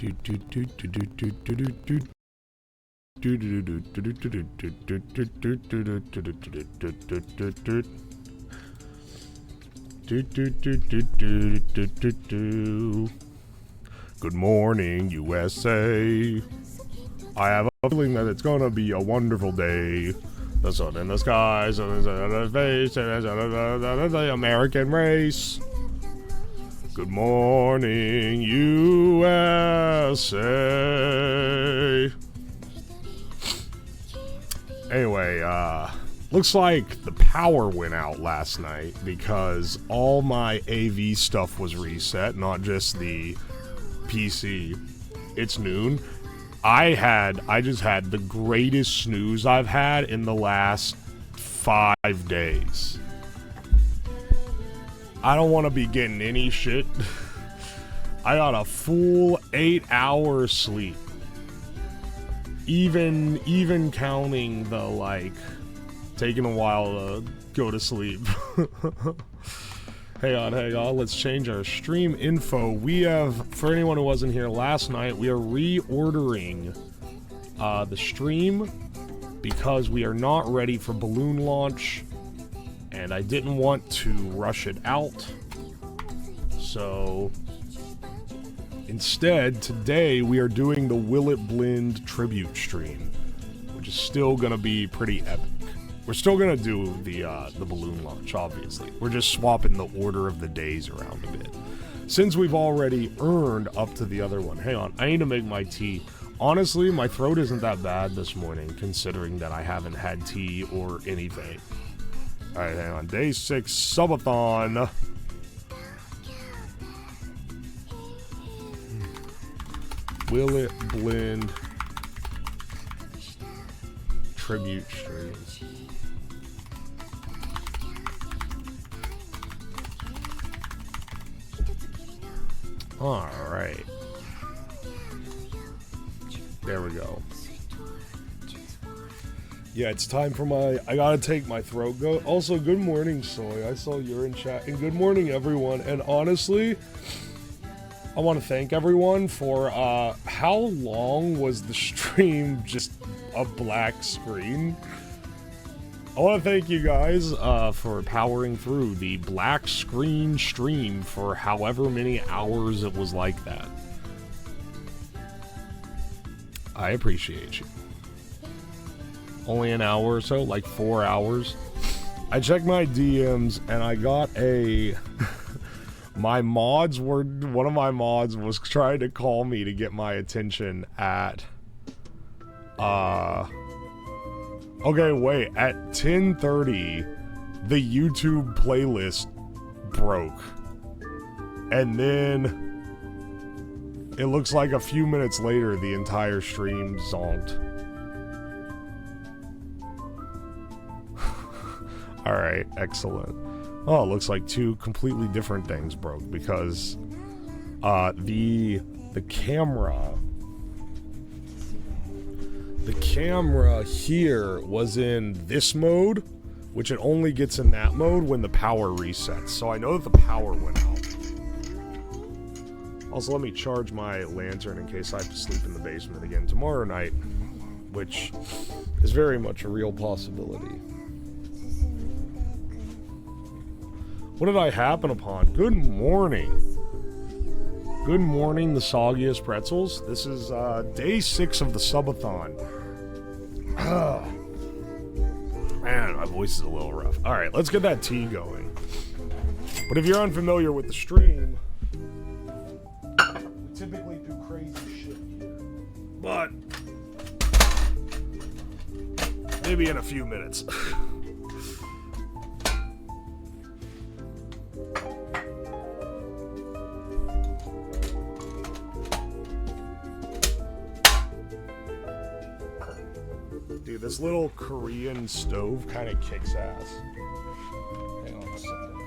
Good morning, USA. I have a feeling that it's gonna be a wonderful day. The sun in the skies, the American race. Good morning, USA. Anyway, looks like the power went out last night because all my AV stuff was reset, not just the PC. It's noon. I just had the greatest snooze I've had in the last 5 days. I don't want to be getting any shit. I got a full 8 hours sleep. Even counting the, like, taking a while to go to sleep. Hang on, let's change our stream info. We have, for anyone who wasn't here last night, we are reordering the stream because we are not ready for balloon launch, and I didn't want to rush it out. So instead, today we are doing the Will It Blend tribute stream, which is still gonna be pretty epic. We're still gonna do the balloon launch, obviously. We're just swapping the order of the days around a bit. Since we've already earned up to the other one. Hang on, I need to make my tea. Honestly, my throat isn't that bad this morning, considering that I haven't had tea or anything. Alright, hang on. Day 6, subathon. Will It Blend tribute stream. Alright. There we go. Yeah, it's time for my... I gotta take my throat go. Also, good morning, Soy. I saw you're in chat. And good morning, everyone. And honestly, I want to thank everyone for... how long was the stream just a black screen? I want to thank you guys for powering through the black screen stream for however many hours it was like that. I appreciate you. Only an hour or so, like 4 hours. I checked my DMs and I got a... One of my mods was trying to call me to get my attention at... Okay, wait, at 10:30, the YouTube playlist broke. And then, it looks like a few minutes later, the entire stream zonked. Alright, excellent. Oh, it looks like 2 completely different things broke, because, the camera... The camera here was in this mode, which it only gets in that mode when the power resets. So I know that the power went out. Also, let me charge my lantern in case I have to sleep in the basement again tomorrow night, which is very much a real possibility. What did I happen upon? Good morning. Good morning, the soggiest pretzels. This is day 6 of the subathon. Man, my voice is a little rough. Alright, let's get that tea going. But if you're unfamiliar with the stream, we typically do crazy shit here. But maybe in a few minutes. Dude, this little Korean stove kind of kicks ass. Hang on a second.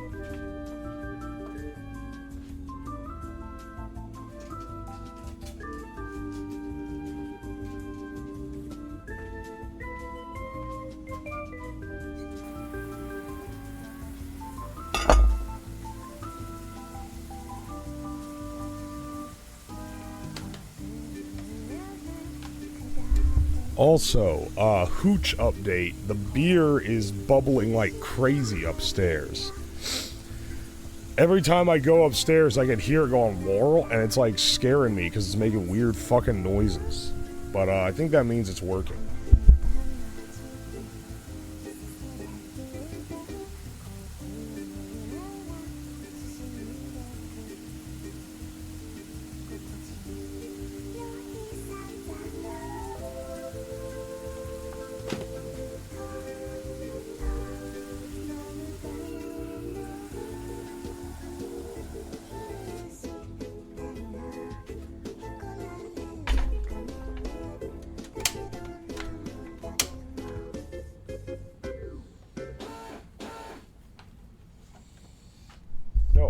Also, hooch update. The beer is bubbling like crazy upstairs. Every time I go upstairs, I can hear it going whirl, and it's like scaring me because it's making weird fucking noises. But I think that means it's working.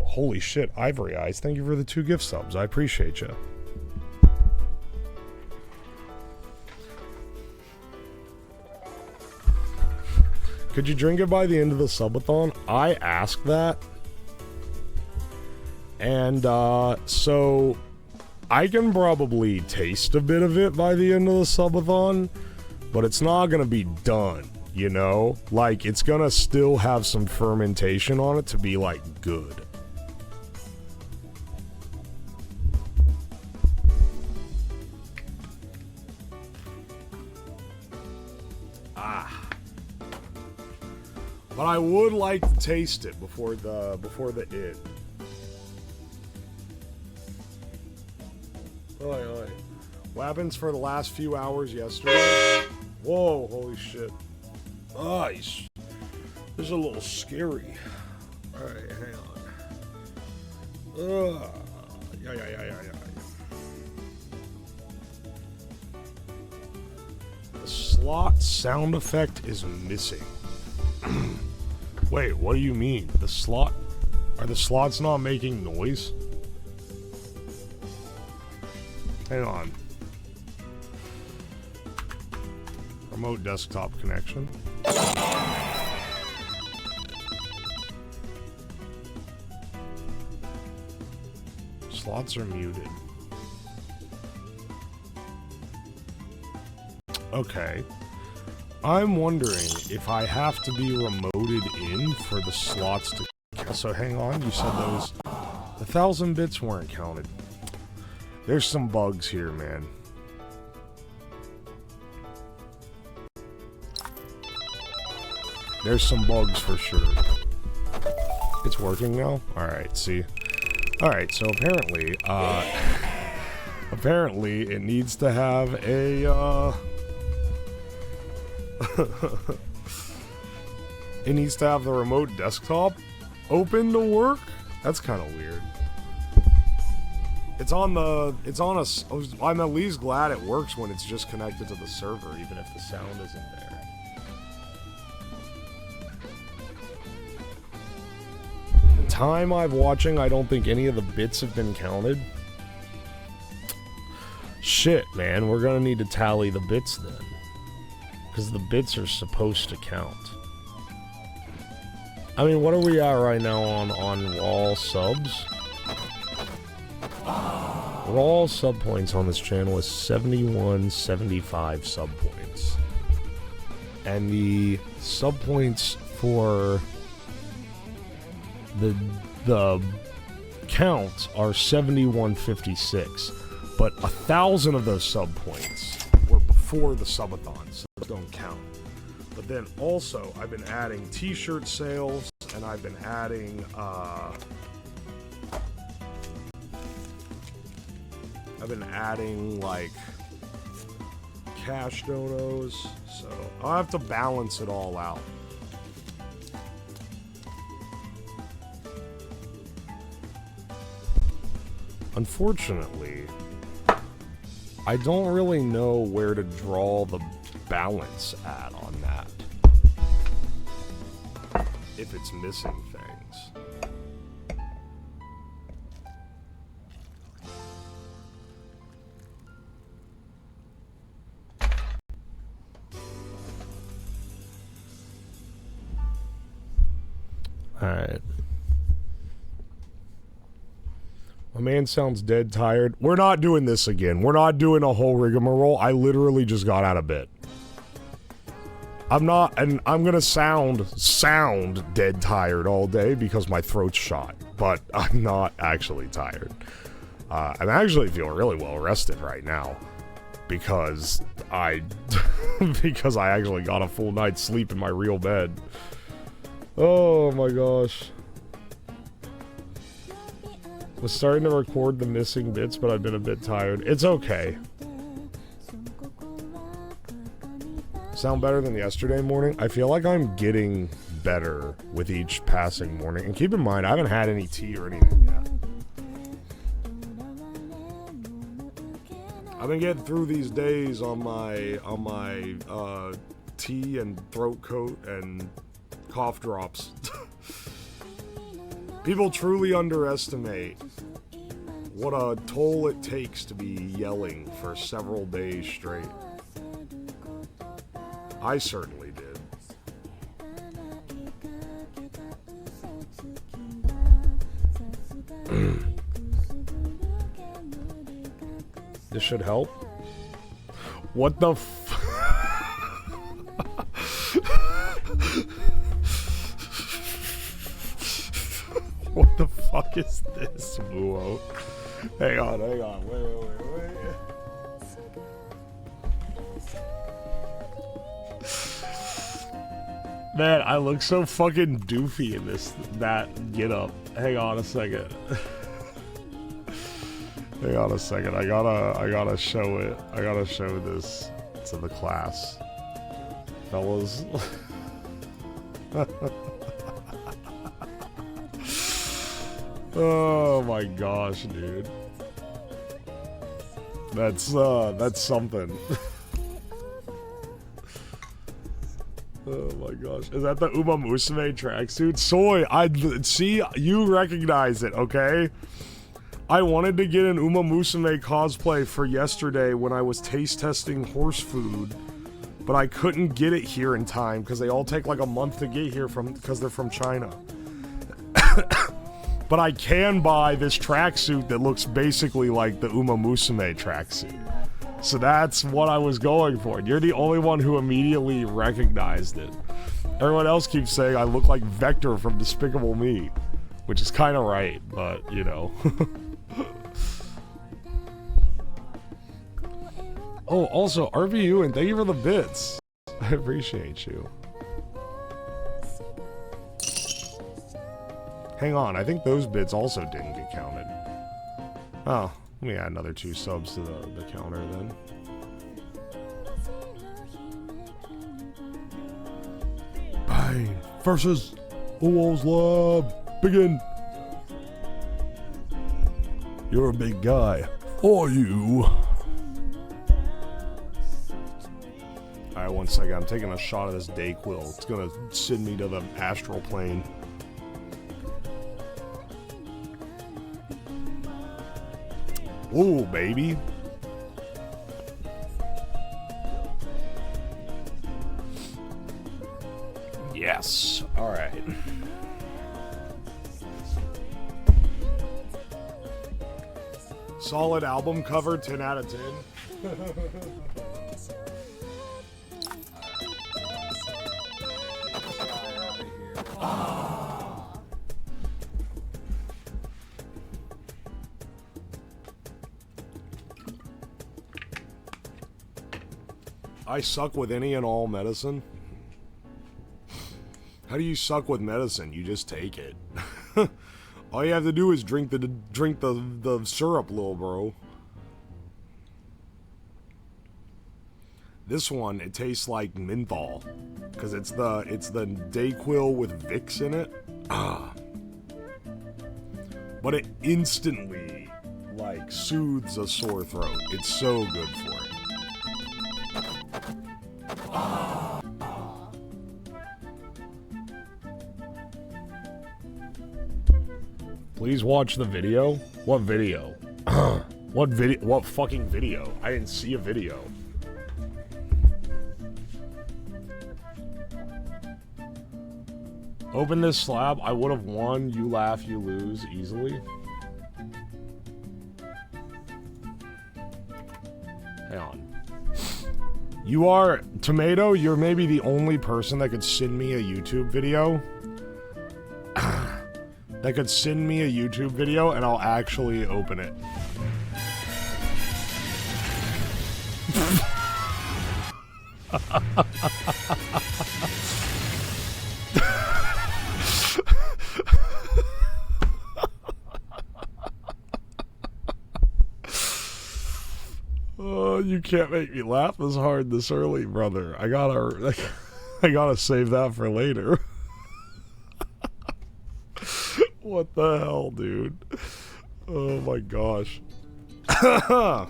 Holy shit, Ivory Eyes, thank you for the 2 gift subs. I appreciate you. Could you drink it by the end of the subathon? I asked that. And, so I can probably taste a bit of it by the end of the subathon, but it's not gonna be done, you know? Like, it's gonna still have some fermentation on it to be, like, good. But I would like to taste it before the id. Oi, oi. What happens for the last few hours yesterday? Whoa, holy shit. This is a little scary. Alright, hang on. Yeah. The slot sound effect is missing. Wait, what do you mean? The slot? Are the slots not making noise? Hang on. Remote desktop connection. Slots are muted. Okay. I'm wondering if I have to be remoted in for the slots to... So hang on, you said those... 1,000 bits weren't counted. There's some bugs here, man. There's some bugs for sure. It's working now? Alright, see. Alright, so apparently, apparently it needs to have a, it needs to have the remote desktop open to work? That's kind of weird. I'm at least glad it works when it's just connected to the server, even if the sound isn't there. The time I'm watching, I don't think any of the bits have been counted. Shit, man, we're gonna need to tally the bits then. Because the bits are supposed to count. I mean, what are we at right now on raw subs? Raw sub points on this channel is 7175 sub points. And the sub points for the count are 7156. But 1,000 of those sub points were before the subathon, so those don't count. But then also, I've been adding t-shirt sales, and I've been adding, like, cash donos, so I'll have to balance it all out. Unfortunately, I don't really know where to draw the balance at on that. If it's missing things. Alright. My man sounds dead tired. We're not doing this again. We're not doing a whole rigmarole. I literally just got out of bed. I'm not, and I'm gonna sound dead tired all day because my throat's shot, but I'm not actually tired. I'm actually feeling really well rested right now because because I actually got a full night's sleep in my real bed. Oh my gosh. Was starting to record the missing bits, but I've been a bit tired. It's okay. Sound better than yesterday morning? I feel like I'm getting better with each passing morning. And keep in mind, I haven't had any tea or anything yet. I've been getting through these days on my tea and throat coat and cough drops. People truly underestimate what a toll it takes to be yelling for several days straight. I certainly did. This should help. What the f- What the fuck is this, Uwo? Hang on, wait. Man, I look so fucking doofy in that get up. Hang on a second. Hang on a second. I gotta show it. I gotta show this to the class. Fellas. Oh my gosh, dude. That's something. Oh my gosh. Is that the Uma Musume tracksuit? Soy, see, you recognize it, okay? I wanted to get an Uma Musume cosplay for yesterday when I was taste testing horse food, but I couldn't get it here in time because they all take like a month to get here because they're from China. But I can buy this tracksuit that looks basically like the Uma Musume tracksuit. So that's what I was going for. You're the only one who immediately recognized it. Everyone else keeps saying I look like Vector from Despicable Me, which is kind of right, but you know. Oh, also RVU, and thank you for the bits. I appreciate you. Hang on, I think those bits also didn't get counted. Oh, let me add another 2 subs to the counter then. Bang versus Uwoslab. Begin. You're a big guy. Are you? Alright, 1 second. I'm taking a shot of this Dayquil. It's gonna send me to the astral plane. Ooh, baby. Yes. All right. Solid album cover, 10 out of 10. I suck with any and all medicine. How do you suck with medicine? You just take it. All you have to do is drink the syrup, little bro. This one, it tastes like menthol, cause it's the Dayquil with Vicks in it. Ah. But it instantly like soothes a sore throat. It's so good for it. Please watch the video. What video? What video? What fucking video? I didn't see a video. Open this slab. I would have won. You laugh, you lose easily. Hang on. You are, Tomato, you're maybe the only person that could send me a YouTube video. That could send me a YouTube video and I'll actually open it. Oh, you can't make me laugh this hard this early, brother. I gotta save that for later. What the hell, dude? Oh my gosh. Oh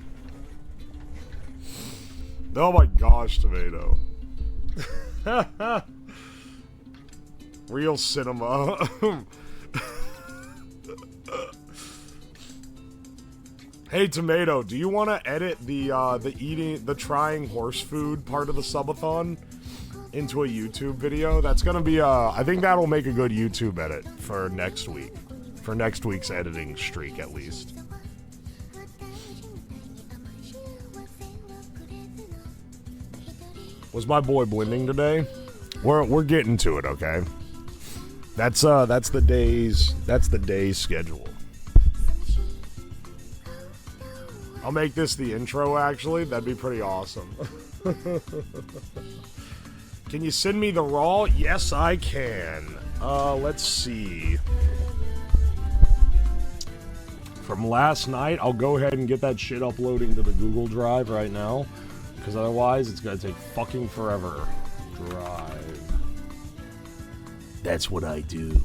my gosh, Tomato. Real cinema. Hey, Tomato, do you want to edit the trying horse food part of the subathon into a YouTube video? That's gonna be I think that'll make a good YouTube edit for next week. For next week's editing streak, at least. Was my boy blending today? We're getting to it, okay? That's the day's schedule. I'll make this the intro, actually. That'd be pretty awesome. Can you send me the raw? Yes, I can. Let's see. From last night, I'll go ahead and get that shit uploading to the Google Drive right now. Because otherwise, it's gonna take fucking forever. Drive. That's what I do.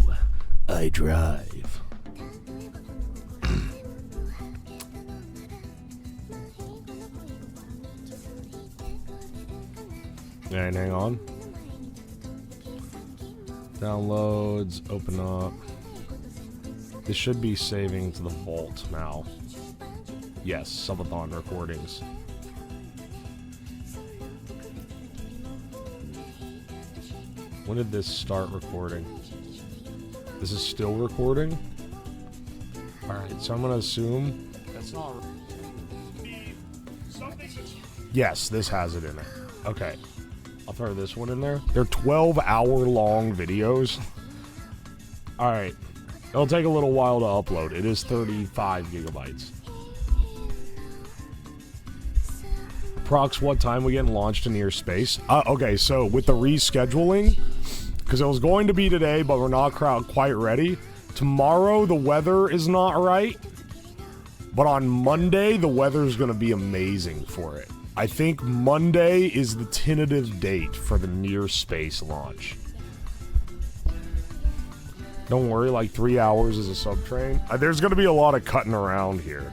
I drive. And hang on. Downloads, open up. This should be saving to the vault now. Yes, subathon recordings. When did this start recording? This is still recording? Alright, so I'm gonna assume... That's not... Yes, this has it in it. Okay. I'll throw this one in there. They're 12-hour-long videos. Alright. It'll take a little while to upload. It is 35 gigabytes. Prox, what time we getting launched into your space? Okay, so with the rescheduling, because it was going to be today, but we're not quite ready. Tomorrow, the weather is not right. But on Monday, the weather's going to be amazing for it. I think Monday is the tentative date for the near space launch. Don't worry, like 3 hours is a subtrain. There's going to be a lot of cutting around here.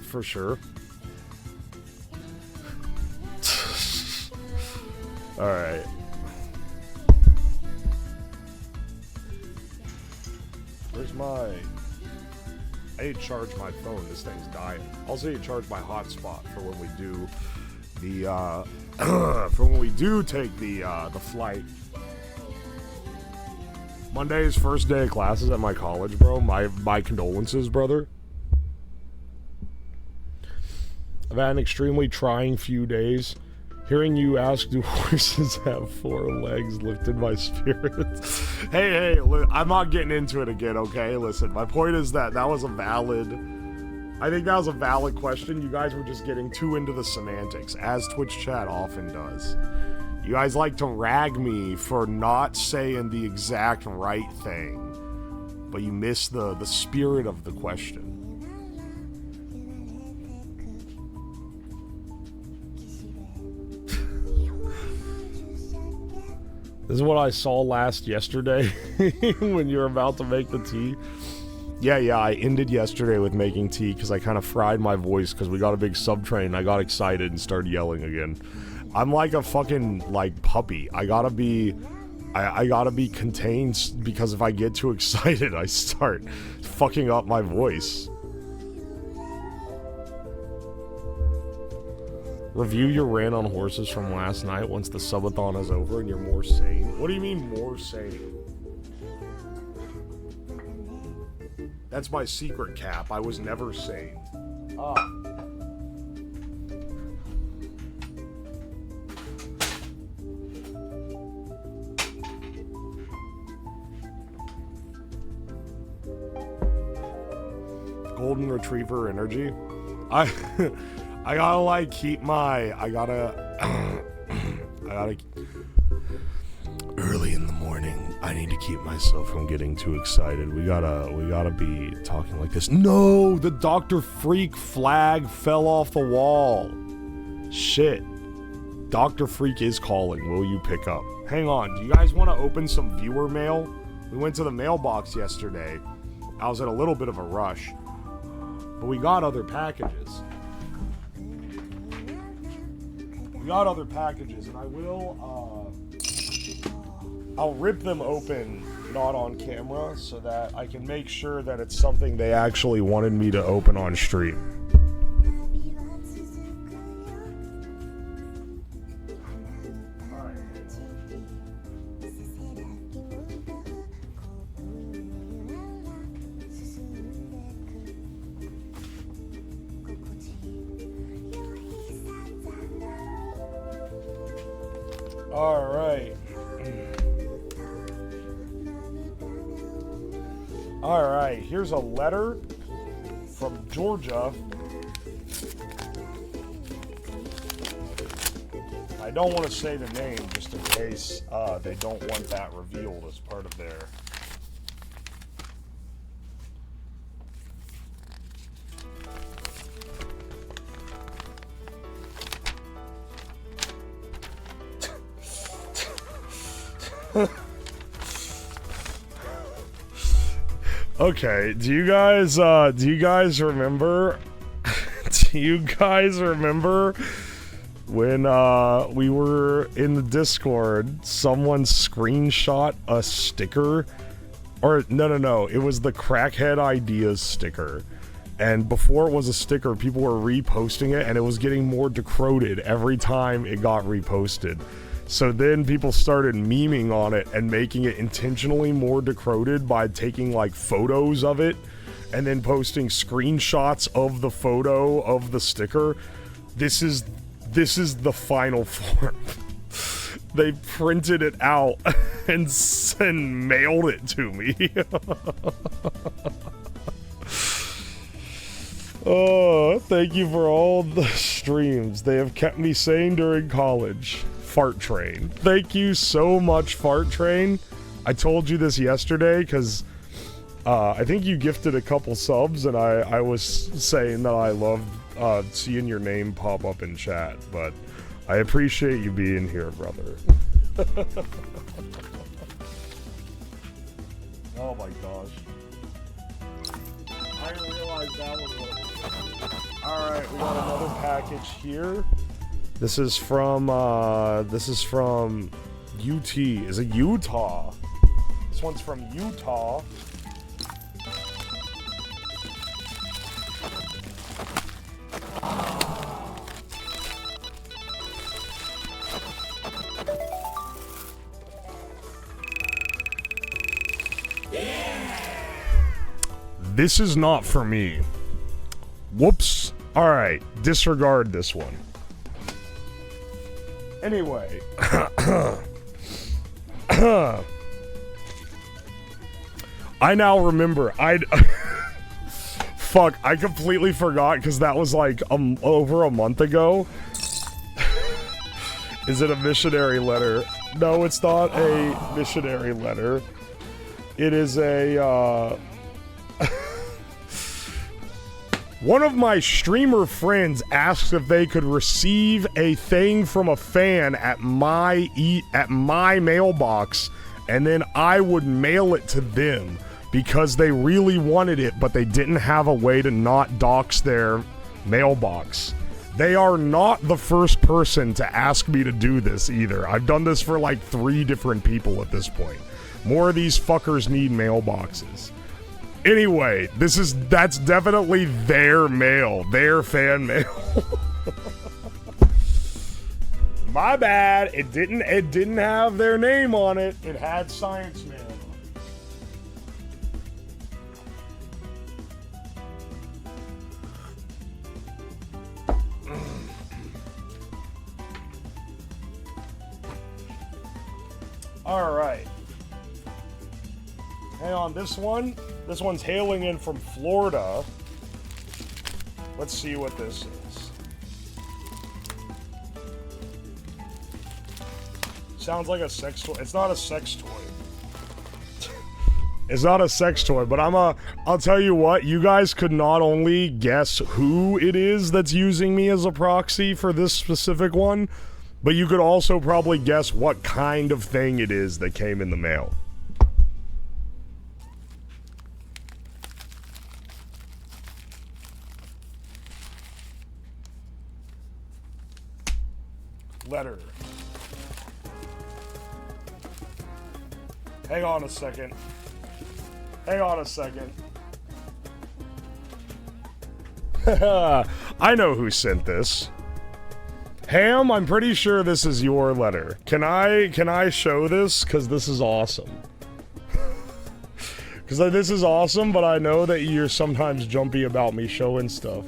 For sure. Alright. Where's my... I need to charge my phone. This thing's dying. Also need to charge my hotspot for when we do the, for when we do take the flight. Monday is first day of classes at my college, bro. My condolences, brother. I've had an extremely trying few days. Hearing you ask, do horses have 4 legs, lifted my spirits. Hey, I'm not getting into it again, okay? Listen, my point is that was a valid... I think that was a valid question. You guys were just getting too into the semantics, as Twitch chat often does. You guys like to rag me for not saying the exact right thing, but you miss the spirit of the question. This is what I saw yesterday when you were about to make the tea. Yeah, I ended yesterday with making tea because I kind of fried my voice because we got a big subtrain and I got excited and started yelling again. I'm like a fucking, like, puppy. I gotta be contained because if I get too excited, I start fucking up my voice. Review your rant on horses from last night once the subathon is over and you're more sane. What do you mean more sane? That's my secret cap. I was never sane. golden retriever energy. I I gotta like keep my I gotta early in the morning. I need to keep myself from getting too excited. We gotta be talking like this. No, the Dr. Freak flag fell off the wall. Shit. Dr. Freak is calling. Will you pick up? Hang on. Do you guys want to open some viewer mail? We went to the mailbox yesterday. I was at a little bit of a rush, but we got other packages. And I will, I'll rip them open, not on camera, so that I can make sure that it's something they actually wanted me to open on stream. Alright, here's a letter from Georgia. I don't want to say the name just in case they don't want that revealed as part of their... Okay, do you guys remember when we were in the Discord, someone screenshot a sticker? Or no, it was the Crackhead Ideas sticker. And before it was a sticker, people were reposting it and it was getting more decroded every time it got reposted. So then people started memeing on it and making it intentionally more decroded by taking like photos of it and then posting screenshots of the photo of the sticker. This is the final form. They printed it out and mailed it to me. Oh, thank you for all the streams. They have kept me sane during college. Fart Train. Thank you so much, Fart Train. I told you this yesterday because I think you gifted a couple subs and I was saying that I loved seeing your name pop up in chat, but I appreciate you being here, brother. Oh my gosh. I didn't realize that was what it was. Alright, we got another package here. This is from UT. Is it Utah? This one's from Utah. This is not for me. Whoops. Alright, disregard this one. Anyway. I now remember. Fuck, I completely forgot because that was like over a month ago. Is it a missionary letter? No, it's not a missionary letter. It is a, one of my streamer friends asked if they could receive a thing from a fan at my mailbox, and then I would mail it to them because they really wanted it, but they didn't have a way to not dox their mailbox. They are not the first person to ask me to do this either. I've done this for like 3 different people at this point. More of these fuckers need mailboxes. Anyway, that's definitely their mail, their fan mail. My bad. It didn't have their name on it. It had Science Mail on it. All right. Hang on, this one's hailing in from Florida. Let's see what this is. Sounds like a sex toy. It's not a sex toy. It's not a sex toy, but I'll tell you what, you guys could not only guess who it is that's using me as a proxy for this specific one, but you could also probably guess what kind of thing it is that came in the mail. Letter. Hang on a second. Hang on a second. I know who sent this. Ham, I'm pretty sure this is your letter. Can I show this? Because this is awesome. Because this is awesome, but I know that you're sometimes jumpy about me showing stuff.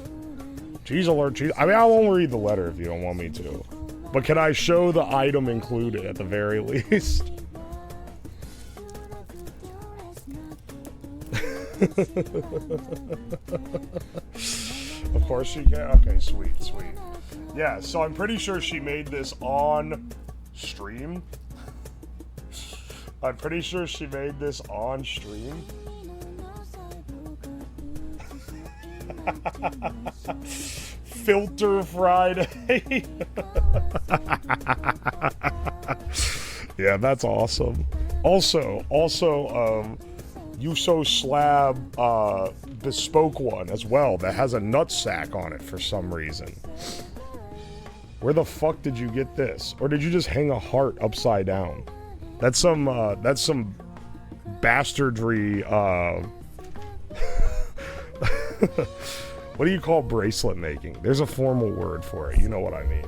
Cheese alert, cheese. I mean, I won't read the letter if you don't want me to. But can I show the item included at the very least? Of course she can. Okay, sweet, sweet. Yeah, so I'm pretty sure she made this on stream. I'm pretty sure she made this on stream. Filter Friday. Yeah, that's awesome. Also, Uwoslab bespoke one as well that has a nutsack on it for some reason. Where the fuck did you get this? Or did you just hang a heart upside down? That's some bastardry, what do you call bracelet making? There's a formal word for it, you know what I mean.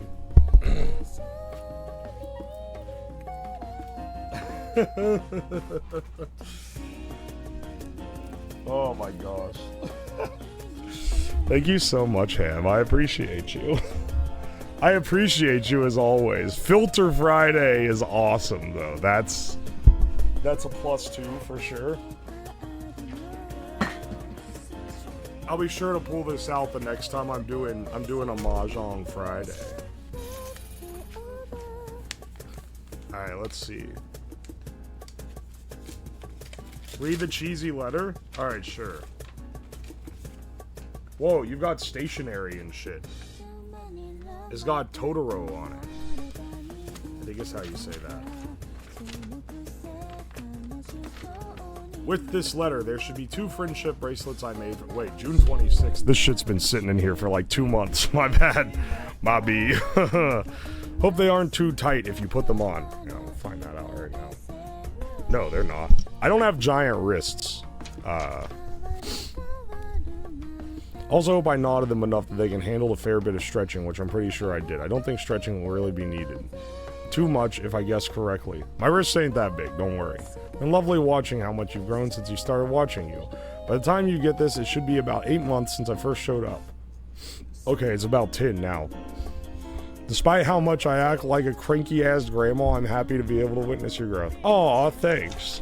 Oh my gosh. Thank you so much, Ham. I appreciate you. I appreciate you as always. Filter Friday is awesome though. That's a +2 for sure. I'll be sure to pull this out the next time I'm doing a Mahjong Friday. Alright, let's see. Read the cheesy letter? Alright, sure. Whoa, you've got stationery and shit. It's got Totoro on it. I think it's how you say that. With this letter, there should be 2 friendship bracelets I made for— wait, June 26th. This shit's been sitting in here for like 2 months. My bad. My B. Hope they aren't too tight if you put them on. Yeah, we'll find that out right now. No, they're not. I don't have giant wrists. Also hope I knotted them enough that they can handle a fair bit of stretching, which I'm pretty sure I did. I don't think stretching will really be needed. Too much, if I guess correctly. My wrists ain't that big, don't worry. Been lovely watching how much you've grown since you started watching you. By the time you get this, it should be about 8 months since I first showed up. Okay, it's about 10 now. Despite how much I act like a cranky-ass grandma, I'm happy to be able to witness your growth. Aw, thanks.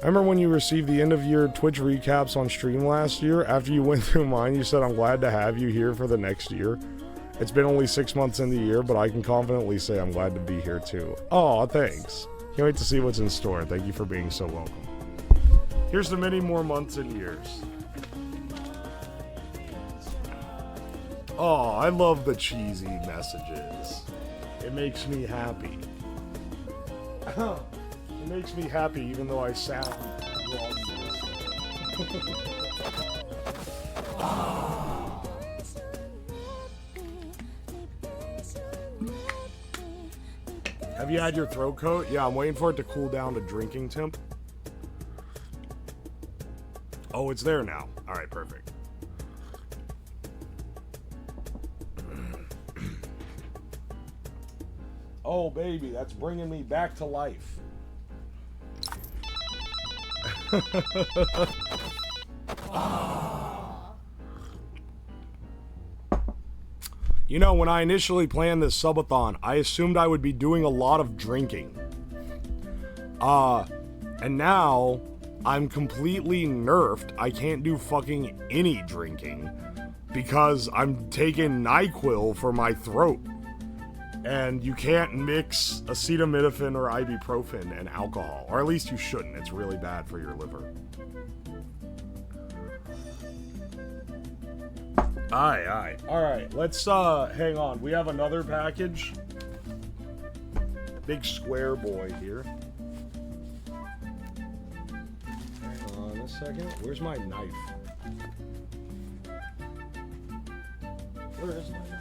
I remember when you received the end-of-year Twitch recaps on stream last year. After you went through mine, you said, I'm glad to have you here for the next year. It's been only 6 months in the year, but I can confidently say I'm glad to be here too. Aw, thanks. Can't wait to see what's in store. Thank you for being so welcome. Here's to many more months and years. Oh, I love the cheesy messages. It makes me happy. It makes me happy even though I sound wrong. Have you had your throat coat? Yeah, I'm waiting for it to cool down to drinking temp. Oh, it's there now. All right, perfect. Oh, baby, that's bringing me back to life. You know, when I initially planned this subathon, I assumed I would be doing a lot of drinking. And now I'm completely nerfed. I can't do fucking any drinking because I'm taking NyQuil for my throat. And you can't mix acetaminophen or ibuprofen and alcohol. Or at least you shouldn't. It's really bad for your liver. Aye. Alright, let's, hang on. We have another package. Big square boy here. Hang on a second. Where's my knife? Where is my knife?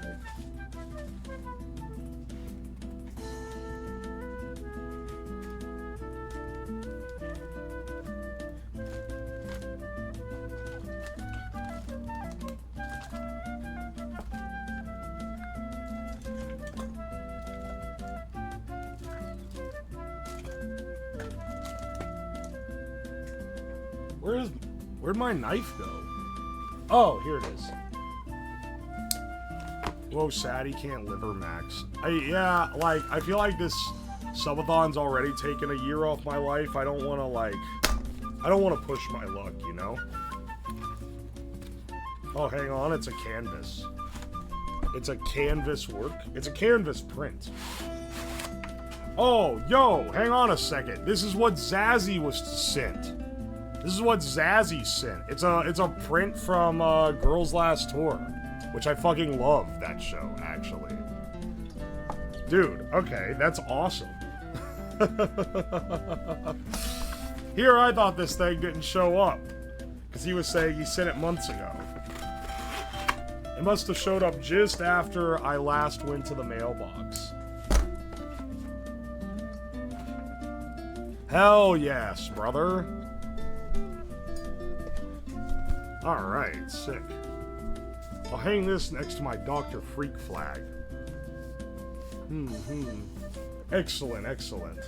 Where'd my knife go? Oh, here it is. Whoa, sad he can't liver max. Yeah, like, I feel like this subathon's already taken a year off my life. I don't want to push my luck, you know? Oh, hang on, it's a canvas. It's a canvas work. It's a canvas print. Oh, yo, hang on a second. This is what Zazzy was sent. This is what Zazzy sent. It's a print from Girls Last Tour, which I fucking love that show, actually. Dude, okay, that's awesome. Here, I thought this thing didn't show up, because he was saying he sent it months ago. It must have showed up just after I last went to the mailbox. Hell yes, brother. Alright, sick. I'll hang this next to my Dr. Freak flag. Excellent, excellent.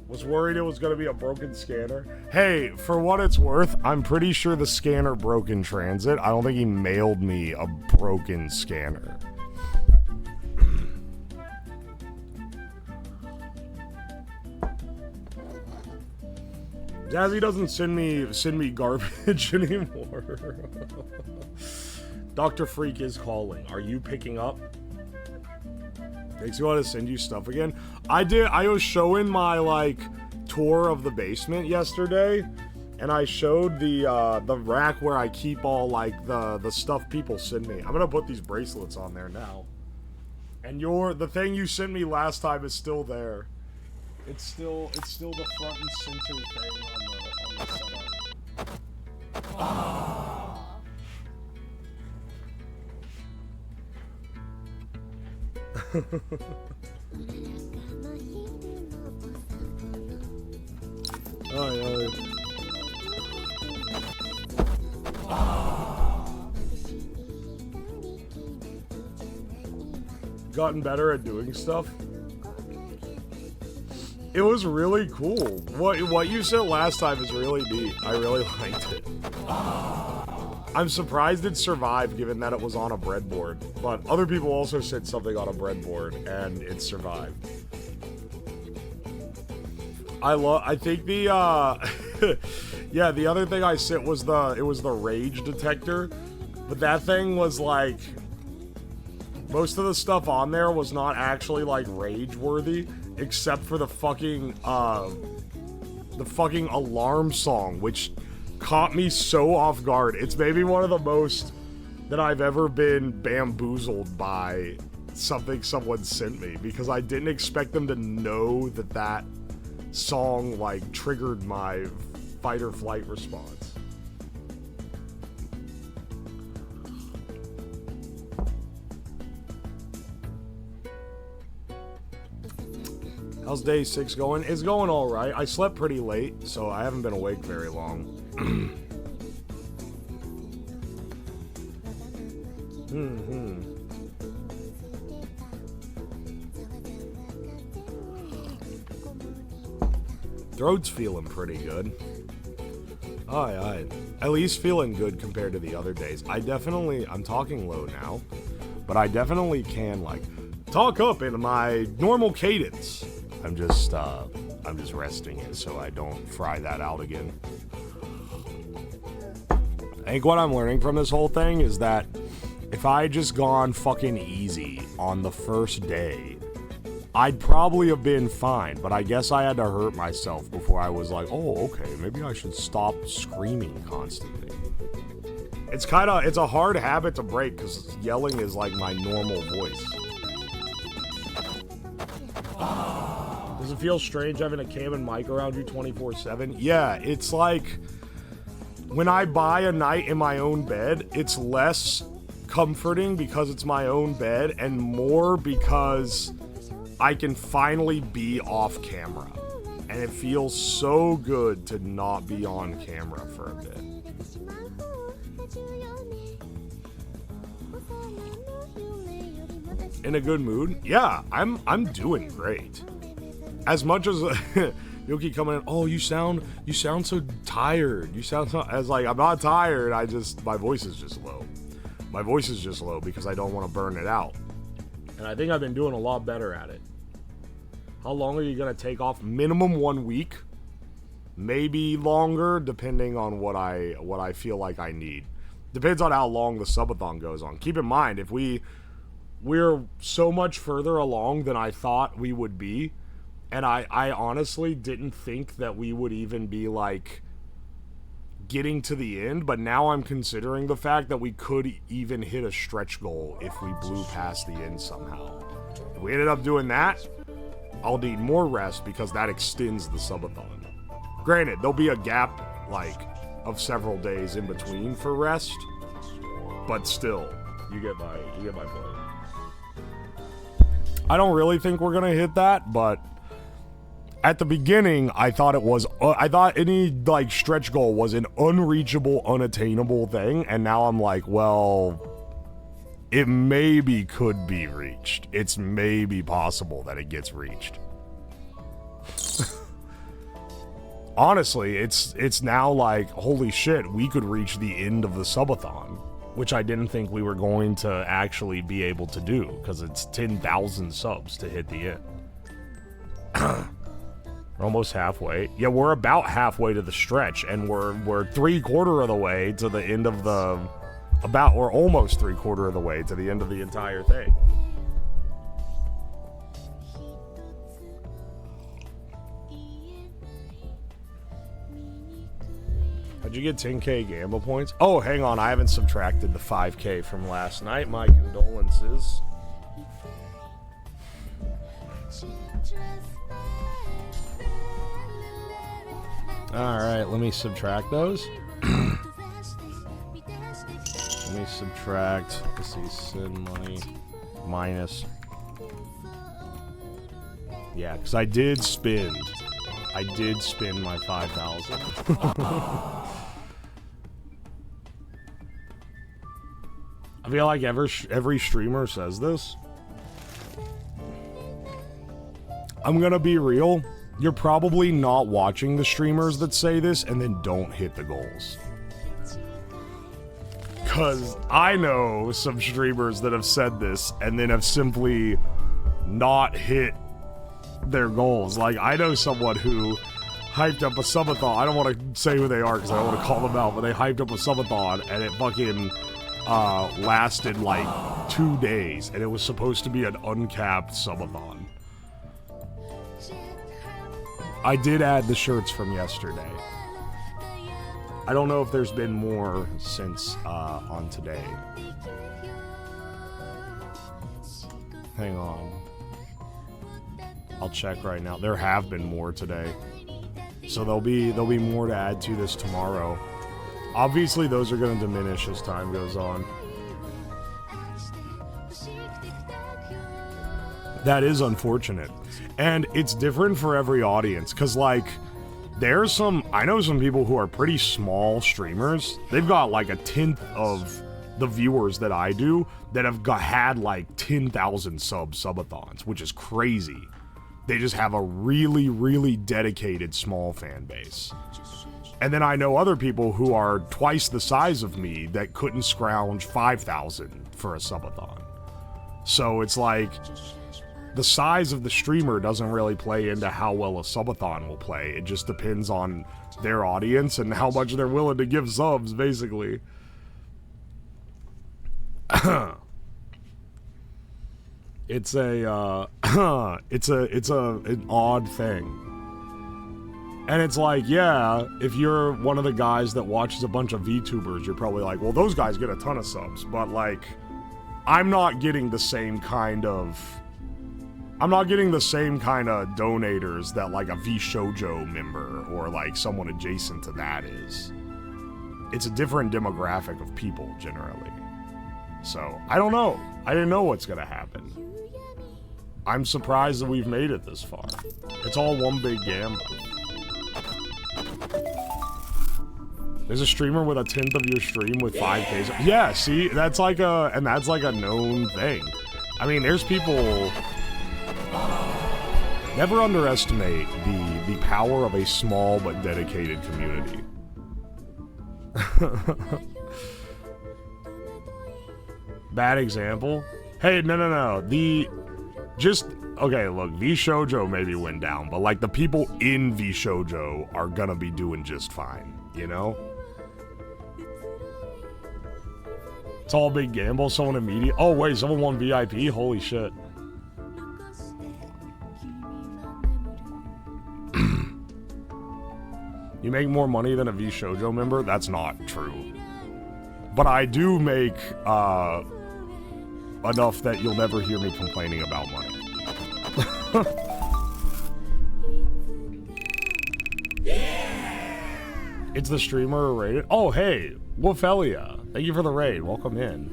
Was worried it was going to be a broken scanner. Hey, for what it's worth, I'm pretty sure the scanner broke in transit. I don't think he mailed me a broken scanner. Jazzy doesn't send me garbage anymore. Dr. Freak is calling. Are you picking up? Makes me want to send you stuff again. I was showing my, like, tour of the basement yesterday, and I showed the rack where I keep all, like, the stuff people send me. I'm gonna put these bracelets on there now. And the thing you sent me last time is still there. It's still the front and center thing on the setup. Gotten better at doing stuff. It was really cool. What you said last time is really neat. I really liked it. I'm surprised it survived given that it was on a breadboard. But other people also said something on a breadboard and it survived. I think the yeah, the other thing I sent was the rage detector. But that thing was like, most of the stuff on there was not actually like rage worthy. Except for the fucking alarm song, which caught me so off guard. It's maybe one of the most that I've ever been bamboozled by something someone sent me, because I didn't expect them to know that song, like, triggered my fight or flight response. How's day 6 going? It's going alright. I slept pretty late, so I haven't been awake very long. Throat's feeling pretty good. Aye. At least feeling good compared to the other days. I'm talking low now, but I definitely can, like, talk up into my normal cadence. I'm just resting it so I don't fry that out again. I think what I'm learning from this whole thing is that if I had just gone fucking easy on the first day, I'd probably have been fine, but I guess I had to hurt myself before I was like, oh, okay, maybe I should stop screaming constantly. It's a hard habit to break because yelling is like my normal voice. Does it feel strange having a cam and mic around you 24/7? Yeah, it's like when I buy a night in my own bed, it's less comforting because it's my own bed and more because I can finally be off camera. And it feels so good to not be on camera for a bit. In a good mood? Yeah, I'm doing great. As much as you'll keep coming in, oh, you sound so tired. You sound so, as like, I'm not tired, my voice is just low. My voice is just low because I don't want to burn it out. And I think I've been doing a lot better at it. How long are you going to take off? Minimum 1 week. Maybe longer, depending on what I feel like I need. Depends on how long the subathon goes on. Keep in mind, if we're so much further along than I thought we would be, and I honestly didn't think that we would even be, like, getting to the end, but now I'm considering the fact that we could even hit a stretch goal if we blew past the end somehow. If we ended up doing that, I'll need more rest because that extends the subathon. Granted, there'll be a gap, like, of several days in between for rest, but still, you get my point. I don't really think we're gonna hit that, but at the beginning, I thought any, like, stretch goal was an unreachable, unattainable thing, and now I'm like, well, it maybe could be reached. It's maybe possible that it gets reached. Honestly, it's now like, holy shit, we could reach the end of the subathon, which I didn't think we were going to actually be able to do, because it's 10,000 subs to hit the end. We're almost halfway. Yeah, we're about halfway to the stretch, and we're 3/4 of the way to the end of the... we're almost 3/4 of the way to the end of the entire thing. How'd you get 10k Gamma points? Oh, hang on, I haven't subtracted the 5k from last night. My condolences. Alright, let me subtract those. Let me subtract, let's see, send money, minus. Yeah, because I did spend my 5,000. I feel like every streamer says this. I'm gonna be real. You're probably not watching the streamers that say this and then don't hit the goals. Because I know some streamers that have said this and then have simply not hit their goals. Like, I know someone who hyped up a subathon. I don't want to say who they are because I don't want to call them out, but they hyped up a subathon and it fucking lasted like 2 days and it was supposed to be an uncapped subathon. I did add the shirts from yesterday. I don't know if there's been more since on today. Hang on. I'll check right now. There have been more today. So there'll be more to add to this tomorrow. Obviously those are going to diminish as time goes on. That is unfortunate. And it's different for every audience, because, like, I know some people who are pretty small streamers. They've got, like, 1/10 of the viewers that I do that have had, like, 10,000 subathons, which is crazy. They just have a really, really dedicated small fan base. And then I know other people who are twice the size of me that couldn't scrounge 5,000 for a subathon. So it's like, the size of the streamer doesn't really play into how well a subathon will play. It just depends on their audience and how much they're willing to give subs, basically. It's a it's an odd thing. And it's like, yeah, if you're one of the guys that watches a bunch of VTubers, you're probably like, well, those guys get a ton of subs, but like, I'm not getting the same kind of donators that like a VShojo member or like someone adjacent to that is. It's a different demographic of people generally. So, I don't know. I didn't know what's gonna happen. I'm surprised that we've made it this far. It's all one big gamble. There's a streamer with a tenth of your stream with 5K. Yeah, see, that's like a known thing. I mean, there's people. Never underestimate the power of a small but dedicated community. Bad example. Hey, no. Okay, look, VShojo maybe went down, but like the people in VShojo are gonna be doing just fine, you know? It's all a big gamble, someone immediate. Oh wait, someone won VIP? Holy shit. You make more money than a VShojo member? That's not true. But I do make enough that you'll never hear me complaining about money. It's the streamer rated. Oh, hey, Wolfelia. Thank you for the raid. Welcome in.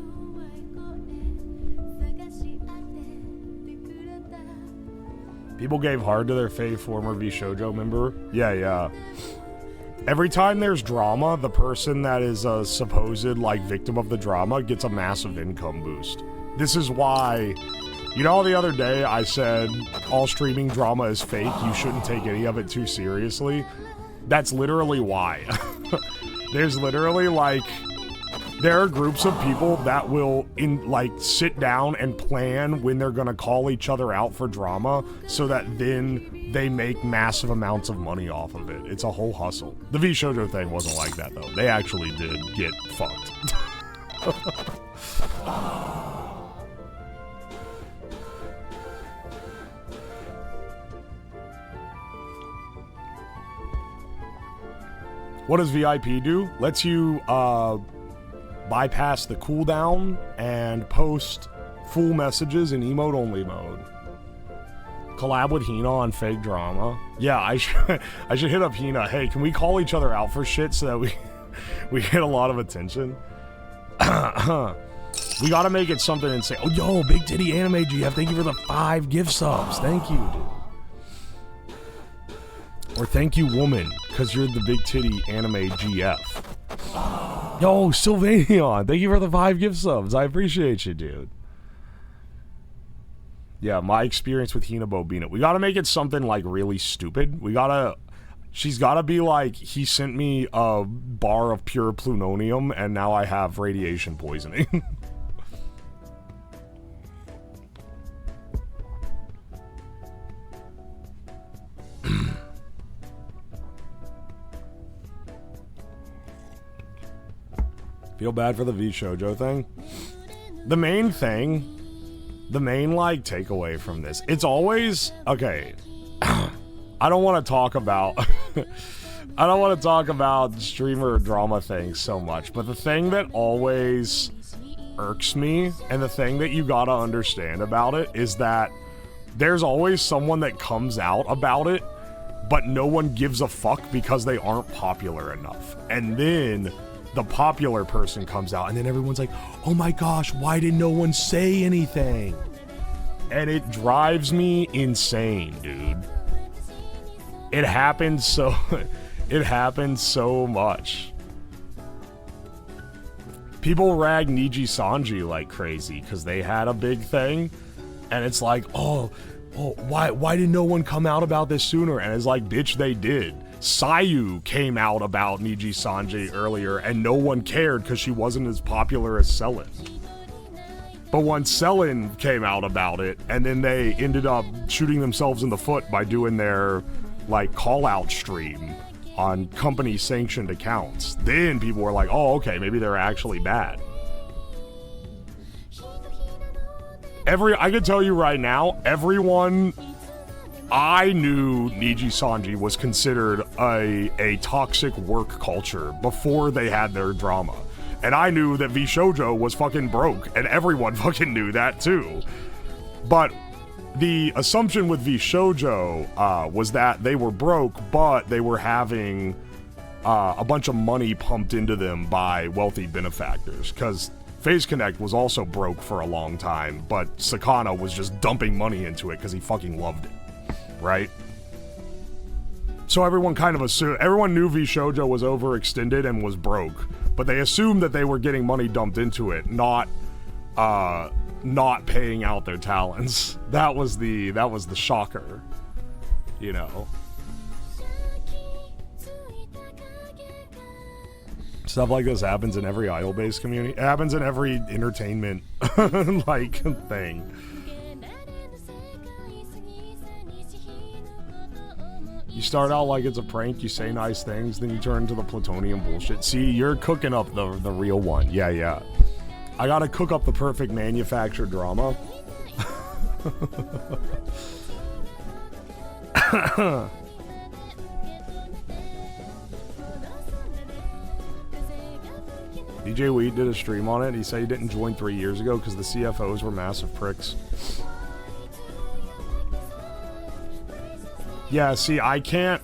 People gave hard to their fave former VShojo member. Yeah. Every time there's drama, the person that is a supposed, like, victim of the drama gets a massive income boost. This is why... You know, the other day I said all streaming drama is fake, you shouldn't take any of it too seriously? That's literally why. There's literally, like... There are groups of people that will, sit down and plan when they're gonna call each other out for drama, so that then they make massive amounts of money off of it. It's a whole hustle. The VShojo thing wasn't like that, though. They actually did get fucked. What does VIP do? Lets you, bypass the cooldown and post full messages in emote-only mode. Collab with Hina on fake drama. Yeah, I should hit up Hina. Hey, can we call each other out for shit so that we get a lot of attention? We gotta make it something insane. Oh, yo, Big Titty Anime GF, thank you for the 5 gift subs. Thank you, dude. Or thank you, woman, because you're the Big Titty Anime GF. Yo, Sylvanion, thank you for the 5 gift subs. I appreciate you, dude. Yeah, my experience with Hina Bobina. We gotta make it something, like, really stupid. She's gotta be like, he sent me a bar of pure plutonium, and now I have radiation poisoning. Feel bad for the VShojo thing. The main takeaway from this, it's always, okay, I don't want to talk about, I don't want to talk about streamer drama things so much, but the thing that always irks me, and the thing that you gotta understand about it, is that there's always someone that comes out about it, but no one gives a fuck because they aren't popular enough. And then the popular person comes out, and then everyone's like, oh my gosh, why did no one say anything? And it drives me insane, dude. It happens so much. People rag Niji Sanji like crazy because they had a big thing, and it's like, oh, why did no one come out about this sooner? And it's like, bitch, they did. Sayu came out about Niji Sanji earlier, and no one cared because she wasn't as popular as Selen. But once Selen came out about it, and then they ended up shooting themselves in the foot by doing their, like, call-out stream on company-sanctioned accounts, then people were like, oh, okay, maybe they're actually bad. I can tell you right now, everyone, I knew Niji Sanji was considered a toxic work culture before they had their drama. And I knew that VShojo was fucking broke, and everyone fucking knew that too. But the assumption with VShojo was that they were broke, but they were having a bunch of money pumped into them by wealthy benefactors, because FaZe Connect was also broke for a long time, but Sakana was just dumping money into it because he fucking loved it, right? So everyone kind of assumed, everyone knew VShojo was overextended and was broke, but they assumed that they were getting money dumped into it, not paying out their talents. That was the shocker, you know. Stuff like this happens in every idol-based community. It happens in every entertainment like thing. You start out like it's a prank, you say nice things, then you turn into the plutonium bullshit. See, you're cooking up the real one. Yeah. I gotta cook up the perfect manufactured drama. DJ Weed did a stream on it. He said he didn't join 3 years ago because the CFOs were massive pricks. Yeah, see, I can't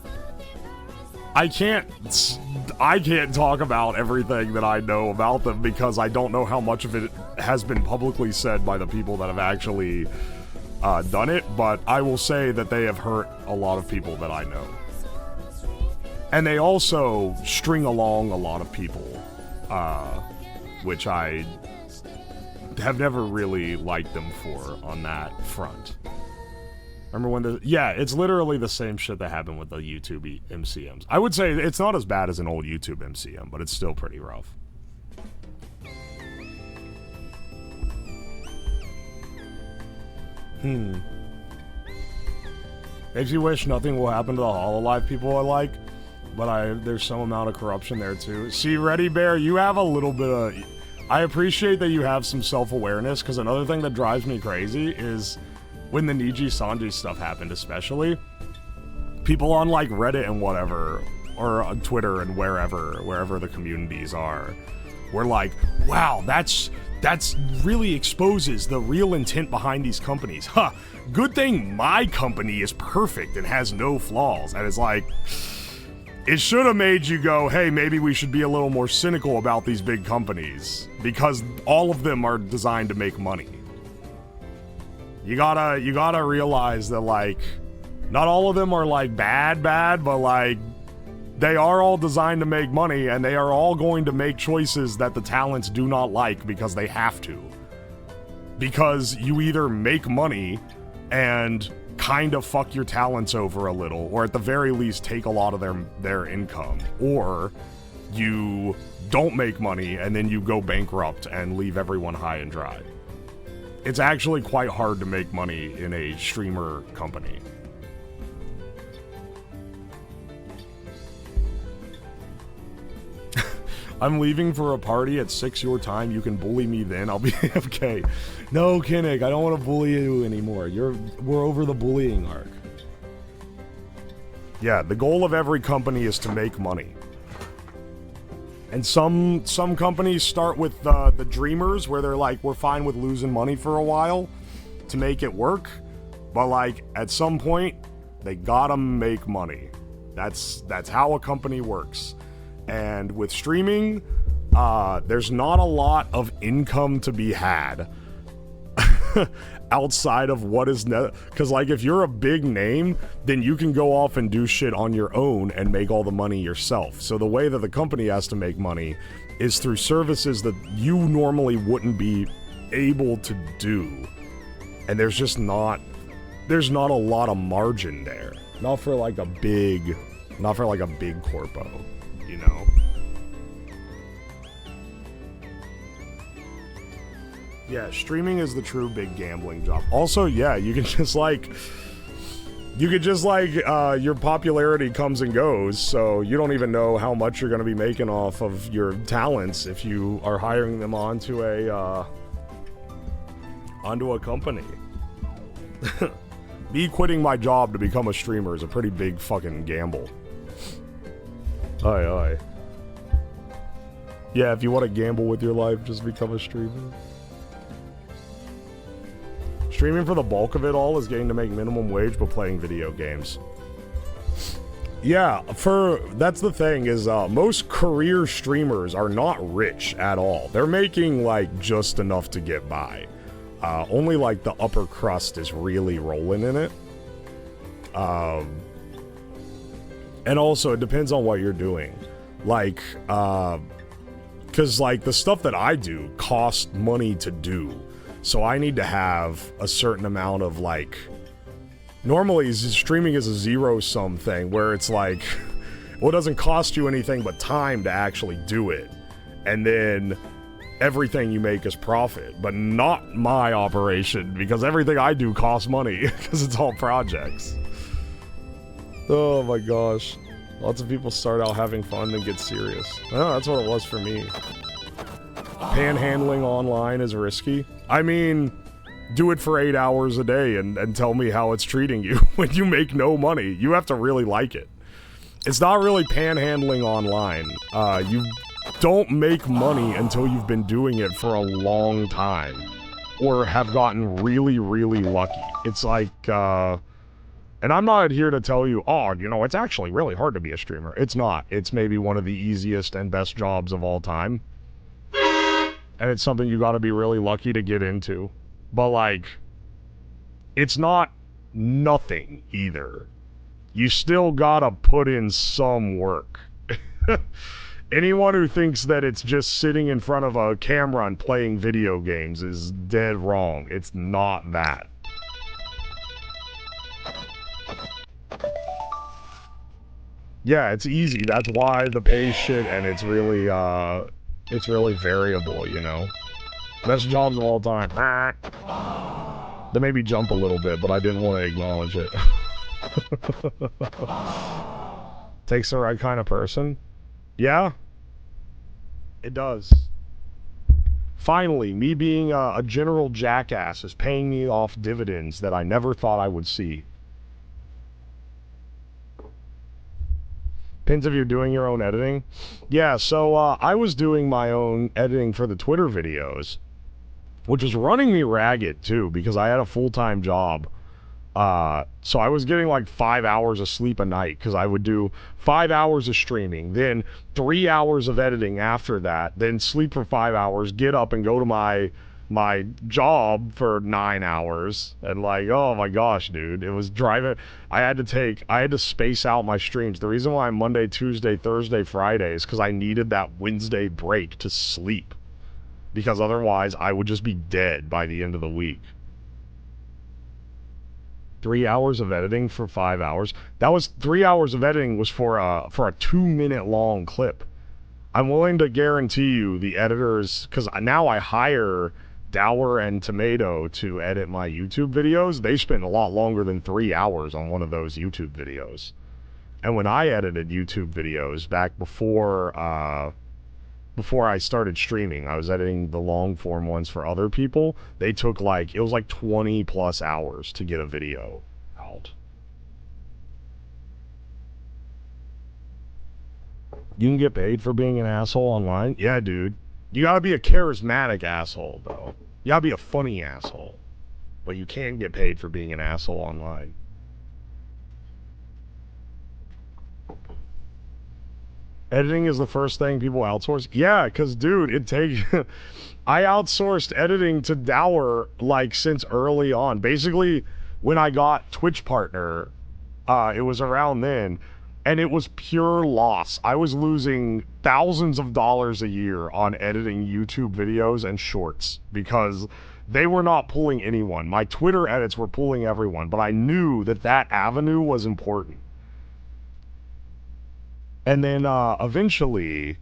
talk about everything that I know about them because I don't know how much of it has been publicly said by the people that have actually done it, but I will say that they have hurt a lot of people that I know. And they also string along a lot of people. Which I have never really liked them for on that front. Remember when yeah, it's literally the same shit that happened with the YouTube MCMs. I would say it's not as bad as an old YouTube MCM, but it's still pretty rough. Makes you wish nothing will happen to the Hololive people I like. But there's some amount of corruption there too. See, Ready Bear, you have a little bit of... I appreciate that you have some self-awareness, because another thing that drives me crazy is when the Niji Sanji stuff happened especially, people on like Reddit and whatever, or on Twitter and wherever the communities are, were like, wow, that's really exposes the real intent behind these companies. Huh, good thing my company is perfect and has no flaws. And it's like... It should have made you go, hey, maybe we should be a little more cynical about these big companies, because all of them are designed to make money. You gotta realize that, like, not all of them are, like, bad, but, like, they are all designed to make money, and they are all going to make choices that the talents do not like because they have to. Because you either make money and kind of fuck your talents over a little, or at the very least take a lot of their income, or you don't make money and then you go bankrupt and leave everyone high and dry. It's actually quite hard to make money in a streamer company. I'm leaving for a party at 6 your time. You can bully me then. I'll be AFK. No, Kinnick, I don't want to bully you anymore. We're over the bullying arc. Yeah, the goal of every company is to make money. And some companies start with the dreamers, where they're like, we're fine with losing money for a while to make it work. But like, at some point, they gotta make money. That's how a company works. And with streaming, there's not a lot of income to be had outside of what is because like if you're a big name, then you can go off and do shit on your own and make all the money yourself. So the way that the company has to make money is through services that you normally wouldn't be able to do. And there's just not a lot of margin there. Not for like a big corpo, you know? Yeah, streaming is the true big gambling job. Also, yeah, you could just like, your popularity comes and goes, so you don't even know how much you're going to be making off of your talents if you are hiring them onto onto a company. Me quitting my job to become a streamer is a pretty big fucking gamble. Aye, aye. Yeah, if you want to gamble with your life, just become a streamer. Streaming for the bulk of it all is getting to make minimum wage but playing video games. Yeah, that's the thing is most career streamers are not rich at all. They're making like just enough to get by. Only like the upper crust is really rolling in it. And also it depends on what you're doing. Like, cause like the stuff that I do costs money to do. So I need to have a certain amount of like, normally streaming is a zero-sum thing where it's like, well, it doesn't cost you anything but time to actually do it. And then everything you make is profit, but not my operation because everything I do costs money because it's all projects. Oh my gosh. Lots of people start out having fun and get serious. Oh, that's what it was for me. Panhandling online is risky. I mean, do it for 8 hours a day and tell me how it's treating you when you make no money. You have to really like it. It's not really panhandling online. You don't make money until you've been doing it for a long time. Or have gotten really, really lucky. It's like, and I'm not here to tell you, oh, you know, it's actually really hard to be a streamer. It's not. It's maybe one of the easiest and best jobs of all time. And it's something you gotta be really lucky to get into. But like, it's not nothing either. You still gotta put in some work. Anyone who thinks that it's just sitting in front of a camera and playing video games is dead wrong. It's not that. Yeah, it's easy. That's why the pay shit, and it's really variable, you know? Best jobs of all time. They made me jump a little bit, but I didn't want to acknowledge it. Takes the right kind of person. Yeah? It does. Finally, me being a general jackass is paying me off dividends that I never thought I would see. Pins if you're doing your own editing. Yeah, so I was doing my own editing for the Twitter videos, which was running me ragged too because I had a full-time job. So I was getting like 5 hours of sleep a night because I would do 5 hours of streaming, then 3 hours of editing after that, then sleep for 5 hours, get up and go to my job for 9 hours, and like, oh my gosh, dude, it was driving. I had to space out my streams. The reason why I'm Monday, Tuesday, Thursday, Friday is because I needed that Wednesday break to sleep, because otherwise I would just be dead by the end of the week. 3 hours of editing for 5 hours. That was 3 hours of editing was for a 2-minute long clip. I'm willing to guarantee you the editors, because now I hire Dower and Tomato to edit my YouTube videos. They spend a lot longer than 3 hours on one of those YouTube videos. And when I edited YouTube videos back before I started streaming, I was editing the long form ones for other people. They took like, it was like 20 plus hours to get a video out. You can get paid for being an asshole online? Yeah, dude. You gotta be a charismatic asshole, though. You gotta be a funny asshole. But you can get paid for being an asshole online. Editing is the first thing people outsource? Yeah, because, dude, it takes... I outsourced editing to Dower, like, since early on. Basically, when I got Twitch Partner, it was around then, and it was pure loss. I was losing thousands of dollars a year on editing YouTube videos and shorts, because they were not pulling anyone. My Twitter edits were pulling everyone, but I knew that that avenue was important. And then, eventually,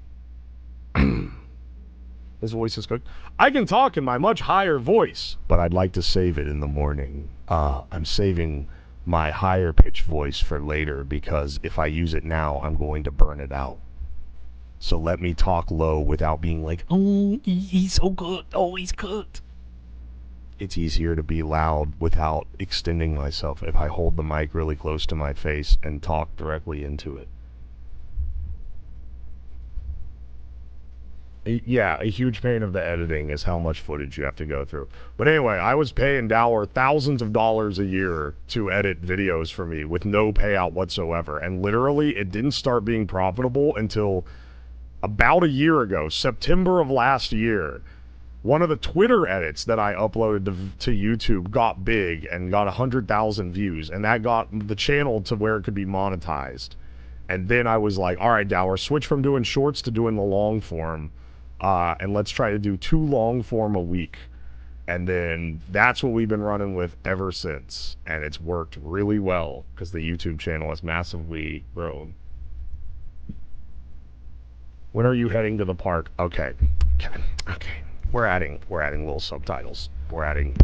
his voice is cooked. I can talk in my much higher voice, but I'd like to save it in the morning. I'm saving my higher pitched voice for later, because if I use it now, I'm going to burn it out. So let me talk low without being like, oh, he's so good. Oh, he's cooked. it's easier to be loud without extending myself if I hold the mic really close to my face and talk directly into it. Yeah, a huge pain of the editing is how much footage you have to go through. But anyway, I was paying Dower thousands of dollars a year to edit videos for me with no payout whatsoever. And literally, it didn't start being profitable until about a year ago, September of last year. One of the Twitter edits that I uploaded to YouTube got big and got 100,000 views. And that got the channel to where it could be monetized. And then I was like, all right, Dower, switch from doing shorts to doing the long form. And let's try to do 2 long form a week. And then that's what we've been running with ever since. And it's worked really well because the YouTube channel has massively grown. When are you heading to the park? Okay. We're adding little subtitles. We're adding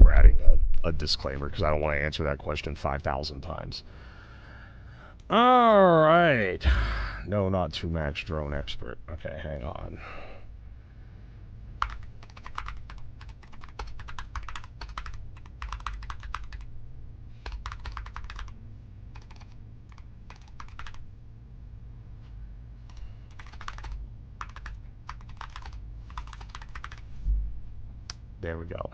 a disclaimer because I don't want to answer that question 5,000 times. All right. No, not 2max drone expert. Okay, hang on. There we go.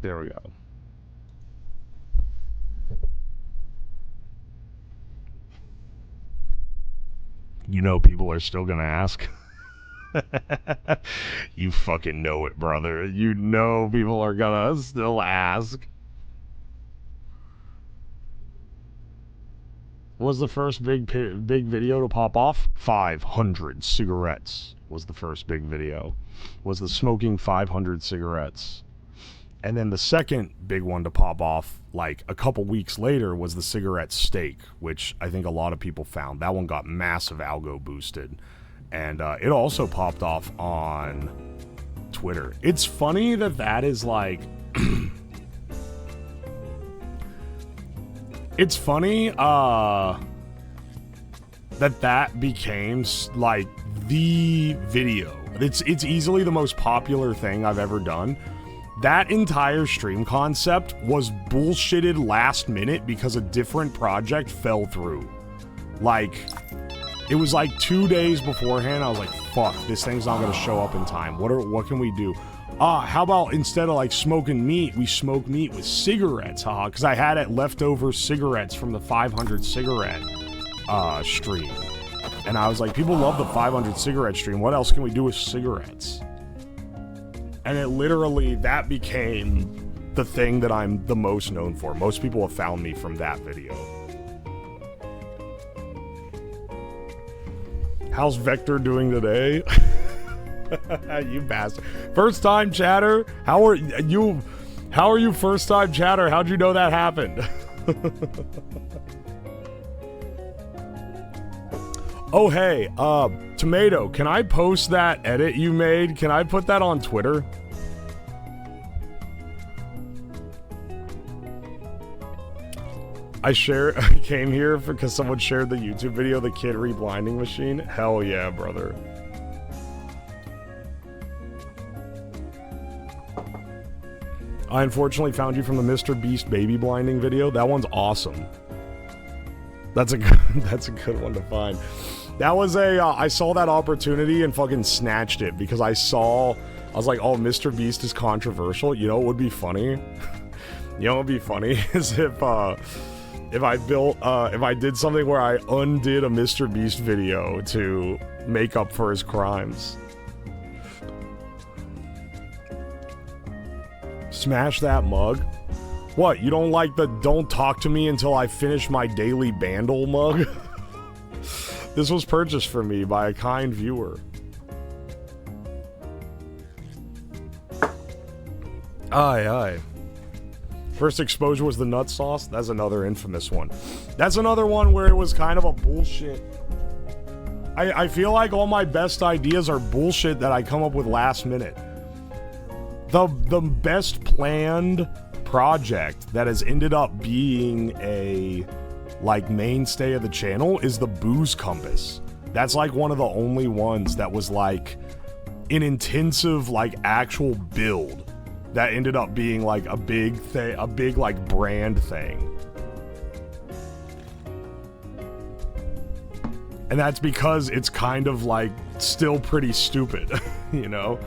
There we go. You know people are still gonna ask. You fucking know it, brother. You know people are gonna still ask. Was the first big video to pop off? 500 cigarettes was the first big video. Was the smoking 500 cigarettes. And then the second big one to pop off, like a couple weeks later, was the cigarette steak, which I think a lot of people found. That one got massive algo boosted. And it also popped off on Twitter. It's funny that is like... It's funny that became like the video. It's easily the most popular thing I've ever done. That entire stream concept was bullshitted last minute because a different project fell through. Like, it was like 2 days beforehand. I was like, fuck, this thing's not gonna show up in time. What can we do? How about instead of like smoking meat, we smoke meat with cigarettes, haha, because I had leftover cigarettes from the 500 cigarette stream. And I was like, people love the 500 cigarette stream. What else can we do with cigarettes? And it literally, that became the thing that I'm the most known for. Most people have found me from that video. How's Vector doing today? You bastard. First time chatter? How are you first time chatter? How'd you know that happened? Oh, hey, Tomato, can I post that edit you made? Can I put that on Twitter? I came here because someone shared the YouTube video, the kid reblinding machine. Hell yeah, brother. I unfortunately found you from the Mr. Beast baby blinding video. That one's awesome. That's a good one to find. That was I saw that opportunity and fucking snatched it because I was like, oh, Mr. Beast is controversial. You know what would be funny? You know what would be funny is if I did something where I undid a Mr. Beast video to make up for his crimes. Smash that mug. What, you don't like the don't talk to me until I finish my daily bandle mug? This was purchased for me by a kind viewer. Aye. First exposure was the nut sauce. That's another infamous one. That's another one where it was kind of a bullshit. I feel like all my best ideas are bullshit that I come up with last minute. The best planned project that has ended up being a like mainstay of the channel is the booze compass. That's like one of the only ones that was like an intensive like actual build that ended up being like a big thing, a big like brand thing. And that's because it's kind of like still pretty stupid, you know?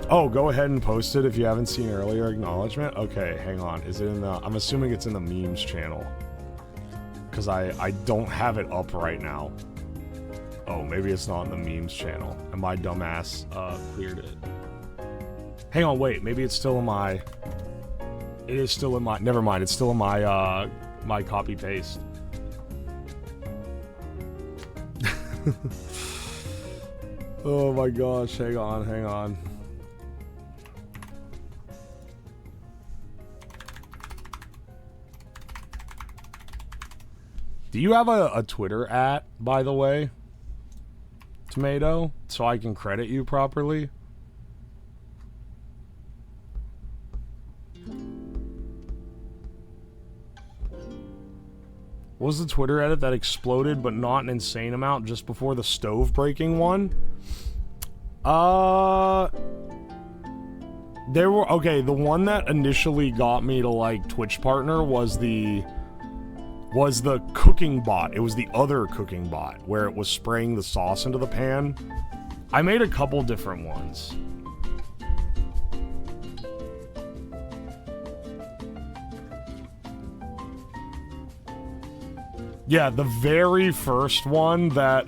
Oh, go ahead and post it if you haven't seen earlier acknowledgement. Okay, hang on. Is it in the... I'm assuming it's in the memes channel. Because I don't have it up right now. Oh, maybe it's not in the memes channel. And my dumbass cleared it. Hang on, wait. Maybe it's still in my... It is still in my... Never mind. It's still in my, my copy-paste. Oh my gosh. Hang on, hang on. Do you have a Twitter @ by the way, Tomato, so I can credit you properly? What was the Twitter edit that exploded but not an insane amount just before the stove breaking one? There were... Okay, the one that initially got me to like Twitch partner was the cooking bot. It was the other cooking bot where it was spraying the sauce into the pan. I made a couple different ones. Yeah, the very first one that...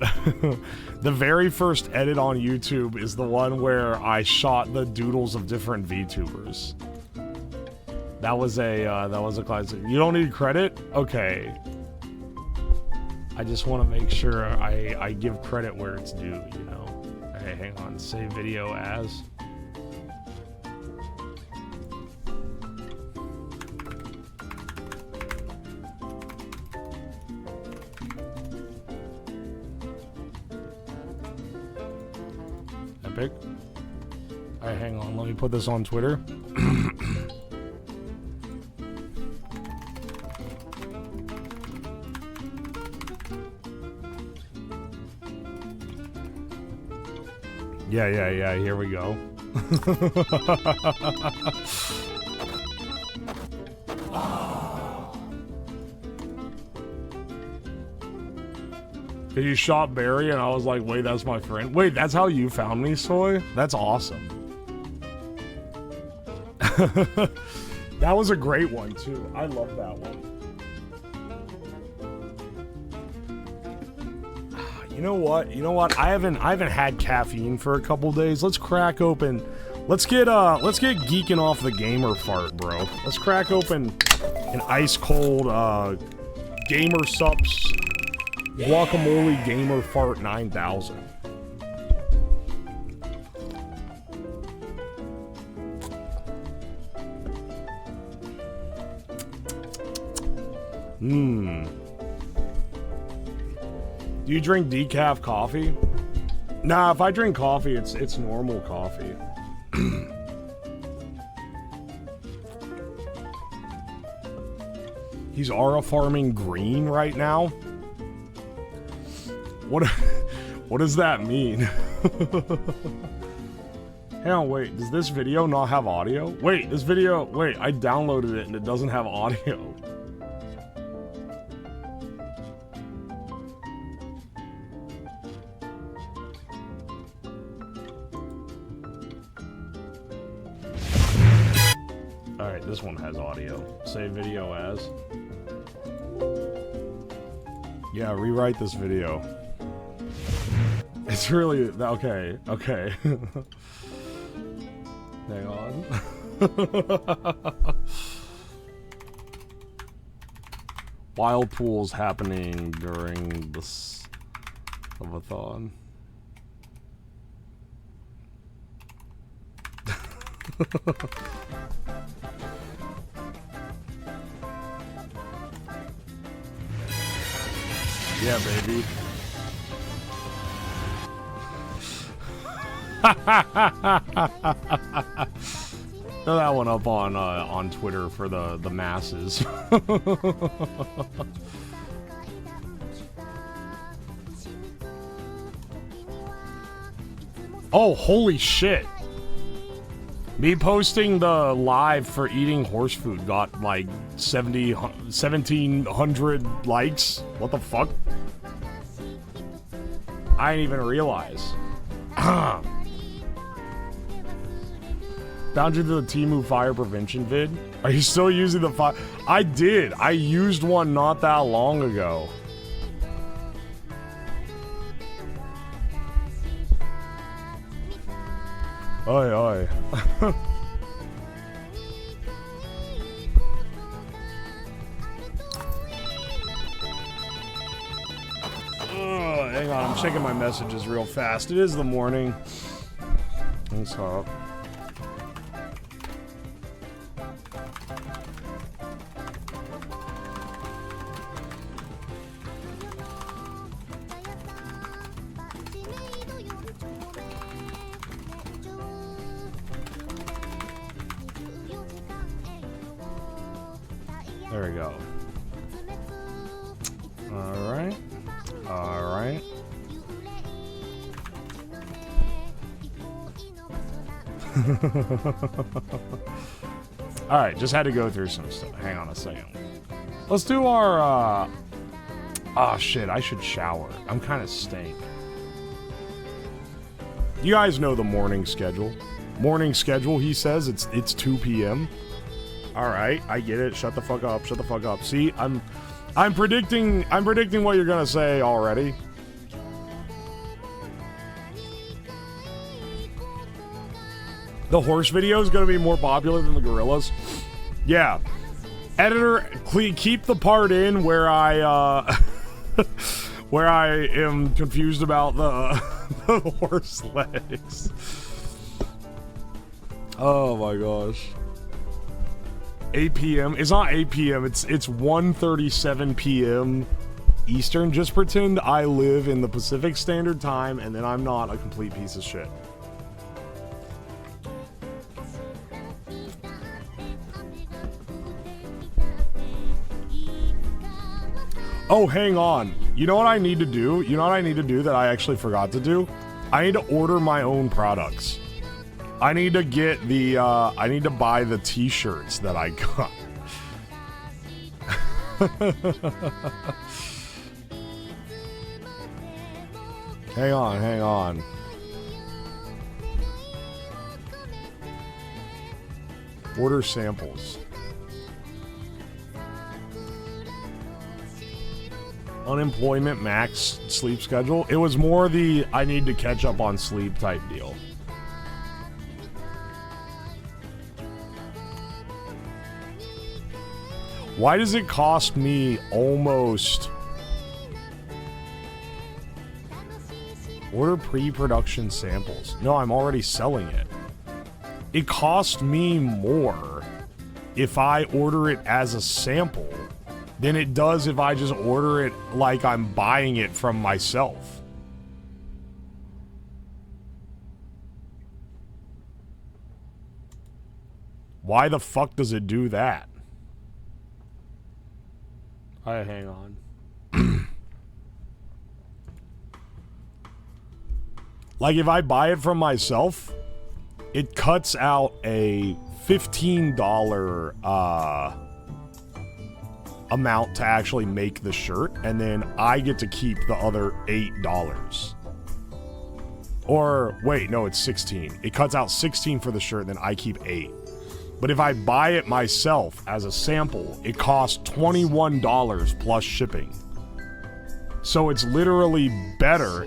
the very first edit on YouTube is the one where I shot the doodles of different VTubers. That was a classic. You don't need credit? Okay. I just want to make sure I give credit where it's due, you know? Hey, hang on. Save video as. Epic. Alright, hang on. Let me put this on Twitter. Yeah, here we go. Cause you shot Barry and I was like, wait, that's my friend. Wait, that's how you found me, Soy? That's awesome. That was a great one too. I love that one. You know what? I haven't had caffeine for a couple days. Let's crack open. Let's get geeking off the gamer fart, bro. Let's crack open an ice cold Gamer Sups Guacamole Gamer Fart 9000. Do you drink decaf coffee? Nah, if I drink coffee, it's normal coffee. He's aura farming green right now? What does that mean? Hang on, wait, does this video not have audio? Wait, I downloaded it and it doesn't have audio. Alright, this one has audio. Save video as. Yeah, rewrite this video. It's really... Okay. Hang on. Wild pools happening during the subathon. Yeah, baby. Throw that one up on Twitter for the masses. Oh, holy shit. Me posting the live for eating horse food got like 1,700 likes. What the fuck? I didn't even realize. Found you to the Temu fire prevention vid. Are you still using the fire? I did. I used one not that long ago. Oi, oi. Hang on, I'm checking my messages real fast. It is the morning. What's up? There we go. Alright. Alright. Alright, just had to go through some stuff. Hang on a second. Let's do our, oh shit, I should shower. I'm kind of stank. You guys know the morning schedule. Morning schedule, he says, it's 2 p.m. Alright, I get it. Shut the fuck up, shut the fuck up. See, I'm predicting what you're gonna say already. The horse video is gonna be more popular than the gorillas. Yeah. Editor, keep the part in where I where I am confused about the, the horse legs. Oh my gosh. 8 p.m. It's not 8 p.m. It's 1:37 p.m. Eastern. Just pretend I live in the Pacific Standard Time and then I'm not a complete piece of shit. Oh, hang on. You know what I need to do? You know what I need to do that I actually forgot to do? I need to order my own products. I need to get the, I need to buy the t-shirts that I got. Hang on, hang on. Order samples. Unemployment max sleep schedule. It was more the I need to catch up on sleep type deal. Why does it cost me almost... Order pre-production samples. No, I'm already selling it. It costs me more if I order it as a sample than it does if I just order it like I'm buying it from myself. Why the fuck does it do that? Alright, hang on. Like, if I buy it from myself, it cuts out a $15 amount to actually make the shirt, and then I get to keep the other $8. Or, wait, no, it's 16. It cuts out 16 for the shirt, and then I keep 8. But if I buy it myself as a sample, it costs $21 plus shipping. So it's literally better,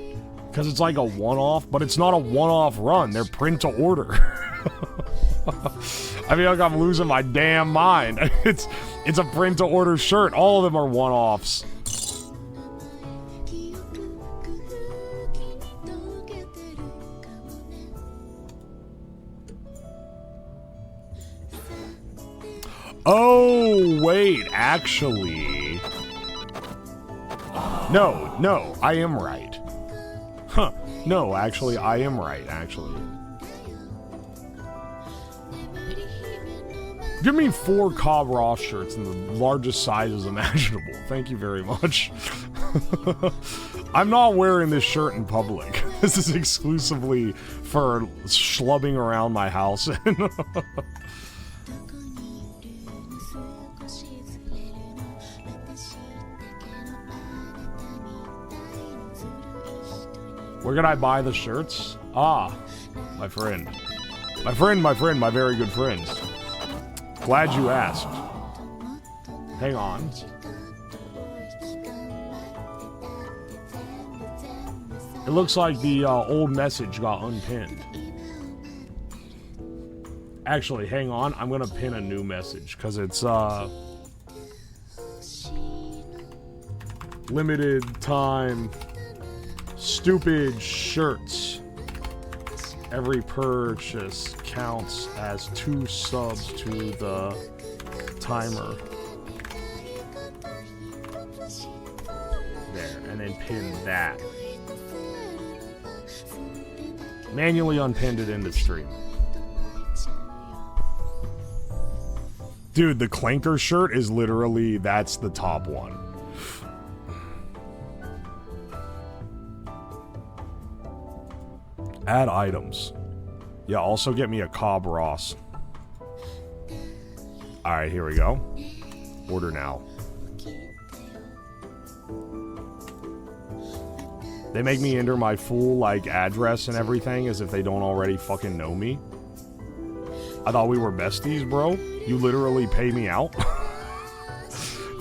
because it's like a one-off, but it's not a one-off run. They're print to order. I feel like I'm losing my damn mind. It's a print to order shirt. All of them are one-offs. Oh, wait, actually. No, I am right. Huh. No, actually, I am right, actually. Give me 4 Cobb Ross shirts in the largest sizes imaginable. Thank you very much. I'm not wearing this shirt in public. This is exclusively for schlubbing around my house. Where can I buy the shirts? Ah, my friend. My very good friends. Glad you asked. Hang on. It looks like the old message got unpinned. Actually, hang on. I'm gonna pin a new message because it's limited time stupid shirts. Every purchase counts as 2 subs to the timer. There, and then pin that. Manually unpinned it in the stream. Dude, the Clanker shirt is literally, that's the top one. Add items. Yeah, also get me a Cobb Ross. Alright, here we go. Order now. They make me enter my full, like, address and everything as if they don't already fucking know me. I thought we were besties, bro. You literally pay me out?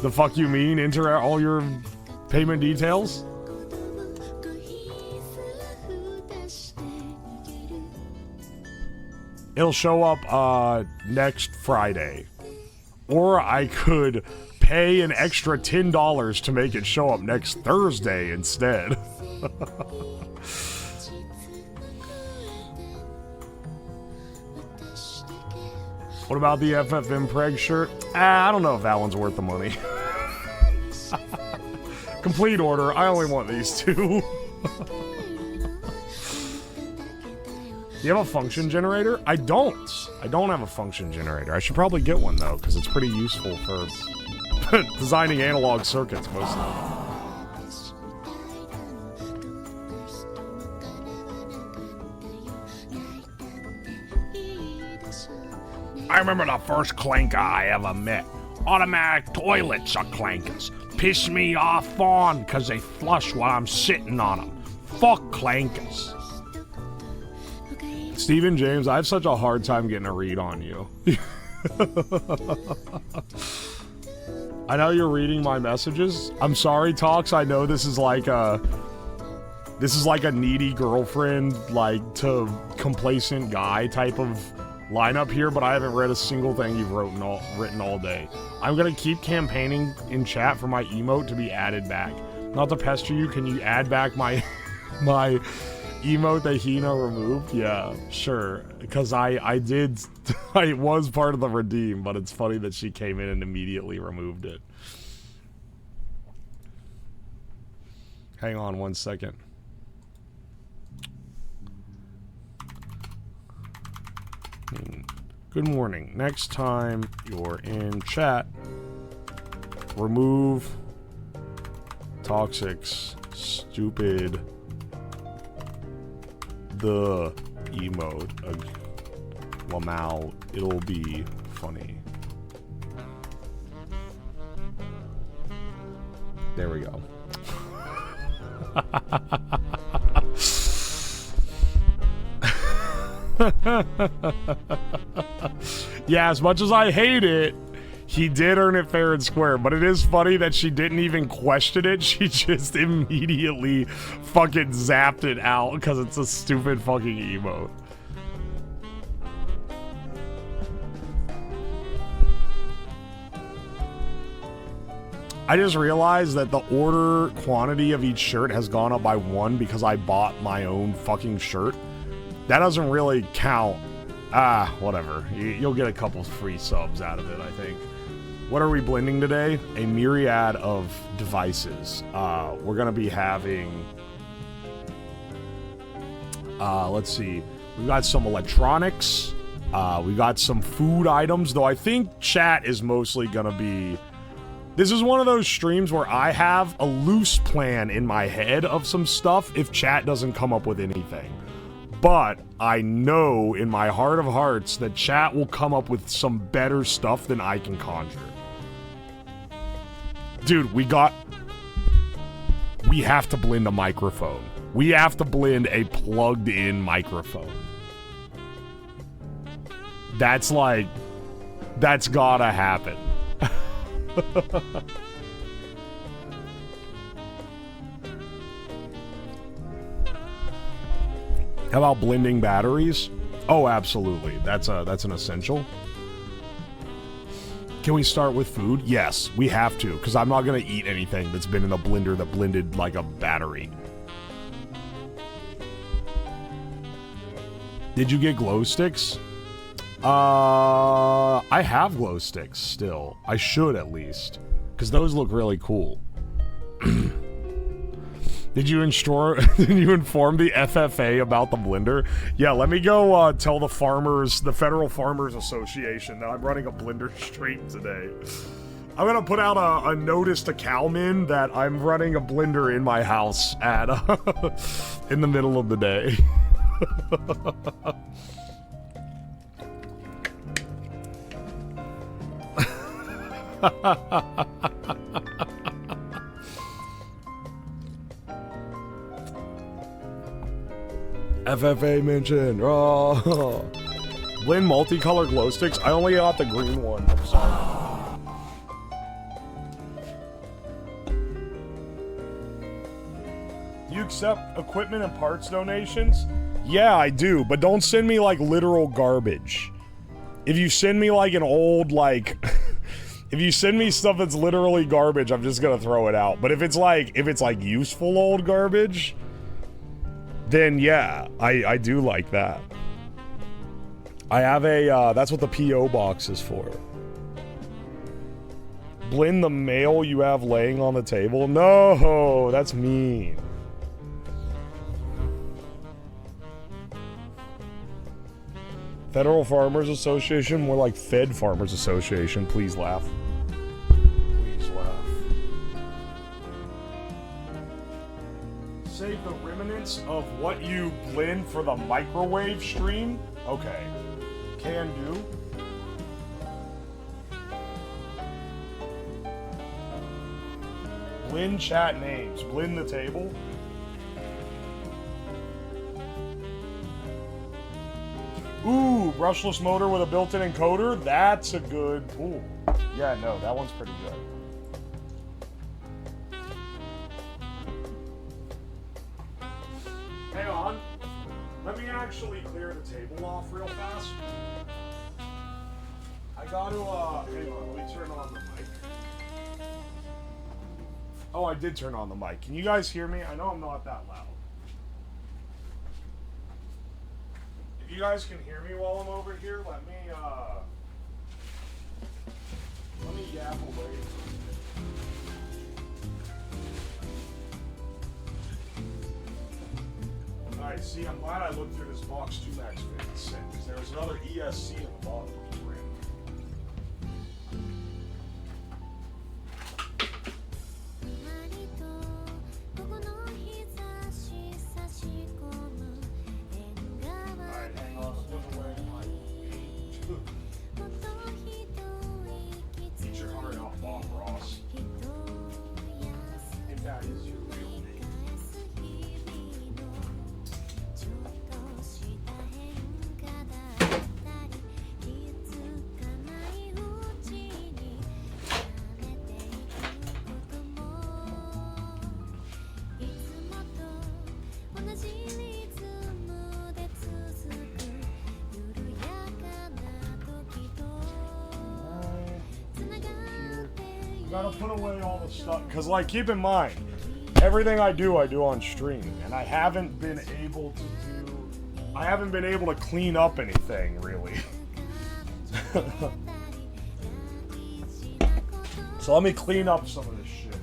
The fuck you mean? Enter all your payment details? It'll show up next Friday. Or I could pay an extra $10 to make it show up next Thursday instead. What about the FFM Preg shirt? I don't know if that one's worth the money. Complete order. I only want these 2. Do you have a function generator? I don't. I don't have a function generator. I should probably get one, though, because it's pretty useful for designing analog circuits, mostly. I remember the first clanker I ever met. Automatic toilets are clankers. Piss me off on, because they flush while I'm sitting on them. Fuck clankers. Stephen James, I have such a hard time getting a read on you. I know you're reading my messages. I'm sorry, Talks. I know this is like a needy girlfriend, like, to complacent guy type of lineup here, but I haven't read a single thing you've written all day. I'm gonna keep campaigning in chat for my emote to be added back. Not to pester you, can you add back my emote that Hino removed? Yeah, sure. Because I was part of the redeem, but it's funny that she came in and immediately removed it. Hang on 1 second. Good morning. Next time you're in chat, remove Toxic's stupid the emote. Lamau, it'll be funny. There we go. Yeah, as much as I hate it, he did earn it fair and square, but it is funny that she didn't even question it. She just immediately fucking zapped it out because it's a stupid fucking emote. I just realized that the order quantity of each shirt has gone up by 1 because I bought my own fucking shirt. That doesn't really count. Ah, whatever. You'll get a couple free subs out of it, I think. What are we blending today? A myriad of devices. We're gonna be having... let's see. We've got some electronics. We got some food items, though I think chat is mostly gonna be... This is one of those streams where I have a loose plan in my head of some stuff if chat doesn't come up with anything. But I know in my heart of hearts that chat will come up with some better stuff than I can conjure. Dude, we have to blend a microphone. We have to blend a plugged-in microphone. That's gotta happen. How about blending batteries? Oh, absolutely. That's an essential. Can we start with food? Yes, we have to, because I'm not going to eat anything that's been in a blender that blended like a battery. Did you get glow sticks? I have glow sticks still. I should at least, because those look really cool. Did you inform the FFA about the blender? Yeah, let me go tell the farmers, the Federal Farmers Association, that I'm running a blender stream today. I'm gonna put out a notice to cowmen that I'm running a blender in my house at in the middle of the day. FFA mentioned. Oh. Blend multicolor glow sticks. I only got the green one. I'm sorry. Do you accept equipment and parts donations? Yeah, I do, but don't send me like literal garbage. If you send me like an old like if you send me stuff that's literally garbage, I'm just gonna throw it out. But if it's like useful old garbage, then yeah, I do like that. I have a, that's what the P.O. box is for. Blend the mail you have laying on the table? No, that's mean. Federal Farmers Association, more like Fed Farmers Association, please laugh. Please laugh. Save the remnants of what you blend for the microwave stream? Okay. Can do. Blend chat names. Blend the table. Ooh, brushless motor with a built-in encoder? That's a good... Ooh. Yeah, no, that one's pretty good. Hang on. Let me actually clear the table off real fast. I gotta, hang on, let me turn on the mic. Oh, I did turn on the mic. Can you guys hear me? I know I'm not that loud. If you guys can hear me while I'm over here, let me yap away. Alright, see, I'm glad I looked through this box 2max 56, because there was another ESC in the bottom. Alright, hang on, I'll put away my Eat your heart out, Bob Ross. If that is your real name. Gotta put away all the stuff, because like, keep in mind, everything I do on stream, and I haven't been able to clean up anything, really. So let me clean up some of this shit.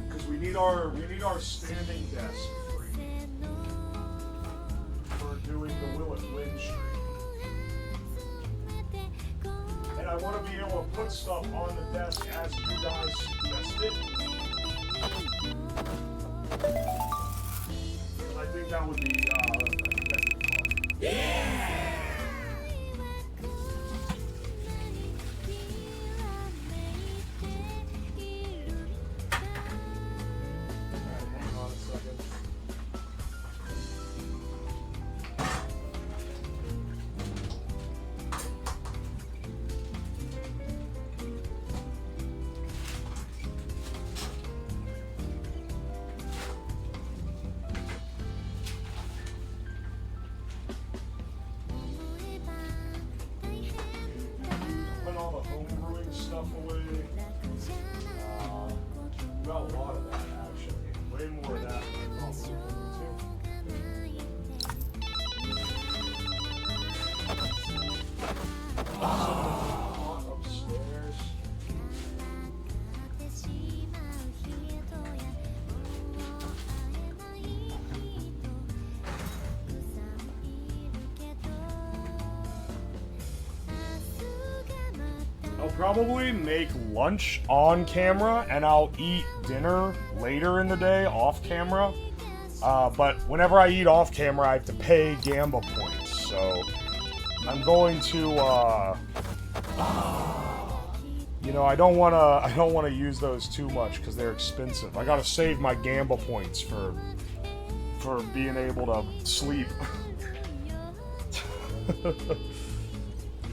Because we need our standing desk free for doing the Will It want to be able to put stuff on the desk as you guys suggested. I think that would be, that'd be fun. Yeah! I'll probably make lunch on camera and I'll eat dinner later in the day off camera. But whenever I eat off camera, I have to pay Gamba points. So I'm going to, you know, I don't want to use those too much because they're expensive. I gotta save my Gamba points for being able to sleep.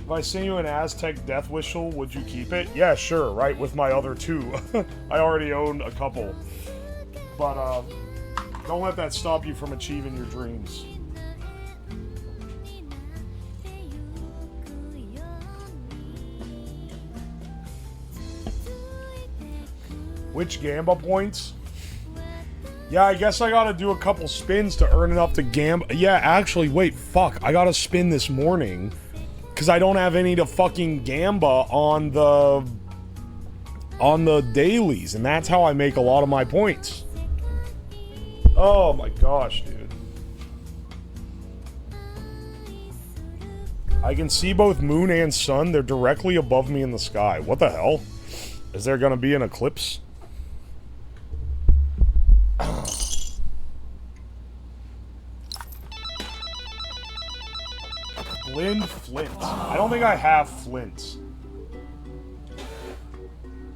If I send you an Aztec death whistle, would you keep it? Yeah, sure, right, with my other two. I already own a couple. But, don't let that stop you from achieving your dreams. Which Gamba points? Yeah, I guess I gotta do a couple spins to earn enough to Gamba. Yeah, actually, wait, fuck. I gotta spin this morning. Because I don't have any to fucking Gamba on the dailies, and that's how I make a lot of my points. Oh my gosh, dude. I can see both moon and sun. They're directly above me in the sky. What the hell? Is there gonna be an eclipse? Blend flint. I don't think I have flint.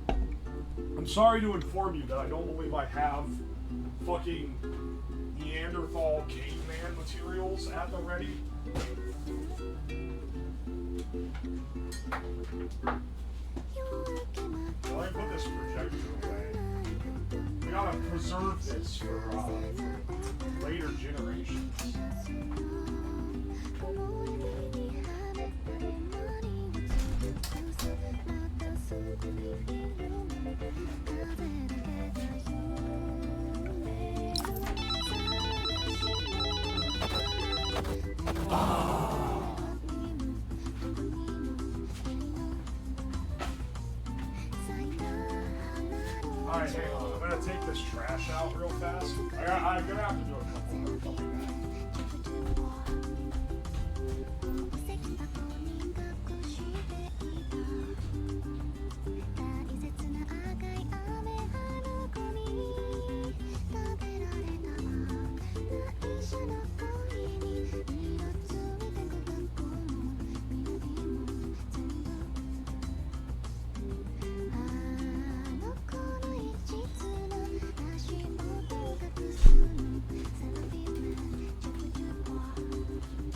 I'm sorry to inform you that I don't believe I have fucking Neanderthal caveman materials at the ready. Well, I put this projector away. We gotta preserve this for later generations. Alright, hang on. I'm gonna take this trash out real fast. I'm gonna have to do a couple more. I'll be back.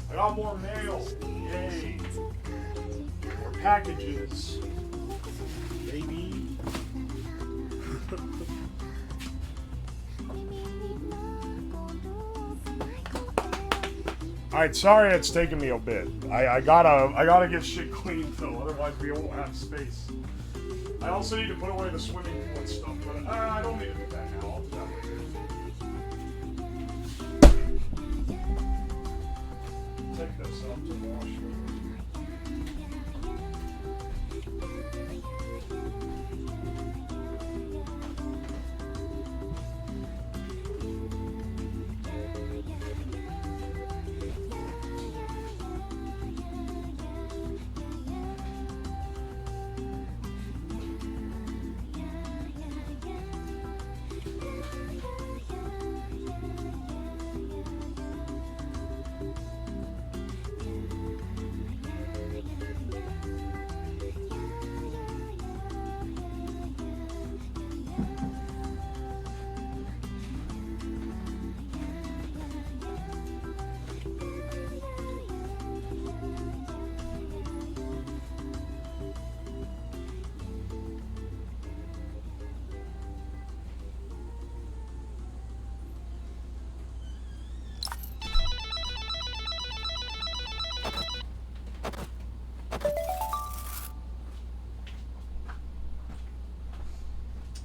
I got more mail. Yay. More packages. Baby. Alright, sorry it's taking me a bit. I gotta get shit cleaned though, otherwise we won't have space. I also need to put away the swimming pool and stuff, but I don't need to do that now. I'll do that later. Take this up to wash.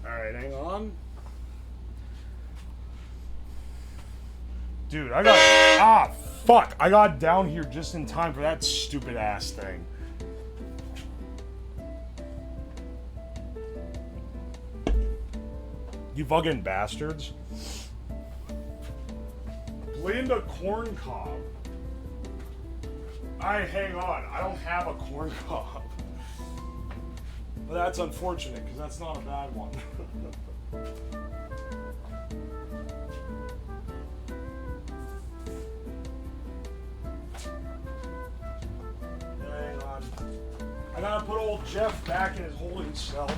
Alright, hang on. Dude, I got... Ah, fuck. I got down here just in time for that stupid ass thing. You fucking bastards. Blend a corn cob. Hang on. I don't have a corn cob. But that's unfortunate, because that's not a bad one. Hang on. I gotta put old Jeff back in his holding cell.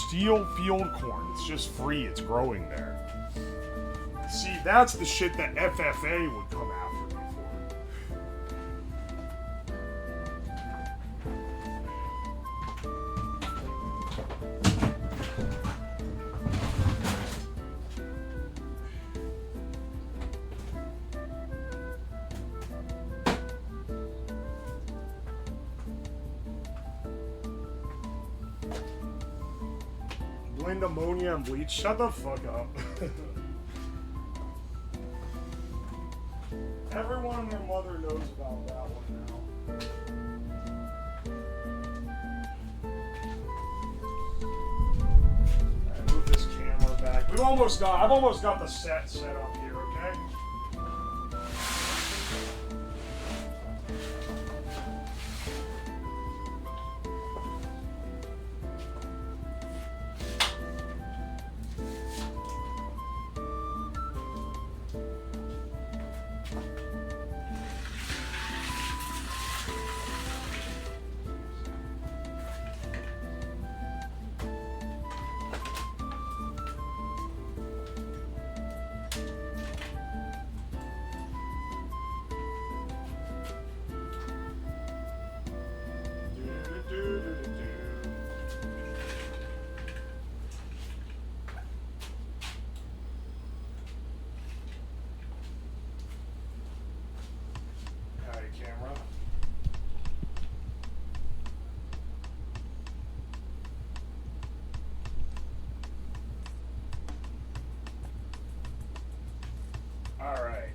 Steel field corn. It's just free. It's growing there. See, that's the shit that FFA would come after me Blend ammonia and bleach. Shut the fuck up. Everyone and their mother knows about that one now. Alright, move this camera back. I've almost got the set up here, okay? Alright.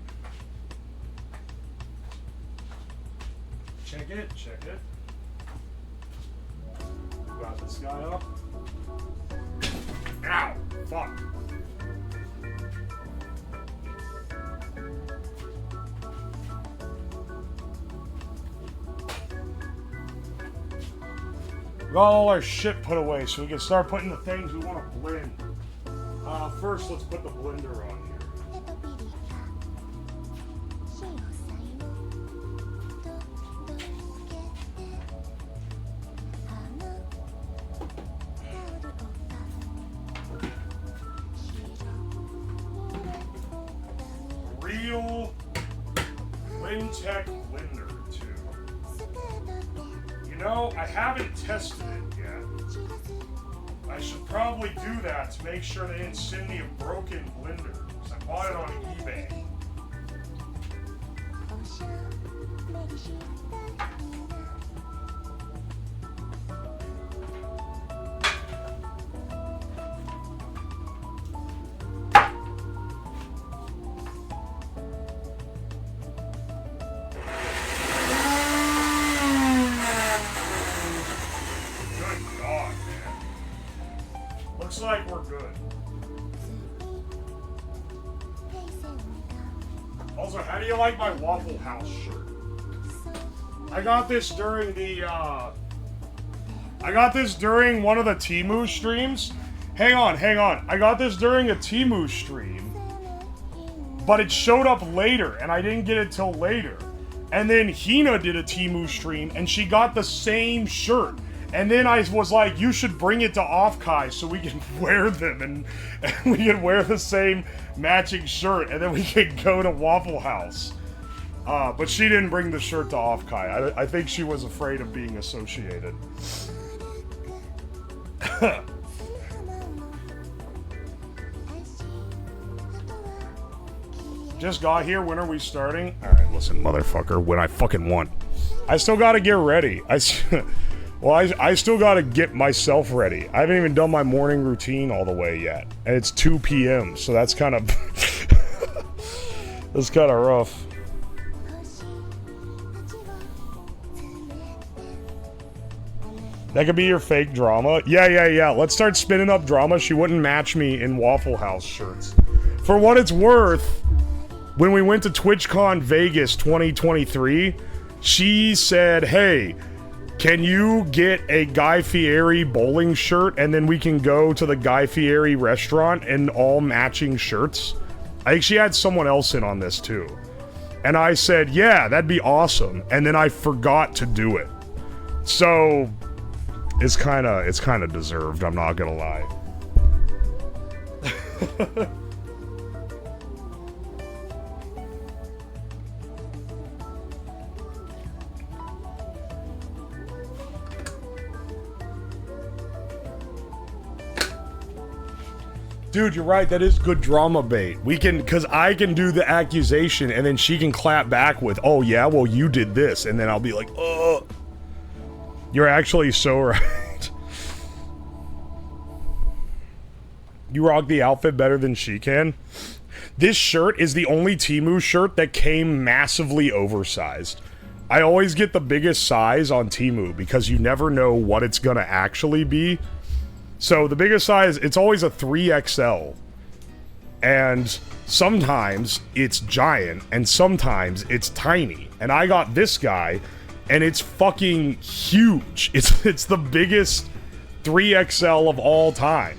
Check it, check it. Got this guy up. Ow! Fuck. We got all our shit put away so we can start putting the things we want to blend. First, let's put the blender on here. Real Wintech blender too. You know, I haven't tested it yet. I should probably do that to make sure they didn't send me a broken blender, because I bought it on eBay. Looks like we're good. Also, how do you like my Waffle House shirt? I got this during the, I got this during one of the Temu streams. Hang on. I got this during a Temu stream, but it showed up later, and I didn't get it till later. And then Hina did a Temu stream, and she got the same shirt. And then I was like, you should bring it to Off-Kai so we can wear them and we can wear the same matching shirt and then we can go to Waffle House. But she didn't bring the shirt to Off-Kai. I think she was afraid of being associated. Just got here. When are we starting? Alright, listen, motherfucker. When I fucking want. I still gotta get ready. I still gotta get myself ready. I haven't even done my morning routine all the way yet. And it's 2 p.m., so that's kind of... that's kind of rough. That could be your fake drama. Yeah. Let's start spinning up drama. She wouldn't match me in Waffle House shirts. For what it's worth, when we went to TwitchCon Vegas 2023, she said, hey, can you get a Guy Fieri bowling shirt and then we can go to the Guy Fieri restaurant in all matching shirts? I think she had someone else in on this too. And I said, yeah, that'd be awesome. And then I forgot to do it. So... It's kind of deserved, I'm not gonna lie. Dude, you're right, that is good drama bait. We can, cause I can do the accusation and then she can clap back with, oh yeah, well you did this, and then I'll be like, oh. You're actually so right. You rock the outfit better than she can. This shirt is the only Temu shirt that came massively oversized. I always get the biggest size on Temu because you never know what it's gonna actually be. So the biggest size, it's always a 3XL. And sometimes it's giant and sometimes it's tiny. And I got this guy and it's fucking huge. It's the biggest 3XL of all time.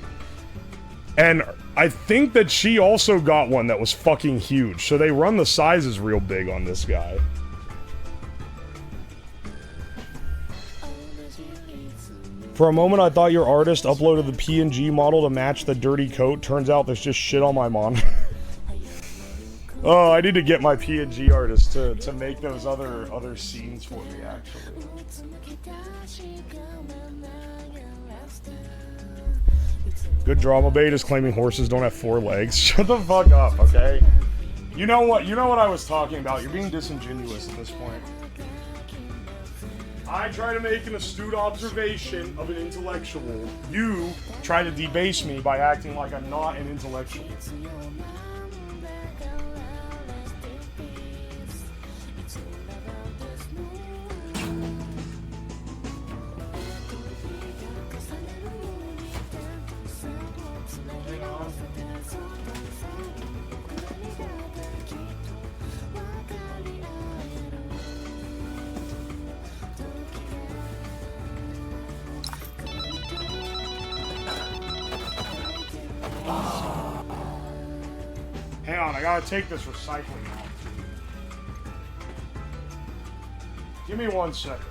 And I think that she also got one that was fucking huge. So they run the sizes real big on this guy. For a moment, I thought your artist uploaded the PNG model to match the dirty coat. Turns out there's just shit on my monitor. Oh, I need to get my PNG artist to make those other scenes for me, actually. Good drama bait is claiming horses don't have 4 legs. Shut the fuck up, okay? You know what I was talking about. You're being disingenuous at this point. I try to make an astute observation of an intellectual. You try to debase me by acting like I'm not an intellectual. Hang on, I gotta take this recycling off. Give me 1 second.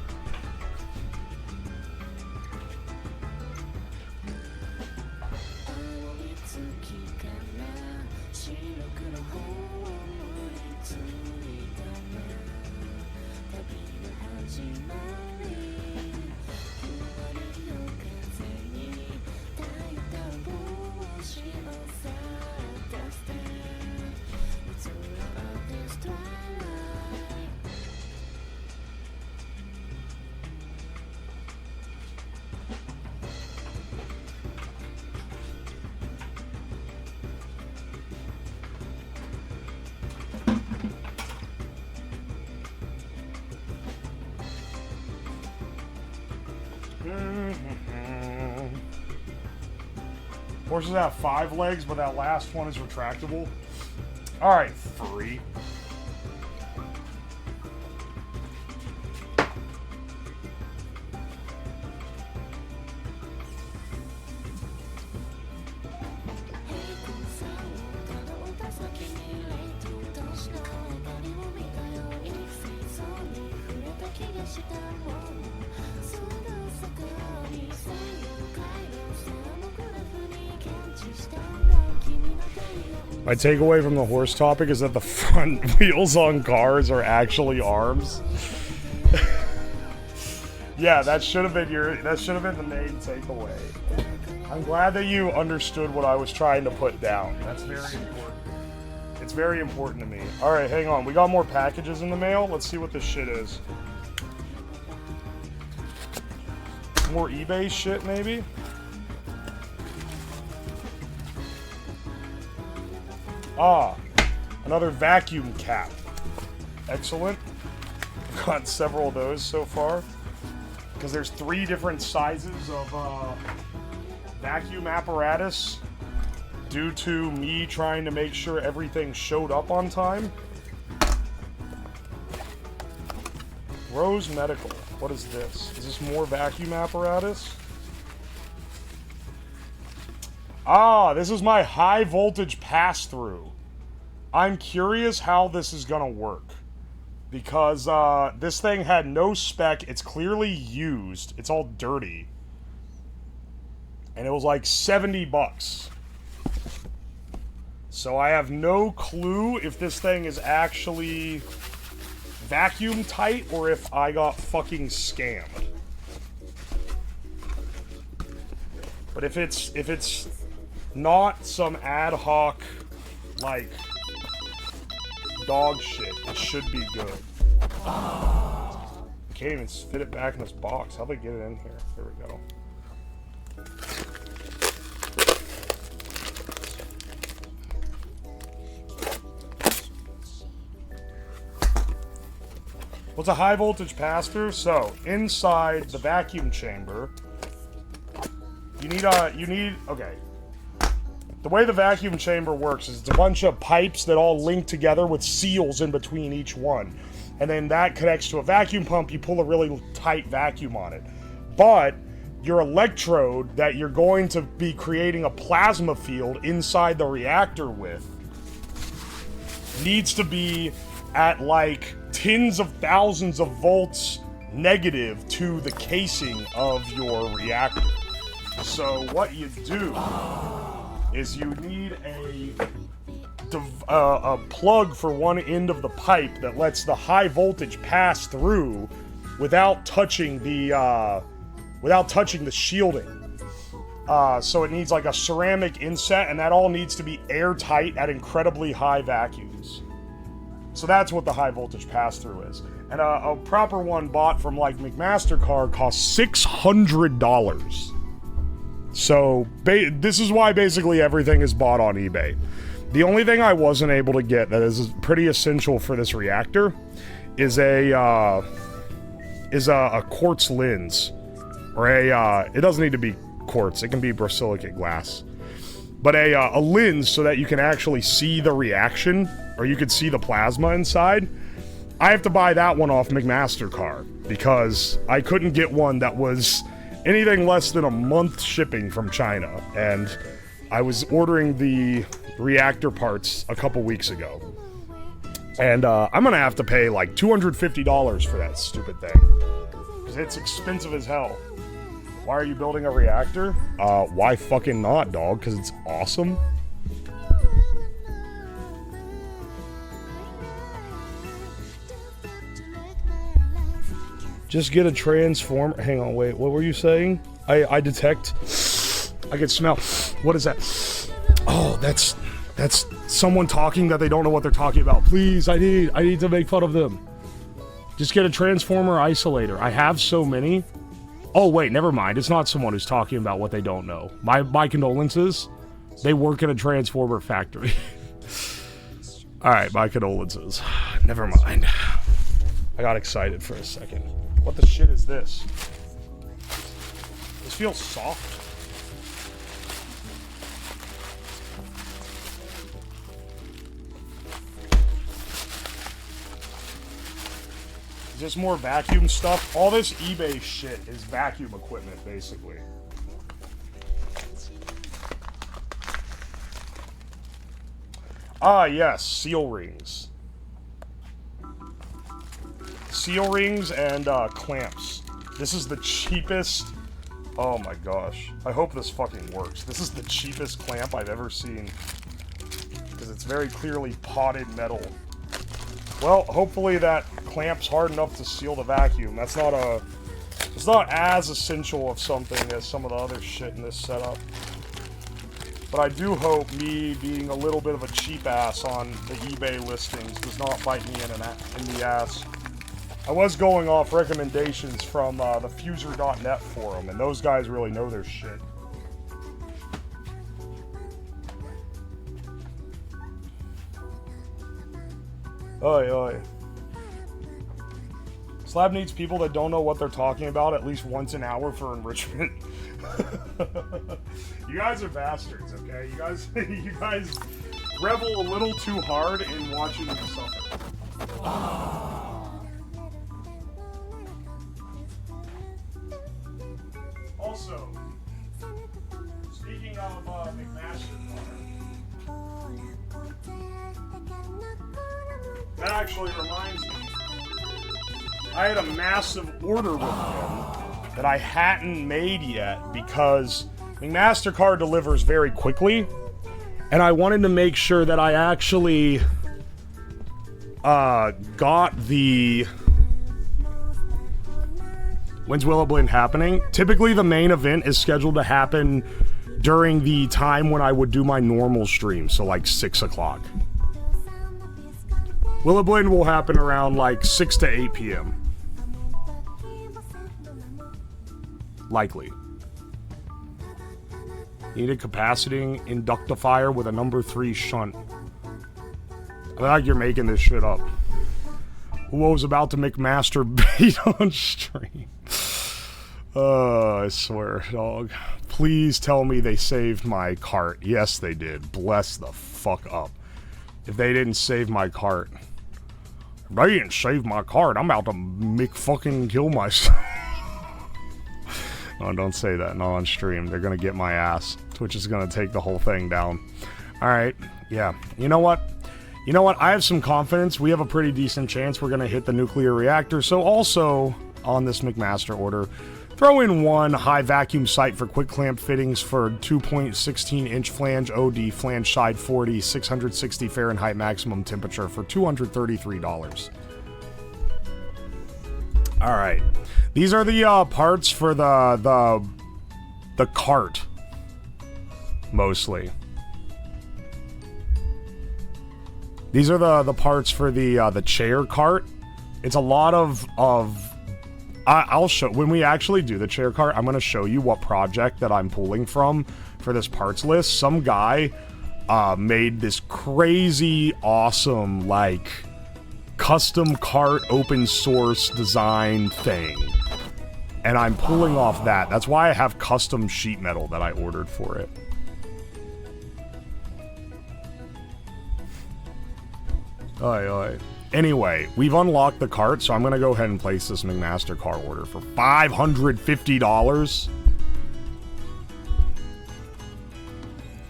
Horses have 5 legs, but that last one is retractable. Alright, 3. My takeaway from the horse topic is that the front wheels on cars are actually arms. Yeah, that should have been the main takeaway. I'm glad that you understood what I was trying to put down. That's very important. It's very important to me. Alright, hang on. We got more packages in the mail. Let's see what this shit is. More eBay shit, maybe? Ah, another vacuum cap. Excellent. I've got several of those so far. Because there's 3 different sizes of vacuum apparatus due to me trying to make sure everything showed up on time. Rose Medical. What is this? Is this more vacuum apparatus? Ah, this is my high voltage pass-through. I'm curious how this is gonna work. Because this thing had no spec, it's clearly used, it's all dirty. And it was like 70 bucks. So I have no clue if this thing is actually vacuum tight or if I got fucking scammed. But if it's not some ad hoc, like, dog shit, it should be good. Can't even fit it back in this box. How'd they get it in here? There we go. What's a high voltage pass-through? So, inside the vacuum chamber, okay. The way the vacuum chamber works is it's a bunch of pipes that all link together with seals in between each one. And then that connects to a vacuum pump, you pull a really tight vacuum on it. But your electrode that you're going to be creating a plasma field inside the reactor with needs to be at like tens of thousands of volts negative to the casing of your reactor. So what you do is you need a plug for one end of the pipe that lets the high voltage pass through without touching the shielding. So it needs like a ceramic inset, and that all needs to be airtight at incredibly high vacuums. So that's what the high voltage pass-through is. And a proper one bought from like McMaster-Carr costs $600. So this is why basically everything is bought on eBay. The only thing I wasn't able to get that is pretty essential for this reactor is a quartz lens, or it doesn't need to be quartz. It can be borosilicate glass, but a lens so that you can actually see the reaction, or you could see the plasma inside. I have to buy that one off McMaster-Carr because I couldn't get one that was anything less than a month shipping from China, and I was ordering the reactor parts a couple weeks ago. And I'm gonna have to pay like $250 for that stupid thing. Because it's expensive as hell. Why are you building a reactor? Why fucking not, dog? Because it's awesome. Just get a transformer. Hang on, wait. What were you saying? I detect. I can smell. What is that? Oh, that's someone talking that they don't know what they're talking about. Please, I need to make fun of them. Just get a transformer isolator. I have so many. Oh wait, never mind. It's not someone who's talking about what they don't know. My condolences. They work in a transformer factory. All right, my condolences. Never mind. I got excited for a second. What the shit is this? This feels soft. Is this more vacuum stuff? All this eBay shit is vacuum equipment, basically. Ah, yes, seal rings. Seal rings and clamps. This is the cheapest. Oh my gosh. I hope this fucking works. This is the cheapest clamp I've ever seen. Because It's very clearly potted metal. Well, hopefully that clamp's hard enough to seal the vacuum. That's not a... It's not as essential of something as some of the other shit in this setup. But I do hope me being a little bit of a cheap ass on the eBay listings does not bite me in the ass. I was going off recommendations from the Fuser.net forum, and those guys really know their shit. Oi, oi. Slab needs people that don't know what they're talking about at least once an hour for enrichment. You guys are bastards, okay? You guys revel a little too hard in watching me suffer. Also, speaking of McMaster, that actually reminds me. I had a massive order with him that I hadn't made yet because McMastercard delivers very quickly, and I wanted to make sure that I actually got the... When's Will It Blend happening? Typically the main event is scheduled to happen during the time when I would do my normal stream, so like 6 o'clock. Will It Blend will happen around like 6 to 8 p.m. Likely. Needed capaciting inductifier with a number 3 shunt. I feel like you're making this shit up. Uwo's about to McMaster bait on stream. I swear, dog. Please tell me they saved my cart. Yes, they did. Bless the fuck up. If they didn't save my cart. If they didn't save my cart, I'm about to fucking kill myself. Oh, don't say that. Not on stream. They're gonna get my ass. Twitch is gonna take the whole thing down. Alright. Yeah. You know what? You know what? I have some confidence. We have a pretty decent chance we're gonna hit the nuclear reactor. So also, on this McMaster order, throw in one high vacuum sight for quick clamp fittings for 2.16 inch flange OD flange side 40 660 Fahrenheit maximum temperature for $233. All right, these are the parts for the cart mostly. These are the parts for the chair cart. It's a lot of I'll show, when we actually do the chair cart, I'm going to show you what project that I'm pulling from for this parts list. Some guy made this crazy, awesome, like, custom cart open source design thing. And I'm pulling off that. That's why I have custom sheet metal that I ordered for it. Oi, oi. Anyway, we've unlocked the cart, so I'm going to go ahead and place this McMaster car order for $550.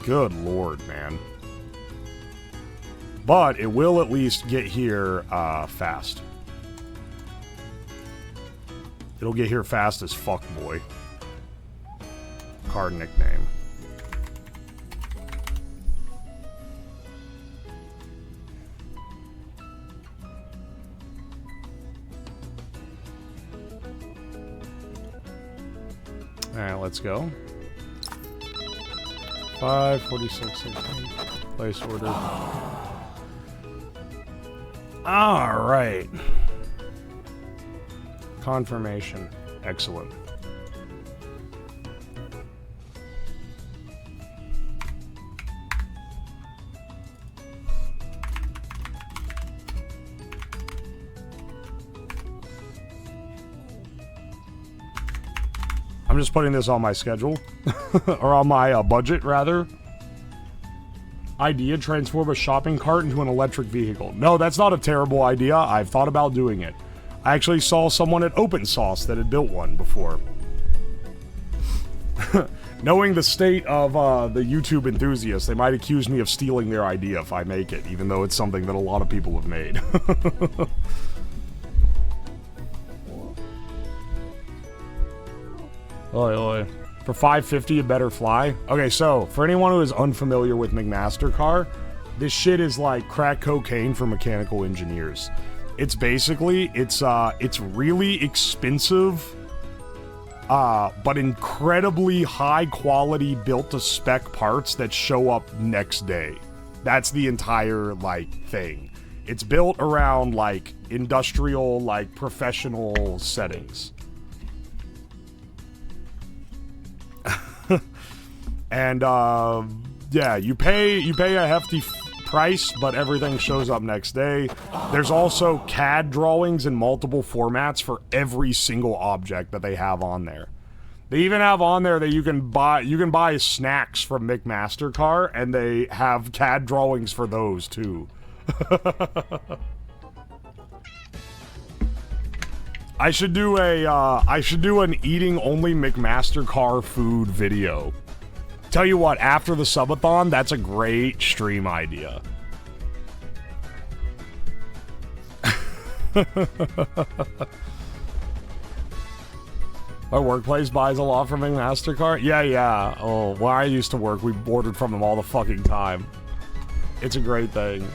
Good lord, man. But it will at least get here fast. It'll get here fast as fuck, boy. Car nickname. Alright, let's go. 54616. Place order. Alright. Confirmation. Excellent. I'm just putting this on my schedule. Or on my budget, rather. Idea, transform a shopping cart into an electric vehicle. No, that's not a terrible idea. I've thought about doing it. I actually saw someone at Open Sauce that had built one before. Knowing the state of the YouTube enthusiasts, they might accuse me of stealing their idea if I make it, even though it's something that a lot of people have made. Oi, oi. For $550, a better fly? Okay, so, for anyone who is unfamiliar with McMaster car, This shit is like crack cocaine for mechanical engineers. It's basically, it's really expensive, but incredibly high quality built to spec parts that show up next day. That's the entire, like, thing. It's built around, like, industrial, like, professional settings. And, yeah, you pay a hefty price, but everything shows up next day. There's also CAD drawings in multiple formats for every single object that they have on there. They even have on there that you can buy snacks from McMastercar, and they have CAD drawings for those too. I should do an eating only McMastercar food video. Tell you what, after the subathon, that's a great stream idea. Our workplace buys a lot from McMastercar? Yeah. Oh, where I used to work, we ordered from them all the fucking time. It's a great thing.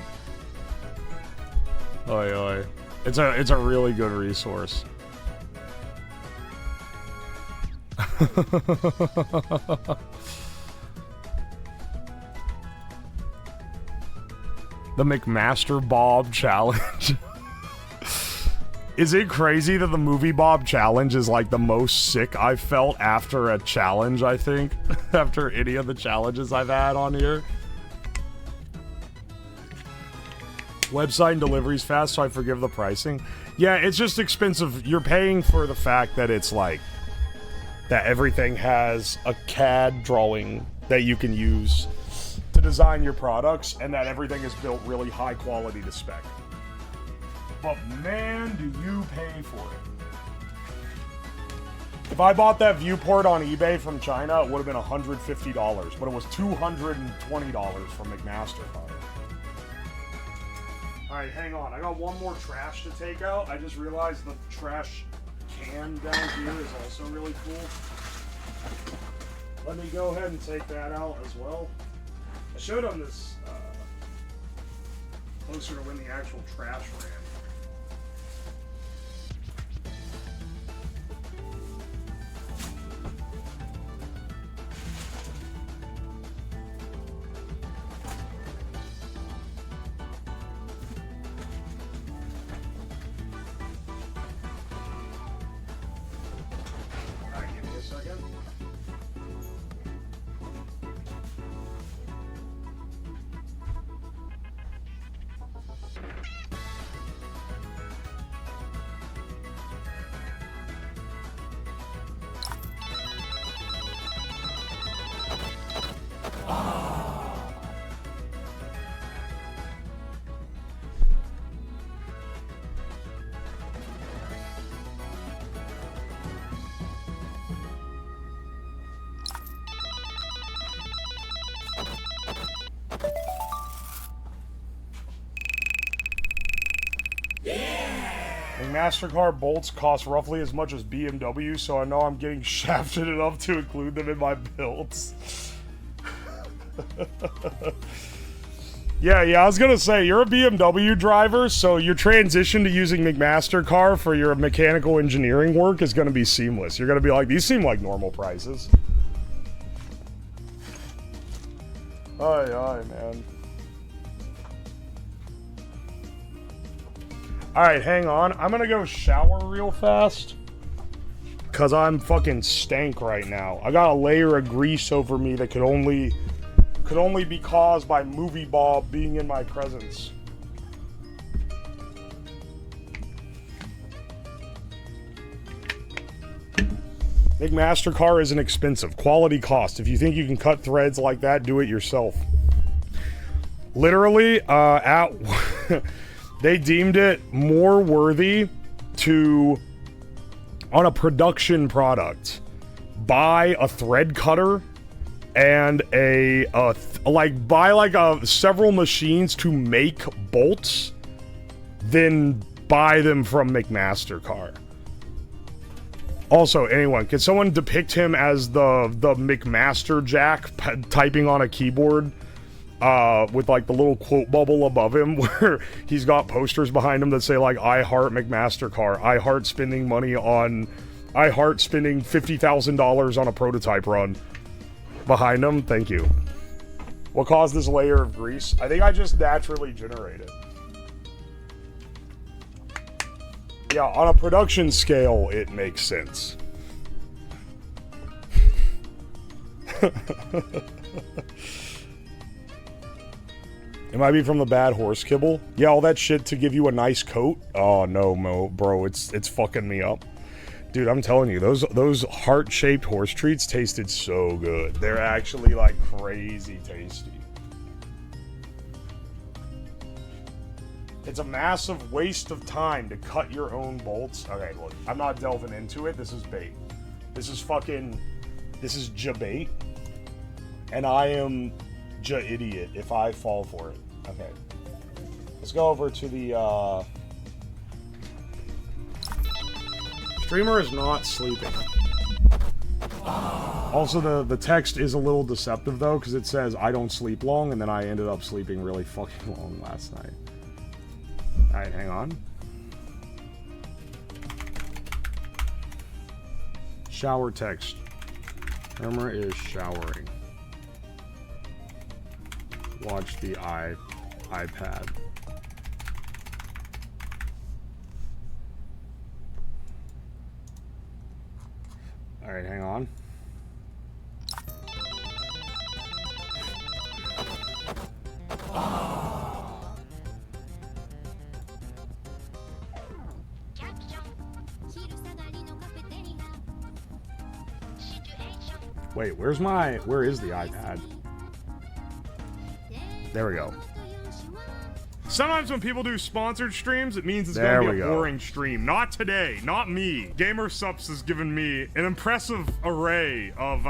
Oi, oi. It's a really good resource. The McMaster Bob Challenge. Is it crazy that the movie Bob Challenge is like the most sick I've felt after a challenge, I think? After any of the challenges I've had on here? Website and delivery's fast, so I forgive the pricing. Yeah, it's just expensive. You're paying for the fact that it's like... that everything has a CAD drawing that you can use to design your products, and that everything is built really high quality to spec. But man, do you pay for it. If I bought that viewport on eBay from China, it would have been $150, but it was $220 from McMastercar. Alright, hang on. I got one more trash to take out. I just realized the trash can down here is also really cool. Let me go ahead and take that out as well. I showed on this closer to when the actual trash ran. MasterCard bolts cost roughly as much as BMW, so I know I'm getting shafted enough to include them in my builds. Yeah, I was gonna say, you're a BMW driver, so your transition to using McMastercar for your mechanical engineering work is gonna be seamless. You're gonna be like, these seem like normal prices. Aye, man. Alright, hang on. I'm gonna go shower real fast. Cause I'm fucking stank right now. I got a layer of grease over me that could only be caused by Movie Bob being in my presence. McMastercar isn't expensive. Quality cost. If you think you can cut threads like that, do it yourself. Literally, they deemed it more worthy to, on a production product, buy a thread cutter and buy several machines to make bolts than buy them from McMastercar. Also, anyone, can someone depict him as the McMaster Jack typing on a keyboard with like the little quote bubble above him where he's got posters behind him that say like, I heart McMastercar, I heart spending $50,000 on a prototype run behind him. Thank you. What caused this layer of grease? I think I just naturally generate it. Yeah, on a production scale, it makes sense. It might be from the bad horse kibble. Yeah, all that shit to give you a nice coat. Oh no, bro, it's fucking me up. Dude, I'm telling you, those heart-shaped horse treats tasted so good. They're actually like crazy tasty. It's a massive waste of time to cut your own bolts. Okay, look, I'm not delving into it. This is bait. This is ja-bait. And I am ja-idiot if I fall for it. Okay. Let's go over to the, Streamer is not sleeping. Also, the text is a little deceptive, though, because it says, I don't sleep long, and then I ended up sleeping really fucking long last night. Alright, hang on. Shower text. Irma is showering. Watch the iPad. Alright, hang on. Wait, where is the iPad? There we go. Sometimes when people do sponsored streams, it means it's going to be a boring stream. Not today. Not me. GamerSups has given me an impressive array of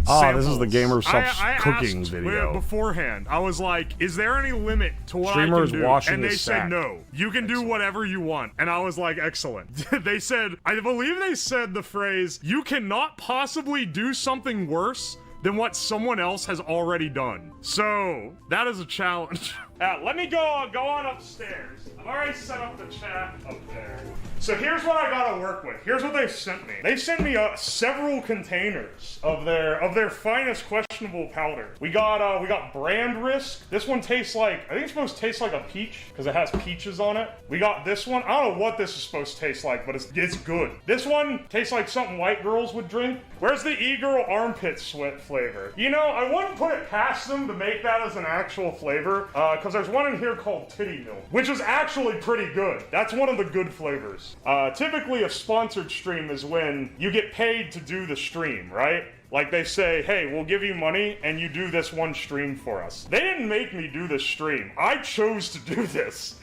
samples. This is the GamerSups cooking video. Beforehand, I was like, is there any limit to what I can do? And they said no. You can do whatever you want. And I was like, excellent. They said, I believe they said the phrase, you cannot possibly do something worse than what someone else has already done. So, that is a challenge. Let me go on upstairs. I've already set up the chat up there. So here's what I gotta work with. Here's what they sent me. They sent me several containers of their finest questionable powder. We got brand risk. This one tastes like, I think it's supposed to taste like a peach because it has peaches on it. We got this one. I don't know what this is supposed to taste like, but it's good. This one tastes like something white girls would drink. Where's the e-girl armpit sweat flavor? You know, I wouldn't put it past them to make that as an actual flavor, because there's one in here called titty milk, which is actually pretty good. That's one of the good flavors. Typically a sponsored stream is when you get paid to do the stream, right? Like they say, hey, we'll give you money and you do this one stream for us. They didn't make me do this stream. I chose to do this.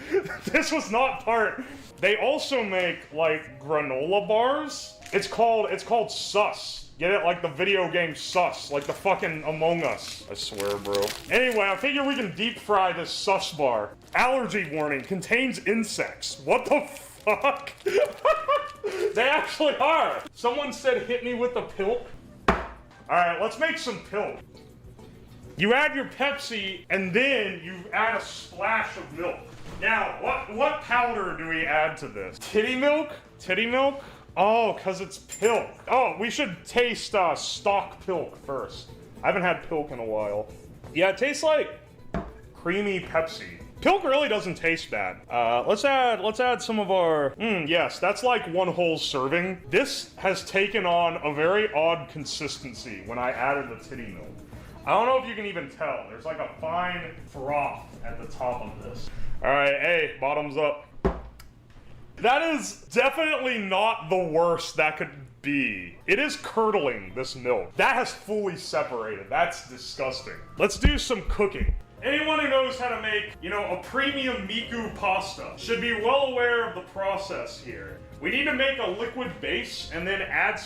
This was not part. They also make like granola bars. It's called Sus. Get it? Like the video game Sus. Like the fucking Among Us. I swear, bro. Anyway, I figure we can deep fry this Sus bar. Allergy warning, contains insects. What the fuck? They actually are. Someone said hit me with the pilk. Alright, let's make some pilk. You add your Pepsi, and then you add a splash of milk. Now, what powder do we add to this? Titty milk? Titty milk? Oh, because it's pilk. Oh, we should taste stock pilk first. I haven't had pilk in a while. Yeah, it tastes like creamy Pepsi. Pilk really doesn't taste bad. Let's add some of our, yes, that's like one whole serving. This has taken on a very odd consistency when I added the titty milk. I don't know if you can even tell. There's like a fine froth at the top of this. All right, hey, bottoms up. That is definitely not the worst that could be. It is curdling, this milk. That has fully separated. That's disgusting. Let's do some cooking. Anyone who knows how to make, you know, a premium miku pasta should be well aware of the process here. We need to make a liquid base and then add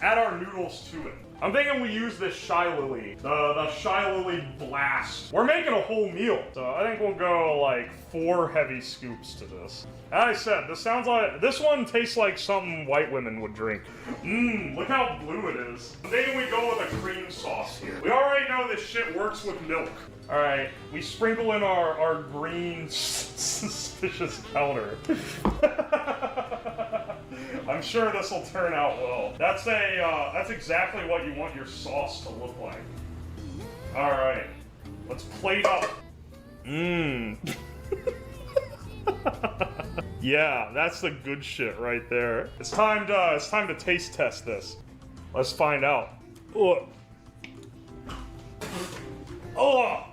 our noodles to it. I'm thinking we use this Shy Lily, the Shy Lily Blast. We're making a whole meal, so I think we'll go like 4 heavy scoops to this. As I said, this one tastes like something white women would drink. Mmm, look how blue it is. I'm thinking we go with a cream sauce here. We already know this shit works with milk. All right, we sprinkle in our green suspicious powder. I'm sure this will turn out well. That's exactly what you want your sauce to look like. All right, let's plate up. Mmm. Yeah, that's the good shit right there. It's time to taste test this. Let's find out. Ugh. Oh.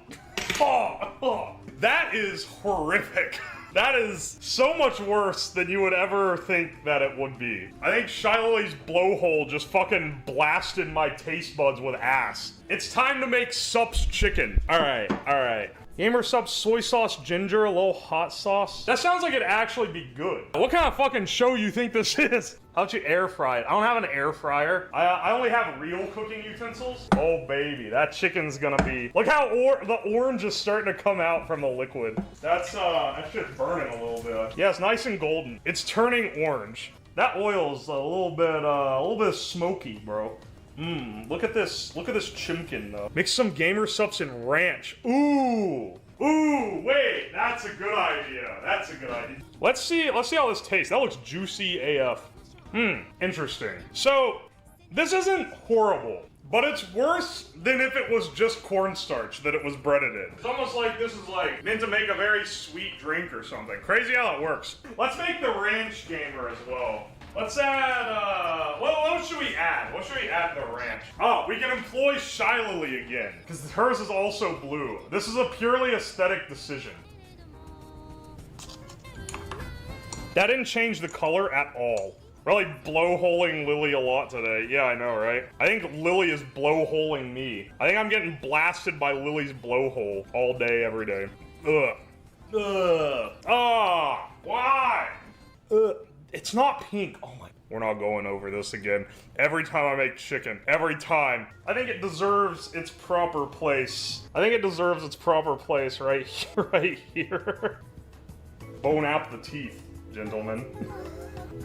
Oh. That is horrific. That is so much worse than you would ever think that it would be. I think Shy Lily's blowhole just fucking blasted my taste buds with ass. It's time to make Sup's chicken. All right. Gamer Sup's soy sauce, ginger, a little hot sauce. That sounds like it'd actually be good. What kind of fucking show you think this is? How'd you air fry it? I don't have an air fryer. I only have real cooking utensils. Oh baby, that chicken's gonna be... Look how the orange is starting to come out from the liquid. That shit's burning a little bit. Yeah, it's nice and golden. It's turning orange. That oil's a little bit smoky, bro. Mmm, look at this chimkin though. Mix some Gamer Sups and ranch. Ooh, wait, that's a good idea. Let's see how this tastes. That looks juicy AF. Interesting. So, this isn't horrible, but it's worse than if it was just cornstarch that it was breaded in. It's almost like this is like meant to make a very sweet drink or something. Crazy how it works. Let's make the ranch gamer as well. Let's add, what should we add? What should we add to the ranch? Oh, we can employ Shy Lily again, because hers is also blue. This is a purely aesthetic decision. That didn't change the color at all. Really blowholing Lily a lot today. Yeah, I know, right? I think Lily is blowholing me. I think I'm getting blasted by Lily's blowhole all day, every day. Ugh. Ah, why? It's not pink. Oh my. We're not going over this again. Every time I make chicken. Every time. I think it deserves its proper place. Right here. Bone out the teeth, gentlemen.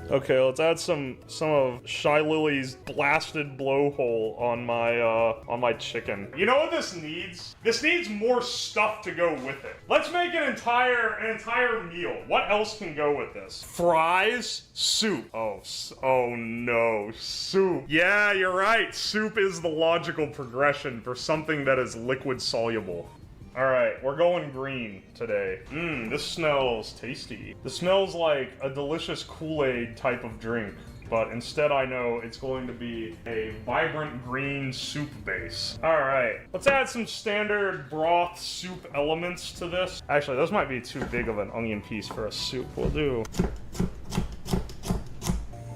Okay, let's add some of Shy Lily's blasted blowhole on my chicken. You know what this needs? This needs more stuff to go with it. Let's make an entire meal. What else can go with this? Fries, soup. Oh no, soup. Yeah, you're right. Soup is the logical progression for something that is liquid soluble. Alright, we're going green today. This smells tasty. This smells like a delicious Kool-Aid type of drink, but instead I know it's going to be a vibrant green soup base. Alright, let's add some standard broth soup elements to this. Actually, those might be too big of an onion piece for a soup. We'll do...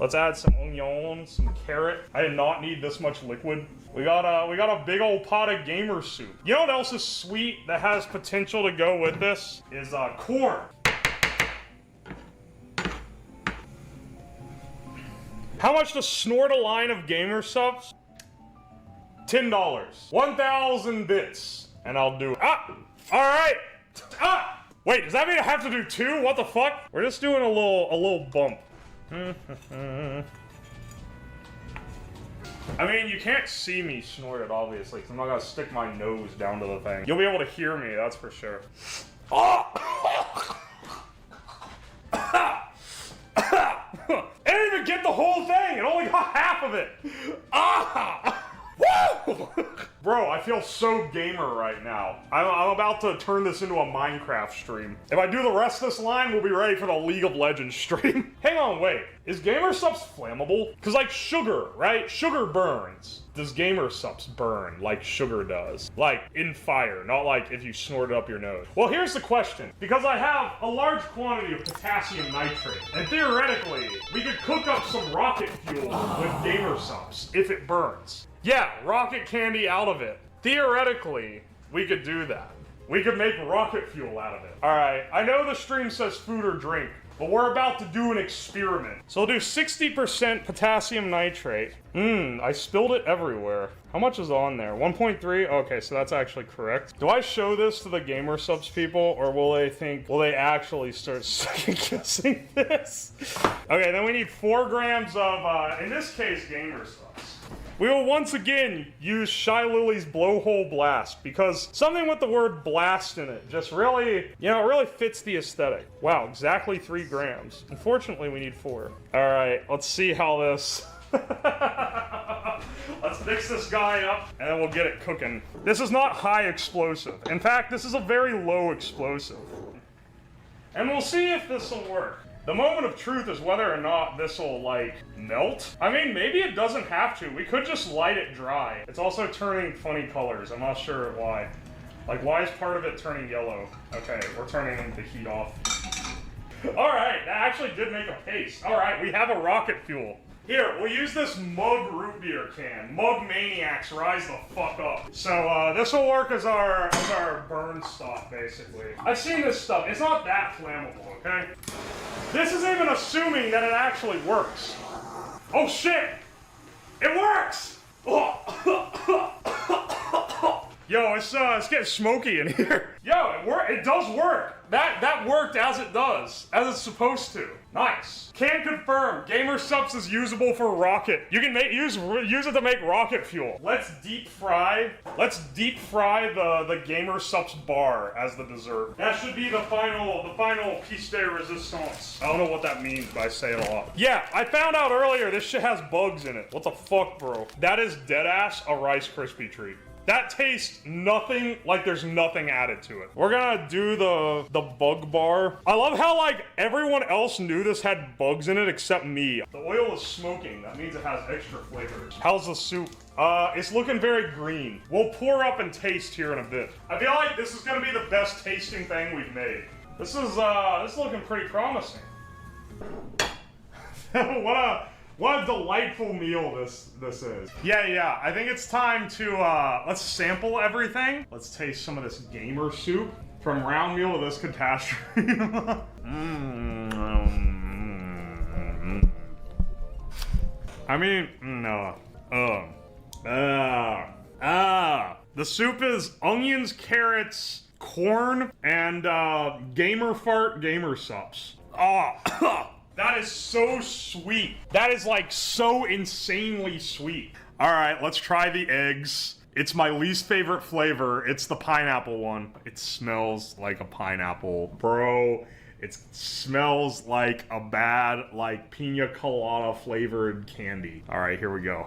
Let's add some onion, some carrot. I did not need this much liquid. We got a big old pot of gamer soup. You know what else is sweet that has potential to go with this? Is corn. How much to snort a line of gamer subs? $10. 1,000 bits. And I'll do it. Alright. Wait, does that mean I have to do 2? What the fuck? We're just doing a little bump. I mean, you can't see me snort it, obviously, because I'm not gonna stick my nose down to the thing. You'll be able to hear me, that's for sure. I didn't even get the whole thing! It only got half of it! Woo! Bro, I feel so gamer right now. I'm about to turn this into a Minecraft stream. If I do the rest of this line, we'll be ready for the League of Legends stream. Hang on, wait. Is Gamer Sups flammable? Because like sugar, right? Sugar burns. Does Gamer Sups burn like sugar does? Like in fire, not like if you snort it up your nose. Well, here's the question. Because I have a large quantity of potassium nitrate, and theoretically, we could cook up some rocket fuel with Gamer Sups if it burns. Yeah, rocket candy out of it. Theoretically, we could do that. We could make rocket fuel out of it. Alright, I know the stream says food or drink, but we're about to do an experiment. So we'll do 60% potassium nitrate. I spilled it everywhere. How much is on there? 1.3? Okay, so that's actually correct. Do I show this to the Gamer Subs people, or will they actually start second-guessing this? Okay, then we need 4 grams of, in this case, Gamer Subs. We will once again use Shy Lily's Blowhole Blast, because something with the word blast in it just really, you know, it really fits the aesthetic. Wow, exactly 3 grams. Unfortunately, we need 4. All right, let's see how this... Let's mix this guy up, and then we'll get it cooking. This is not high explosive. In fact, this is a very low explosive. And we'll see if this will work. The moment of truth is whether or not this will, like, melt. I mean, maybe it doesn't have to. We could just light it dry. It's also turning funny colors. I'm not sure why. Like, why is part of it turning yellow? Okay, we're turning the heat off. Alright, that actually did make a paste. Alright, we have a rocket fuel. Here, we'll use this mug root beer can. Mug maniacs, rise the fuck up. So, this will work as our burn stock, basically. I've seen this stuff. It's not that flammable, okay? This is even assuming that it actually works. Oh shit! It works! Yo, it's getting smoky in here. Yo, it does work. That worked as it does, as it's supposed to. Nice. Can confirm, Gamer Subs is usable for rocket. You can use it to make rocket fuel. Let's deep fry the Gamer Subs bar as the dessert. That should be the final piece de resistance. I don't know what that means, but I say it a lot. Yeah, I found out earlier this shit has bugs in it. What the fuck, bro? That is deadass a Rice Krispie treat. That tastes nothing like there's nothing added to it. We're gonna do the bug bar. I love how, like, everyone else knew this had bugs in it except me. The oil is smoking. That means it has extra flavors. How's the soup? It's looking very green. We'll pour up and taste here in a bit. I feel like this is gonna be the best tasting thing we've made. This is looking pretty promising. What a delightful meal this is. Yeah, I think it's time to, let's sample everything. Let's taste some of this gamer soup. From round meal to this catastrophe. I mean, no. The soup is onions, carrots, corn, and, gamer fart Gamer Subs. That is so sweet. That is, like, so insanely sweet. All right, let's try the eggs. It's my least favorite flavor. It's the pineapple one. It smells like a pineapple. Bro, it smells like a bad, like, pina colada flavored candy. All right, here we go.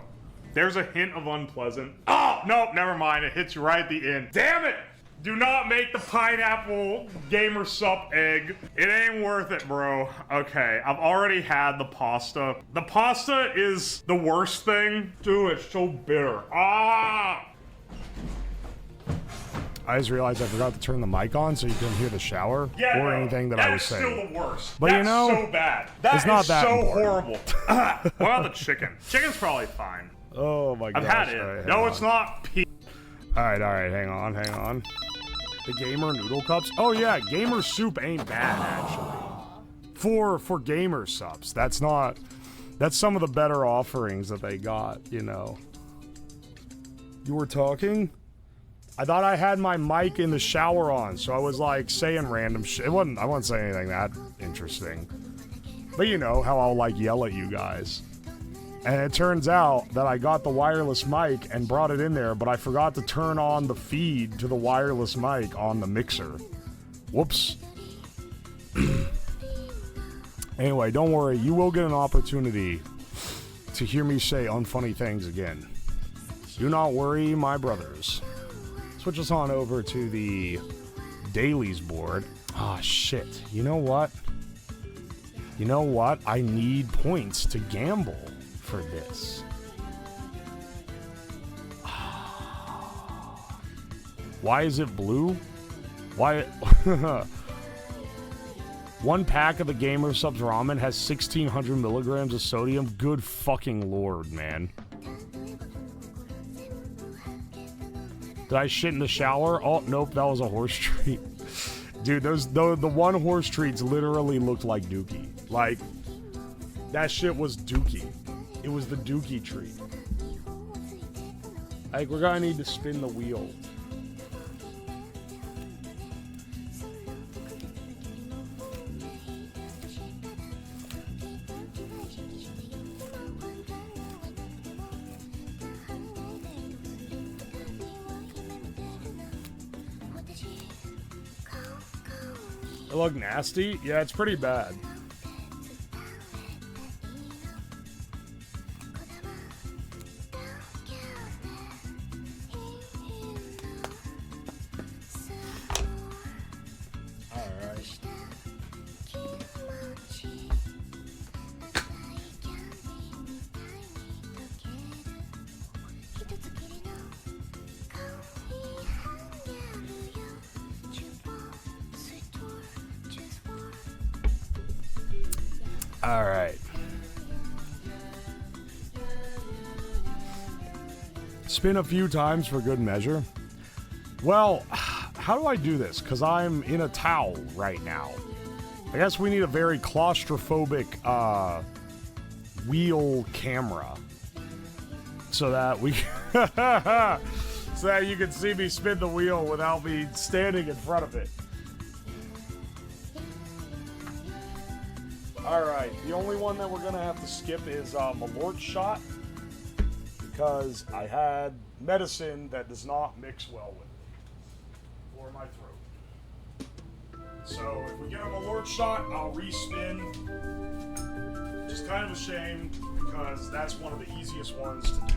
There's a hint of unpleasant. Oh, nope, never mind. It hits you right at the end. Damn it! Do not make the pineapple Gamer Sup egg. It ain't worth it, bro. Okay, I've already had the pasta. The pasta is the worst thing. Dude, it's so bitter. Ah! I just realized I forgot to turn the mic on so you couldn't hear the shower or anything that I was saying. That's still the worst. But that's you know, so bad. That not is that so important. horrible. What about the chicken? Chicken's probably fine. Oh my gosh. I've had it. Right, no, it's not. Alright, hang on. The gamer noodle cups? Oh yeah, gamer soup ain't bad, actually. For Gamer Subs. That's some of the better offerings that they got, you know. You were talking? I thought I had my mic in the shower on, so I was like saying random shit. I wasn't saying anything that interesting. But you know how I'll like yell at you guys. And it turns out that I got the wireless mic and brought it in there, but I forgot to turn on the feed to the wireless mic on the mixer. Whoops. Anyway, don't worry. You will get an opportunity to hear me say unfunny things again. Do not worry, my brothers. Switch us on over to the dailies board. Ah, shit. You know what? I need points to gamble for this. Why is it blue? Why? One pack of the Gamer Subs ramen has 1,600 milligrams of sodium. Good fucking lord, man. Did I shit in the shower? Oh, nope, that was a horse treat. Dude, the one horse treats literally looked like Dookie. Like, that shit was Dookie. It was the Dookie treat. Like, we're gonna need to spin the wheel. It look nasty? Yeah, it's pretty bad. Alright. Spin a few times for good measure. Well, how do I do this? Because I'm in a towel right now. I guess we need a very claustrophobic wheel camera. So that we so that you can see me spin the wheel without me standing in front of it. Alright, the only one that we're gonna have to skip is Malort shot, because I had medicine that does not mix well with it, or my throat. So if we get a Malort shot, I'll respin, which is kind of a shame, because that's one of the easiest ones to do.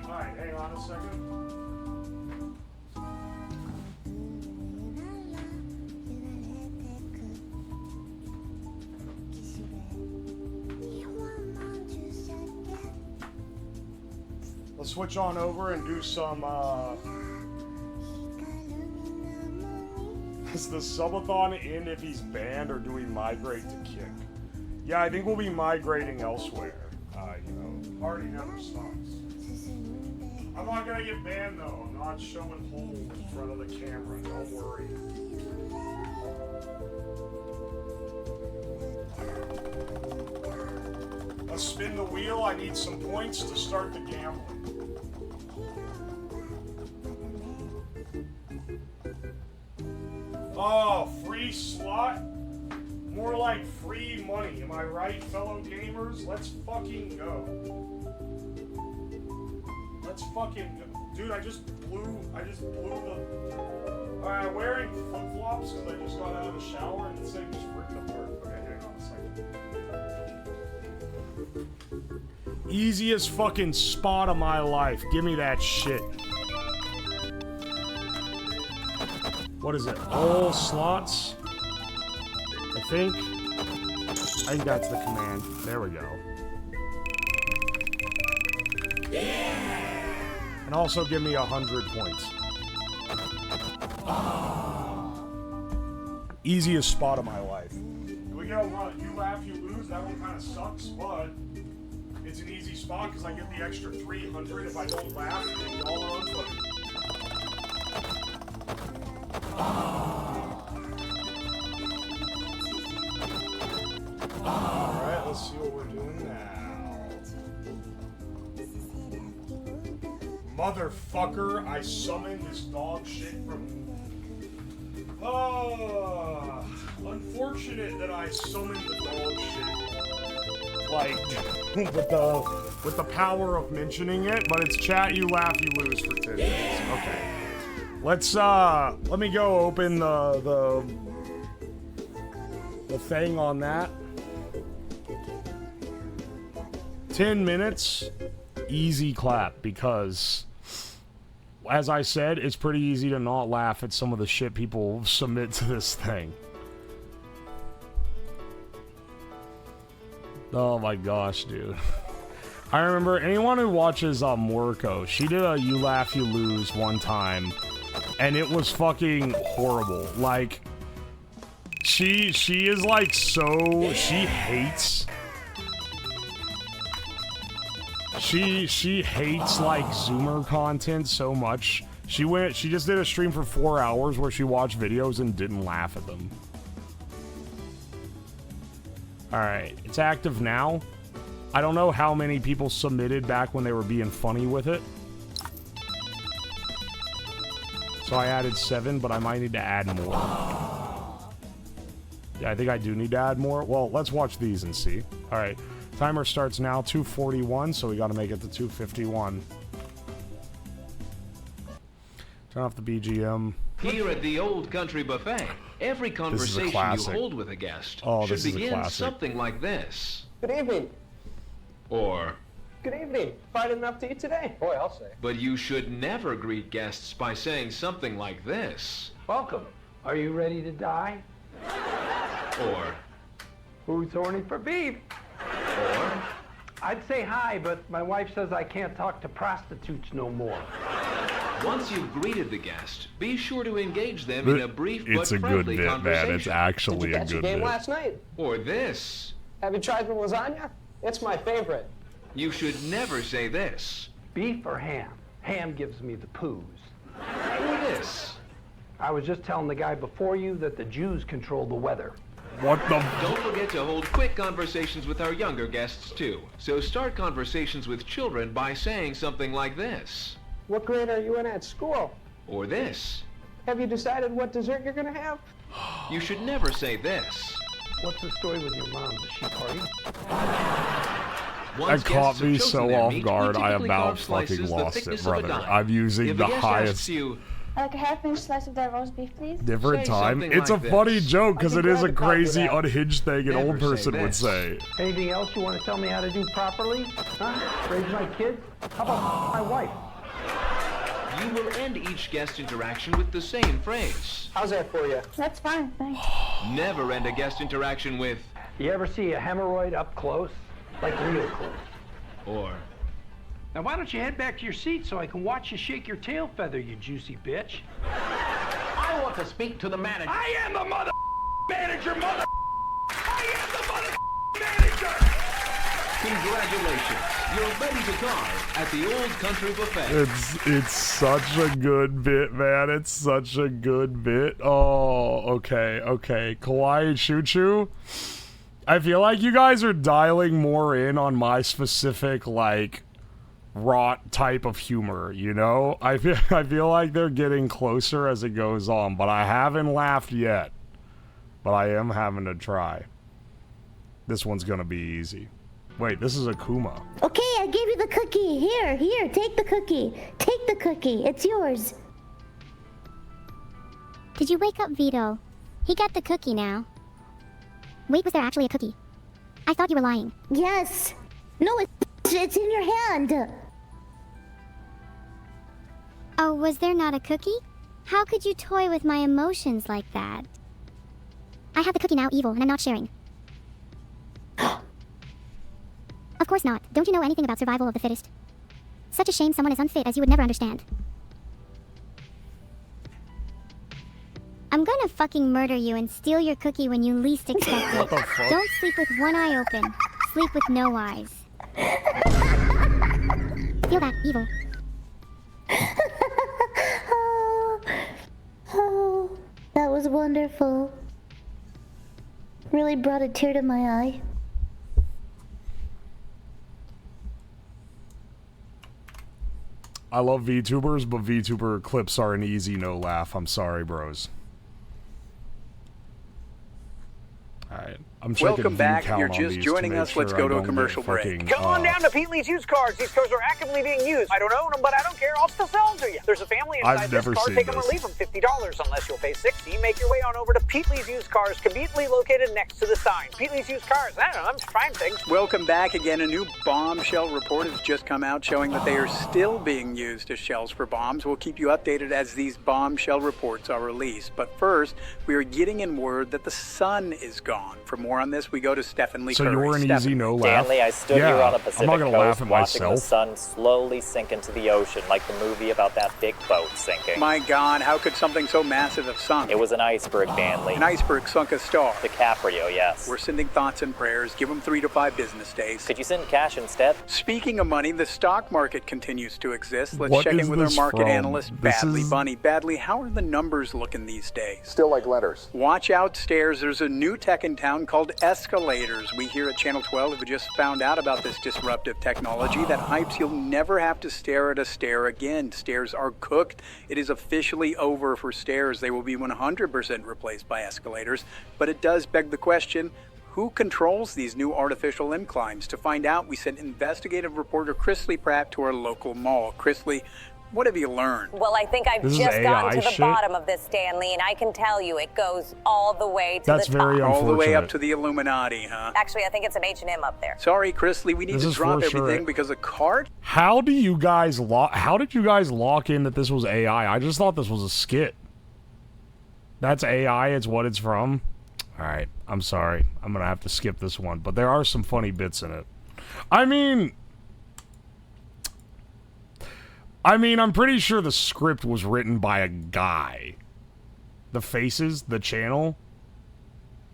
Alright, hang on a second. Let's switch on over and do some, is the subathon in if he's banned, or do we migrate to kick? Yeah, I think we'll be migrating elsewhere. You know, party never stops. I'm not gonna get banned though. I'm not showing hole in front of the camera. Don't worry. Let's spin the wheel. I need some points to start the gambling. Oh, free slot? More like free money. Am I right, fellow gamers? Let's fucking go. Let's fucking go. Dude, I just blew the... Alright, I'm wearing flip-flops because I just got out of the shower and this thing just ripped apart. Okay, hang on a second. Easiest fucking spot of my life. Give me that shit. What is it? All slots? I think that's the command. There we go. And also give me 100 points. Easiest spot of my life. We get a run. You laugh, you lose. That one kind of sucks, but it's an easy spot because I get the extra 300 if I don't laugh and y'all are unfunny. Alright, let's see what we're doing now. Motherfucker, I summoned this dog shit from... unfortunate that I summoned the dog shit. Like, with the power of mentioning it, but it's chat, you laugh, you lose for 10 minutes. Okay. Let me go open the thing on that. 10 minutes, easy clap, because as I said, it's pretty easy to not laugh at some of the shit people submit to this thing. Oh my gosh, dude. I remember anyone who watches Moriko, she did a you laugh, you lose one time, and it was fucking horrible. Like, she is like so she hates like Zoomer content so much. She just did a stream for 4 hours where she watched videos and didn't laugh at them. Alright, it's active now. I don't know how many people submitted back when they were being funny with it. So I added 7, but I might need to add more. Yeah, I think I do need to add more. Well, let's watch these and see. Alright, timer starts now, 2:41, so we gotta make it to 2:51. Turn off the BGM. Here at the Old Country Buffet, every conversation you hold with a guest should begin something like this. Good evening. Or, good evening. Find enough to eat today? Boy, I'll say. But you should never greet guests by saying something like this. Welcome. Are you ready to die? Or, who's horny for beef? Or, I'd say hi, but my wife says I can't talk to prostitutes no more. Once you've greeted the guest, be sure to engage them in a brief but it's a good friendly bit, conversation. man. It's actually Did you a catch good the game bit. last night? Or this. Have you tried the lasagna? It's my favorite. You should never say this. Beef or ham? Ham gives me the poos. Or this. I was just telling the guy before you that the Jews control the weather. What the? Don't forget to hold quick conversations with our younger guests too. So start conversations with children by saying something like this. What grade are you in at school? Or this. Have you decided what dessert you're gonna have? You should never say this. What's the story with your mom? Does she party? Once That caught guests have me chosen so their off meat, guard, we I typically about carve slices fucking the lost it, thickness of a brother. dime. I'm using If the a guest highest asks you, Like a half-inch slice of that roast beef, please. different say time. something It's a like funny this. joke because it is a glad to copy crazy that. unhinged thing an Never old say person would this. say. Anything else you want to tell me how to do properly? Huh? Raise my kids? How about my wife? you will end each guest interaction with the same phrase. How's that for you? That's fine, thanks. Never end a guest interaction with, You ever see a hemorrhoid up close? Like real close. or, Now why don't you head back to your seat so I can watch you shake your tail feather, you juicy bitch? I want to speak to the manager. I am the mother manager, mother. I am the mother manager. congratulations, you're ready to carve at the Old Country Buffet. It's such a good bit, man. It's such a good bit. Oh, okay. Kawaii Choo Choo. I feel like you guys are dialing more in on my specific, like, rot type of humor, you know? I feel like they're getting closer as it goes on, but I haven't laughed yet. But I am having to try. This one's gonna be easy. Wait, this is Akuma. Okay, I gave you the cookie. Here, take the cookie. Take the cookie. It's yours. Did you wake up, Vito? He got the cookie now. Wait, was there actually a cookie? I thought you were lying. Yes. No, it's in your hand. Oh, was there not a cookie? How could you toy with my emotions like that? I have the cookie now, evil, and I'm not sharing. Of course not. Don't you know anything about survival of the fittest? Such a shame someone as unfit as you would never understand. I'm gonna fucking murder you and steal your cookie when you least expect it. What the fuck? Don't sleep with one eye open. Sleep with no eyes. Feel that, evil. Oh, that was wonderful. Really brought a tear to my eye. I love VTubers, but VTuber clips are an easy no laugh. I'm sorry, bros. Alright, I'm checking Welcome back. view count You're on just these joining to make us. Let's sure go I to a don't commercial get break. fucking, Come on down to Pete Lee's Used Cars. These cars are actively being used. I don't own them, but I don't care. I'll still sell them to you. There's a family inside I've this never car. seen Take them or this. leave them. $50 unless you'll pay $60. Make your way on over to Pete Lee's Used Cars, conveniently located next to the sign. Pete Lee's Used Cars. I don't know. I'm just trying things. Welcome back again. A new bombshell report has just come out showing that they are still being used as shells for bombs. We'll keep you updated as these bombshell reports are released. But first, we are getting in word that the sun is gone. For more more on this, we go to Stephen Lee So Curry. you're an easy no laugh. Stanley, I stood yeah, here on the Pacific I'm not gonna laugh coast at watching the myself. sun slowly sink into the ocean like the movie about that big boat sinking. My God, how could something so massive have sunk? It was an iceberg, Stanley. An iceberg sunk a star. DiCaprio, yes. We're sending thoughts and prayers. Give them 3 to 5 business days. Could you send cash instead? Speaking of money, the stock market continues to exist. Let's What check is in with our this market from? analyst, This Badly is- Bunny. Badly, how are the numbers looking these days? Still like letters. Watch out, stairs. There's a new tech in town called escalators. We here at Channel 12 have just found out about this disruptive technology that hypes you'll never have to stare at a stair again. Stairs are cooked. It is officially over for stairs. They will be 100% replaced by escalators. But it does beg the question, who controls these new artificial inclines? To find out, we sent investigative reporter Chrisley Pratt to our local mall. Chrisley, what have you learned? Well, I think I've This is just gotten AI to the shit? bottom of this, Stanley, and I can tell you it goes all the way to That's the top. very All the way up unfortunate. to the Illuminati, huh? Actually, I think it's an H&M up there. Sorry, Chrisley, we need This to is drop for sure. everything because a cart? How do you guys How did you guys lock in that this was AI? I just thought this was a skit. That's AI. It's what it's from. All right, I'm sorry. I'm gonna have to skip this one, but there are some funny bits in it. I mean, I'm pretty sure the script was written by a guy. The faces, the channel,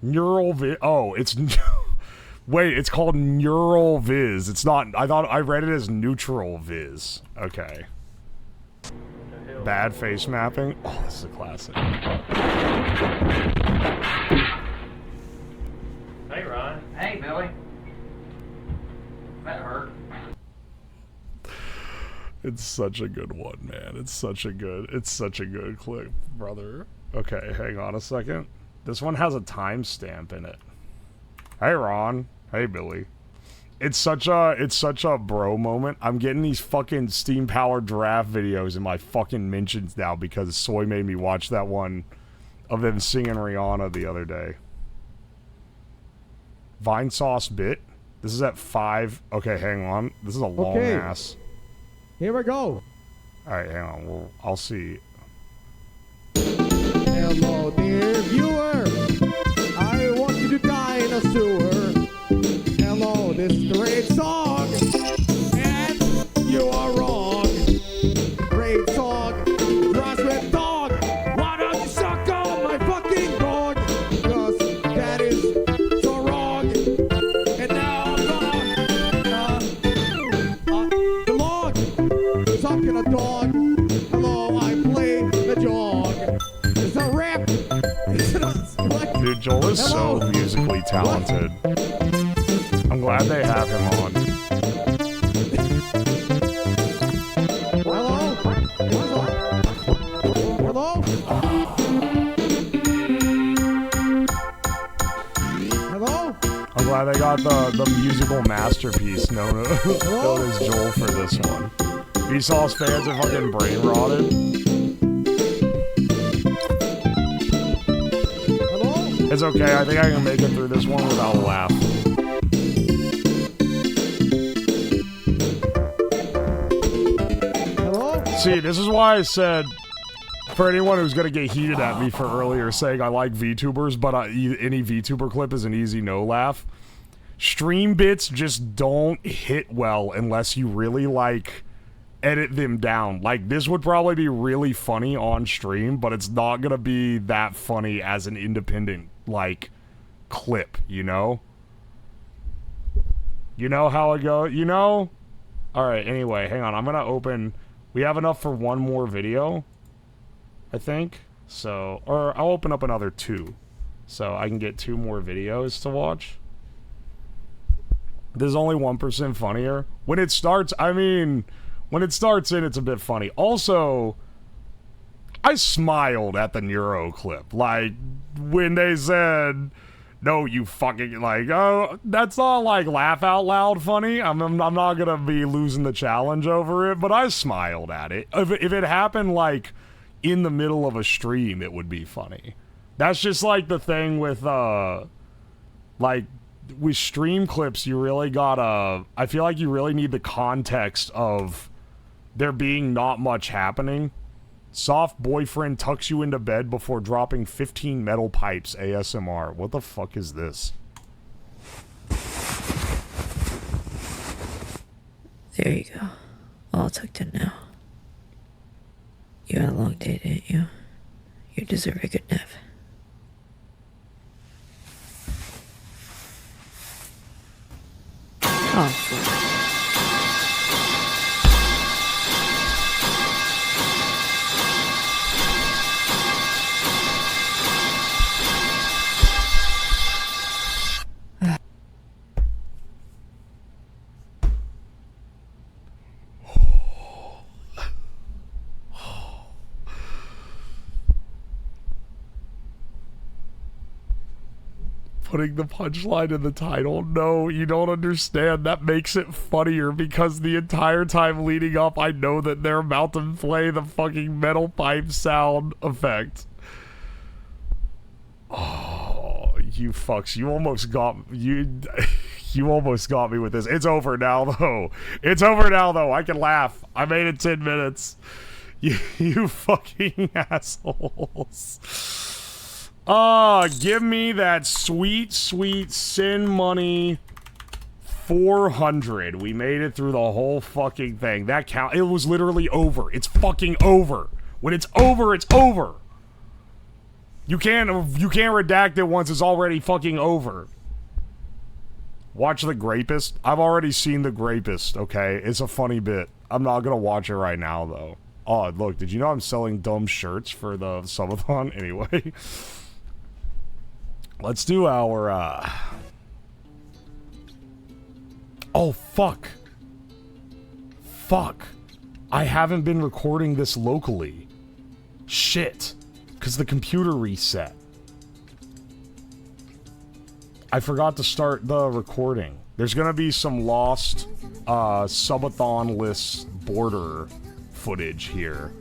Neural Viz. Oh, it's wait, it's called Neural Viz. It's not. I read it as Neutral Viz. Okay. Bad face mapping. Oh, this is a classic. Hey, Ron. Hey, Billy. That hurt. It's such a good one, man. It's such a good clip, brother. Okay, hang on a second. This one has a timestamp in it. Hey, Ron. Hey, Billy. It's such a bro moment. I'm getting these fucking steam powered giraffe videos in my fucking mentions now because Soy made me watch that one of them singing Rihanna the other day. Vine sauce bit. This is at 5. Okay, hang on. This is a long ass. Here we go. Alright, hang on. Well, I'll see. Hello, dear viewer. I want you to die in a sewer. Hello, this is a great song. And you are wrong. Great song. Rhymes with dog. Why don't you suck on my fucking dog? Because that is so wrong. And now I'm gonna the log. Sucking a dog. Hello, I play the jog. It's a rap. Dude, Joel is Hello? so musically talented. I'm glad they have him on. Hello? Hello? Hello? I'm glad they got the musical masterpiece known as Joel for this one. Vsauce fans are fucking brain rotted. It's okay, I think I can make it through this one without a laugh. Hello? See, this is why I said, for anyone who's gonna get heated at me for earlier saying I like VTubers, but any VTuber clip is an easy no laugh. Stream bits just don't hit well unless you really, like, edit them down. Like, this would probably be really funny on stream, but it's not gonna be that funny as an independent, like, clip, you know? You know how it goes? You know? Alright, anyway, hang on. I'm gonna open... We have enough for one more video, I think. So, or I'll open up another 2. So I can get 2 more videos to watch. This is only 1% funnier. When it starts, I mean... When it starts in, it's a bit funny. Also, I smiled at the Neuro clip. Like, when they said, no, you fucking, like, oh, that's not, like, laugh out loud funny. I'm not gonna be losing the challenge over it, but I smiled at it. If it happened, like, in the middle of a stream, it would be funny. That's just, like, the thing with, like, with stream clips, you really gotta... I feel like you really need the context of there being not much happening. Soft boyfriend tucks you into bed before dropping 15 metal pipes ASMR. What the fuck is this? There you go. All tucked in now. You had a long day, didn't you? You deserve a good nap. Oh, Putting the punchline in the title. No, you don't understand. That makes it funnier because the entire time leading up, I know that they're about to play the fucking metal pipe sound effect. Oh, you fucks. You almost got you almost got me with this. It's over now though. It's over now though. I can laugh. I made it 10 minutes. You fucking assholes. Give me that sweet, sweet sin money 400. We made it through the whole fucking thing. That count, it was literally over. It's fucking over. When it's over, it's over. You can't redact it once it's already fucking over. Watch The Grapist. I've already seen The Grapist, okay? It's a funny bit. I'm not gonna watch it right now, though. Oh, look, did you know I'm selling dumb shirts for the subathon? Anyway. Let's do our, Oh, fuck. Fuck. I haven't been recording this locally. Shit. Because the computer reset. I forgot to start the recording. There's gonna be some lost, subathon-less border footage here.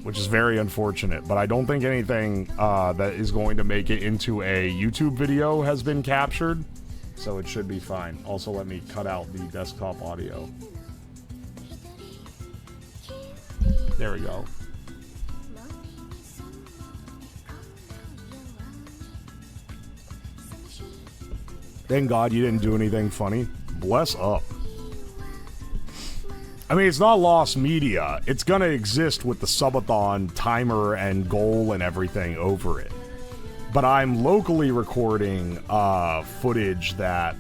Which is very unfortunate, but I don't think anything that is going to make it into a YouTube video has been captured, so it should be fine. Also, let me cut out the desktop audio. There we go. Thank God you didn't do anything funny. Bless up. I mean, it's not lost media. It's gonna exist with the subathon timer and goal and everything over it. But I'm locally recording footage that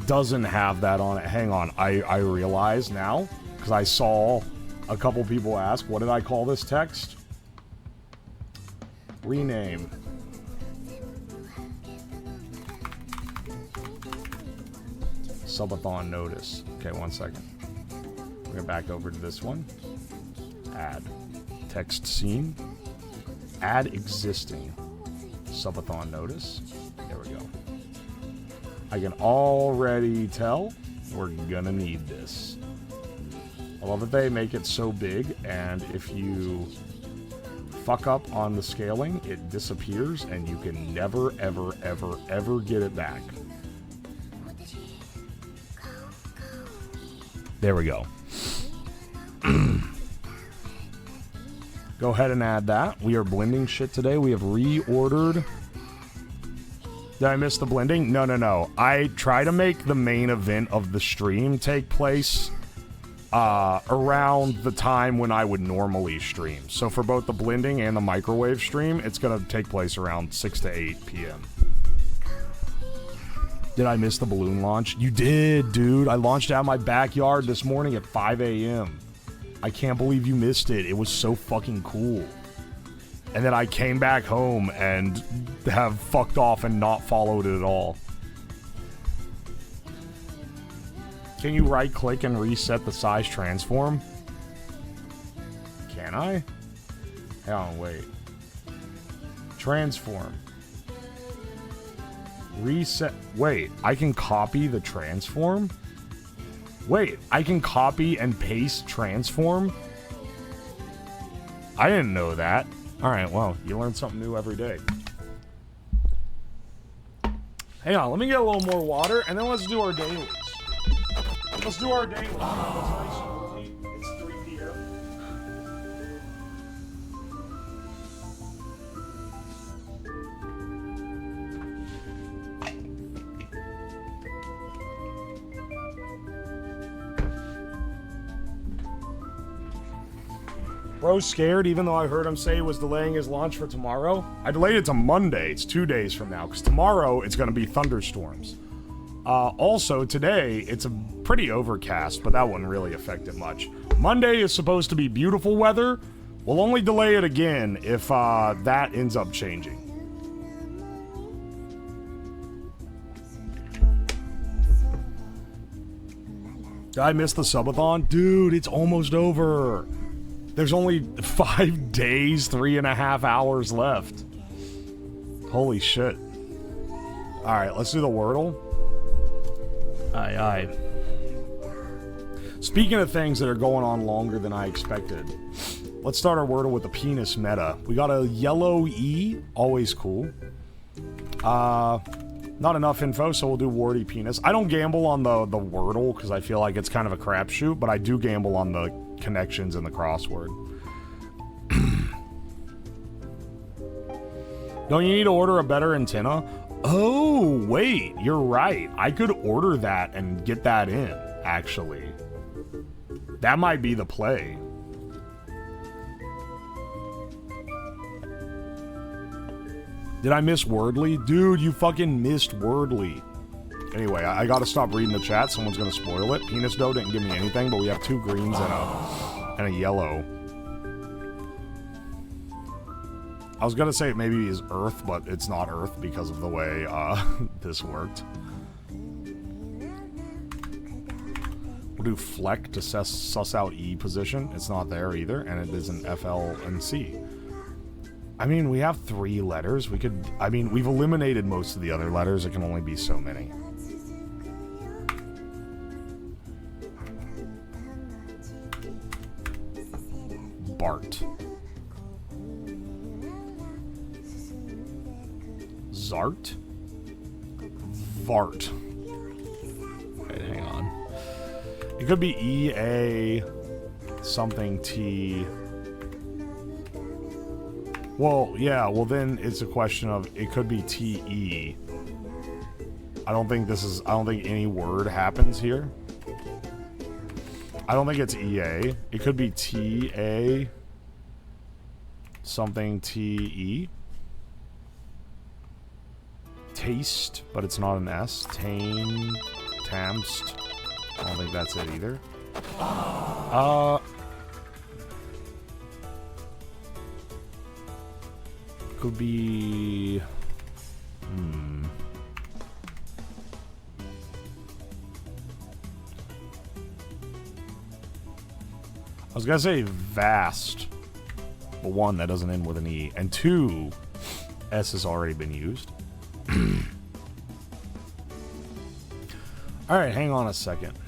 doesn't have that on it. Hang on, I realize now, because I saw a couple people ask, what did I call this text? Rename. Subathon notice. Okay, 1 second. We're going back over to this one. Add. Text scene. Add existing. Subathon notice. There we go. I can already tell we're gonna need this. I love that they make it so big, and if you fuck up on the scaling, it disappears, and you can never, ever, ever, ever get it back. There we go. Go ahead and add that. We are blending shit today. We have reordered. Did I miss the blending? No, no, no. I try to make the main event of the stream take place around the time when I would normally stream. So for both the blending and the microwave stream, it's going to take place around 6 to 8 p.m. Did I miss the balloon launch? You did, dude. I launched out my backyard this morning at 5 a.m. I can't believe you missed it. It was so fucking cool. And then I came back home and have fucked off and not followed it at all. Can you right-click and reset the size transform? Can I? Hang on, wait. Transform. Reset. Wait, I can copy the transform? Wait, I can copy and paste transform? I didn't know that. Alright, well, you learn something new every day. Hang on, let me get a little more water, and then let's do our dailies. Let's do our dailies. It's 3 p.m. Bro's scared, even though I heard him say he was delaying his launch for tomorrow. I delayed it to Monday. It's 2 days from now, because tomorrow it's going to be thunderstorms. Also, today, it's a pretty overcast, but that wouldn't really affect it much. Monday is supposed to be beautiful weather. We'll only delay it again if that ends up changing. Did I miss the subathon? Dude, it's almost over. There's only 5 days, 3.5 hours left. Holy shit. Alright, let's do the Wordle. Aye, aye. Speaking of things that are going on longer than I expected, let's start our Wordle with the penis meta. We got a yellow E, always cool. Not enough info, so we'll do warty penis. I don't gamble on the Wordle, because I feel like it's kind of a crapshoot, but I do gamble on the connections in the crossword. Don't you need to order a better antenna? Oh, wait, you're right. I could order that and get that in, actually. That might be the play. Did I miss Wordly? Dude, you fucking missed Wordly. Anyway, I gotta stop reading the chat. Someone's gonna spoil it. Penis Dough didn't give me anything, but we have 2 greens and a yellow. I was gonna say it maybe is Earth, but it's not Earth because of the way this worked. We'll do Fleck to suss out E position. It's not there either, and it is an FL and C. I mean, we have 3 letters. We could... I mean, we've eliminated most of the other letters. It can only be so many. Bart. Zart? Vart. Wait, hang on. It could be E-A... something T... Well, yeah, well then it's a question of, it could be T-E. I don't think any word happens here. I don't think it's E-A. It could be T-A... something T-E. Taste, but it's not an S. Tame... Tamst. I don't think that's it either. Could be... I was gonna say vast, but 1 that doesn't end with an E, and 2, S has already been used. Alright, hang on a second.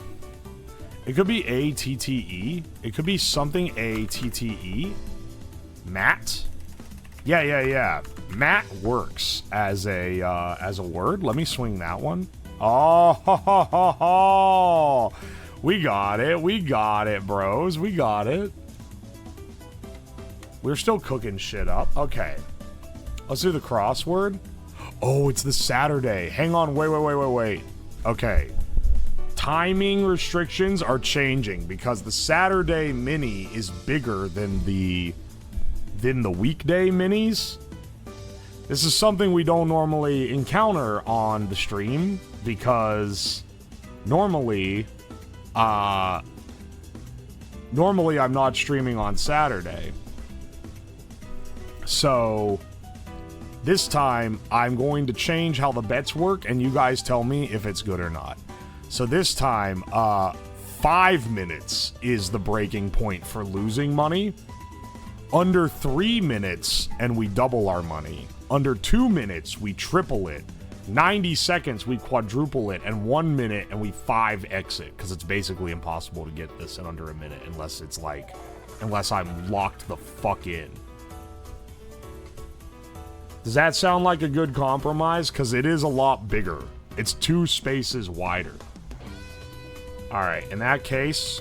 It could be A-T-T-E. It could be something A-T-T-E. Matt? Yeah. Matt works as a word. Let me swing that one. Oh, ho, ho, ho, ho. We got it, bros. We got it. We're still cooking shit up. Okay. Let's do the crossword. Oh, it's the Saturday. Hang on, wait. Okay. Timing restrictions are changing because the Saturday mini is bigger than the weekday minis. This is something we don't normally encounter on the stream because normally I'm not streaming on Saturday. So this time I'm going to change how the bets work and you guys tell me if it's good or not. So this time 5 minutes is the breaking point for losing money. Under 3 minutes, and we double our money. Under 2 minutes, we triple it. 90 seconds, we quadruple it. And 1 minute, and we 5x it. Because it's basically impossible to get this in under a minute. Unless I'm locked the fuck in. Does that sound like a good compromise? Because it is a lot bigger. It's 2 spaces wider. Alright, in that case...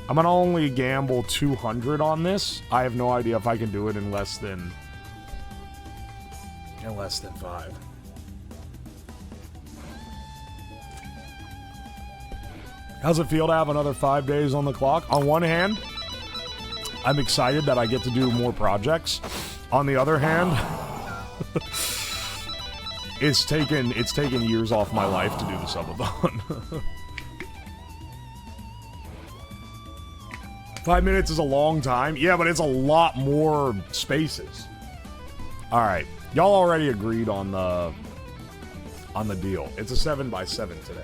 I'm gonna only gamble 200 on this. I have no idea if I can do it in less than 5. How's it feel to have another 5 days on the clock? On one hand, I'm excited that I get to do more projects. On the other hand, it's taken years off my life to do the subathon. 5 minutes is a long time. Yeah, but it's a lot more spaces. All right, y'all already agreed on the deal. It's a 7x7 today.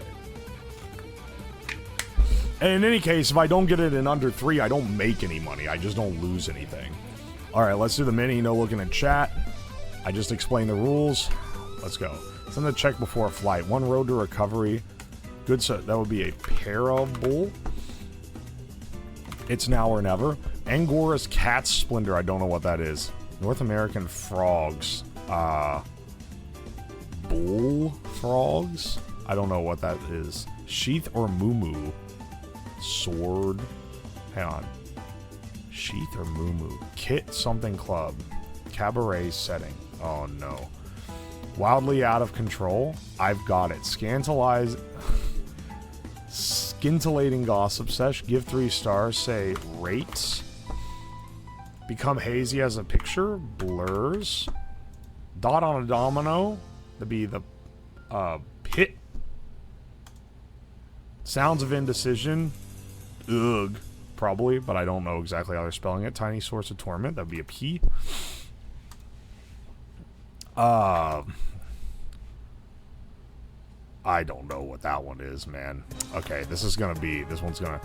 And in any case, if I don't get it in under 3, I don't make any money. I just don't lose anything. All right, let's do the mini. No looking at chat. I just explained the rules. Let's go. Send the check before a flight. 1 road to recovery. Good, so that would be a parable. It's now or never. Angora's cat splendor. I don't know what that is. North American frogs. Bull frogs? I don't know what that is. Sheath or moo-moo? Sword. Hang on. Sheath or moo-moo? Kit something club. Cabaret setting. Oh no. Wildly out of control. I've got it. Scintillating gossip sesh. Give 3 stars. Say rates. Become hazy as a picture. Blurs. Dot on a domino. That'd be the pit. Sounds of indecision. Ugh. Probably, but I don't know exactly how they're spelling it. Tiny source of torment. That'd be a P. I don't know what that one is, man. Okay, this one's gonna...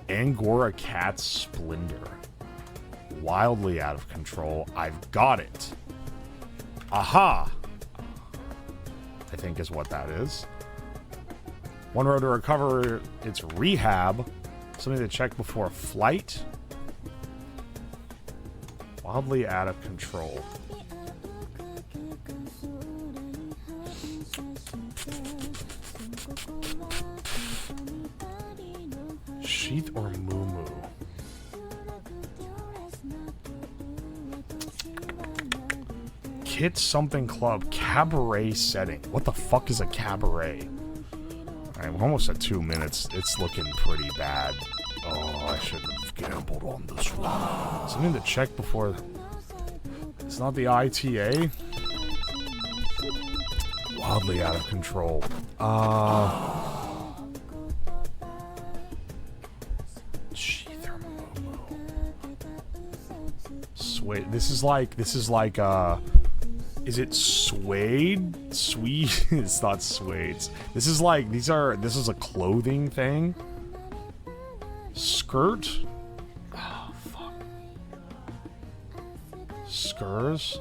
Angora cat splendor. Wildly out of control. I've got it. Aha! I think is what that is. 1 road to recover. It's rehab. Something to check before a flight. Wildly out of control. Sheath or moo-moo? Kit something club. Cabaret setting. What the fuck is a cabaret? Alright, we're almost at 2 minutes. It's looking pretty bad. Oh, I shouldn't have gambled on this one. Something to check before... It's not the ITA? Wildly out of control. Sheath or moo-moo. Suede. This is like, is it suede? Swede? It's not suede. This is like, this is a clothing thing. Skirt? Oh, fuck. Skurs?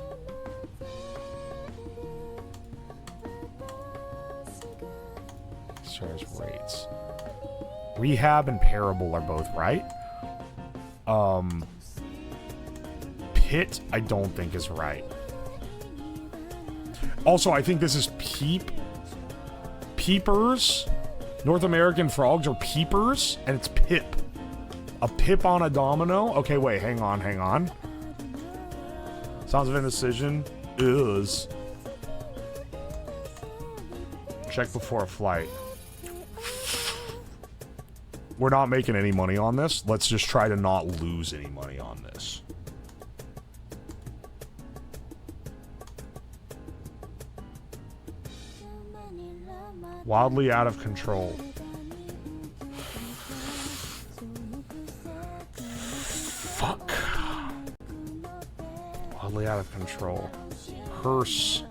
Stars rates. Rehab and parable are both right. Pit, I don't think is right. Also, I think this is peepers. North American frogs are peepers, and it's pip. A pip on a domino? Okay, wait, hang on. Sounds of indecision is... Check before a flight. We're not making any money on this. Let's just try to not lose any money on this. Wildly out of control. Fuck. Wildly out of control. Hearse.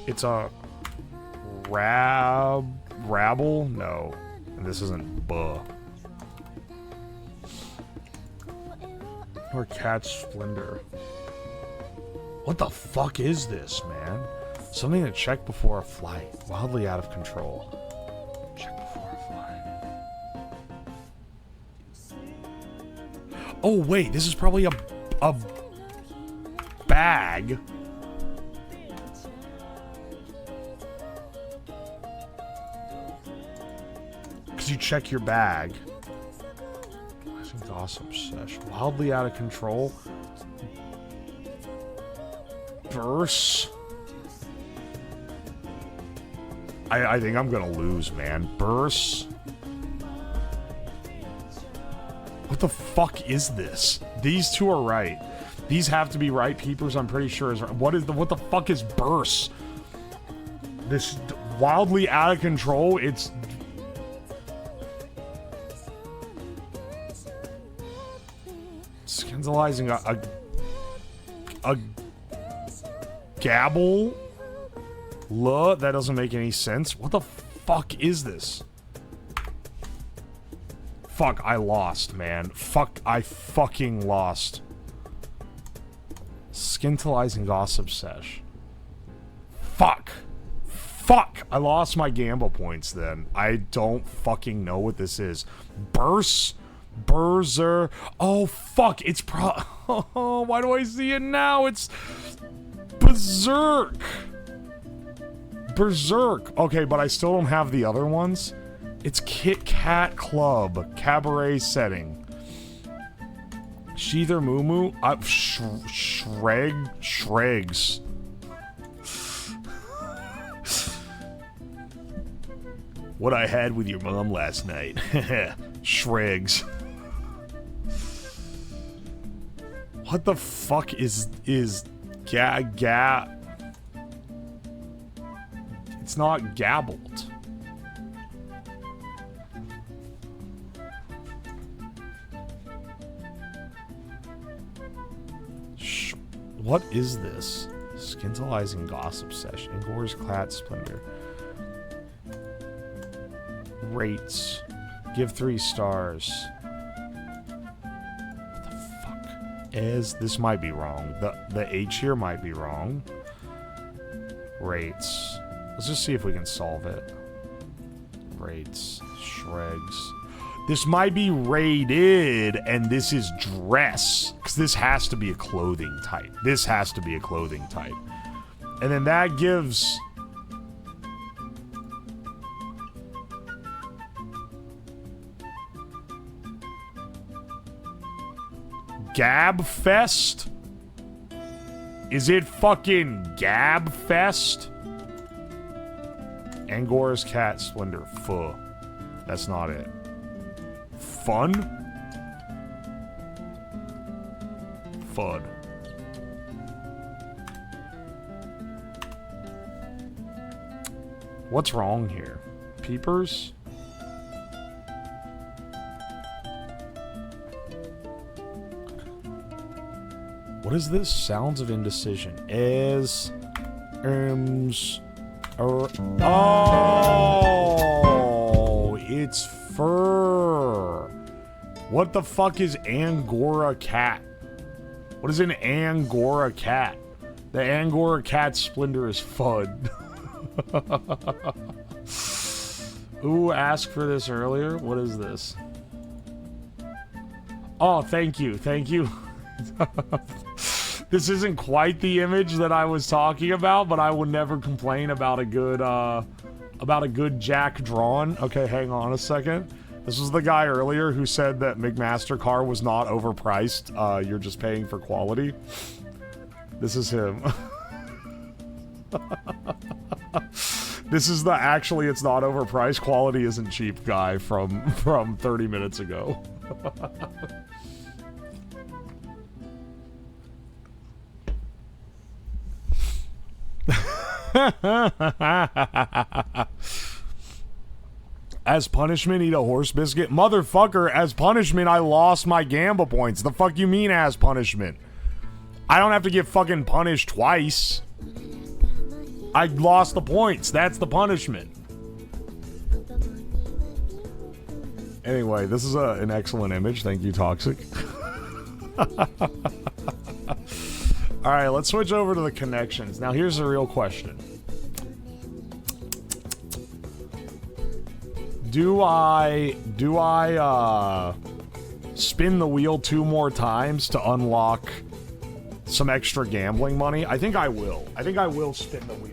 It's a rabble? No. And this isn't buh. Or catch splendor. What the fuck is this, man? Something to check before a flight. Wildly out of control. Check before a flight. Oh wait, this is probably a bag. Because you check your bag. Gossip sesh. Wildly out of control. Verse. I think I'm gonna lose, man. Burst. What the fuck is this? These two are right. These have to be right. Peepers, I'm pretty sure is right. What the fuck is burst? This wildly out of control. It's scandalizing a gabble. That doesn't make any sense. What the fuck is this? Fuck, I lost, man. Fuck, I fucking lost. Scintillizing gossip sesh. Fuck. Fuck! I lost my gamble points then. I don't fucking know what this is. Berser. Oh, fuck. It's oh, why do I see it now? It's Berserk. Berserk. Okay, but I still don't have the other ones. It's Kit Kat Club. Cabaret setting. Sheether Moo Shregs. What I had with your mom last night. Shregs. What the fuck is It's not gabbled. What is this? Scintillizing gossip sesh. Ingor's Clat Splendor. Rates. Give 3 stars. What the fuck? This might be wrong. The H here might be wrong. Rates. Let's just see if we can solve it. Rates. Shregs. This might be rated, and this is dress. Because this has to be a clothing type. This has to be a clothing type. And then that gives... Gabfest? Is it fucking Gabfest? Angor's Cat Splendor. Fuh. That's not it. Fun? Fud. What's wrong here? Peepers? What is this? Sounds of indecision. Oh, it's fur. What the fuck is Angora cat? What is an Angora cat? The Angora cat Splendor is FUD. Ooh, asked for this earlier. What is this? Oh, thank you. Thank you. This isn't quite the image that I was talking about, but I would never complain about a good Jack drawn. Okay, hang on a second. This was the guy earlier who said that McMaster-Carr was not overpriced. You're just paying for quality. This is him. This is the actually it's not overpriced, quality isn't cheap guy from 30 minutes ago. As punishment, eat a horse biscuit? Motherfucker, as punishment, I lost my gamble points. The fuck you mean as punishment? I don't have to get fucking punished twice. I lost the points. That's the punishment. Anyway, this is an excellent image. Thank you, Toxic. Alright, let's switch over to the connections. Now, here's the real question. Do I spin the wheel 2 more times to unlock some extra gambling money? I think I will. I think I will spin the wheel.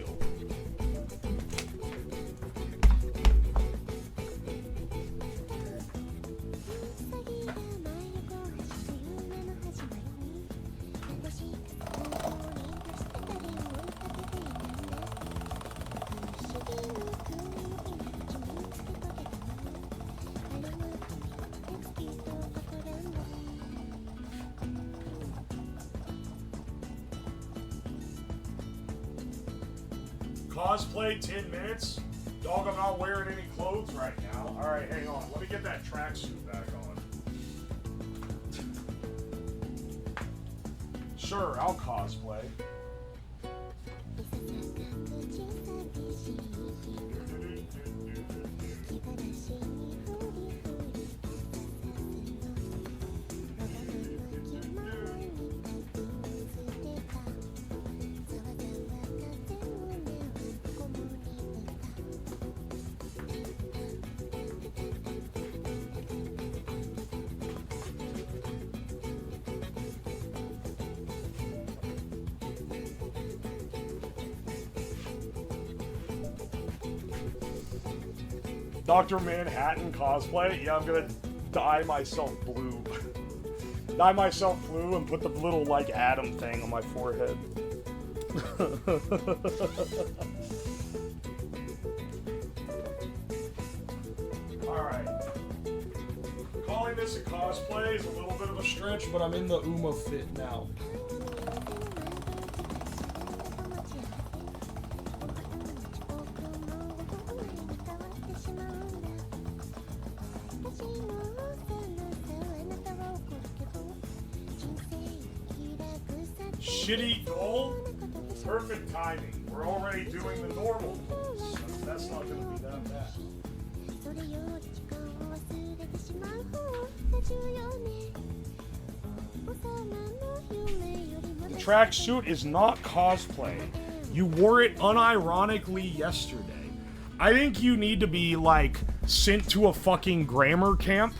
Cosplay 10 minutes? Dog, I'm not wearing any clothes right now. Alright, hang on. Let me get that tracksuit back on. Sure, I'll cosplay. Dr. Manhattan cosplay? Yeah, I'm gonna dye myself blue. Dye myself blue and put the little, like, atom thing on my forehead. Alright. Calling this a cosplay is a little bit of a stretch, but I'm in the Uma fit now. Shitty goal? Perfect timing. We're already doing the normal goals, so that's not going to be that bad. The tracksuit is not cosplay. You wore it unironically yesterday. I think you need to be, like, sent to a fucking grammar camp.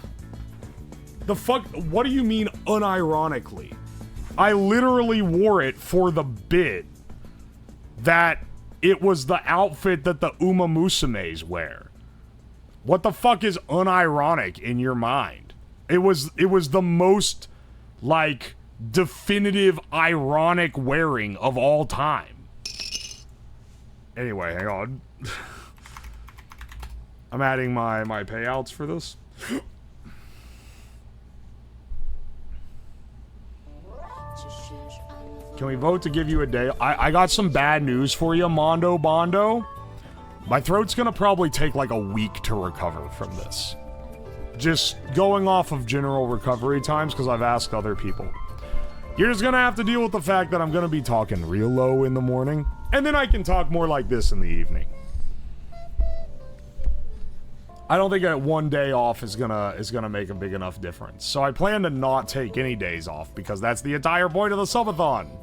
The fuck? What do you mean unironically? I literally wore it for the bit that it was the outfit that the Uma Musumes wear. What the fuck is unironic in your mind? It was the most, like, definitive ironic wearing of all time. Anyway, hang on. I'm adding my payouts for this. Can we vote to give you a day? I got some bad news for you, Mondo Bondo. My throat's gonna probably take like a week to recover from this. Just going off of general recovery times because I've asked other people. You're just gonna have to deal with the fact that I'm gonna be talking real low in the morning, and then I can talk more like this in the evening. I don't think that one day off is gonna make a big enough difference. So I plan to not take any days off because that's the entire point of the subathon.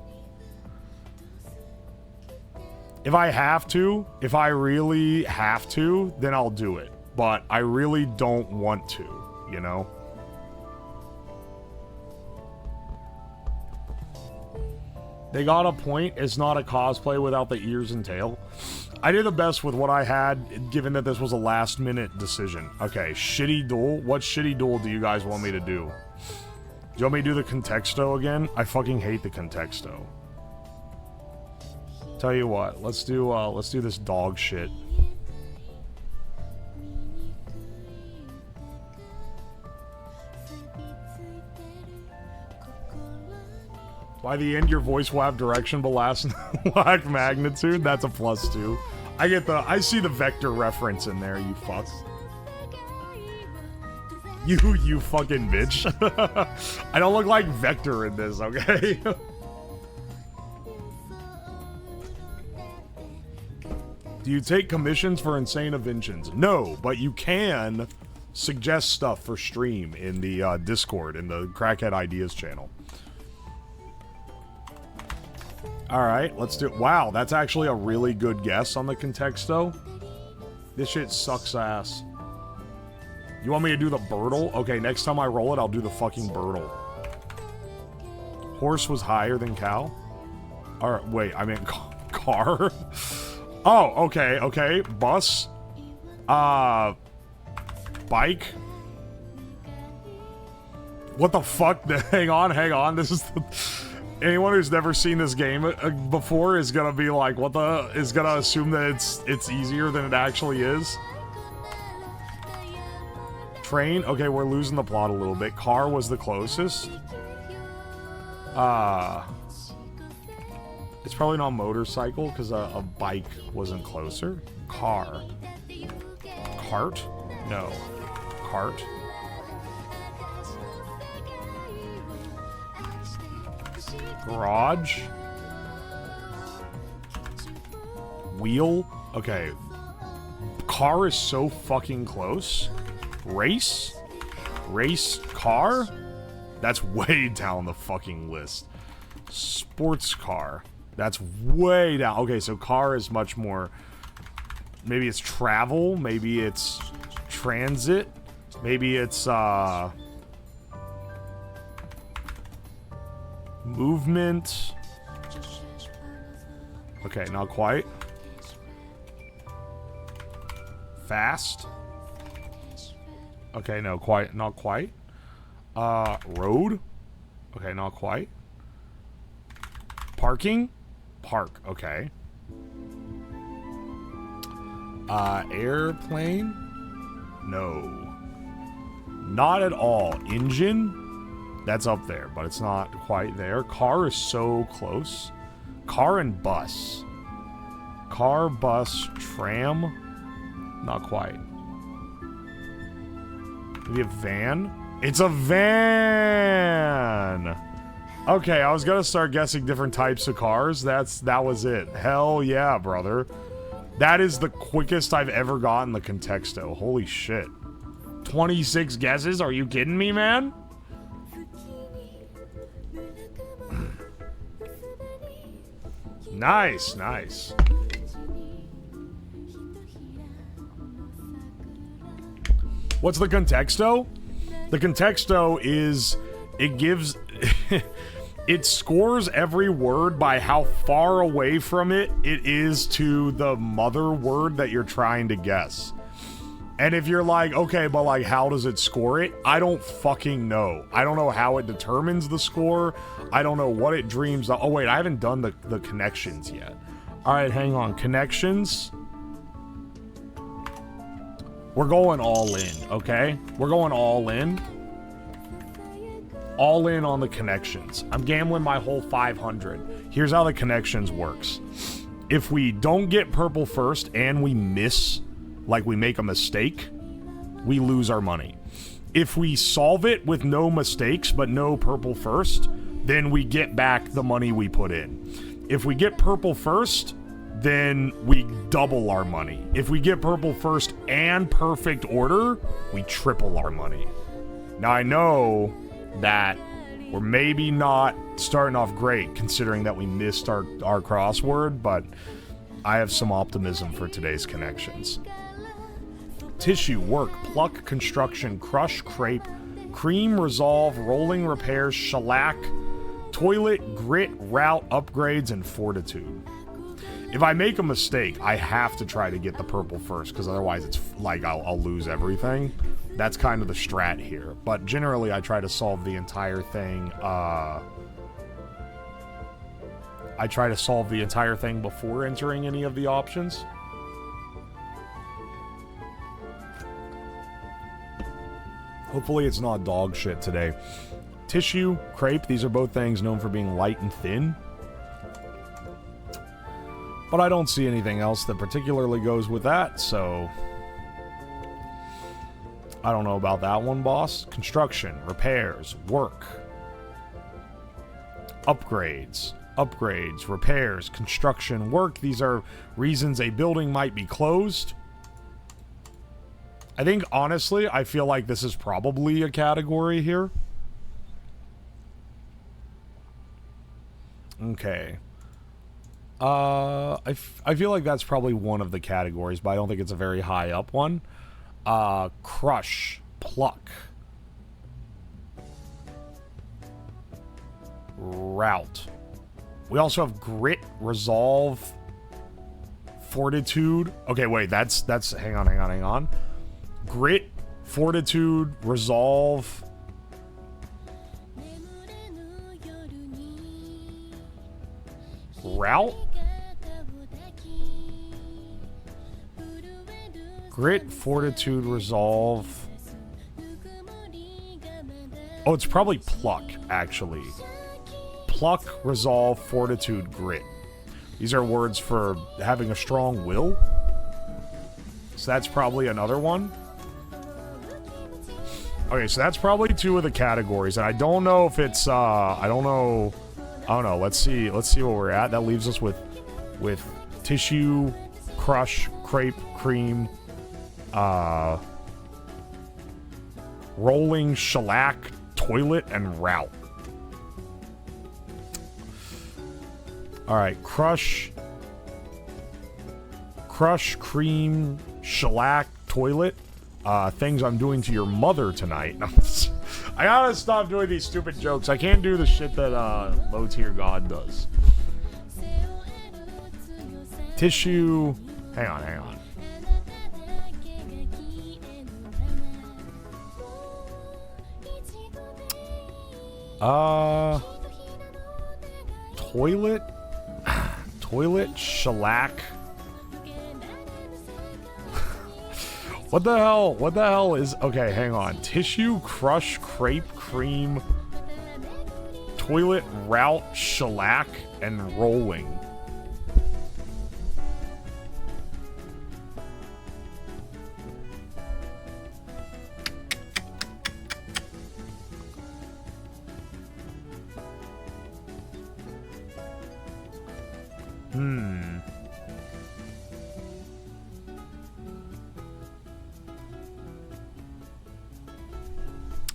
If I have to, if I really have to, then I'll do it. But I really don't want to, you know? They got a point. It's not a cosplay without the ears and tail. I did the best with what I had, given that this was a last-minute decision. Okay, shitty duel. What shitty duel do you guys want me to do? Do you want me to do the Contexto again? I fucking hate the Contexto. Tell you what, let's do this dog shit. By the end, your voice will have direction but lack magnitude. That's a +2. I see the vector reference in there, you fuck. You fucking bitch. I don't look like Vector in this, okay? Do you take commissions for insane inventions? No, but you can suggest stuff for stream in the Discord, in the Crackhead Ideas channel. Alright, let's do it. Wow, that's actually a really good guess on the Contexto. This shit sucks ass. You want me to do the Birdle? Okay, next time I roll it, I'll do the fucking Birdle. Horse was higher than cow? Alright, wait, I meant car? Oh, okay, okay. Bus. Bike. What the fuck? Hang on. This is the... Anyone who's never seen this game before is gonna be like, what the... is gonna assume that it's easier than it actually is. Train. Okay, we're losing the plot a little bit. Car was the closest. It's probably not motorcycle because a bike wasn't closer. Car. Cart? No. Cart. Garage. Wheel. Okay. Car is so fucking close. Race. Race car. That's way down the fucking list. Sports car. That's way down. Okay, so car is much more... Maybe it's travel. Maybe it's transit. Maybe it's, movement. Okay, not quite. Fast. Okay, no, quite, not quite. Road. Okay, not quite. Parking. Park. Okay. Airplane. No. Not at all. Engine. That's up there, but it's not quite there. Car is so close. Car and bus. Car, bus, tram. Not quite. Maybe a van? It's a van! Okay, I was gonna start guessing different types of cars. That was it. Hell yeah, brother. That is the quickest I've ever gotten the Contexto. Holy shit. 26 guesses? Are you kidding me, man? Nice, nice. What's the Contexto? The Contexto is... It gives... It scores every word by how far away from it is to the mother word that you're trying to guess. And if you're like, okay, but like, how does it score it? I don't fucking know. I don't know how it determines the score. I don't know what it dreams of. Oh, wait, I haven't done the connections yet. All right, hang on. Connections. We're going all in, okay? We're going all in. All in on the connections. I'm gambling my whole 500. Here's how the connections works. If we don't get purple first and we miss, like we make a mistake, we lose our money. If we solve it with no mistakes but no purple first, then we get back the money we put in. If we get purple first, then we double our money. If we get purple first and perfect order, we triple our money. Now I know that we're maybe not starting off great considering that we missed our crossword, but I have some optimism for today's connections. Tissue, work, pluck, construction, crush, crepe, cream, resolve, rolling, repairs, shellac, toilet, grit, route, upgrades, and fortitude. If I make a mistake, I have to try to get the purple first, because otherwise it's like I'll lose everything. That's kind of the strat here. But generally, I try to solve the entire thing. I try to solve the entire thing before entering any of the options. Hopefully it's not dog shit today. Tissue, crepe, these are both things known for being light and thin. But I don't see anything else that particularly goes with that, so... I don't know about that one, boss. Construction, repairs, work. Upgrades, repairs, construction, work. These are reasons a building might be closed. I think, honestly, I feel like this is probably a category here. Okay. I feel like that's probably one of the categories, but I don't think it's a very high up one. Crush, pluck, route. We also have grit, resolve, fortitude. Okay, wait, that's hang on. Grit, fortitude, resolve. Route. Grit, fortitude, resolve. Oh, it's probably pluck, actually. Pluck, resolve, fortitude, grit. These are words for having a strong will. So that's probably another one. Okay, so that's probably 2 of the categories, and I don't know if it's I don't know. Let's see where we're at. That leaves us with tissue, crush, crepe, cream, rolling, shellac, toilet, and route. All right, crush, cream, shellac, toilet. Things I'm doing to your mother tonight. I gotta stop doing these stupid jokes. I can't do the shit that low tier god does. Tissue. Hang on. Toilet, shellac. What the hell is... Okay, hang on. Tissue, crush, crepe, cream, toilet, route, shellac, and rolling.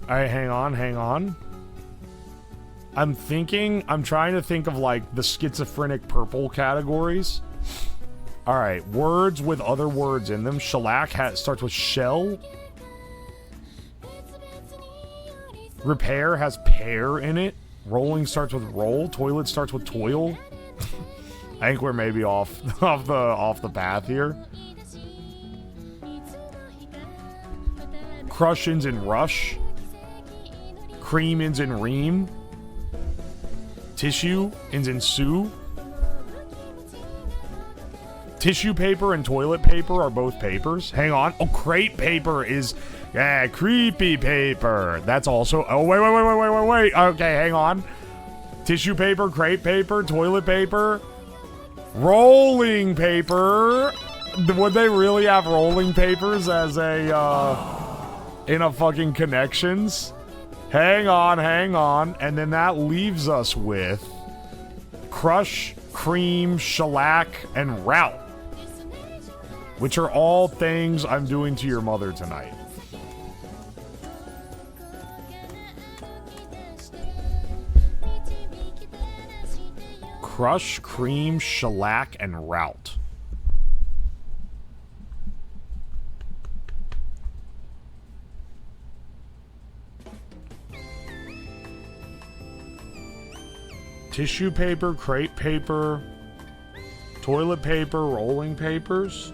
Alright, hang on. I'm trying to think of, like, the schizophrenic purple categories. Alright, words with other words in them. Shellac starts with shell. Repair has pear in it. Rolling starts with roll. Toilet starts with toil. I think we're maybe off the path here. Crush ends in rush. Cream ends in ream. Tissue ends in sue. Tissue paper and toilet paper are both papers. Hang on. Oh, crepe paper is... Yeah, creepy paper. That's also... Oh, wait. Okay, hang on. Tissue paper, crepe paper, toilet paper. Rolling paper. Would they really have rolling papers as a, in a fucking connections? Hang on. And then that leaves us with crush, cream, shellac, and route. Which are all things I'm doing to your mother tonight. Crush, cream, shellac, and route. Tissue paper, crepe paper, toilet paper, rolling papers.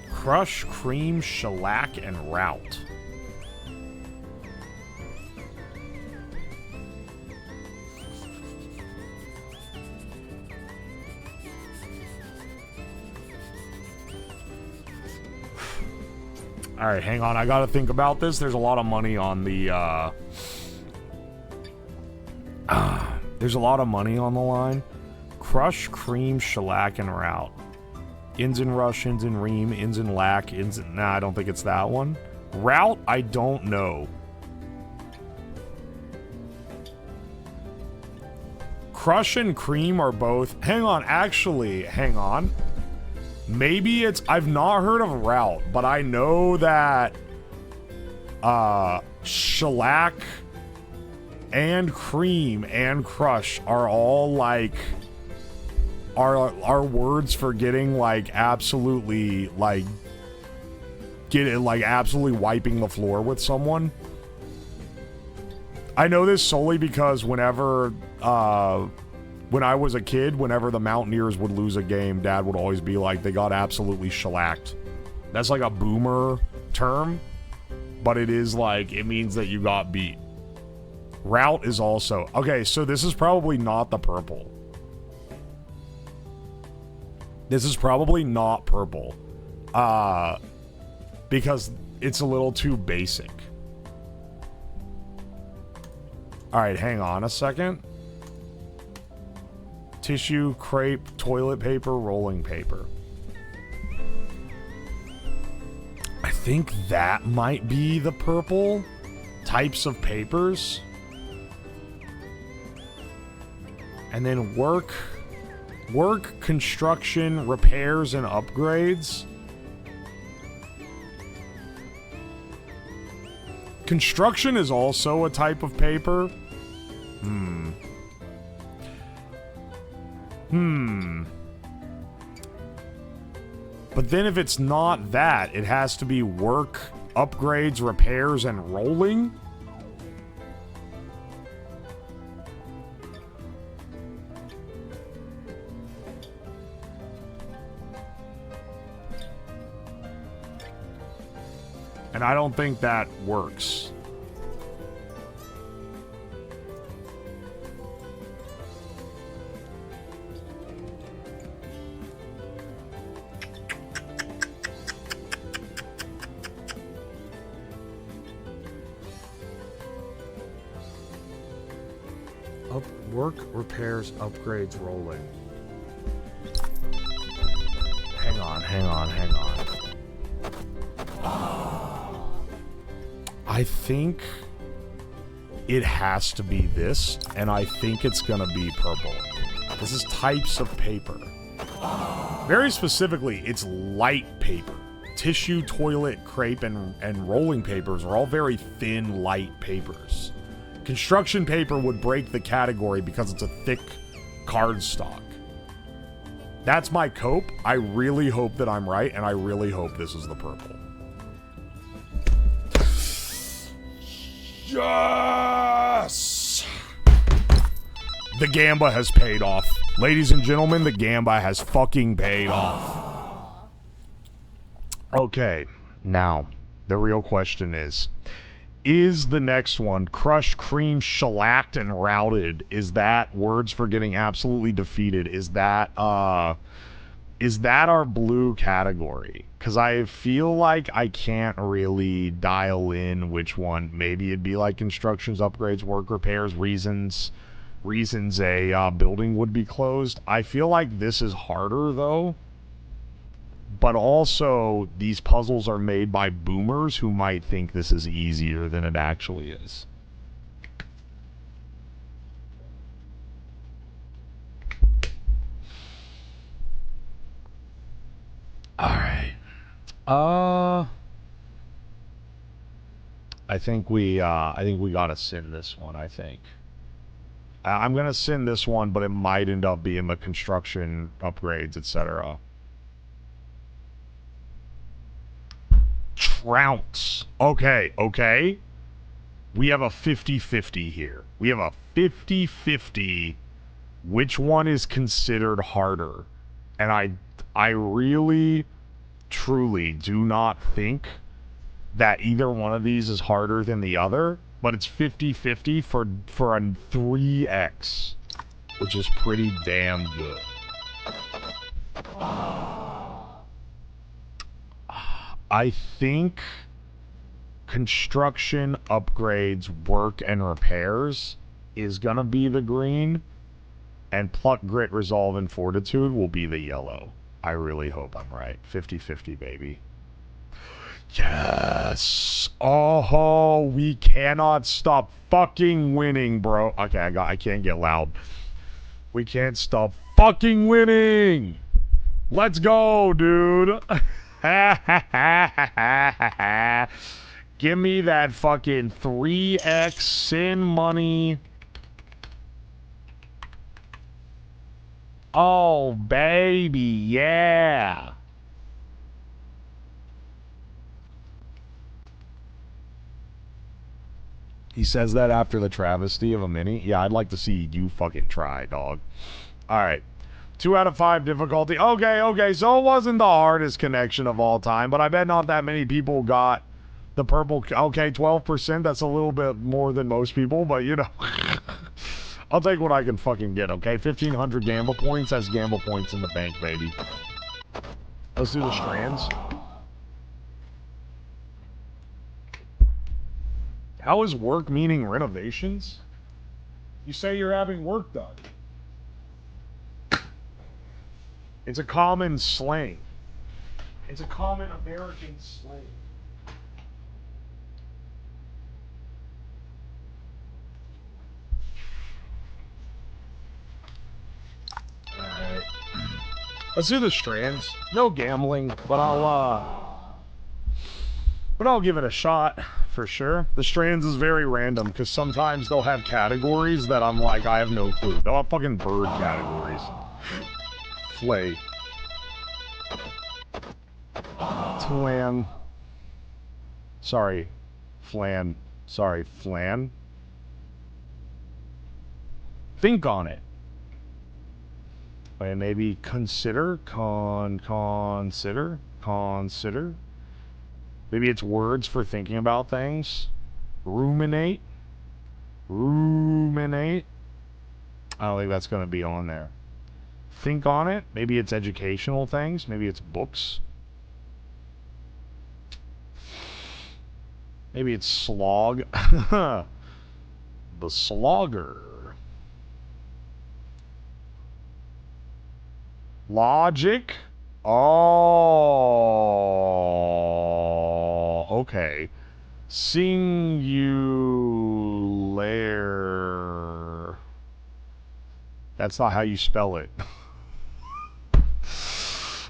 Crush, cream, shellac, and route. Alright, hang on. I gotta think about this. There's a lot of money on the, there's a lot of money on the line. Crush, cream, shellac, and route. Ins in rush, ins in ream, ins in lack, ins in... Nah, I don't think it's that one. Route, I don't know. Crush and cream are both... Hang on, actually, hang on. Maybe it's... I've not heard of route, but I know that... shellac and cream and crush are all, like... Are words for getting, like, absolutely, like... absolutely wiping the floor with someone. I know this solely because whenever... when I was a kid, whenever the Mountaineers would lose a game, Dad would always be like, they got absolutely shellacked. That's like a boomer term, but it is like, it means that you got beat. Route is also... Okay, so this is probably not the purple. This is probably not purple. Because it's a little too basic. Alright, hang on a second. Tissue, crepe, toilet paper, rolling paper. I think that might be the purple types of papers. And then work, construction, repairs, and upgrades. Construction is also a type of paper. But then if it's not that, it has to be work, upgrades, repairs, and rolling? And I don't think that works. Work, repairs, upgrades, rolling. Hang on. I think it has to be this, and I think it's gonna be purple. This is types of paper. Very specifically, it's light paper. Tissue, toilet, crepe, and rolling papers are all very thin, light papers. Construction paper would break the category because it's a thick cardstock. That's my cope. I really hope that I'm right, and I really hope this is the purple. Yes! The gamba has paid off. Ladies and gentlemen, the gamba has fucking paid off. Okay, now, the real question is the next one, crushed, cream, shellacked, and routed, is that words for getting absolutely defeated? Is that our blue category? Because I feel like I can't really dial in which one. Maybe it'd be like constructions, upgrades, work, repairs, reasons a building would be closed. I feel like this is harder, though. But also, these puzzles are made by boomers who might think this is easier than it actually is. Alright. I think we gotta sin this one, I think. I'm gonna sin this one, but it might end up being the construction, upgrades, etc. Trounce. Okay. We have a 50-50 here. We have a 50-50 which one is considered harder. And I really, truly do not think that either one of these is harder than the other, but it's 50-50 for a 3x, which is pretty damn good. I think construction, upgrades, work, and repairs is gonna be the green, and pluck, grit, resolve, and fortitude will be the yellow. I really hope I'm right. 50-50, baby. Yes! Oh, we cannot stop fucking winning, bro. Okay, I can't get loud. We can't stop fucking winning! Let's go, dude! Give me that fucking 3x sin money. Oh, baby, yeah. He says that after the travesty of a mini. Yeah, I'd like to see you fucking try, dog. Alright. 2 out of 5 difficulty. Okay, so it wasn't the hardest connection of all time, but I bet not that many people got The purple, okay, 12%, that's a little bit more than most people, but you know. I'll take what I can fucking get, okay? 1,500 gamble points, that's gamble points in the bank, baby. Let's do the strands. How is work meaning renovations? You say you're having work done. It's a common slang. It's a common American slang. Alright. Let's do the strands. No gambling, but I'll give it a shot for sure. The strands is very random because sometimes they'll have categories that I'm like, I have no clue. They'll have fucking bird categories. Flay. Twan. Sorry. Flan. Sorry, flan. Think on it. Wait, maybe consider? Consider? Maybe it's words for thinking about things. Ruminate. Ruminate. I don't think that's going to be on there. Think on it. Maybe it's educational things. Maybe it's books. Maybe it's slog. The slogger. Logic? Oh, okay. Singular. That's not how you spell it.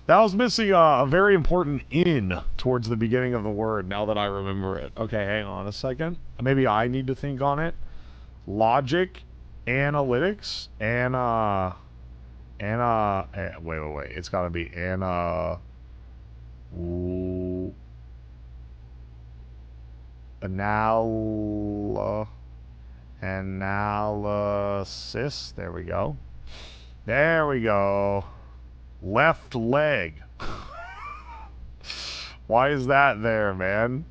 That was missing a very important in towards the beginning of the word, now that I remember it. Okay, hang on a second. Maybe I need to think on it. Logic, analytics, wait. It's gotta be analysis. There we go. There we go. Left leg. Why is that there, man?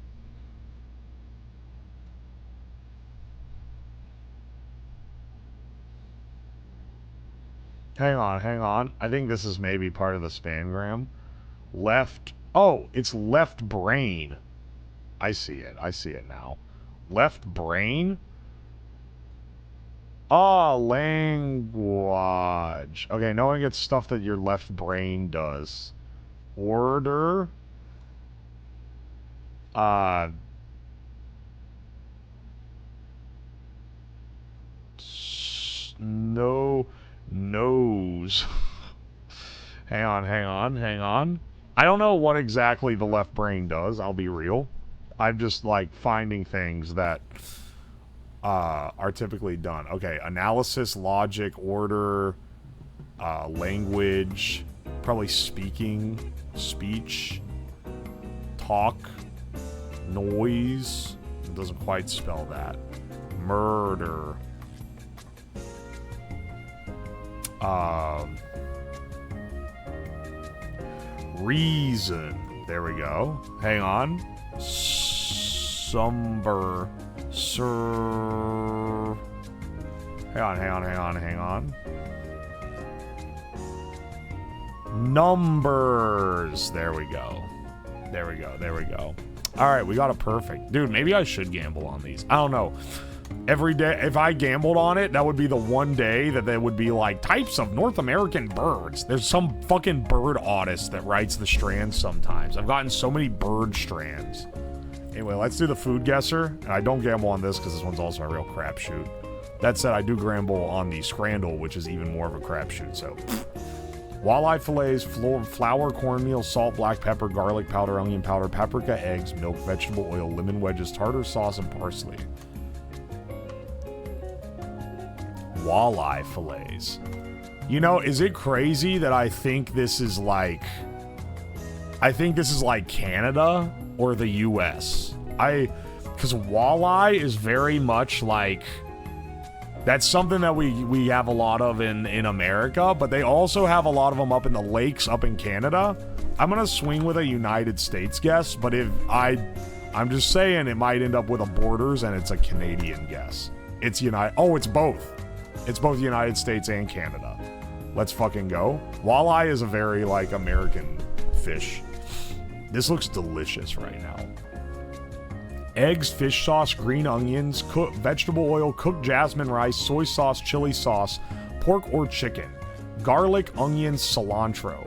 Hang on. I think this is maybe part of the spangram. Left. Oh, it's left brain. I see it now. Left brain? Oh, language. Okay, knowing it's stuff that your left brain does. Order. No. Nose. Hang on. I don't know what exactly the left brain does, I'll be real. I'm just, like, finding things that are typically done. Okay, analysis, logic, order, language, probably speaking, speech, talk, noise. It doesn't quite spell that. Murder. Reason. There we go. Hang on. Somber. Sir. Hang on. Numbers. There we go. Alright, we got a perfect. Dude, maybe I should gamble on these. I don't know. Every day, if I gambled on it, that would be the one day that they would be like, types of North American birds. There's some fucking bird artist that writes the strands sometimes. I've gotten so many bird strands. Anyway, let's do the food guesser. And I don't gamble on this because this one's also a real crapshoot. That said, I do gamble on the scrandle, which is even more of a crapshoot, so... Walleye fillets, flour, cornmeal, salt, black pepper, garlic powder, onion powder, paprika, eggs, milk, vegetable oil, lemon wedges, tartar sauce, and parsley. Walleye fillets. You know, is it crazy that I think this is like Canada or the US? Because walleye is very much like, that's something that we have a lot of in America, but they also have a lot of them up in the lakes up in Canada. I'm gonna swing with a United States guess, but if I I'm just saying it might end up with a Borders and it's a Canadian guess. It's it's both. It's both United States and Canada. Let's fucking go. Walleye is a very, like, American fish. This looks delicious right now. Eggs, fish sauce, green onions, vegetable oil, cooked jasmine rice, soy sauce, chili sauce, pork or chicken, garlic, onions, cilantro.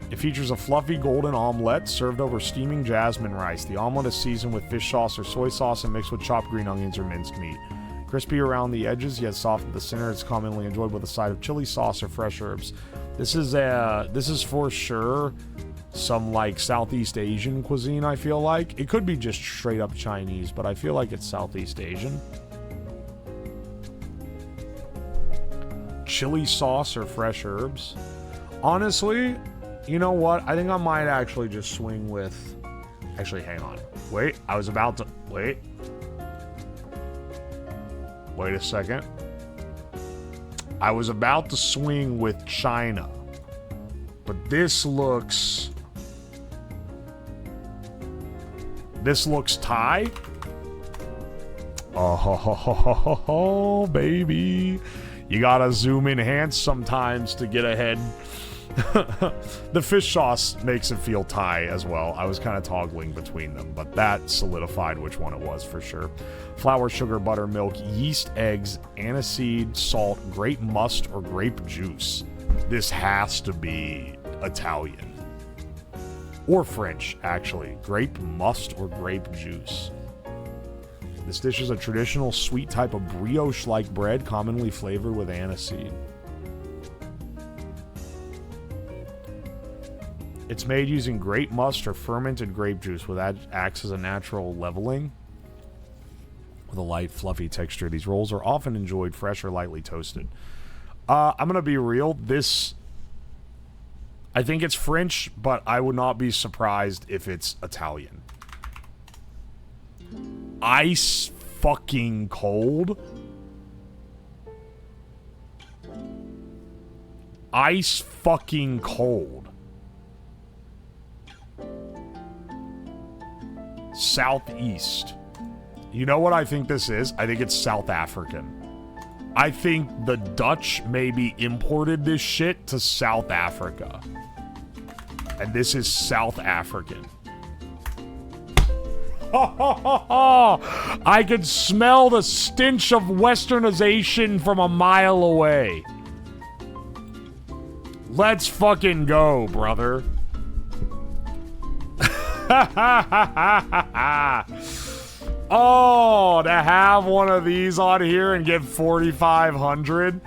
It features a fluffy golden omelet served over steaming jasmine rice. The omelet is seasoned with fish sauce or soy sauce and mixed with chopped green onions or minced meat. Crispy around the edges, yet soft at the center. It's commonly enjoyed with a side of chili sauce or fresh herbs. This is for sure some like Southeast Asian cuisine, I feel like. It could be just straight up Chinese, but I feel like it's Southeast Asian. Chili sauce or fresh herbs. Honestly, you know what? I think I might actually just swing with... Actually, hang on. Wait, I was about to... Wait. Wait a second. I was about to swing with China. But this looks... This looks Thai. Oh, baby. You gotta zoom enhance sometimes to get ahead. The fish sauce makes it feel Thai as well. I was kind of toggling between them, but that solidified which one it was for sure. Flour, sugar, butter, milk, yeast, eggs, aniseed, salt, grape must, or grape juice. This has to be Italian. Or French, actually. Grape must or grape juice. This dish is a traditional sweet type of brioche-like bread, commonly flavored with aniseed. It's made using grape must or fermented grape juice, which acts as a natural leveling. With a light, fluffy texture, these rolls are often enjoyed fresh or lightly toasted. I'm gonna be real. This... I think it's French, but I would not be surprised if it's Italian. Ice fucking cold. Ice fucking cold. Southeast. You know what I think this is? I think it's South African. I think the Dutch maybe imported this shit to South Africa. And this is South African. I could smell the stench of westernization from a mile away. Let's fucking go, brother. Oh, to have one of these on here and get 4,500.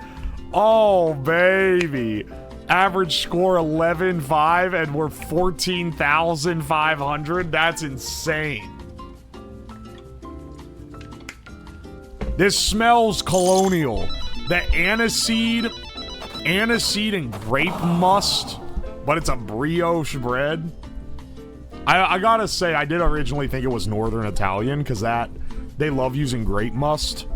Oh, baby. Average score 11.5 and we're 14,500. That's insane. This smells colonial. The aniseed and grape must, but it's a brioche bread. I gotta say, I did originally think it was Northern Italian because they love using grape must.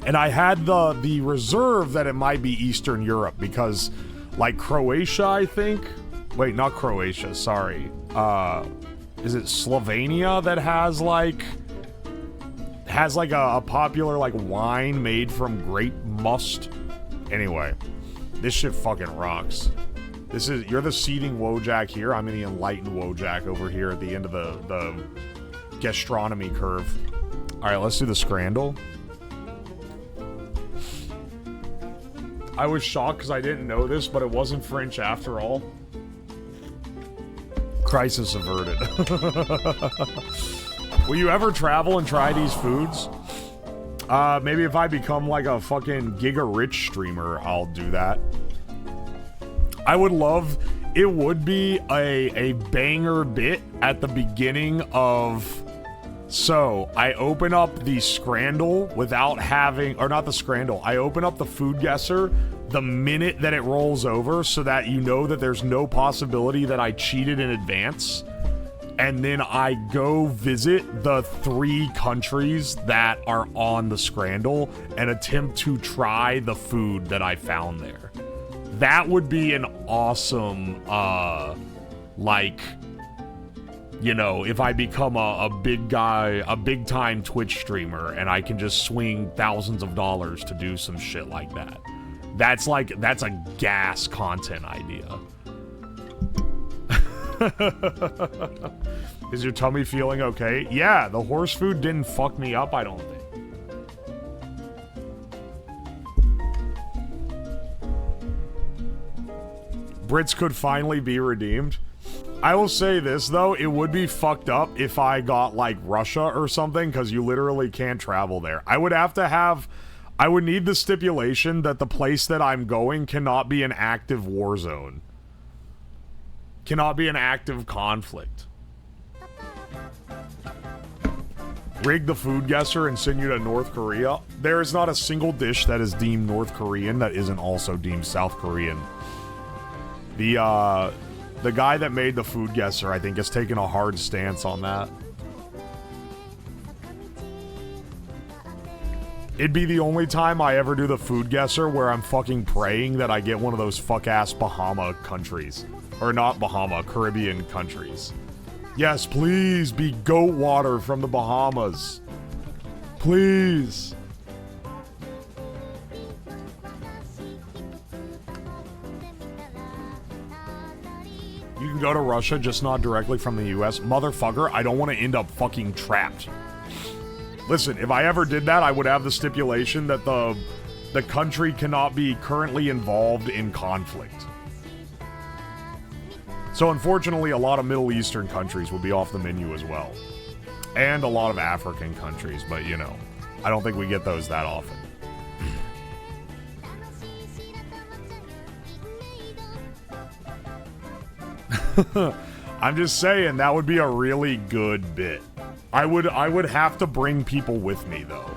And I had the reserve that it might be Eastern Europe because, like, Croatia, I think. Wait, not Croatia, sorry. Is it Slovenia that has like a popular, like, wine made from grape must? Anyway, this shit fucking rocks. You're the seeding Wojak here. I'm in the enlightened Wojak over here at the end of the gastronomy curve. All right, let's do the scrandle. I was shocked because I didn't know this, but it wasn't French after all. Crisis averted. Will you ever travel and try these foods? Maybe if I become like a fucking Giga Rich streamer, I'll do that. I would love... It would be a banger bit at the beginning of... So, I open up the Scrandle without having... Or not the Scrandle. I open up the food guesser the minute that it rolls over so that you know that there's no possibility that I cheated in advance. And then I go visit the 3 countries that are on the Scrandle and attempt to try the food that I found there. That would be an awesome, like... You know, if I become a big guy, a big time Twitch streamer, and I can just swing thousands of dollars to do some shit like that. That's a gas content idea. Is your tummy feeling okay? Yeah, the horse food didn't fuck me up, I don't think. Brits could finally be redeemed. I will say this, though, it would be fucked up if I got, like, Russia or something, because you literally can't travel there. I would need the stipulation that the place that I'm going cannot be an active war zone. Cannot be an active conflict. Rig the food guesser and send you to North Korea. There is not a single dish that is deemed North Korean that isn't also deemed South Korean. The guy that made the food guesser, I think, has taken a hard stance on that. It'd be the only time I ever do the food guesser where I'm fucking praying that I get one of those fuck-ass Bahama countries. Or not Bahama, Caribbean countries. Yes, please be goat water from the Bahamas. Please. You can go to Russia, just not directly from the US. Motherfucker, I don't want to end up fucking trapped. Listen, if I ever did that, I would have the stipulation that the country cannot be currently involved in conflict. So unfortunately, a lot of Middle Eastern countries would be off the menu as well. And a lot of African countries, but you know, I don't think we get those that often. I'm just saying, that would be a really good bit. I would have to bring people with me, though.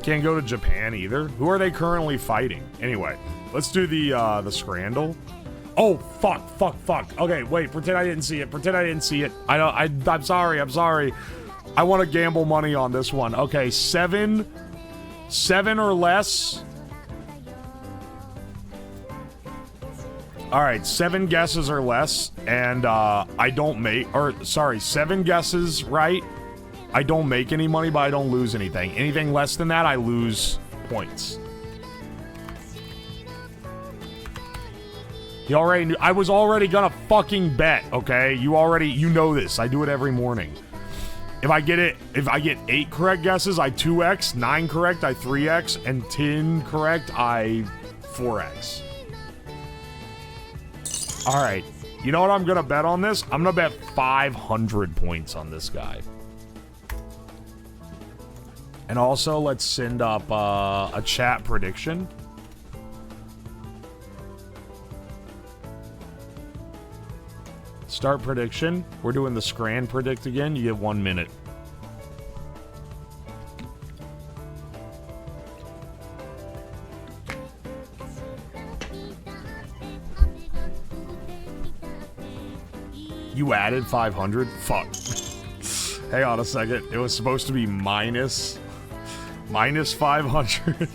Can't go to Japan either. Who are they currently fighting? Anyway, let's do the Scrandle. Oh, fuck. Okay, wait, pretend I didn't see it. I'm sorry. I want to gamble money on this one. Okay, 7 or less. Alright, 7 guesses or less, and I don't make, or sorry, 7 guesses right. I don't make any money, but I don't lose anything. Anything less than that, I lose points. You already knew, I was already gonna fucking bet, okay? You know this. I do it every morning. If I get 8 correct guesses, I 2x, 9 correct, I 3x, and 10 correct, I 4x. Alright, you know what I'm gonna bet on this? I'm gonna bet 500 points on this guy. And also, let's send up a chat prediction. Start prediction. We're doing the Scran predict again. You get 1 minute. You added 500? Fuck. Hang on a second. It was supposed to be minus 500.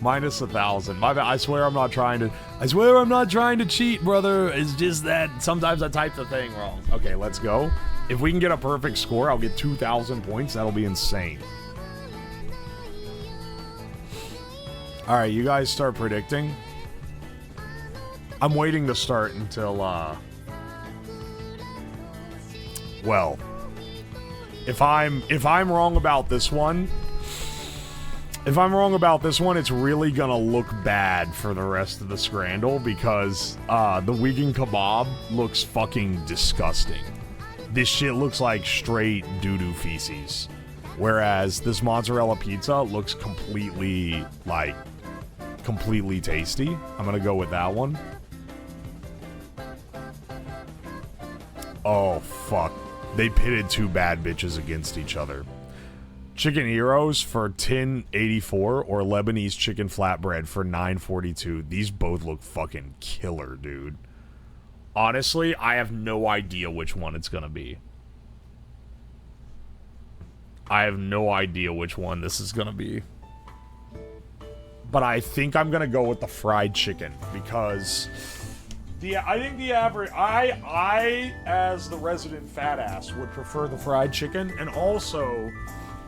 Minus 1,000. My bad. I swear I'm not trying to cheat, brother. It's just that sometimes I type the thing wrong. Okay, let's go. If we can get a perfect score, I'll get 2,000 points. That'll be insane. Alright, you guys start predicting. I'm waiting to start until, well, if I'm wrong about this one, it's really gonna look bad for the rest of the Scrandle because the Wigan kebab looks fucking disgusting. This shit looks like straight doo-doo feces. Whereas this mozzarella pizza looks completely tasty. I'm gonna go with that one. Oh, fuck. They pitted 2 bad bitches against each other. Chicken Heroes for 10.84 or Lebanese chicken flatbread for 9.42. These both look fucking killer, dude. Honestly, I have no idea which one it's gonna be. I have no idea which one this is gonna be. but I think I'm gonna go with the fried chicken because I think the average I as the resident fat ass would prefer the fried chicken, and also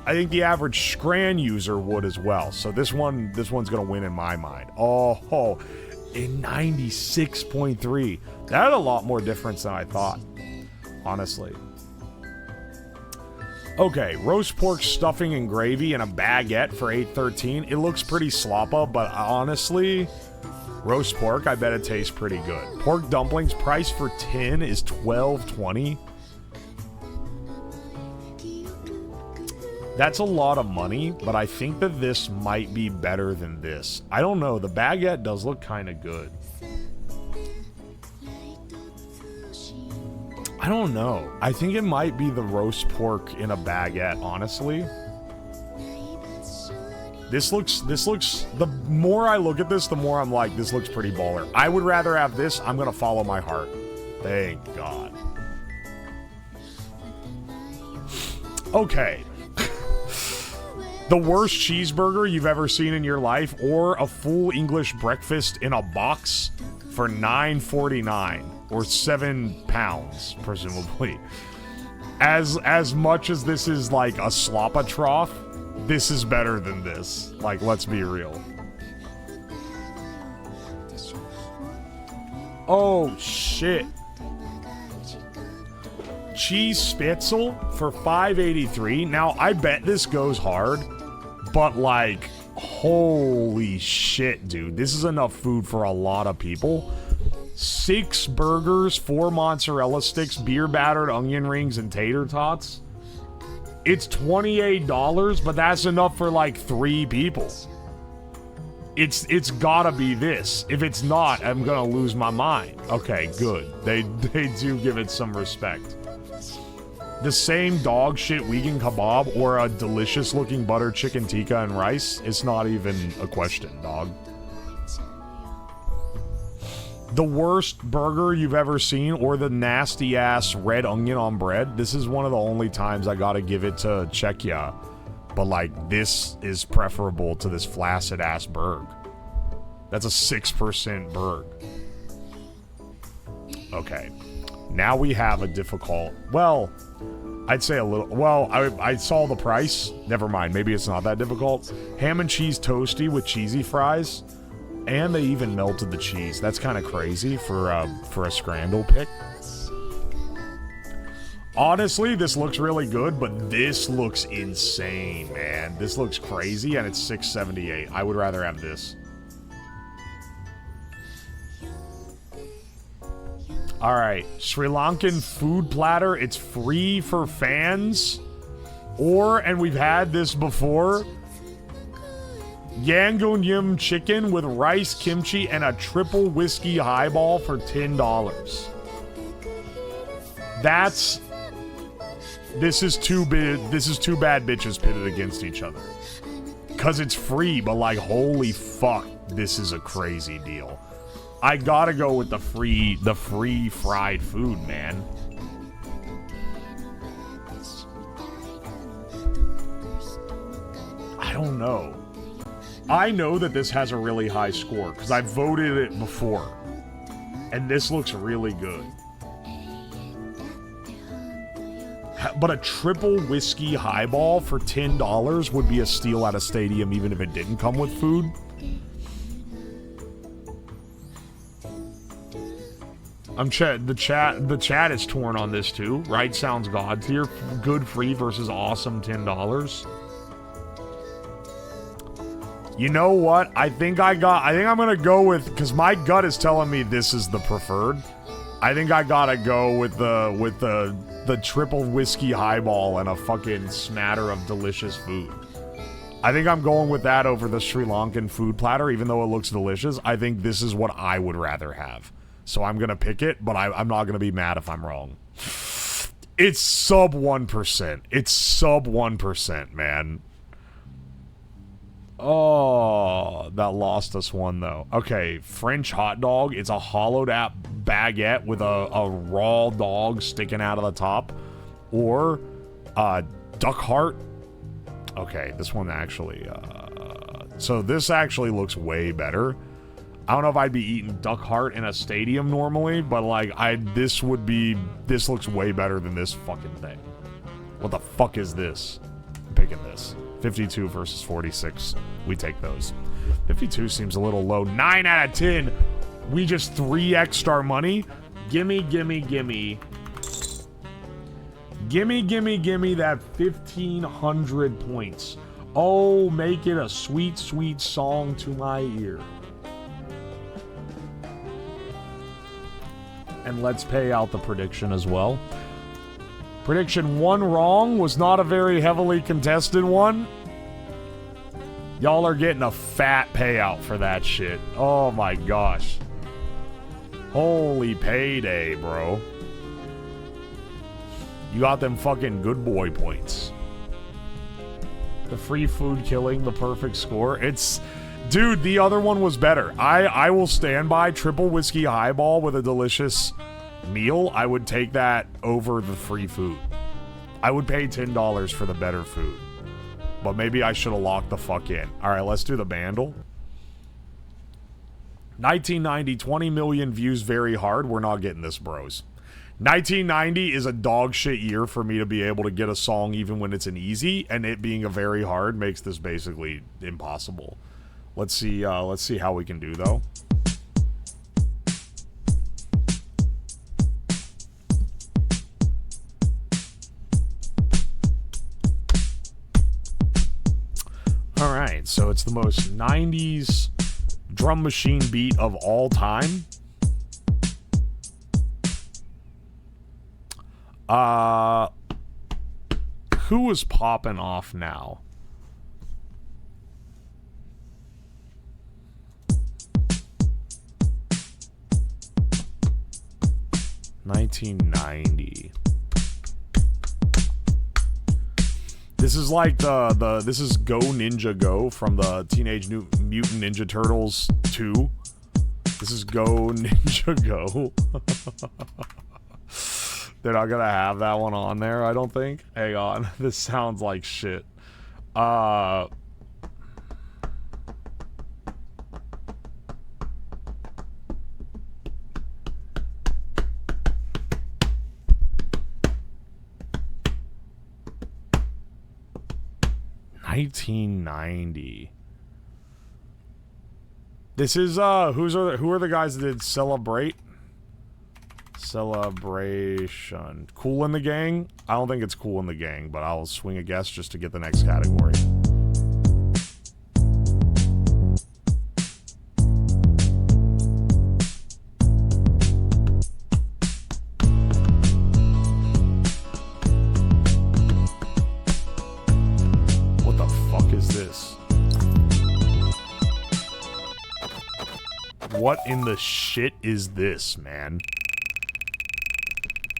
I think the average Scran user would as well. So this one's gonna win in my mind. Oh, in 96.3. That had a lot more difference than I thought, honestly. Okay, roast pork stuffing and gravy and a baguette for $8.13. It looks pretty sloppa, but honestly, roast pork, I bet it tastes pretty good. Pork dumplings, price for 10 is $12.20. That's a lot of money, but I think that this might be better than this. I don't know, the baguette does look kind of good. I don't know. I think it might be the roast pork in a baguette, honestly. This looks, the more I look at this, the more I'm like, this looks pretty baller. I would rather have this. I'm gonna follow my heart. Thank God. Okay. The worst cheeseburger you've ever seen in your life, or a full English breakfast in a box for $9.49, or 7 pounds, presumably. As much as this is like a sloppa trough, this is better than this. Like, let's be real. Oh, shit. Cheese Spitzel for $5.83. Now, I bet this goes hard, but like, holy shit, dude. This is enough food for a lot of people. 6 burgers, 4 mozzarella sticks, beer battered onion rings, and tater tots. It's $28, but that's enough for like 3 people. It's gotta be this. If it's not, I'm gonna lose my mind. Okay, good. They do give it some respect. The same dog shit vegan kebab or a delicious looking butter chicken tikka and rice, it's not even a question, dog. The worst burger you've ever seen, or the nasty ass red onion on bread. This is one of the only times I gotta give it to Czechia. But like, this is preferable to this flaccid ass burg. That's a 6% burg. Okay. Now we have a difficult, well, I'd say a little, well, I saw the price. Never mind, maybe it's not that difficult. Ham and cheese toasty with cheesy fries. And they even melted the cheese. That's kind of crazy for a scramble pick. Honestly, this looks really good, but this looks insane, man. This looks crazy, and it's $6.78. I would rather have this. Alright, Sri Lankan food platter. It's free for fans. Or, and we've had this before, Yangon chicken with rice, kimchi, and a triple whiskey highball for $10. That's... This is too bad bitches pitted against each other. Because it's free, but like, holy fuck, this is a crazy deal. I gotta go with the free fried food, man. I don't know. I know that this has a really high score, because I voted it before. And this looks really good. But a triple whiskey highball for $10 would be a steal at a stadium, even if it didn't come with food. The chat is torn on this too. Right sounds god tier. Good free versus awesome $10. You know what? I think I'm gonna go with, because my gut is telling me this is the preferred. I think I gotta go with the triple whiskey highball and a fucking smatter of delicious food. I think I'm going with that over the Sri Lankan food platter, even though it looks delicious. I think this is what I would rather have. So I'm gonna pick it, but I'm not gonna be mad if I'm wrong. It's sub 1%. It's sub 1%, man. Oh, that lost us one, though. Okay, French hot dog. It's a hollowed out baguette with a raw dog sticking out of the top. Or duck heart. Okay, this one actually So this actually looks way better. I don't know if I'd be eating duck heart in a stadium normally, but like this looks way better than this fucking thing. What the fuck is this? I'm picking this. 52 versus 46. We take those. 52 seems a little low. 9 out of 10. We just 3x'd our money. Gimme, gimme, gimme. Gimme, gimme, gimme that 1,500 points. Oh, make it a sweet, sweet song to my ear. And let's pay out the prediction as well. Prediction 1 wrong was not a very heavily contested one. Y'all are getting a fat payout for that shit. Oh my gosh. Holy payday, bro. You got them fucking good boy points. The free food killing, the perfect score. It's... Dude, the other one was better. I will stand by triple whiskey highball with a delicious meal. I would take that over the free food. I would pay $10 for the better food. But maybe I should have locked the fuck in. Alright, let's do the bandle. 1990, 20 million views very hard. We're not getting this, bros. 1990 is a dog shit year for me to be able to get a song even when it's an easy, and it being a very hard makes this basically impossible. Let's see how we can do, though. Alright, so it's the most 90s drum machine beat of all time. Who is popping off now? $19.90. This is like this is Go Ninja Go from the Teenage Mutant Ninja Turtles 2. This is Go Ninja Go. They're not gonna have that one on there, I don't think. Hang on. This sounds like shit. 1990. This is who are the guys that did Celebrate? Celebration. Cool in the Gang? I don't think it's Cool in the Gang, but I'll swing a guess just to get the next category. What the fuck is this? What in the shit is this, man?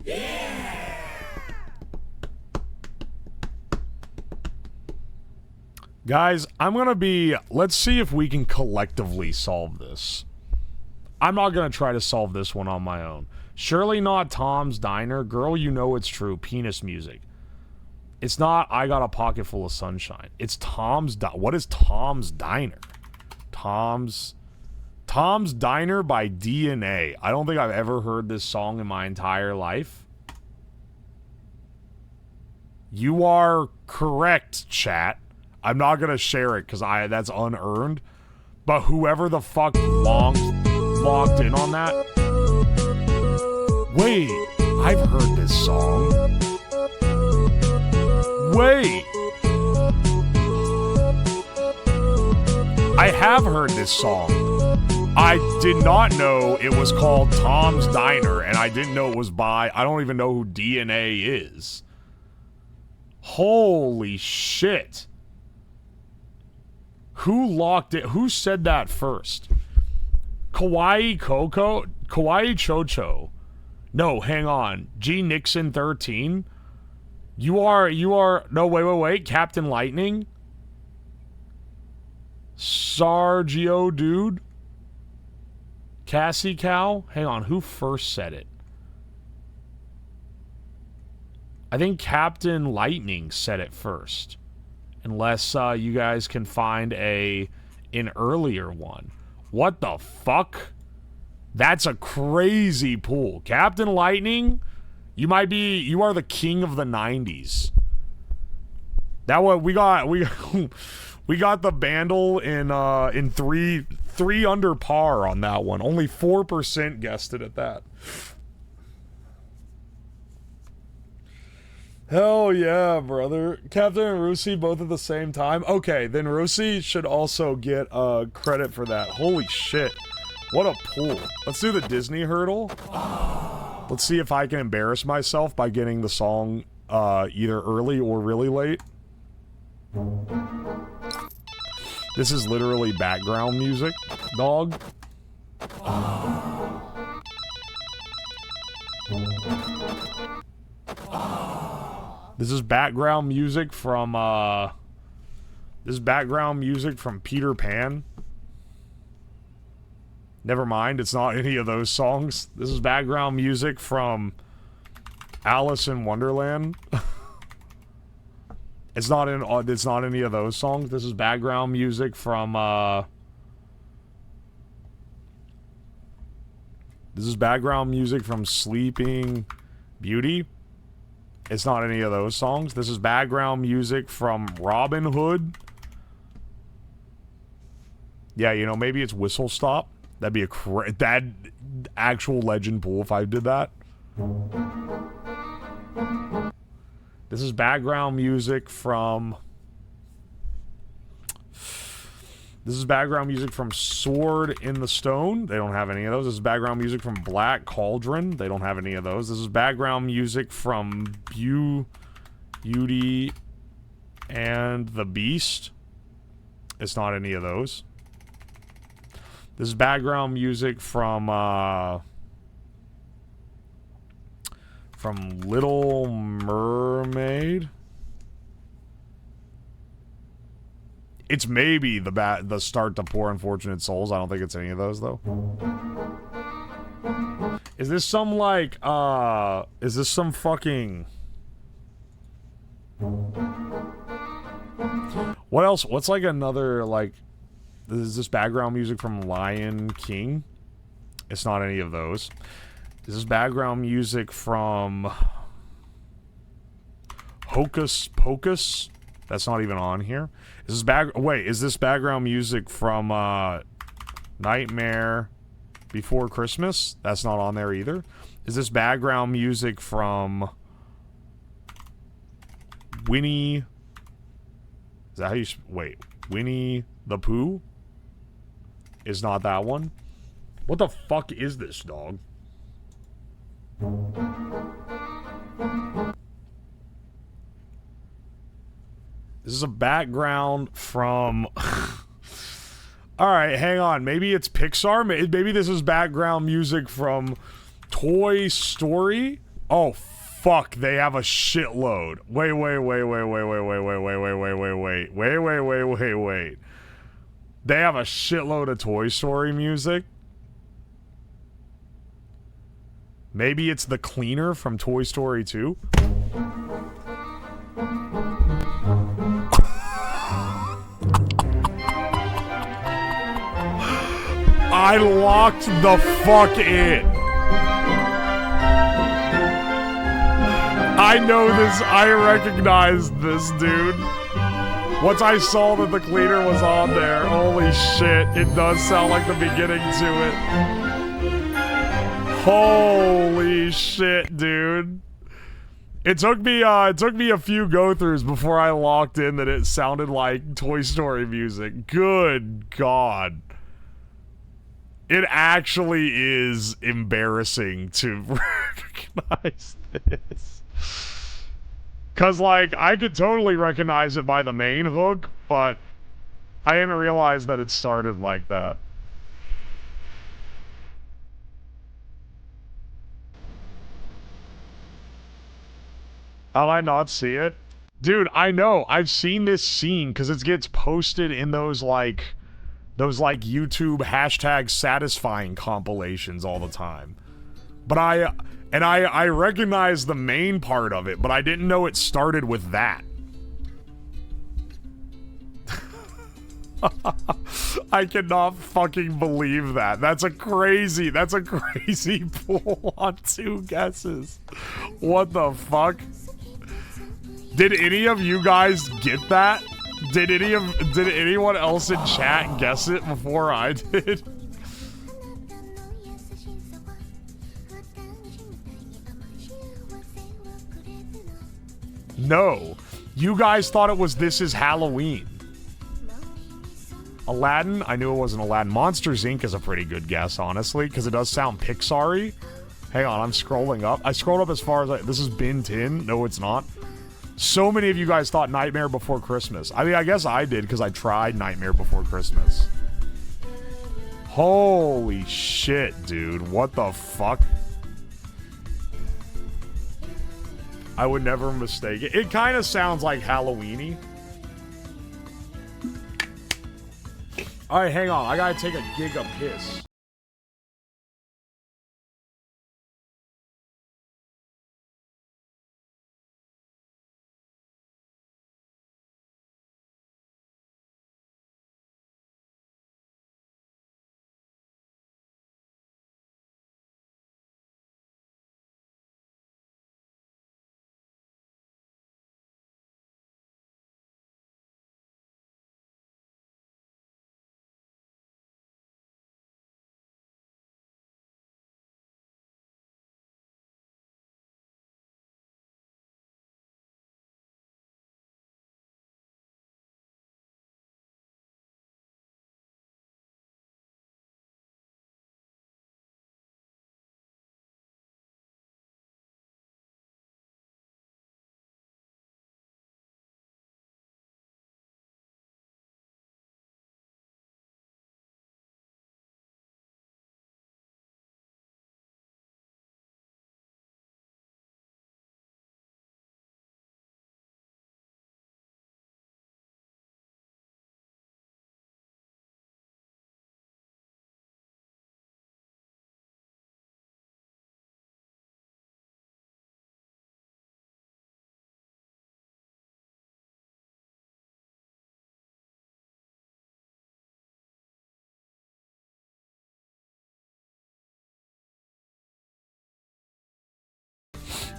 Yeah. Guys, let's see if we can collectively solve this. I'm not gonna try to solve this one on my own. Surely not Tom's Diner. Girl, you know it's true. Penis music. It's not I Got a Pocket Full of Sunshine. It's Tom's What is Tom's Diner? Tom's Diner by DNA. I don't think I've ever heard this song in my entire life. You are correct, chat. I'm not gonna share it because that's unearned. But whoever the fuck logged in on that. Wait, I've heard this song. Wait. I have heard this song. I did not know it was called Tom's Diner, and I didn't know it was by... I don't even know who DNA is. Holy shit. Who locked it? Who said that first? Kawaii Coco? Kawaii Chocho. No, hang on. G Nixon 13? You are... No, wait. Captain Lightning? Sargio Dude? Cassie Cow? Hang on, who first said it? I think Captain Lightning said it first. Unless you guys can find a an earlier one. What the fuck? That's a crazy pull. Captain Lightning, you are the king of the 90s. That one we got the Bandle in three under par on that one. Only 4% guessed it at that. Hell yeah, brother. Captain and Rusi both at the same time. Okay, then Rusi should also get credit for that. Holy shit. What a pull. Let's do the Disney hurdle. Let's see if I can embarrass myself by getting the song either early or really late. This is literally background music, dog. This is background music from Peter Pan. Never mind, it's not any of those songs. This is background music from Alice in Wonderland. It's not any of those songs. This is background music from Sleeping Beauty. It's not any of those songs. This is background music from Robin Hood. Yeah, you know, maybe it's Whistle Stop. That'd be that actual legend pool if I did that. This is background music from Sword in the Stone. They don't have any of those. This is background music from Black Cauldron. They don't have any of those. This is background music from Beauty and the Beast. It's not any of those. This is background music from Little Mermaid. It's maybe the start to Poor Unfortunate Souls. I don't think it's any of those though. Is this some like is this some fucking what else? What's like another like is this background music from Lion King? It's not any of those. This is background music from Hocus Pocus. That's not even on here. Is this background music from Nightmare Before Christmas? That's not on there either. Is this background music from Winnie? Is that how you wait? Winnie the Pooh? Is not that one. What the fuck is this, dog? This is a background from... Alright, hang on. Maybe it's Pixar? Maybe this is background music from Toy Story? Oh, fuck. They have a shitload. Wait. They have a shitload of Toy Story music. Maybe it's the cleaner from Toy Story 2? I locked the fuck in. I know this. I recognize this, dude. Once I saw that the cleaner was on there, holy shit, it does sound like the beginning to it. Holy shit, dude. It took me a few go-throughs before I locked in that it sounded like Toy Story music. Good God. It actually is embarrassing to recognize this. Cause like, I could totally recognize it by the main hook, but I didn't realize that it started like that. How did I not see it? Dude, I know. I've seen this scene because it gets posted in those like YouTube hashtag satisfying compilations all the time. But I recognize the main part of it, but I didn't know it started with that. I cannot fucking believe that. That's a crazy pull on 2 guesses. What the fuck? Did any of you guys get that? Did anyone else in chat guess it before I did? No. You guys thought it was This Is Halloween. Aladdin? I knew it wasn't Aladdin. Monsters, Inc. is a pretty good guess, honestly, because it does sound Pixar-y. Hang on, I'm scrolling up. I scrolled up as far as this is Bin Tin. No, it's not. So many of you guys thought Nightmare Before Christmas. I mean, I guess I did, because I tried Nightmare Before Christmas. Holy shit, dude. What the fuck? I would never mistake it. It kind of sounds like Halloween-y. Alright, hang on. I gotta take a giga piss.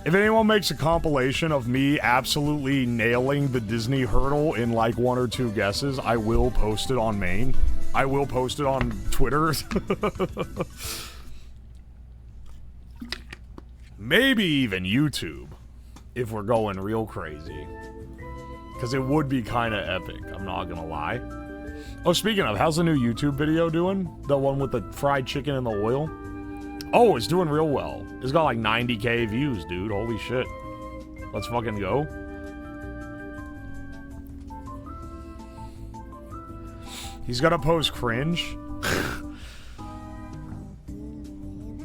If anyone makes a compilation of me absolutely nailing the Disney hurdle in like 1 or 2 guesses, I will post it on Main. I will post it on Twitter. Maybe even YouTube, if we're going real crazy. Because it would be kind of epic, I'm not gonna lie. Oh, speaking of, how's the new YouTube video doing? The one with the fried chicken and the oil? Oh, it's doing real well. It's got like 90k views, dude. Holy shit. Let's fucking go. He's gonna post cringe.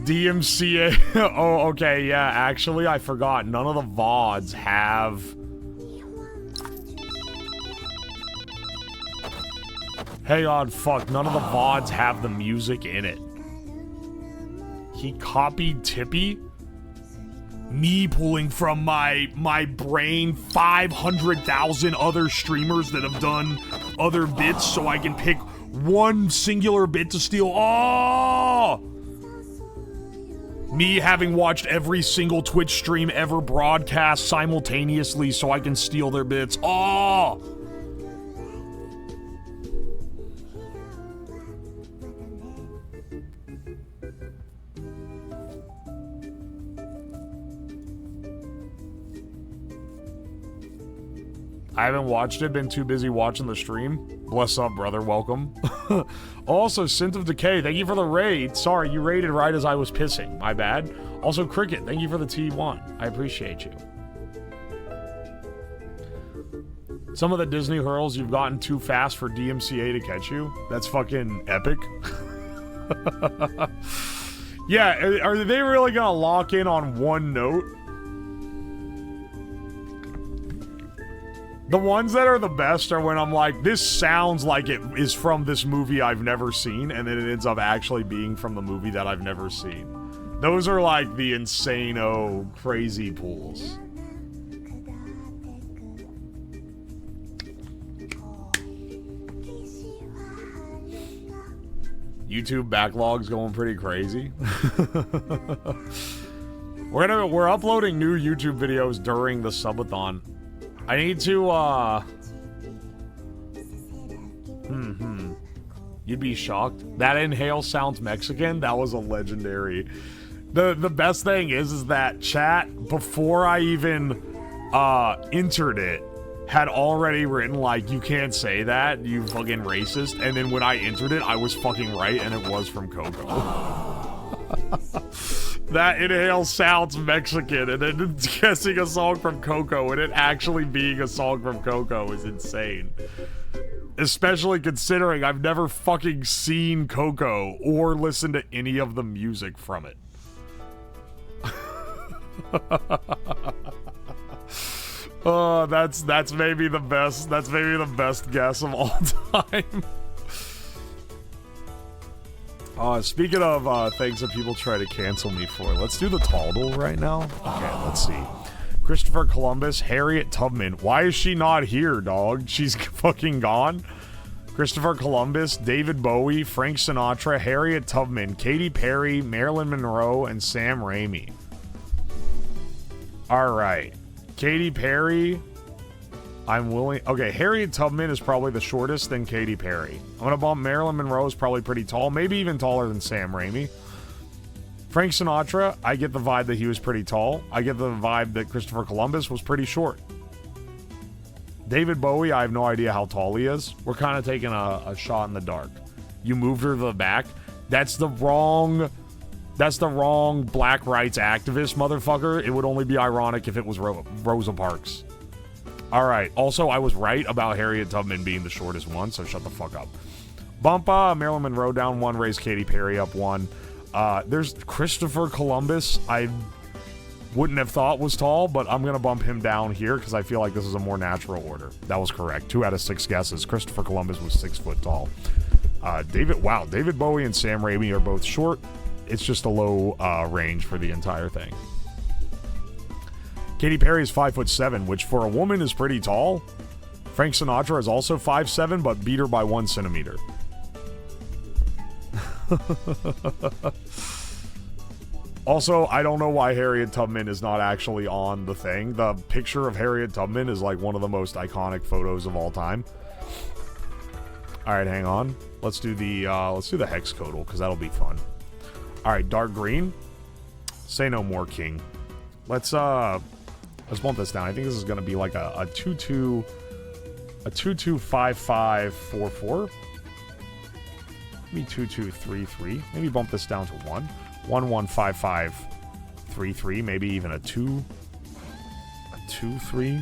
DMCA. Oh, okay, yeah. Actually, I forgot. None of the VODs have... Hang on, fuck. None of the VODs have the music in it. He copied Tippy? Me pulling from my brain 500,000 other streamers that have done other bits so I can pick one singular bit to steal. Oh! Me having watched every single Twitch stream ever broadcast simultaneously so I can steal their bits. Oh! I haven't watched it, been too busy watching the stream. Bless up, brother, welcome. Also, Synth of Decay, thank you for the raid. Sorry, you raided right as I was pissing, my bad. Also, Cricket, thank you for the T1. I appreciate you. Some of the Disney hurls you've gotten too fast for DMCA to catch you. That's fucking epic. Yeah, are they really gonna lock in on one note? The ones that are the best are when I'm like, this sounds like it is from this movie I've never seen, and then it ends up actually being from the movie that I've never seen. Those are like the insane-o crazy pulls. YouTube backlog's going pretty crazy. We're uploading new YouTube videos during the subathon. I need to You'd be shocked. That inhale sounds Mexican. That was a legendary. The best thing is that chat, before I even entered it, had already written, like, you can't say that, you fucking racist. And then when I entered it, I was fucking right, and it was from Coco. That inhale sounds Mexican, and then guessing a song from Coco, and it actually being a song from Coco is insane. Especially considering I've never fucking seen Coco or listened to any of the music from it. Oh, that's maybe the best. That's maybe the best guess of all time. Speaking of things that people try to cancel me for, let's do the Taldal right now. Okay, let's see. Christopher Columbus, Harriet Tubman. Why is she not here, dog? She's fucking gone. Christopher Columbus, David Bowie, Frank Sinatra, Harriet Tubman, Katy Perry, Marilyn Monroe, and Sam Raimi. All right. Katy Perry, I'm willing... Okay, Harriet Tubman is probably the shortest than Katy Perry. I'm going to bump Marilyn Monroe is probably pretty tall, maybe even taller than Sam Raimi. Frank Sinatra, I get the vibe that he was pretty tall. I get the vibe that Christopher Columbus was pretty short. David Bowie, I have no idea how tall he is. We're kind of taking a shot in the dark. You moved her to the back. That's the wrong black rights activist, motherfucker. It would only be ironic if it was Rosa Parks. All right. Also, I was right about Harriet Tubman being the shortest one, so shut the fuck up. Bump Marilyn Monroe down 1, raise Katy Perry up 1. There's Christopher Columbus. I wouldn't have thought was tall, but I'm going to bump him down here because I feel like this is a more natural order. That was correct. 2 out of 6 guesses. Christopher Columbus was 6 foot tall. David Bowie and Sam Raimi are both short. It's just a low range for the entire thing. Katy Perry is 5'7", which for a woman is pretty tall. Frank Sinatra is also 5'7", but beat her by 1 centimeter. Also, I don't know why Harriet Tubman is not actually on the thing. The picture of Harriet Tubman is like one of the most iconic photos of all time. All right, hang on. Let's do the hexcodal because that'll be fun. All right, dark green. Say no more, King. Let's bump this down. I think this is gonna be like a 225544. Maybe 2233. Maybe bump this down to 1. 115533. Maybe even a 23.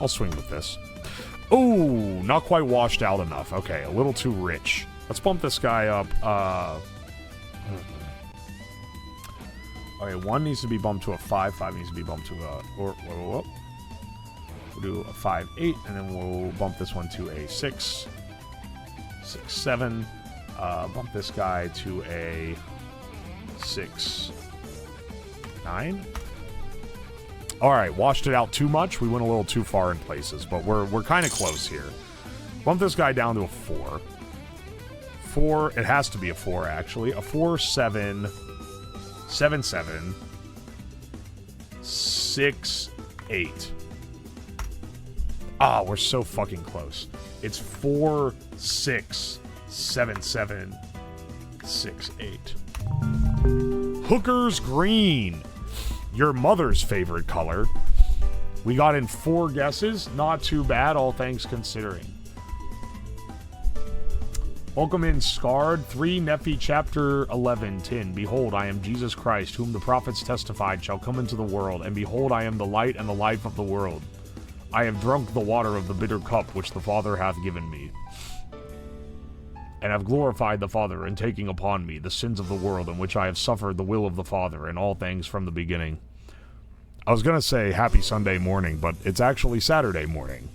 I'll swing with this. Oh, not quite washed out enough. Okay, a little too rich. Let's bump this guy up. Okay, 1 needs to be bumped to a 5. 5 needs to be bumped to a... We'll do a 5-8, and then we'll bump this one to a 6. 6-7. Bump this guy to a 6-9. Alright, washed it out too much. We went a little too far in places, but we're kind of close here. Bump this guy down to a 4. 4, it has to be a 4 actually. A 4-7 7-7 6-8. Ah, we're so fucking close. It's 4-6-7-7 6-8. Hooker's green. Your mother's favorite color. We got in 4 guesses. Not too bad, all things considering. Welcome in, Scarred. 3 Nephi chapter 11:10. Behold, I am Jesus Christ, whom the prophets testified shall come into the world. And behold, I am the light and the life of the world. I have drunk the water of the bitter cup which the Father hath given me. And have glorified the Father in taking upon me the sins of the world, in which I have suffered the will of the Father in all things from the beginning. I was going to say happy Sunday morning, but it's actually Saturday morning.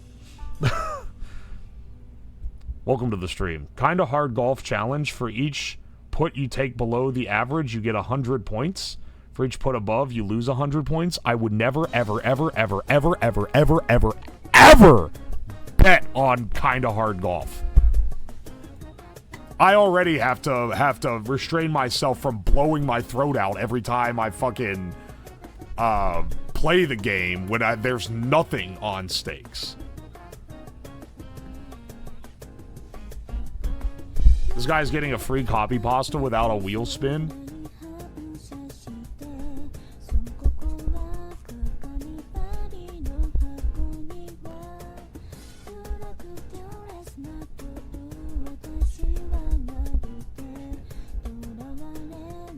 Welcome to the stream. Kinda hard golf challenge. For each put you take below the average, you get 100 points. For each put above, you lose 100 points. I would never, ever, ever, ever, ever, ever, ever, ever, ever bet on kinda hard golf. I already have to restrain myself from blowing my throat out every time I fucking play the game when there's nothing on stakes. This guy's getting a free copy pasta without a wheel spin.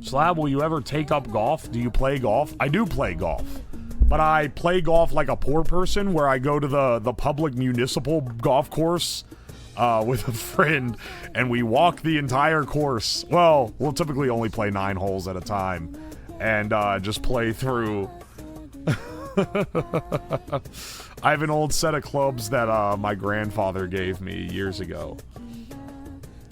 Slab, will you ever take up golf? Do you play golf? I do play golf. But I play golf like a poor person, where I go to the public municipal golf course with a friend, and we walk the entire course. Well, we'll typically only play 9 holes at a time, and just play through. I have an old set of clubs that my grandfather gave me years ago.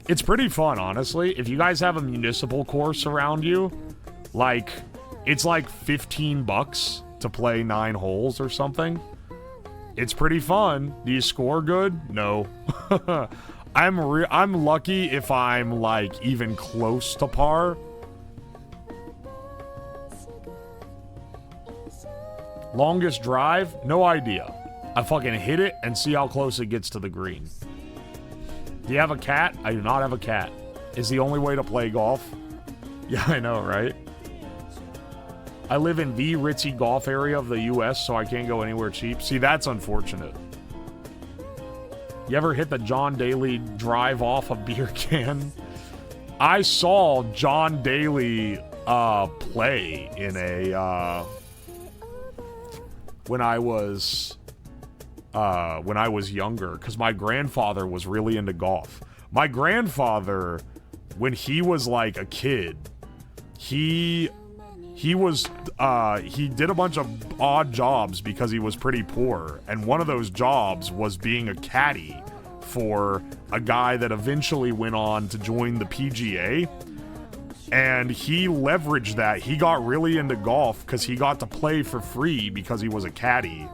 It's pretty fun, honestly. If you guys have a municipal course around you, like, it's like $15 to play 9 holes or something. It's pretty fun. Do you score good? No. I'm lucky if I'm, like, even close to par. Longest drive? No idea. I fucking hit it and see how close it gets to the green. Do you have a cat? I do not have a cat. Is the only way to play golf? Yeah, I know, right? I live in the ritzy golf area of the US, so I can't go anywhere cheap. See, that's unfortunate. You ever hit the John Daly drive off a beer can? I saw John Daly play in a when I was younger, because my grandfather was really into golf. My grandfather, when he was like a kid, he did a bunch of odd jobs because he was pretty poor, and one of those jobs was being a caddy for a guy that eventually went on to join the PGA. And he leveraged that. He got really into golf because he got to play for free because he was a caddy.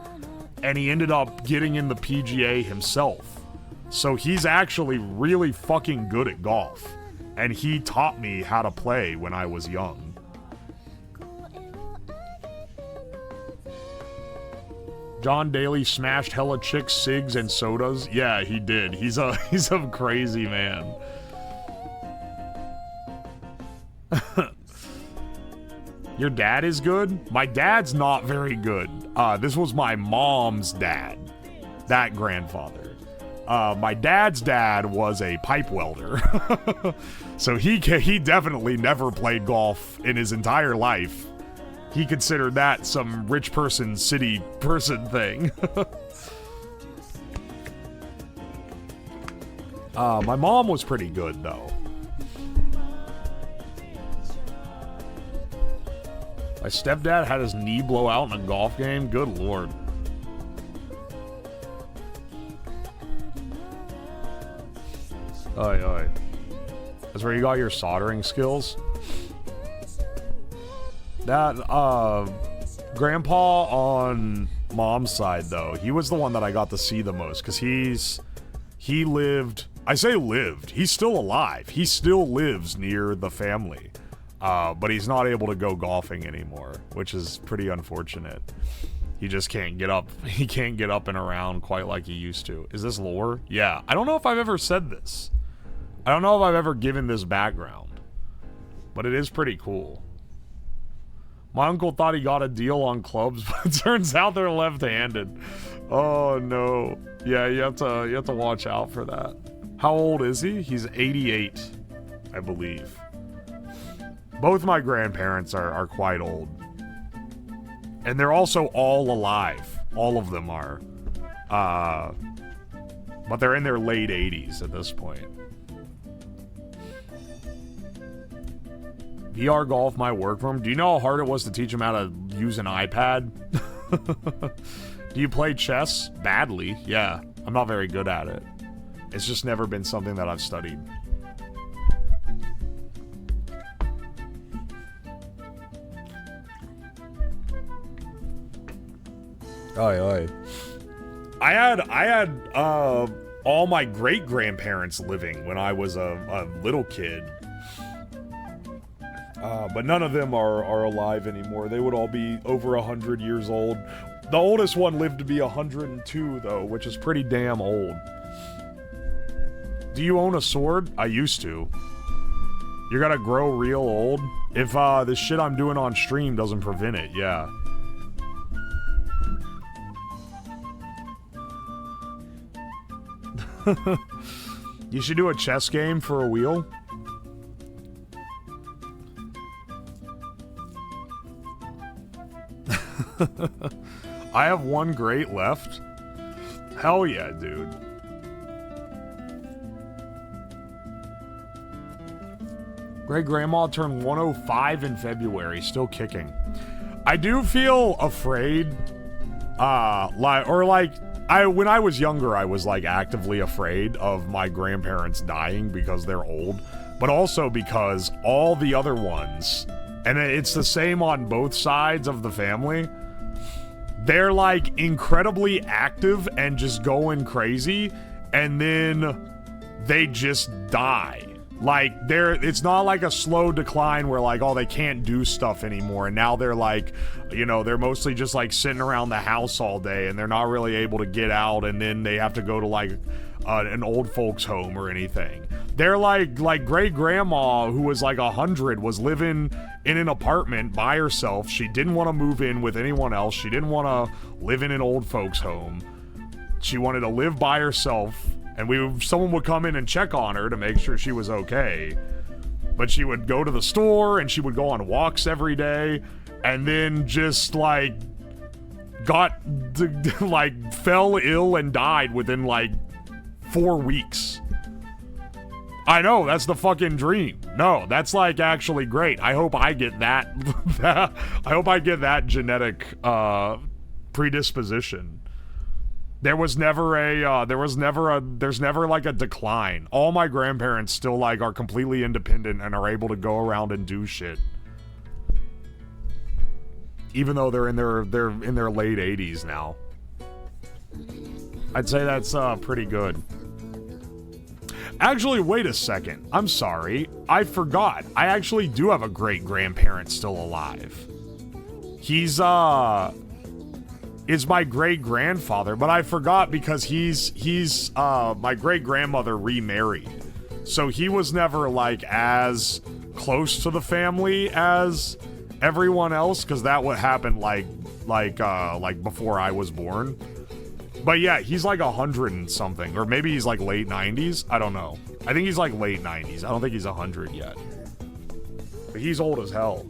And he ended up getting in the PGA himself. So he's actually really fucking good at golf. And he taught me how to play when I was young. John Daly smashed hella chicks, cigs, and sodas. Yeah, he did. He's a crazy man. Your dad is good? My dad's not very good. This was my mom's dad. That grandfather. My dad's dad was a pipe welder. So he definitely never played golf in his entire life. He considered that some rich person, city person thing. My mom was pretty good, though. My stepdad had his knee blow out in a golf game. Good lord. Oi, oi. That's where you got your soldering skills? That, Grandpa on mom's side, though, he was the one that I got to see the most, because he lived, I say lived, he's still alive. He still lives near the family. But he's not able to go golfing anymore, which is pretty unfortunate. He just can't get up. He can't get up and around quite like he used to. Is this lore? Yeah. I don't know if I've ever said this. I don't know if I've ever given this background. But it is pretty cool. My uncle thought he got a deal on clubs, but it turns out they're left-handed. Oh, no. Yeah, you have to watch out for that. How old is he? He's 88, I believe. Both my grandparents are quite old. And they're also all alive. All of them are. But they're in their late 80s at this point. VR golf might work for him. Do you know how hard it was to teach him how to use an iPad? Do you play chess? Badly, yeah. I'm not very good at it. It's just never been something that I've studied. Oi, oi. I had all my great-grandparents living when I was a little kid. But none of them are alive anymore. They would all be over 100 years old. The oldest one lived to be 102, though, which is pretty damn old. Do you own a sword? I used to. You're gonna grow real old? If the shit I'm doing on stream doesn't prevent it, yeah. You should do a chess game for a wheel. I have one great left. Hell yeah, dude. Great-grandma turned 105 in February, still kicking. I do feel afraid, when I was younger, I was like actively afraid of my grandparents dying because they're old, but also because all the other ones, and it's the same on both sides of the family, they're like incredibly active and just going crazy, and then they just die. Like, it's not like a slow decline where like, oh, they can't do stuff anymore, and now they're like, you know, they're mostly just like sitting around the house all day, and they're not really able to get out, and then they have to go to like an old folks home or anything. They're like great-grandma, who was like 100, was living in an apartment by herself. She didn't want to move in with anyone else. She didn't want to live in an old folks home. She wanted to live by herself. And someone would come in and check on her to make sure she was okay. But she would go to the store, and she would go on walks every day, and then just, like, fell ill and died within, like, 4 weeks. I know, that's the fucking dream. No, that's, like, actually great. I hope I get that. I hope I get that genetic, predisposition. There's never like a decline. All my grandparents still like are completely independent and are able to go around and do shit. Even though they're in their late 80s now. I'd say that's pretty good. Actually, wait a second. I'm sorry. I forgot. I actually do have a great-grandparent still alive. He's is my great-grandfather, but I forgot because he's my great-grandmother remarried. So he was never, like, as close to the family as everyone else, because that would happen, like before I was born. But yeah, he's like 100 and something, or maybe he's like late 90s. I don't know. I think he's like late 90s. I don't think he's 100 yet. But he's old as hell.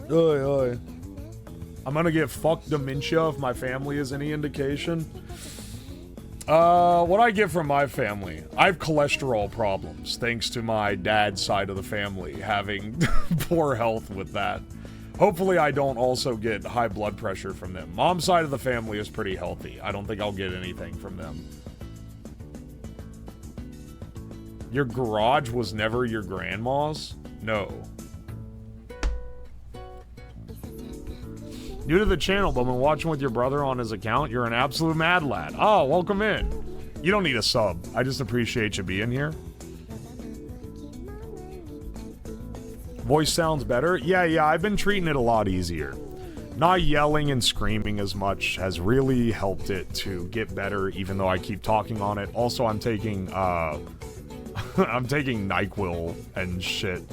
Oy, oy. I'm gonna get fucked dementia if my family is any indication. What I get from my family? I have cholesterol problems, thanks to my dad's side of the family having poor health with that. Hopefully I don't also get high blood pressure from them. Mom's side of the family is pretty healthy. I don't think I'll get anything from them. Your garage was never your grandma's? No. New to the channel, but when watching with your brother on his account, you're an absolute mad lad. Oh, welcome in. You don't need a sub. I just appreciate you being here. Voice sounds better? Yeah, I've been treating it a lot easier. Not yelling and screaming as much has really helped it to get better, even though I keep talking on it. Also, I'm taking, I'm taking NyQuil and shit.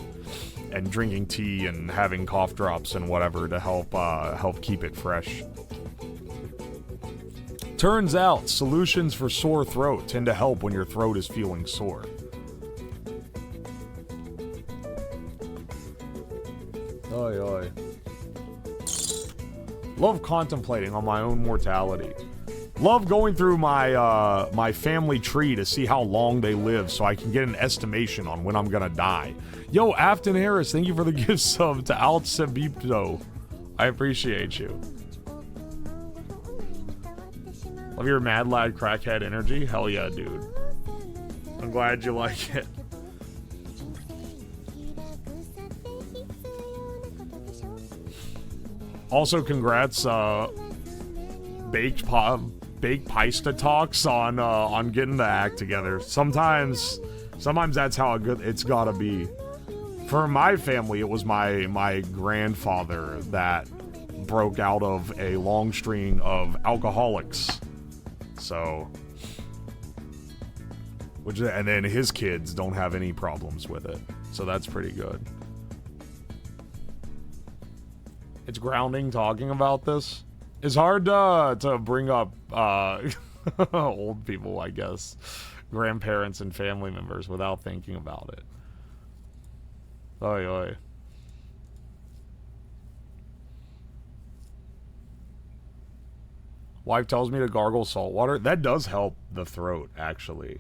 And drinking tea and having cough drops and whatever to help keep it fresh. Turns out, solutions for sore throat tend to help when your throat is feeling sore. Oi, oi. Love contemplating on my own mortality. Love going through my my family tree to see how long they live so I can get an estimation on when I'm gonna die. Yo, Afton Harris, thank you for the gift sub to Alt Sebipto. I appreciate you. Love your mad lad crackhead energy. Hell yeah, dude. I'm glad you like it. Also, congrats, Baked Pista Talks on getting the act together. Sometimes that's how good it's gotta be. For my family, it was my grandfather that broke out of a long string of alcoholics. So, and then his kids don't have any problems with it. So that's pretty good. It's grounding talking about this. It's hard to bring up old people, I guess, grandparents and family members without thinking about it. Oy, oy. Wife tells me to gargle salt water. That does help the throat, actually.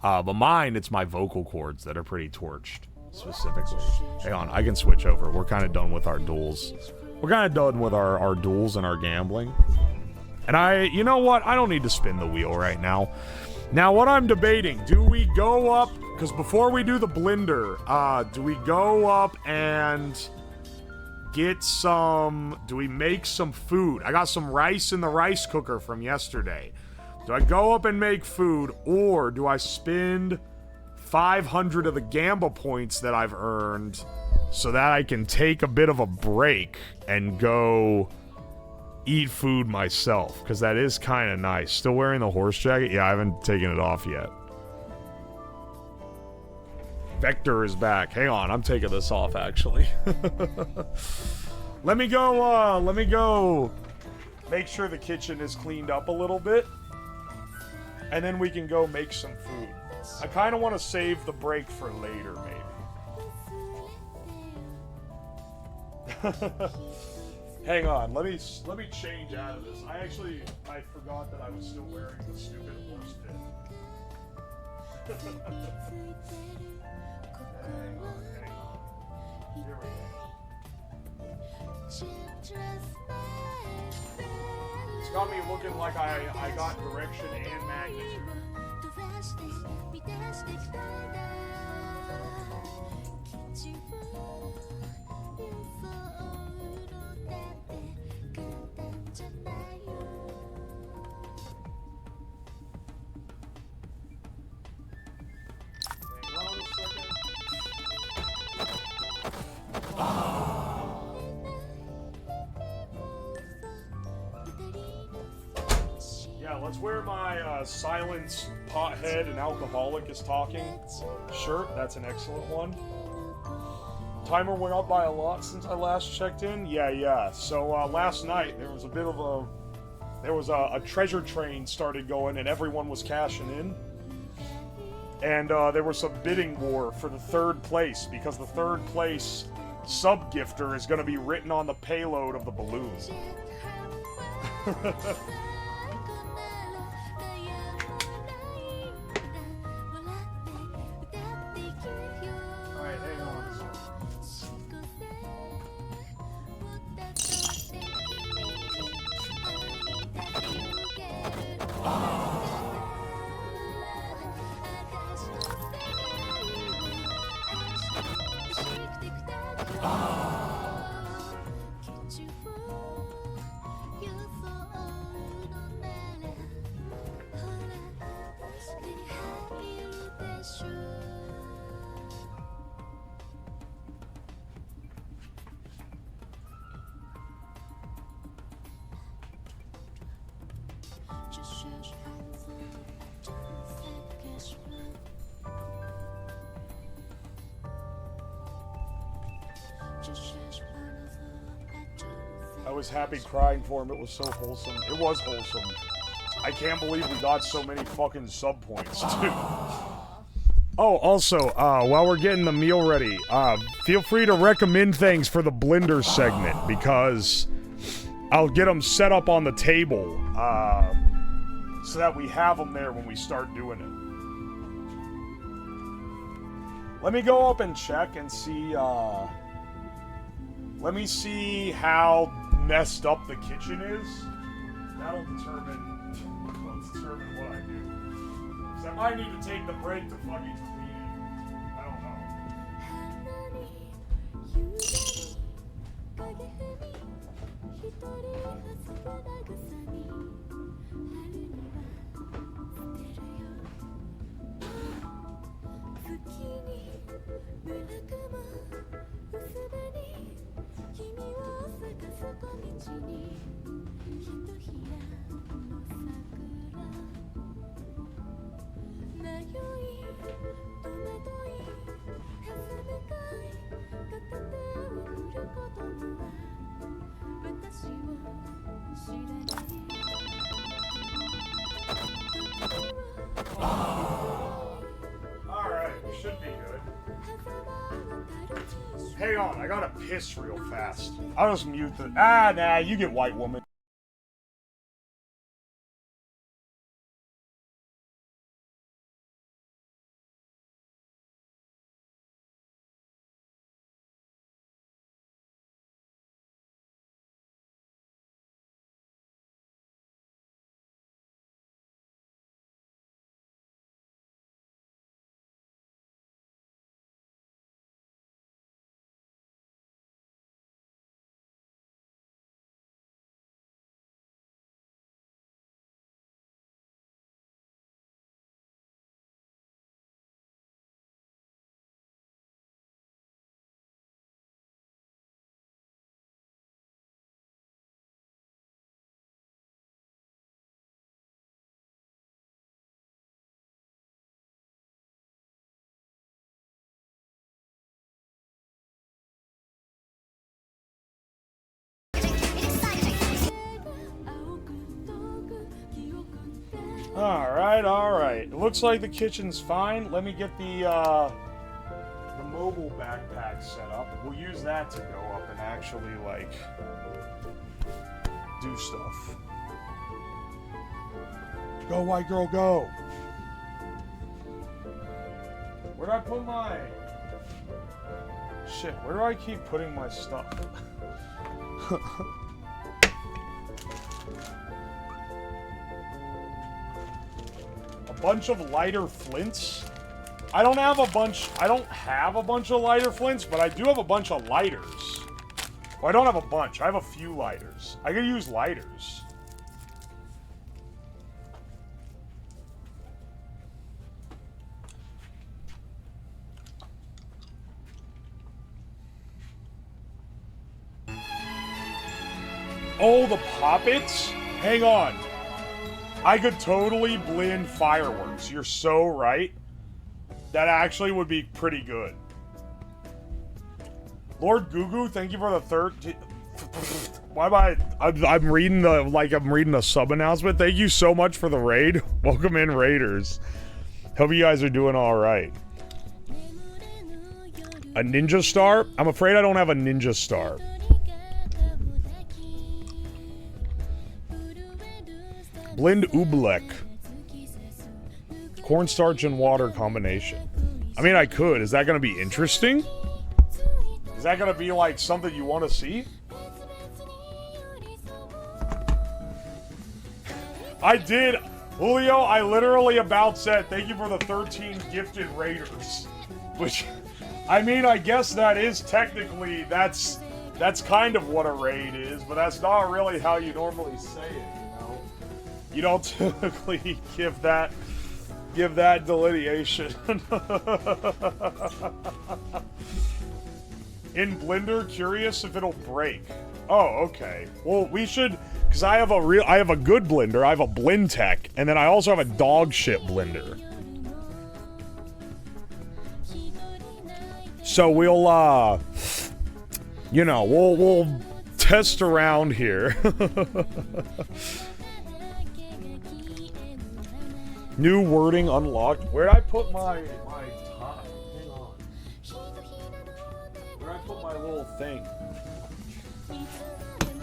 But mine, it's my vocal cords that are pretty torched, specifically. Hang on, I can switch over. We're kind of done with our duels. We're kind of done with our duels and our gambling. And you know what? I don't need to spin the wheel right now. Now, what I'm debating, do we go up, because before we do the blender, do we go up and get some, do we make some food? I got some rice in the rice cooker from yesterday. Do I go up and make food, or do I spend 500 of the Gamba points that I've earned so that I can take a bit of a break and go eat food myself? Because that is kind of nice. Still wearing the horse jacket? Yeah, I haven't taken it off yet. Vector is back. Hang on, I'm taking this off, actually. Let me go make sure the kitchen is cleaned up a little bit. And then we can go make some food. I kind of want to save the break for later, maybe. Hang on, let me change out of this. I forgot that I was still wearing the stupid horse pin. Hang on. Here we go. It's got me looking like I got direction and magnitude. Yeah, let's wear my silence pothead and alcoholic is talking shirt. That's an excellent one. Timer went up by a lot since I last checked in. Yeah. So last night there was a bit of a treasure train started going and everyone was cashing in. And there was some bidding war for the third place because the third place sub-gifter is going to be written on the payload of the balloon. Alright, hang on. I was happy crying for him. It was so wholesome. It was wholesome. I can't believe we got so many fucking sub points, too. Oh, also, while we're getting the meal ready, feel free to recommend things for the blender segment, because I'll get them set up on the table, so that we have them there when we start doing it. Let me go up and check and see, let me see how messed up the kitchen is. That'll determine what I do. Because I might need to take the break to fucking clean it. I don't know. Alright, should be good. Hang on, I gotta piss real fast. I'll just mute the. Nah, you get white woman. Alright. It looks like the kitchen's fine. Let me get the mobile backpack set up. We'll use that to go up and actually, like, do stuff. Go, white girl, go! Where'd I put my... Shit, where do I keep putting my stuff? Bunch of lighter flints. I don't have a bunch of lighter flints, but I do have a bunch of lighters. Well, I don't have a bunch. I have a few lighters. I could use lighters. Oh, the poppets? Hang on. I could totally blend fireworks. You're so right. That actually would be pretty good. Lord Gugu, thank you for the third. Why am I'm reading the sub announcement. Thank you so much for the raid. Welcome in, Raiders. Hope you guys are doing all right. A ninja star? I'm afraid I don't have a ninja star. Blend oobleck. Cornstarch and water combination. I mean, I could. Is that going to be interesting? Is that going to be like something you want to see? I did. Julio, I literally about said thank you for the 13 gifted raiders. Which, I mean, I guess that is technically, that's kind of what a raid is, but that's not really how you normally say it. You don't typically give that delineation. In Blender, curious if it'll break. Oh, okay. Well, we should, because I have a good blender. I have a Blend Tech, and then I also have a dog shit blender. So we'll we'll test around here. New wording unlocked. Where'd I put my top? Hang on. Where'd I put my little thing?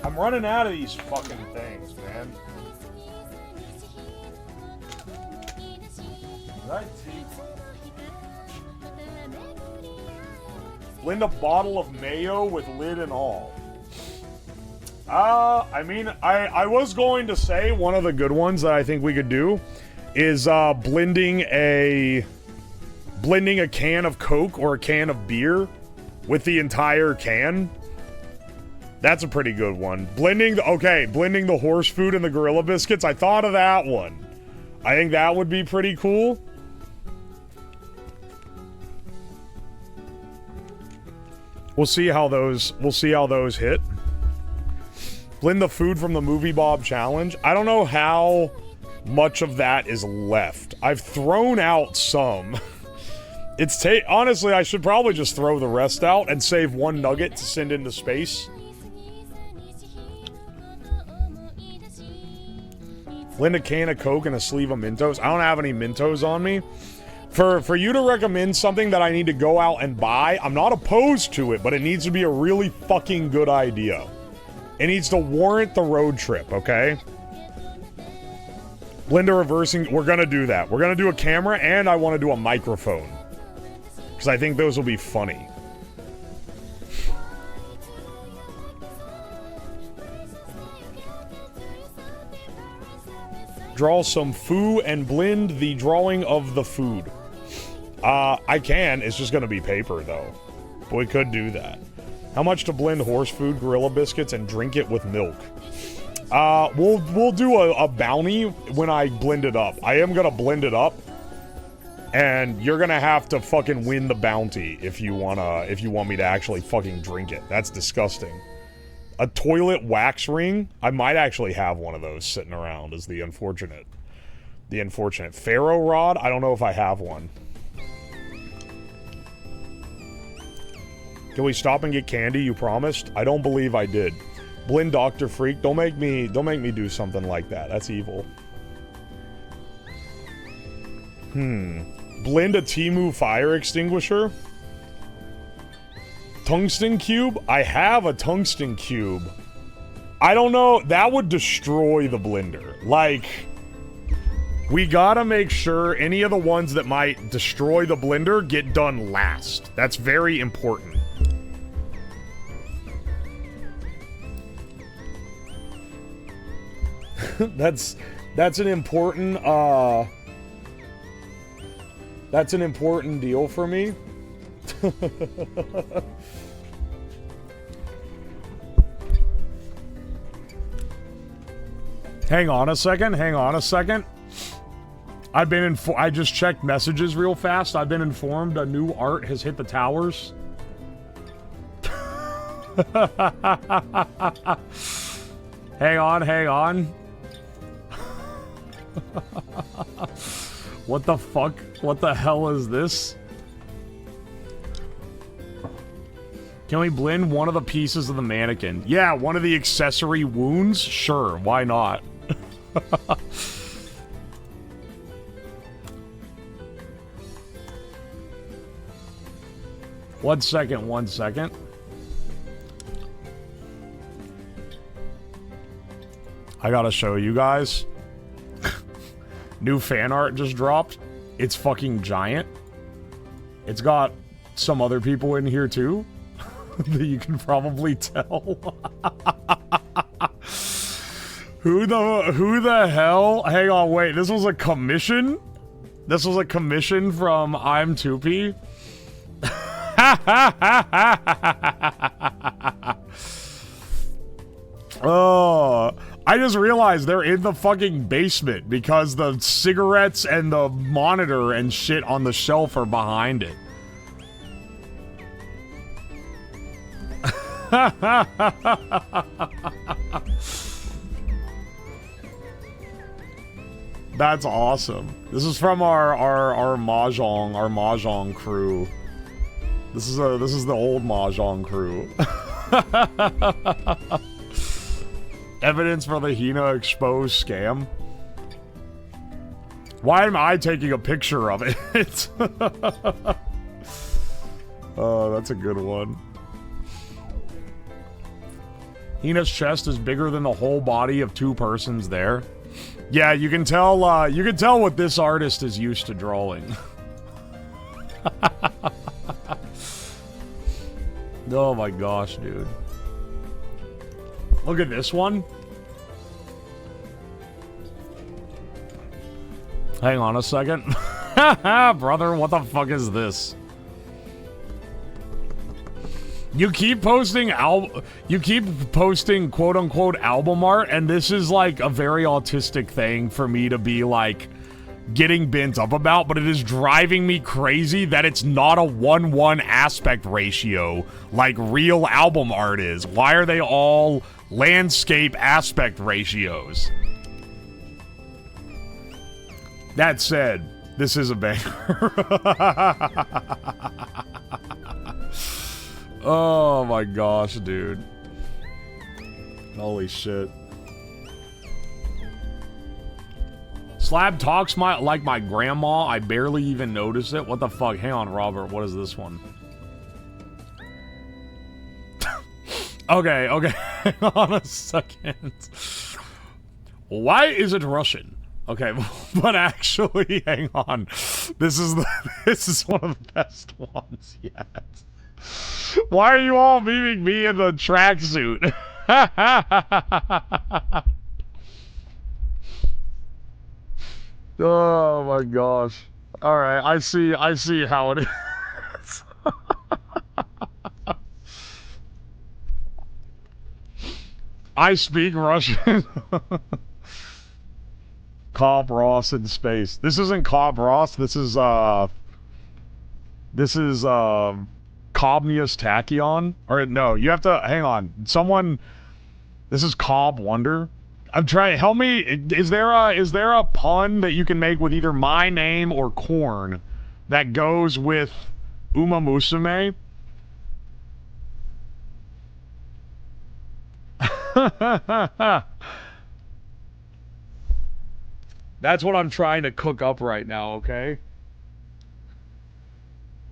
I'm running out of these fucking things, man. Did I take... Blend a bottle of mayo with lid and all. I mean, I was going to say one of the good ones that I think we could do is blending a can of Coke or a can of beer with the entire can. That's a pretty good one. Blending the horse food and the gorilla biscuits. I thought of that one. I think that would be pretty cool. We'll see how those hit. Blend the food from the Movie Bob challenge. I don't know how much of that is left. I've thrown out some. Honestly, I should probably just throw the rest out and save one nugget to send into space. Blend a can of Coke and a sleeve of Mentos. I don't have any Mentos on me. For you to recommend something that I need to go out and buy, I'm not opposed to it, but it needs to be a really fucking good idea. It needs to warrant the road trip, okay? Blender reversing, we're gonna do that. We're gonna do a camera, and I want to do a microphone. Because I think those will be funny. Draw some foo and blend the drawing of the food. I can. It's just going to be paper, though. But we could do that. How much to blend horse food, gorilla biscuits, and drink it with milk? We'll do a bounty when I blend it up. I am going to blend it up. And you're going to have to fucking win the bounty if you want me to actually fucking drink it. That's disgusting. A toilet wax ring? I might actually have one of those sitting around is the unfortunate. Pharaoh rod? I don't know if I have one. Can we stop and get candy you promised? I don't believe I did. Blend Dr. Freak. Don't make me do something like that. That's evil. Blend a Temu fire extinguisher. Tungsten cube? I have a tungsten cube. I don't know. That would destroy the blender. Like, we gotta make sure any of the ones that might destroy the blender get done last. That's very important. That's an important deal for me. Hang on a second. I just checked messages real fast. I've been informed a new art has hit the towers. Hang on. What the fuck? What the hell is this? Can we blend one of the pieces of the mannequin? Yeah, one of the accessory wounds? Sure, why not? One second. I gotta show you guys. New fan art just dropped. It's fucking giant. It's got some other people in here too. That you can probably tell. Who the hell? Hang on, wait. This was a commission? This was a commission from I'm 2P? Oh, I just realized they're in the fucking basement because the cigarettes and the monitor and shit on the shelf are behind it. That's awesome. This is from our Mahjong crew. This is the old Mahjong crew. Evidence for the Hina exposed scam. Why am I taking a picture of it? Oh, that's a good one. Hina's chest is bigger than the whole body of two persons there. Yeah, you can tell what this artist is used to drawing. Oh my gosh, dude. Look at this one. Hang on a second. Brother, what the fuck is this? You keep posting quote unquote album art, and this is like a very autistic thing for me to be like getting bent up about, but it is driving me crazy that it's not a 1:1 aspect ratio like real album art is. Why are they all landscape aspect ratios? That said, this is a banger. Oh my gosh, dude. Holy shit. Slab talks like my grandma. I barely even notice it. What the fuck? Hang on, Robert. What is this one? Okay. Hang on a second. Why is it Russian? Okay, but actually, hang on. This is one of the best ones yet. Why are you all memeing me in the tracksuit? Oh my gosh. Alright, I see how it is. I speak Russian. Cobb Ross in space. This isn't Cobb Ross, this is Cobnius Tachyon? Or no, you have to hang on. This is Cobb Wonder. I'm trying. Help me. Is there a pun that you can make with either my name or corn that goes with Uma Musume? That's what I'm trying to cook up right now. Okay.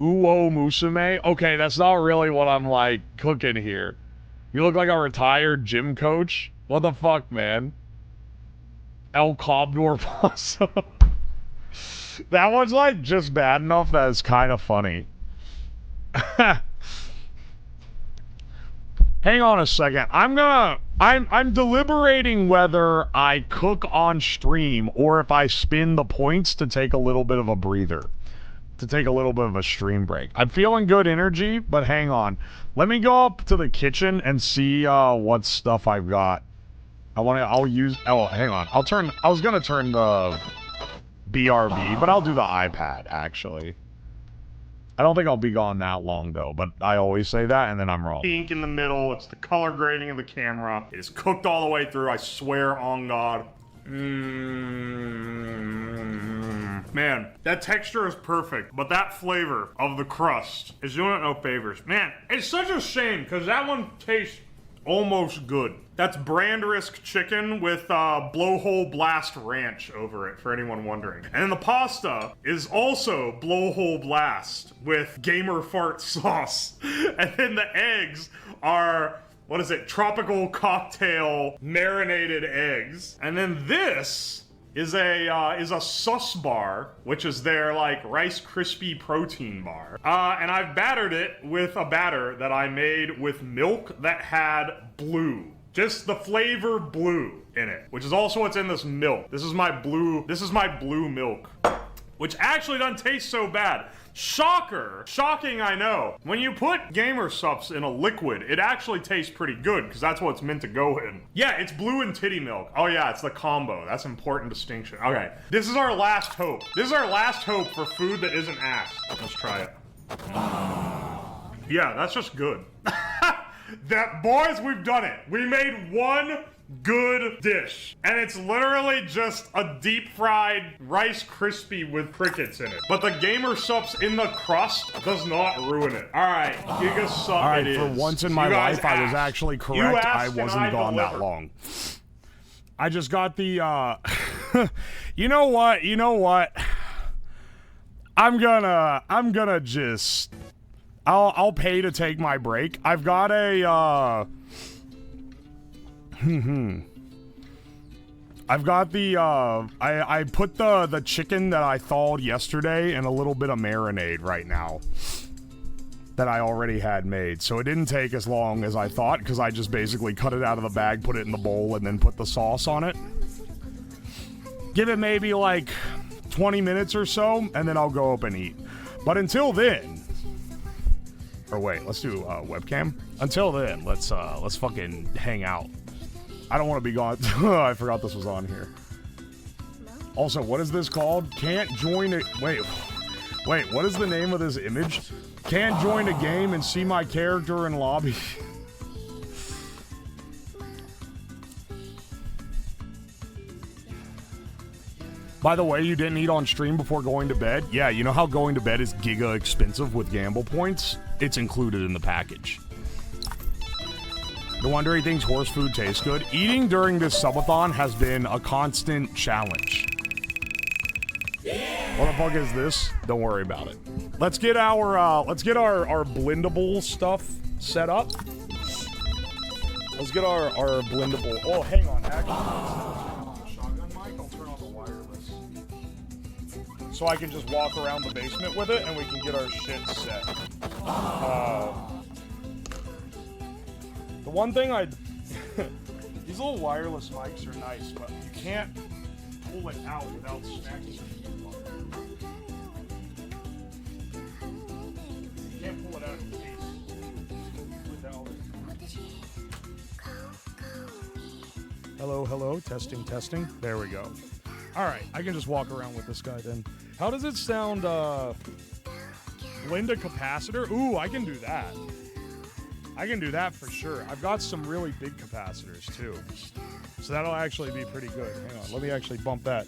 Uwo Musume? Okay, that's not really what I'm, like, cooking here. You look like a retired gym coach? What the fuck, man? El Cobnor Possum. That one's, like, just bad enough that it's kind of funny. Hang on a second. I'm deliberating whether I cook on stream or if I spin the points to take a little bit of a breather. To take a little bit of a stream break. I'm feeling good energy, but hang on. Let me go up to the kitchen and see what stuff I've got. I'll use, oh, hang on. I was gonna turn the BRB, but I'll do the iPad, actually. I don't think I'll be gone that long, though, but I always say that, and then I'm wrong. Pink in the middle, it's the color grading of the camera. It is cooked all the way through, I swear on God. Man, that texture is perfect, but that flavor of the crust is doing it no favors. Man, it's such a shame, because that one tastes almost good. That's brand risk chicken with Blowhole Blast Ranch over it, for anyone wondering. And then the pasta is also Blowhole Blast with Gamer Fart sauce. And then the eggs are, what is it, Tropical Cocktail marinated eggs. And then this is a sus bar, which is their like Rice Krispie protein bar. And I've battered it with a batter that I made with milk that had blue. Just the flavor blue in it, which is also what's in this milk. This is my blue milk, which actually doesn't taste so bad. Shocker! Shocking, I know. When you put Gamer Sups in a liquid, it actually tastes pretty good, because that's what it's meant to go in. Yeah, it's blue and titty milk. Oh yeah, it's the combo. That's an important distinction. Okay, this is our last hope. This is our last hope for food that isn't ass. Let's try it. Yeah, that's just good. Boys, we've done it. We made one good dish. And it's literally just a deep fried Rice Krispie with crickets in it. But the Gamer Sups in the crust does not ruin it. Alright, Giga Sup Alright, it is. for once in my life, I was actually correct. I wasn't gone that long. I just got the, you know what? I'm gonna just... I'll pay to take my break. I've got a, I've got the, I put the chicken that I thawed yesterday in a little bit of marinade right now that I already had made. So it didn't take as long as I thought, because I just basically cut it out of the bag, put it in the bowl, and then put the sauce on it. Give it maybe like 20 minutes or so, and then I'll go up and eat. But until then, Or wait, let's do webcam. Until then, let's fucking hang out. I don't want to be gone. I forgot this was on here. Also, what is this called? Can't join it. Wait, what is the name of this image? Can't join a game and see my character in lobby. By the way, you didn't eat on stream before going to bed? Yeah, you know how going to bed is giga expensive with gamble points? It's included in the package. No wonder he thinks horse food tastes good. Eating during this subathon has been a constant challenge. What the fuck is this? Don't worry about it. Let's get our blendable stuff set up. Let's get our blendable. Oh, hang on. Actually, shotgun mic. I'll turn on the wireless, so I can just walk around the basement with it, and we can get our shit set. The one thing these little wireless mics are nice, but you can't pull it out without smacking it. You can't pull it out of the case without it. Hello, testing. There we go. Alright, I can just walk around with this guy then. How does it sound, blend a capacitor? Ooh, I can do that. I can do that for sure. I've got some really big capacitors too. So that'll actually be pretty good. Hang on, let me actually bump that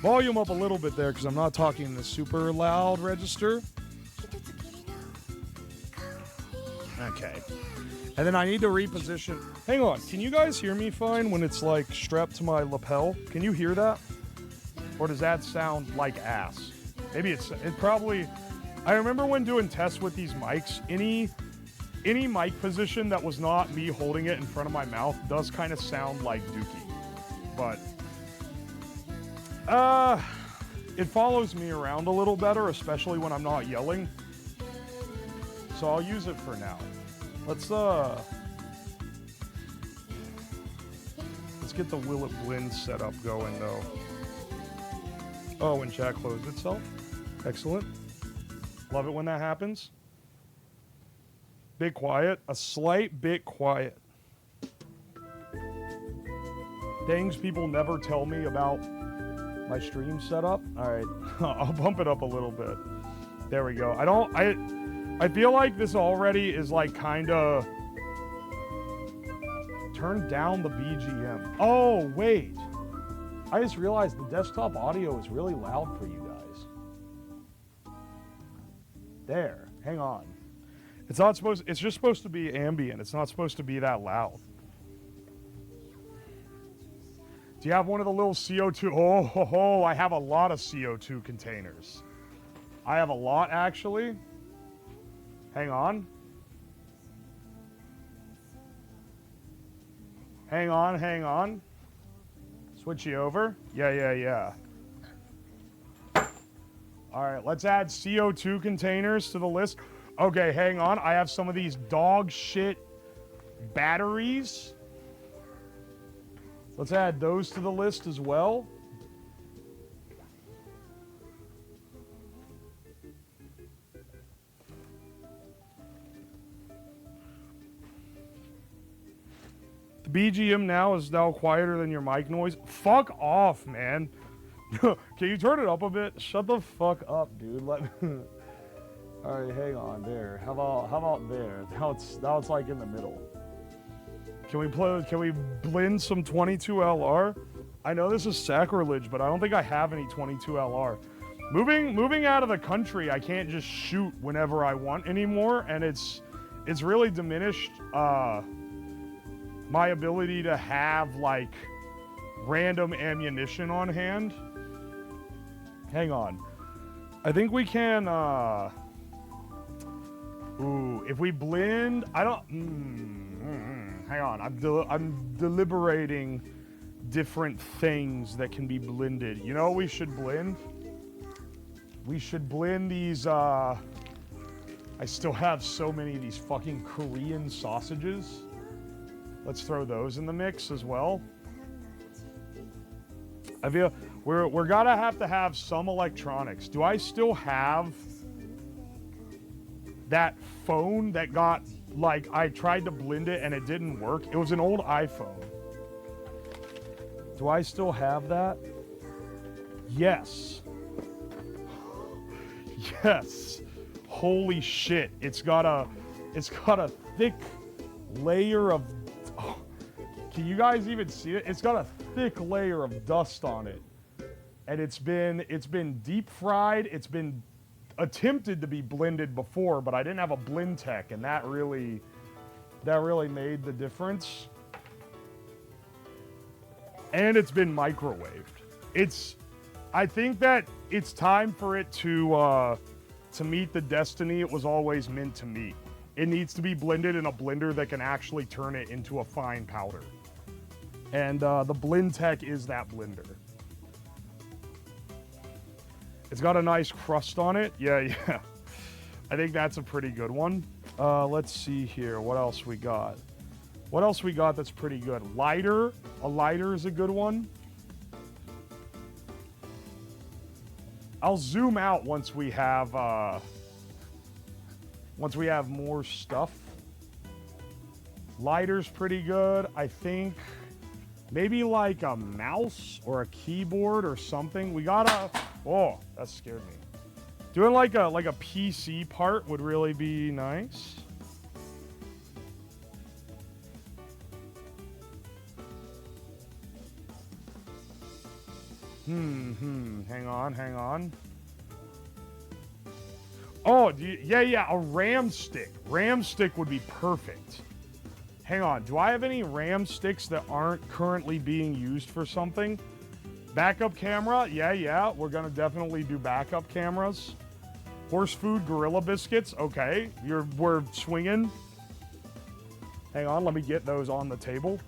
volume up a little bit there because I'm not talking in the super loud register. Okay. And then I need to reposition. Hang on, can you guys hear me fine when it's like strapped to my lapel? Can you hear that? Or does that sound like ass? Maybe it probably... I remember when doing tests with these mics, any mic position that was not me holding it in front of my mouth does kind of sound like dookie. But, it follows me around a little better, especially when I'm not yelling. So I'll use it for now. Let's get the Will It Blend setup going, though. Oh, when chat closed itself. Excellent. Love it when that happens. Bit quiet. A slight bit quiet. Things people never tell me about my stream setup. All right. I'll bump it up a little bit. There we go. I feel like this already is like kind of... Turn down the BGM. Oh, wait. I just realized the desktop audio is really loud for you guys. There. Hang on. It's just supposed to be ambient. It's not supposed to be that loud. Do you have one of the little CO2? Oh, I have a lot of CO2 containers. I have a lot, actually. Hang on. Hang on. Switch you over. Yeah. All right, let's add CO2 containers to the list. Okay, hang on. I have some of these dog shit batteries. Let's add those to the list as well. The BGM now is now quieter than your mic noise. Fuck off, man. Can you turn it up a bit? Shut the fuck up, dude. Let me... All right, hang on there. How about there? Now it's like in the middle. Can we blend some 22LR? I know this is sacrilege, but I don't think I have any 22LR. Moving out of the country, I can't just shoot whenever I want anymore, and it's really diminished my ability to have like random ammunition on hand. Hang on. I think we can ooh, if we blend, I don't hang on. I'm deliberating different things that can be blended. You know what we should blend? We should blend these I still have so many of these fucking Korean sausages. Let's throw those in the mix as well. I feel we're gonna have to have some electronics. Do I still have that phone that got, like, I tried to blend it and it didn't work. It was an old iPhone. Do I still have that? Yes. Yes. Holy shit. It's got a thick layer of, oh, can you guys even see it? It's got a thick layer of dust on it. And it's been deep fried. It's been attempted to be blended before, but I didn't have a blend tech, and that really made the difference. And it's been microwaved. I think that it's time for it to meet the destiny it was always meant to meet. It needs to be blended in a blender that can actually turn it into a fine powder. And the blend tech is that blender. It's got a nice crust on it. Yeah. I think that's a pretty good one. Let's see here. What else we got? What else we got that's pretty good? Lighter. A lighter is a good one. I'll zoom out once we have more stuff. Lighter's pretty good. I think maybe like a mouse or a keyboard or something. We gotta. Oh, that scared me. Doing like a PC part would really be nice. Hang on. Oh, yeah, a RAM stick. RAM stick would be perfect. Hang on, do I have any RAM sticks that aren't currently being used for something? Backup camera? Yeah, we're gonna definitely do backup cameras. Horse food, gorilla biscuits, okay. We're swinging. Hang on, let me get those on the table.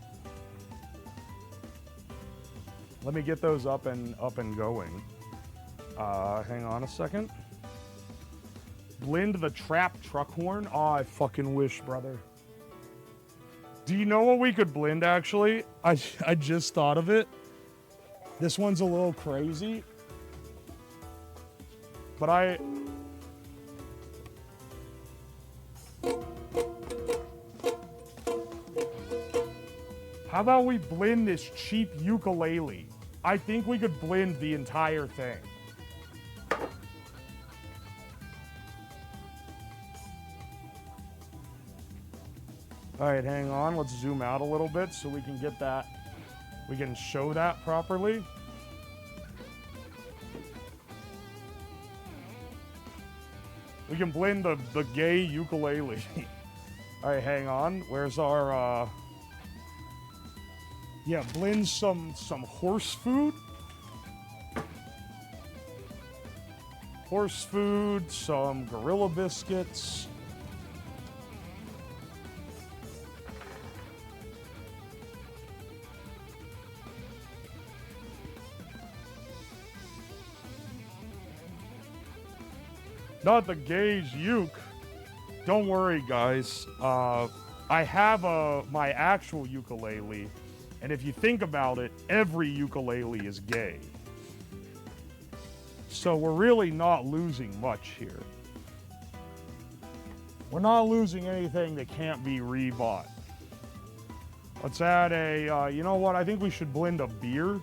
Let me get those up and going. Hang on a second. Blend the trap truck horn. Oh, I fucking wish, brother. Do you know what we could blend, actually? I just thought of it. This one's a little crazy. But how about we blend this cheap ukulele? I think we could blend the entire thing. All right, hang on. Let's zoom out a little bit so we can get that. We can show that properly. We can blend the gay ukulele. All right, hang on. Where's our, yeah, blend some horse food. Horse food, some gorilla biscuits. Not the gays uke. Don't worry, guys. I have my actual ukulele, and if you think about it, every ukulele is gay. So we're really not losing much here. We're not losing anything that can't be rebought. Let's add a, you know what? I think we should blend a beer.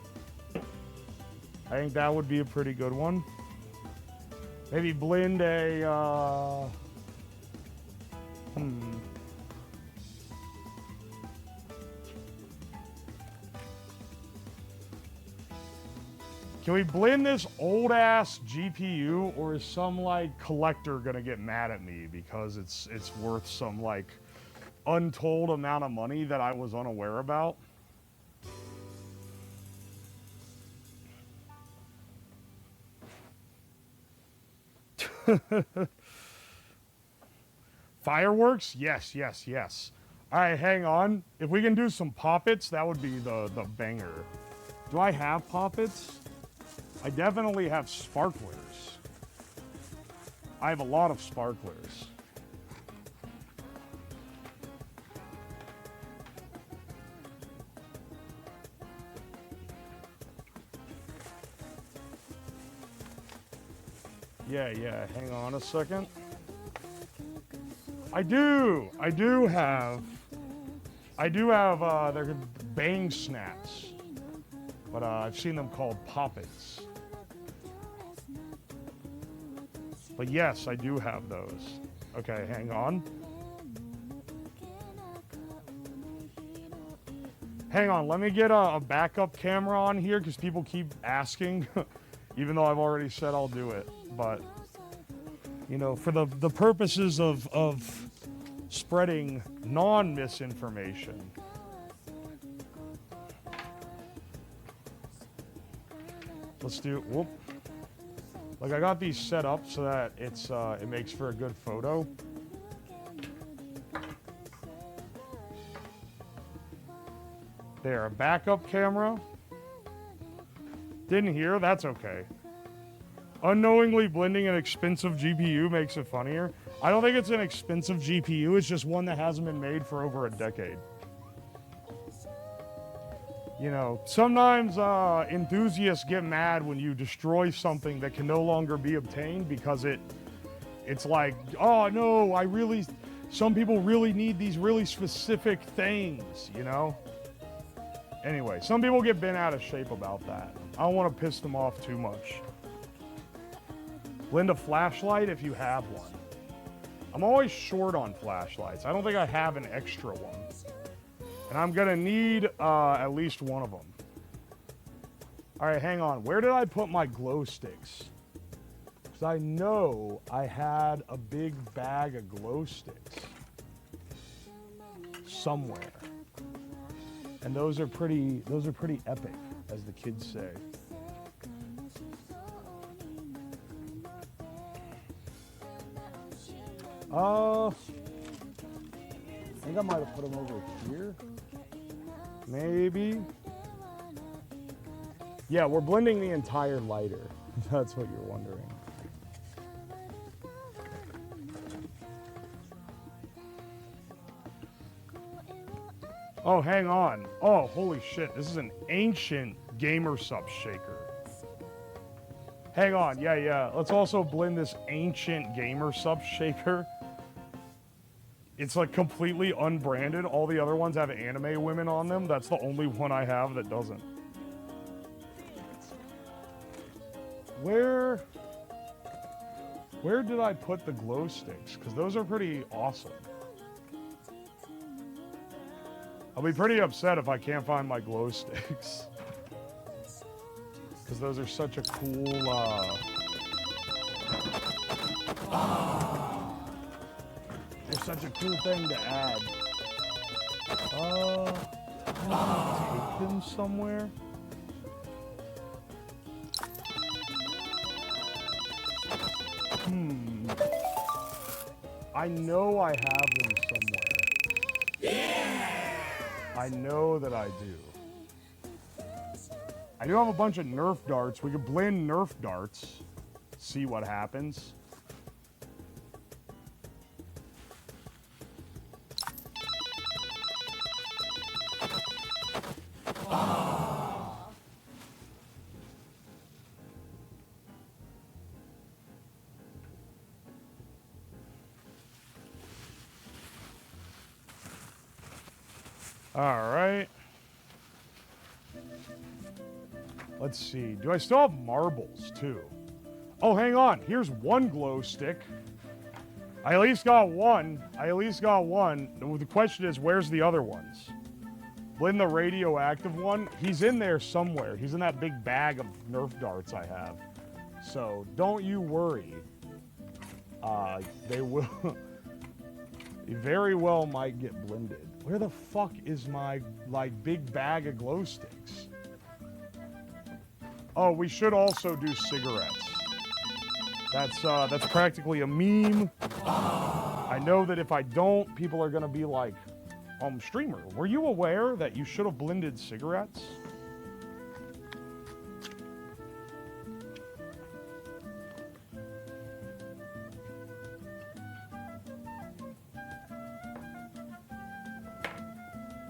I think that would be a pretty good one. Maybe blend a, Can we blend this old-ass GPU, or is some, like, collector gonna get mad at me because it's worth some, like, untold amount of money that I was unaware about? Fireworks? Yes. All right, hang on. If we can do some poppets, that would be the banger. Do I have poppets? I definitely have sparklers. I have a lot of sparklers. Yeah, hang on a second. I do have, they're bang snaps. But I've seen them called poppets. But yes, I do have those. Okay, hang on. Hang on, let me get a backup camera on here because people keep asking, even though I've already said I'll do it. But, you know, for the purposes of spreading non-misinformation. Let's do, whoop. Like I got these set up so that it makes for a good photo. There, a backup camera. Didn't hear, that's okay. Unknowingly blending an expensive GPU makes it funnier. I don't think it's an expensive GPU, it's just one that hasn't been made for over a decade. You know, sometimes enthusiasts get mad when you destroy something that can no longer be obtained because it's like, oh no, some people really need these really specific things, you know? Anyway, some people get bent out of shape about that. I don't want to piss them off too much. Blend a flashlight if you have one. I'm always short on flashlights. I don't think I have an extra one. And I'm gonna need at least one of them. All right, hang on. Where did I put my glow sticks? Because I know I had a big bag of glow sticks somewhere. And those are pretty epic, as the kids say. I think I might have put them over here. Maybe. Yeah, we're blending the entire lighter. That's what you're wondering. Oh, hang on. Oh, holy shit. This is an ancient gamer sub shaker. Hang on. Yeah. Let's also blend this ancient gamer sub shaker. It's like completely unbranded. All the other ones have anime women on them. That's the only one I have that doesn't. Where did I put the glow sticks? Because those are pretty awesome. I'll be pretty upset if I can't find my glow sticks. Because those are such a cool, they're such a cool thing to add. Take them somewhere? I know I have them somewhere. Yeah! I know that I do. I do have a bunch of Nerf darts. We could blend Nerf darts. See what happens. All right. Let's see. Do I still have marbles, too? Oh, hang on. Here's one glow stick. I at least got one. The question is, where's the other ones? Blend the radioactive one. He's in there somewhere. He's in that big bag of Nerf darts I have. So, don't you worry. They will... They very well might get blended. Where the fuck is my, big bag of glow sticks? Oh, we should also do cigarettes. That's practically a meme. I know that if I don't, people are gonna be like, streamer, were you aware that you should have blended cigarettes?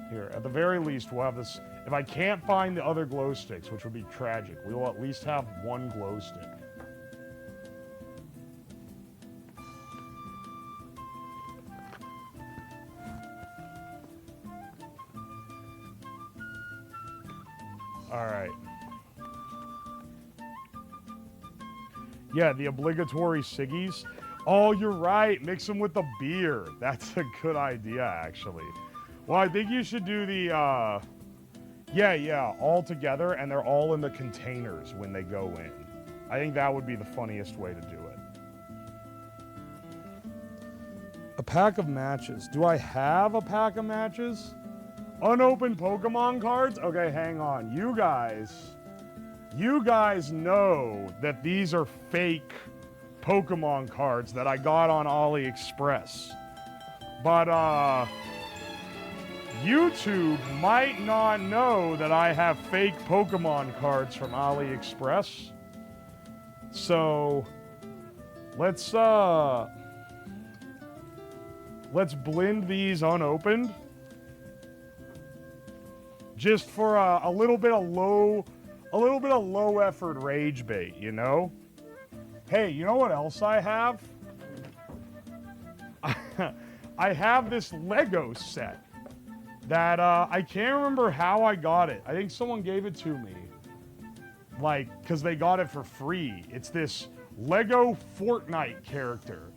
Here, at the very least, we'll have this. If I can't find the other glow sticks, which would be tragic, we will at least have one glow stick. Alright. Yeah, the obligatory ciggies. Oh, you're right. Mix them with the beer. That's a good idea, actually. Well, I think you should do the, yeah, all together, and they're all in the containers when they go in. I think that would be the funniest way to do it. A pack of matches. Do I have a pack of matches? Unopened Pokemon cards? Okay, hang on. You guys know that these are fake Pokemon cards that I got on AliExpress. But, YouTube might not know that I have fake Pokemon cards from AliExpress. So, let's blend these unopened. Just for a little bit of low effort rage bait, you know? Hey, you know what else I have? I have this Lego set that I can't remember how I got it. I think someone gave it to me. Like, because they got it for free. It's this Lego Fortnite character.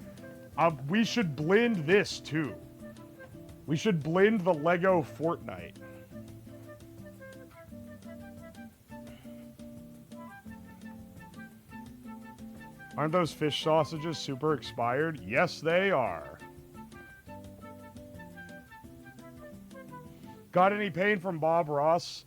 We should blend this too. We should blend the Lego Fortnite. Aren't those fish sausages super expired? Yes, they are. Got any pain from Bob Ross?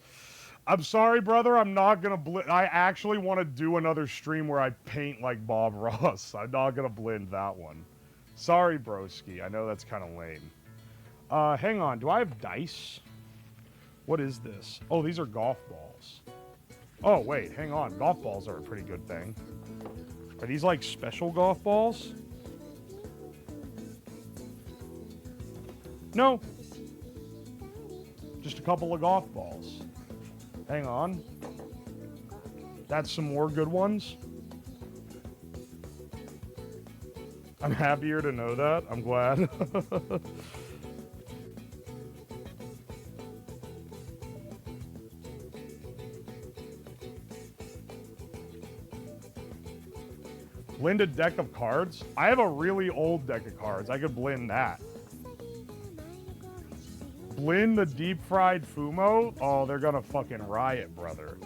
I'm sorry, brother. I'm not going to blend. I actually want to do another stream where I paint like Bob Ross. I'm not going to blend that one. Sorry, broski. I know that's kind of lame. Hang on. Do I have dice? What is this? Oh, these are golf balls. Oh, wait. Hang on. Golf balls are a pretty good thing. Are these like special golf balls? No. Just a couple of golf balls. Hang on. That's some more good ones. I'm happier to know that. I'm glad. Blend a deck of cards? I have a really old deck of cards. I could blend that. Blend the deep fried Fumo? Oh, they're gonna fucking riot, brother.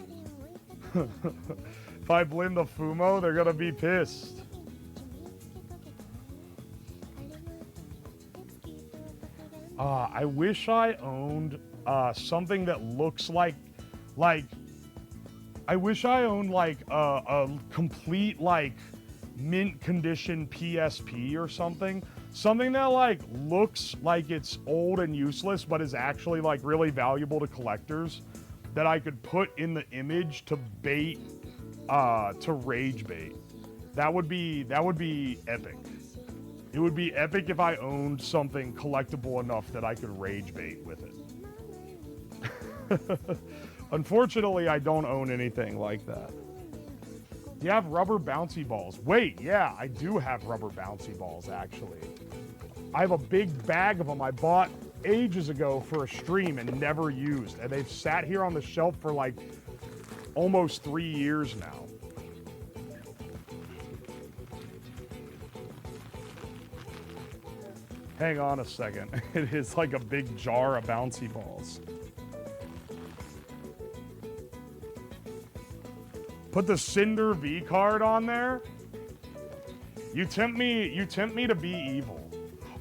If I blend the Fumo, they're gonna be pissed. I wish I owned something that looks like I wish I owned like a complete like mint condition PSP or something. Something that like looks like it's old and useless but is actually like really valuable to collectors that I could put in the image to bait to rage bait. That would be epic. It would be epic if I owned something collectible enough that I could rage bait with it. Unfortunately, I don't own anything like that. Do you have rubber bouncy balls? Wait, yeah, I do have rubber bouncy balls, actually. I have a big bag of them I bought ages ago for a stream and never used. And they've sat here on the shelf for like almost 3 years now. Hang on a second. It is like a big jar of bouncy balls. Put the Cinder V card on there. You tempt me to be evil.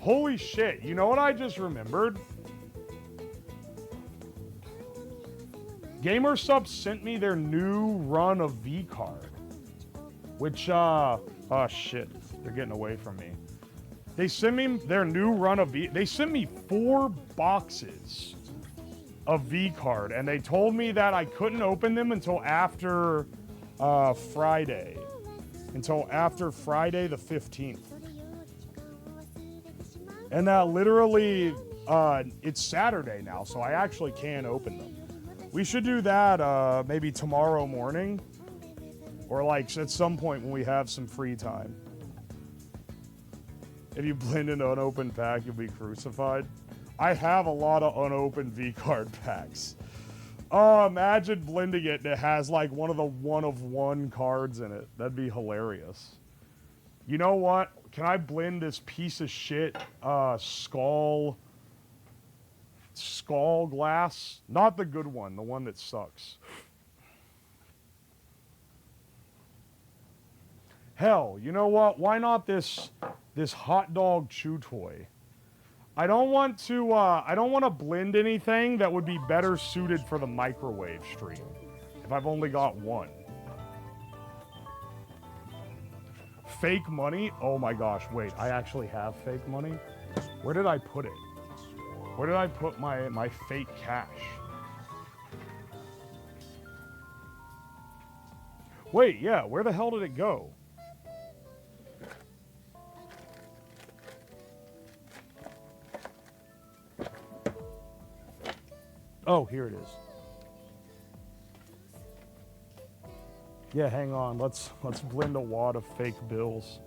Holy shit, you know what I just remembered? GamerSub sent me their new run of V card. Which, oh shit, they're getting away from me. They sent me their new run of V. They sent me 4 boxes of V card, and they told me that I couldn't open them until after Friday. Until after Friday the 15th. And that literally, it's Saturday now, so I actually can open them. We should do that maybe tomorrow morning, or like at some point when we have some free time. If you blend an unopened pack, you'll be crucified. I have a lot of unopened V-card packs. Oh, imagine blending it and it has like one of the one-of-one cards in it. That'd be hilarious. You know what? Can I blend this piece of shit skull glass? Not the good one, the one that sucks. Hell, you know what? Why not this hot dog chew toy? I don't want to blend anything that would be better suited for the microwave stream if I've only got one. Fake money? Oh my gosh, wait, I actually have fake money? Where did I put it? Where did I put my fake cash? Wait, yeah, where the hell did it go? Oh, here it is. Yeah, hang on. Let's blend a wad of fake bills.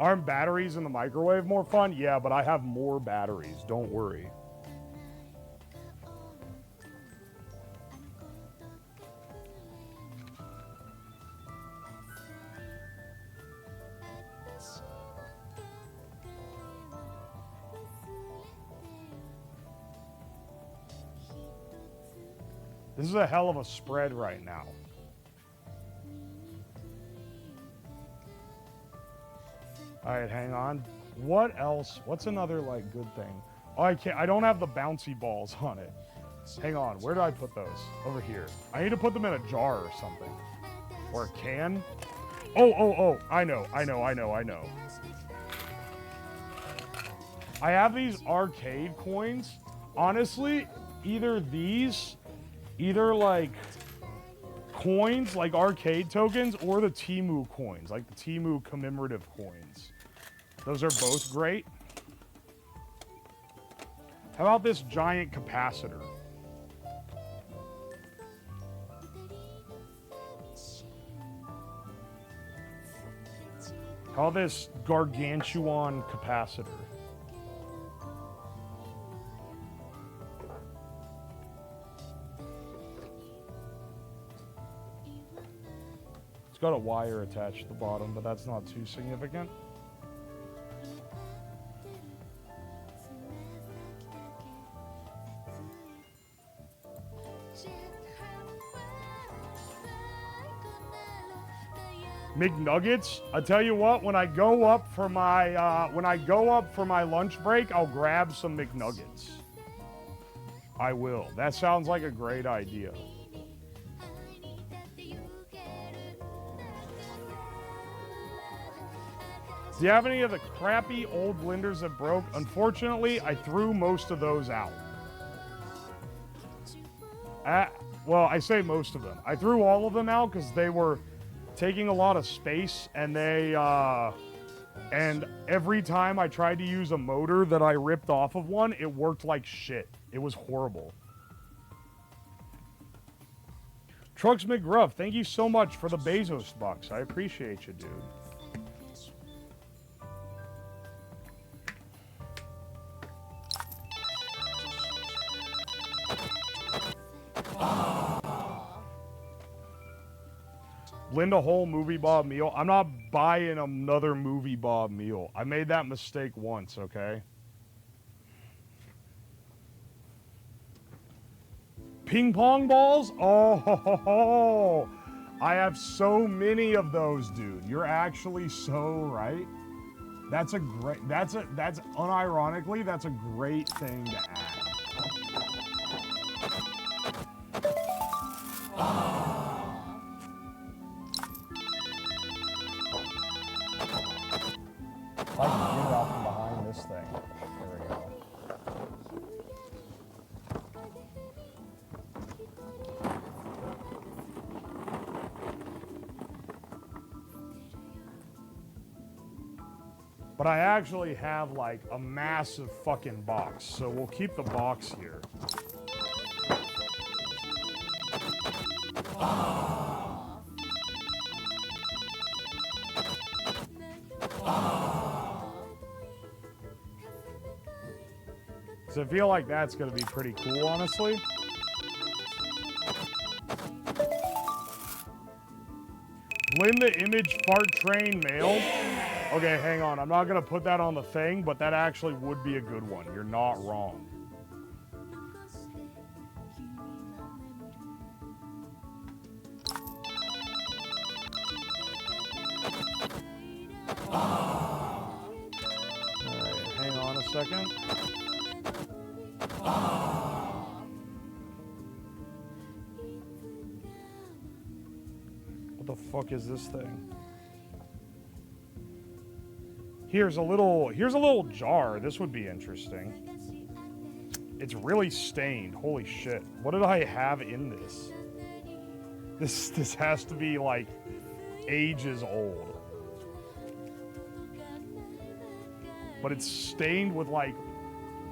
Aren't batteries in the microwave more fun? Yeah, but I have more batteries. Don't worry. This is a hell of a spread right now. All right, hang on. What else? What's another like good thing? Oh, I don't have the bouncy balls on it. Hang on. Where do I put those? Over here. I need to put them in a jar or something. Or a can. Oh. I know. I have these arcade coins. Honestly, either like coins, like arcade tokens, or the Temu coins, like the Temu commemorative coins. Those are both great. How about this giant capacitor? How about this gargantuan capacitor? It's got a wire attached to the bottom, but that's not too significant. McNuggets? I tell you what, when I go up for my lunch break, I'll grab some McNuggets. I will. That sounds like a great idea. Do you have any of the crappy old blenders that broke? Unfortunately, I threw most of those out. Well, I say most of them. I threw all of them out because they were taking a lot of space, and and every time I tried to use a motor that I ripped off of one, it worked like shit. It was horrible. Trucks McGruff, thank you so much for the Bezos bucks. I appreciate you, dude. Blend a whole movie Bob meal. I'm not buying another movie Bob meal. I made that mistake once, okay? Ping pong balls? Oh, I have so many of those, dude. You're actually so right. That's unironically, that's a great thing to add. If I can get it out from behind this thing. There we go. But I actually have like a massive fucking box, so we'll keep the box here. So I feel like that's gonna be pretty cool, honestly. Blend the image fart train mail. Okay, hang on. I'm not gonna put that on the thing, but that actually would be a good one. You're not wrong. Alright, hang on a second. What the fuck is this thing? Here's a little jar. This would be interesting. It's really stained. Holy shit. What did I have in this? This has to be like ages old. But it's stained with like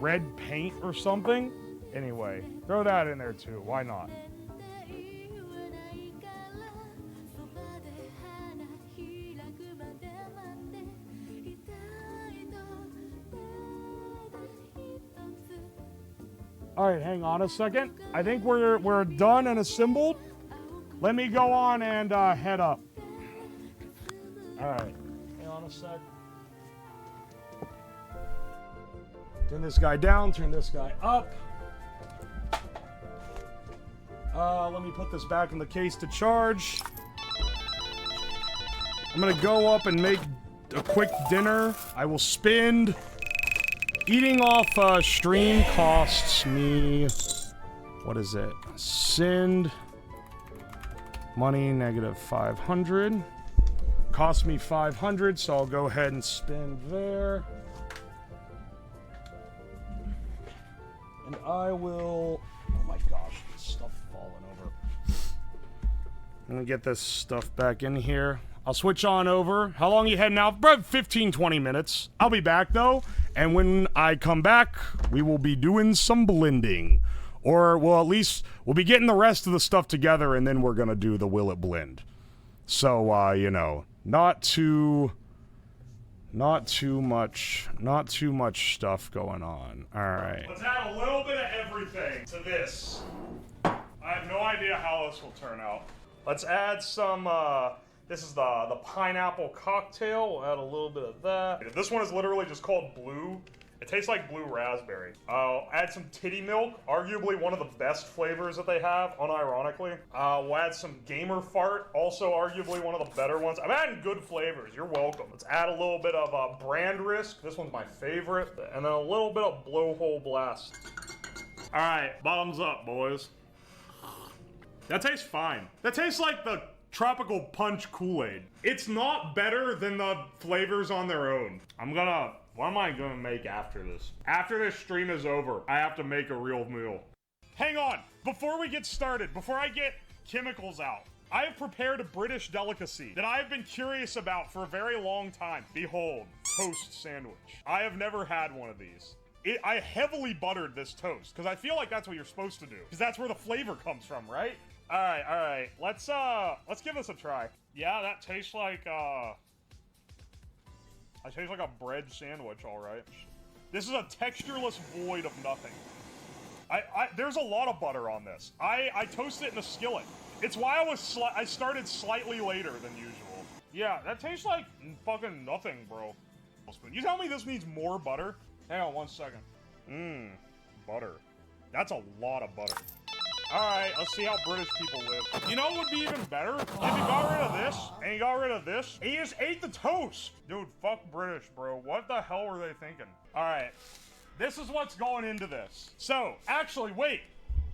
red paint or something. Anyway, throw that in there too. Why not? All right, hang on a second. I think we're done and assembled. Let me go on and head up. All right, hang on a sec. Turn this guy down, turn this guy up. Let me put this back in the case to charge. I'm gonna go up and make a quick dinner. I will spend... Eating off stream costs me... What is it? Send... Money, negative 500. Cost me 500, so I'll go ahead and spend there. And I will... Oh my gosh, this stuff falling over. I'm gonna get this stuff back in here. I'll switch on over. How long are you heading out? About 15, 20 minutes. I'll be back though. And when I come back, we will be doing some blending. Or, well, at least we'll be getting the rest of the stuff together and then we're gonna do the Will It Blend. So, you know, not too much stuff going on. All right. Let's add a little bit of everything to this. I have no idea how this will turn out. Let's add some, this is the pineapple cocktail. We'll add a little bit of that. This one is literally just called Blue. It tastes like blue raspberry. I'll add some titty milk, arguably one of the best flavors that they have, unironically. We'll add some gamer fart, also arguably one of the better ones. I'm adding good flavors, you're welcome. Let's add a little bit of brand risk. This one's my favorite. And then a little bit of blowhole blast. All right, bottoms up, boys. That tastes fine. That tastes like the tropical punch Kool-Aid. It's not better than the flavors on their own. What am I gonna make after this? After this stream is over, I have to make a real meal. Hang on, before we get started, before I get chemicals out, I have prepared a British delicacy that I have been curious about for a very long time. Behold, toast sandwich. I have never had one of these. I heavily buttered this toast, because I feel like that's what you're supposed to do, because that's where the flavor comes from, right? All right, let's give this a try. Yeah, that tastes like, it tastes like a bread sandwich, all right. This is a textureless void of nothing. There's a lot of butter on this. I toast it in a skillet. It's why I started slightly later than usual. Yeah, that tastes like fucking nothing, bro. You tell me this needs more butter? Hang on 1 second. Butter. That's a lot of butter. Alright, let's see how British people live. You know what would be even better? If you got rid of this, and you got rid of this, and you just ate the toast. Dude, fuck British, bro. What the hell were they thinking? Alright, this is what's going into this. So, actually, wait.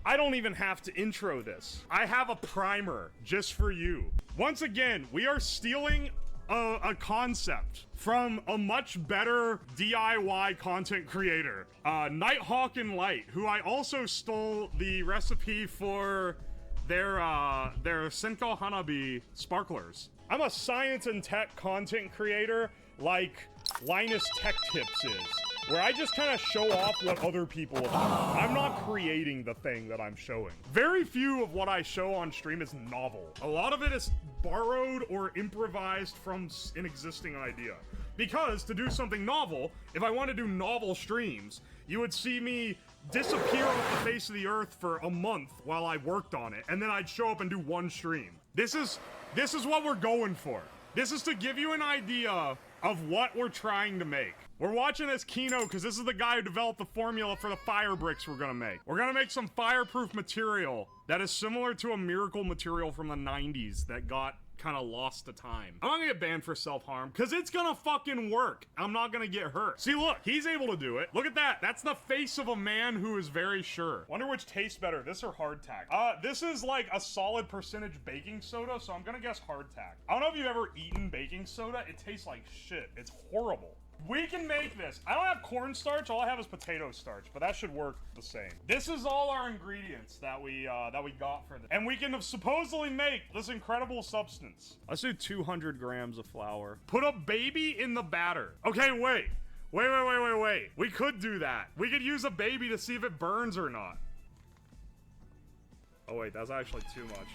I don't even have to intro this. I have a primer just for you. Once again, we are stealing a concept from a much better DIY content creator, Nighthawk and Light, who I also stole the recipe for their Senko Hanabi sparklers. I'm a science and tech content creator like Linus Tech Tips is. where I just kind of show off what other people have done. I'm not creating the thing that I'm showing. Very few of what I show on stream is novel. A lot of it is borrowed or improvised from an existing idea. Because to do something novel, if I want to do novel streams, you would see me disappear off the face of the earth for a month while I worked on it, and then I'd show up and do one stream. This is what we're going for. This is to give you an idea of what we're trying to make. We're watching this Kino because this is the guy who developed the formula for the fire bricks we're gonna make. We're gonna make some fireproof material that is similar to a miracle material from the 90s that got kind of lost to time. I'm not gonna get banned for self-harm because it's gonna fucking work. I'm not gonna get hurt. See, look, he's able to do it. Look at that. That's the face of a man who is very sure. Wonder which tastes better, this or hardtack. This is like a solid percentage baking soda, so I'm gonna guess hardtack. I don't know if you've ever eaten baking soda. It tastes like shit. It's horrible. We can make this. I don't have cornstarch, all I have is potato starch, but that should work the same. This is all our ingredients that we got for this. And we can supposedly make this incredible substance. Let's do 200 grams of flour. Put a baby in the batter. Okay, wait. Wait. We could do that. We could use a baby to see if it burns or not. Oh wait, that's actually too much.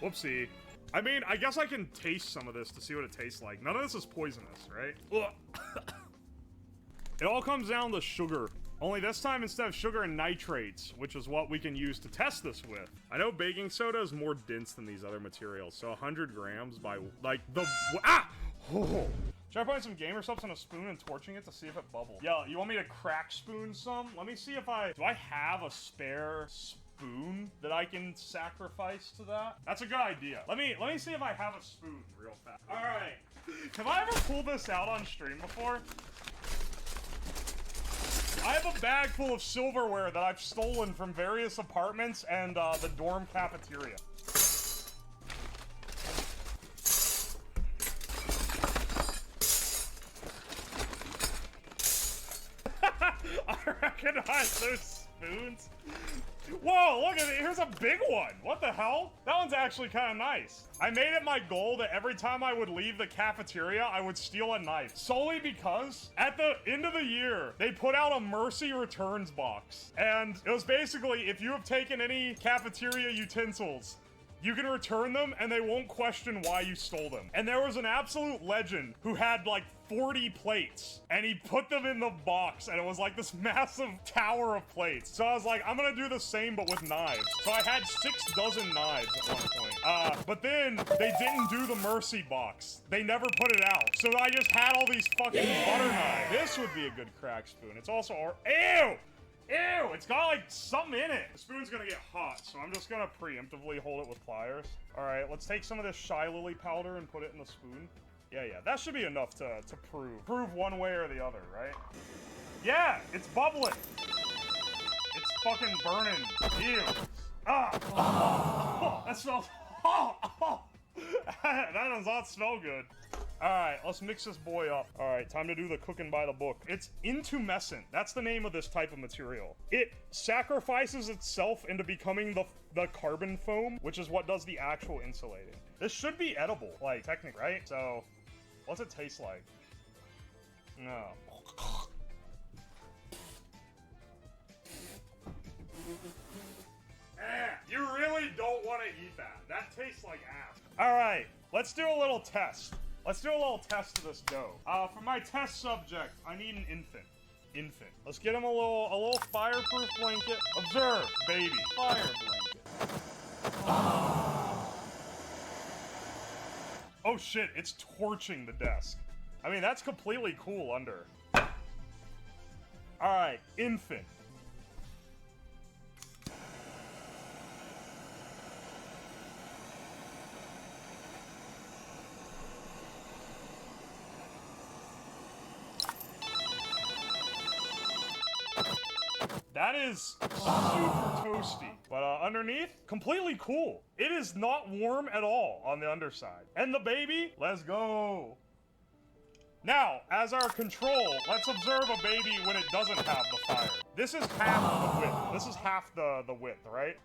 Whoopsie. I mean, I guess I can taste some of this to see what it tastes like. None of this is poisonous, right? It all comes down to sugar. Only this time, instead of sugar and nitrates, which is what we can use to test this with. I know baking soda is more dense than these other materials, so 100 grams by, like, the... Ah! Oh. Should I put some gamer subs on a spoon and torching it to see if it bubbles? Yeah, you want me to crack spoon some? Let me see if do I have a spare spoon that I can sacrifice to that? That's a good idea. Let me see if I have a spoon real fast. All right. Have I ever pulled this out on stream before? I have a bag full of silverware that I've stolen from various apartments and the dorm cafeteria. I recognize those spoons. Whoa, look at it. Here's a big one. What the hell? That one's actually kind of nice. I made it my goal that every time I would leave the cafeteria, I would steal a knife. Solely because at the end of the year, they put out a Mercy Returns box. And it was basically, if you have taken any cafeteria utensils, you can return them and they won't question why you stole them. And there was an absolute legend who had like 40 plates and he put them in the box and it was like this massive tower of plates. So I was like, I'm gonna do the same but with knives. So I had 6 dozen knives at one point. But then they didn't do the Mercy box. They never put it out. So I just had all these fucking butter knives. This would be a good crack spoon. It's also ew! Ew, it's got like something in it. The spoon's gonna get hot, so I'm just gonna preemptively hold it with pliers. All right, let's take some of this Shy Lily powder and put it in the spoon. Yeah, that should be enough to prove one way or the other, right? Yeah, it's bubbling. It's fucking burning. Ew. Ah. That smells. That does not smell good. Alright, let's mix this boy up. Alright, time to do the cooking by the book. It's intumescent. That's the name of this type of material. It sacrifices itself into becoming the carbon foam, which is what does the actual insulating. This should be edible, like, technically, right? So, what's it taste like? No. You really don't want to eat that. That tastes like ass. Alright, let's do a little test. Let's do a little test of this dough. For my test subject, I need an infant. Let's get him a little fireproof blanket. Observe, baby. Fire blanket. Oh shit, it's torching the desk. I mean, that's completely cool under. Alright, infant. That is super toasty. But underneath, completely cool. It is not warm at all on the underside. And the baby, let's go. Now, as our control, let's observe a baby when it doesn't have the fire. This is half the width. This is half the width, right?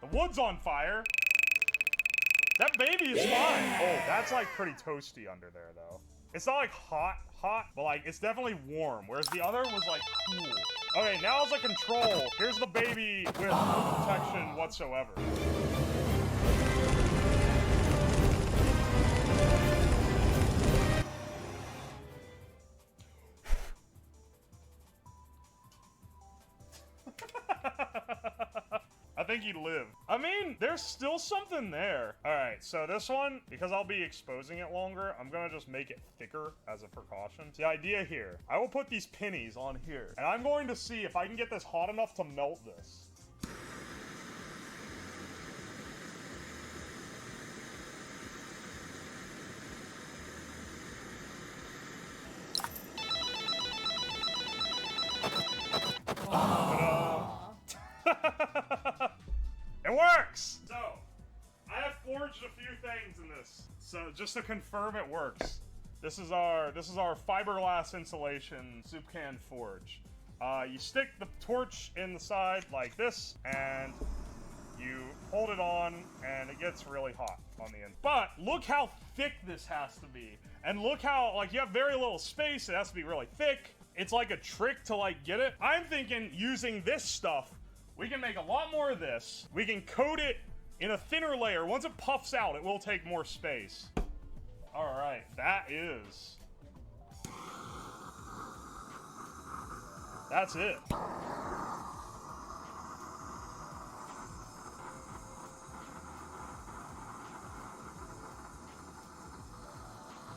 The wood's on fire. That baby is fine. Oh, that's like pretty toasty under there though. It's not like hot, but like it's definitely warm, whereas the other was like cool. Okay, now as a control, here's the baby with no protection whatsoever. I think he'd live. I mean, there's still something there. All right, so this one, because I'll be exposing it longer, I'm gonna just make it thicker as a precaution. The idea here, I will put these pennies on here, and I'm going to see if I can get this hot enough to melt this. It works! So, I have forged a few things in this. So, just to confirm it works. This is our fiberglass insulation soup can forge. You stick the torch in the side like this, and you hold it on, and it gets really hot on the end. But, look how thick this has to be. And look how, like, you have very little space, it has to be really thick. It's like a trick to, like, get it. I'm thinking using this stuff, we can make a lot more of this. We can coat it in a thinner layer. Once it puffs out, it will take more space. All right, that is... That's it.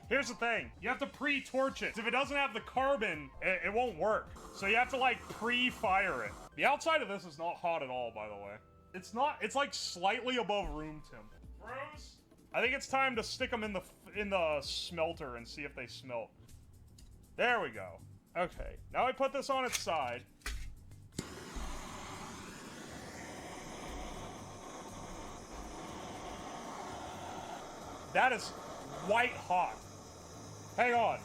Here's the thing, you have to pre-torch it. If it doesn't have the carbon, it won't work. So you have to like pre-fire it. The outside of this is not hot at all, by the way. It's like slightly above room temp. Bros, I think it's time to stick them in the smelter and see if they smelt. There we go. Okay, now I put this on its side. That is white hot. Hang on.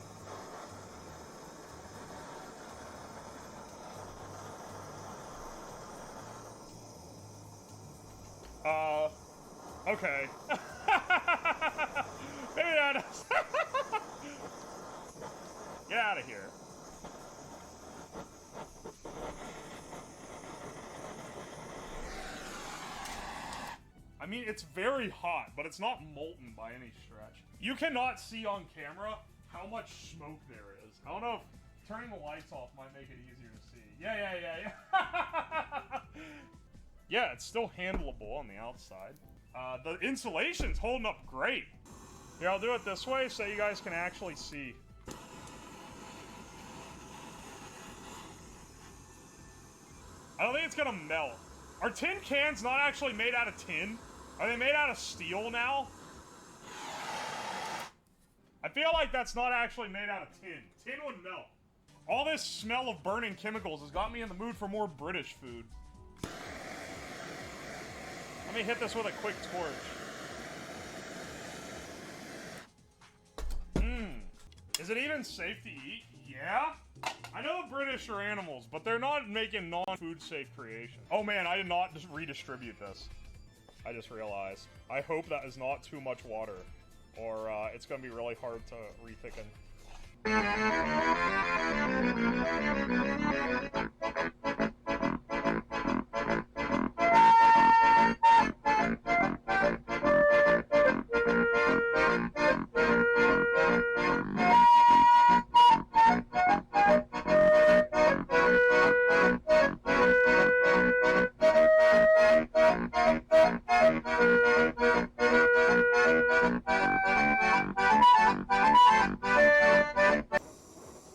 Okay. Maybe that is. Get out of here. I mean, it's very hot, but it's not molten by any stretch. You cannot see on camera how much smoke there is. I don't know if turning the lights off might make it easier to see. Yeah. Yeah, it's still handleable on the outside. The insulation's holding up great. Here, I'll do it this way so you guys can actually see. I don't think it's gonna melt. Are tin cans not actually made out of tin? Are they made out of steel now? I feel like that's not actually made out of tin. Tin would melt. All this smell of burning chemicals has got me in the mood for more British food. Let me hit this with a quick torch. Is it even safe to eat? Yeah? I know the British are animals, but they're not making non-food safe creations. Oh man, I did not just redistribute this. I just realized. I hope that is not too much water, or it's gonna be really hard to rethicken.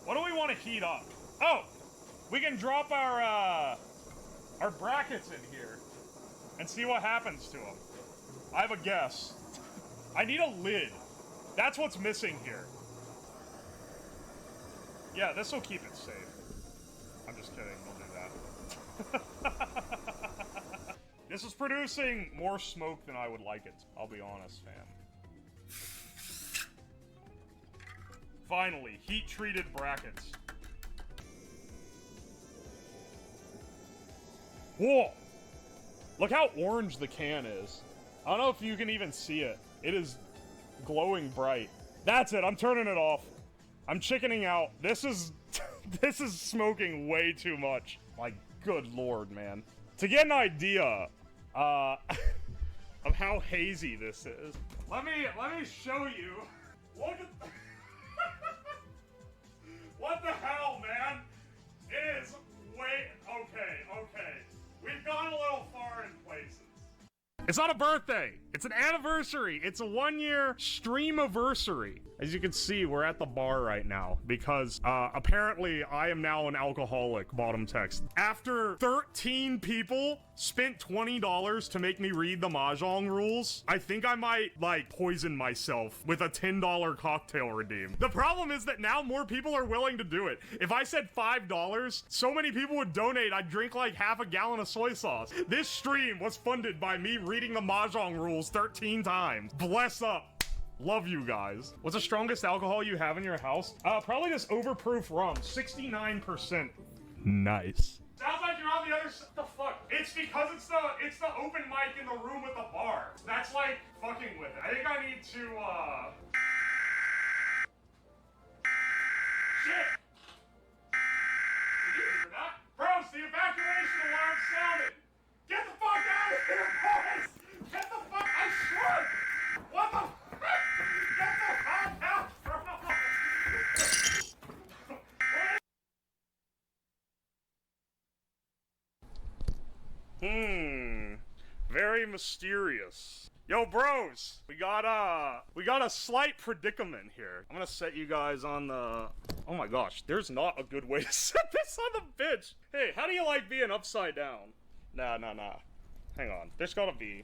What do we want to heat up? Oh, we can drop our brackets in here and see what happens to them. I have a guess. I need a lid. That's what's missing here. Yeah, this will keep it safe. I'm just kidding, don't do that. This is producing more smoke than I would like it, I'll be honest, fam. Finally, heat-treated brackets. Whoa! Look how orange the can is. I don't know if you can even see it. It is glowing bright. That's it. I'm turning it off. I'm chickening out. This is this is smoking way too much. Like, good lord, man. To get an idea of how hazy this is, let me show you. Look at what the hell, man? It is way okay. We've gone a little far in places. It's not a birthday. It's an anniversary. It's a 1-year stream-iversary. As you can see, we're at the bar right now because apparently I am now an alcoholic, bottom text. After 13 people spent $20 to make me read the Mahjong rules, I think I might, like, poison myself with a $10 cocktail redeem. The problem is that now more people are willing to do it. If I said $5, so many people would donate, I'd drink like half a gallon of soy sauce. This stream was funded by me reading the Mahjong rules 13 times. Bless up. Love you guys. What's the strongest alcohol you have in your house? Probably this overproof rum, 69%. Nice. Sounds like you're on the other side. The fuck? It's because it's the open mic in the room with the bar. That's like fucking with it. I think I need to shit. Did you hear that? Bros, the evacuation alarm sounded. Get the fuck out of here, boys! Get the fuck, I should! What the fuck? Get the fuck out, bro! Very mysterious. Yo, bros, we got a slight predicament here. I'm gonna set you guys on the... Oh my gosh, there's not a good way to set this on the bitch. Hey, how do you like being upside down? Nah. Hang on, there's gotta be...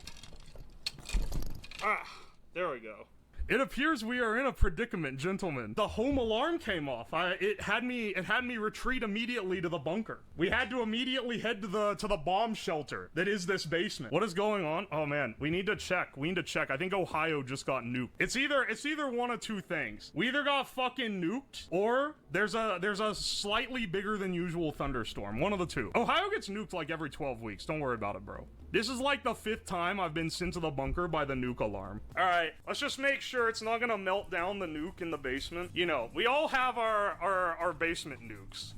Ah, there we go. It appears we are in a predicament, gentlemen. The home alarm came off. It had me retreat immediately to the bunker. We had to immediately head to the bomb shelter that is this basement. What is going on? Oh man, we need to check. I think Ohio just got nuked. It's either one of two things. We either got fucking nuked, or there's a slightly bigger than usual thunderstorm. One of the two. Ohio gets nuked like every 12 weeks. Don't worry about it, bro. This is like the 5th time I've been sent to the bunker by the nuke alarm. Alright, let's just make sure it's not gonna melt down the nuke in the basement. You know, we all have our basement nukes.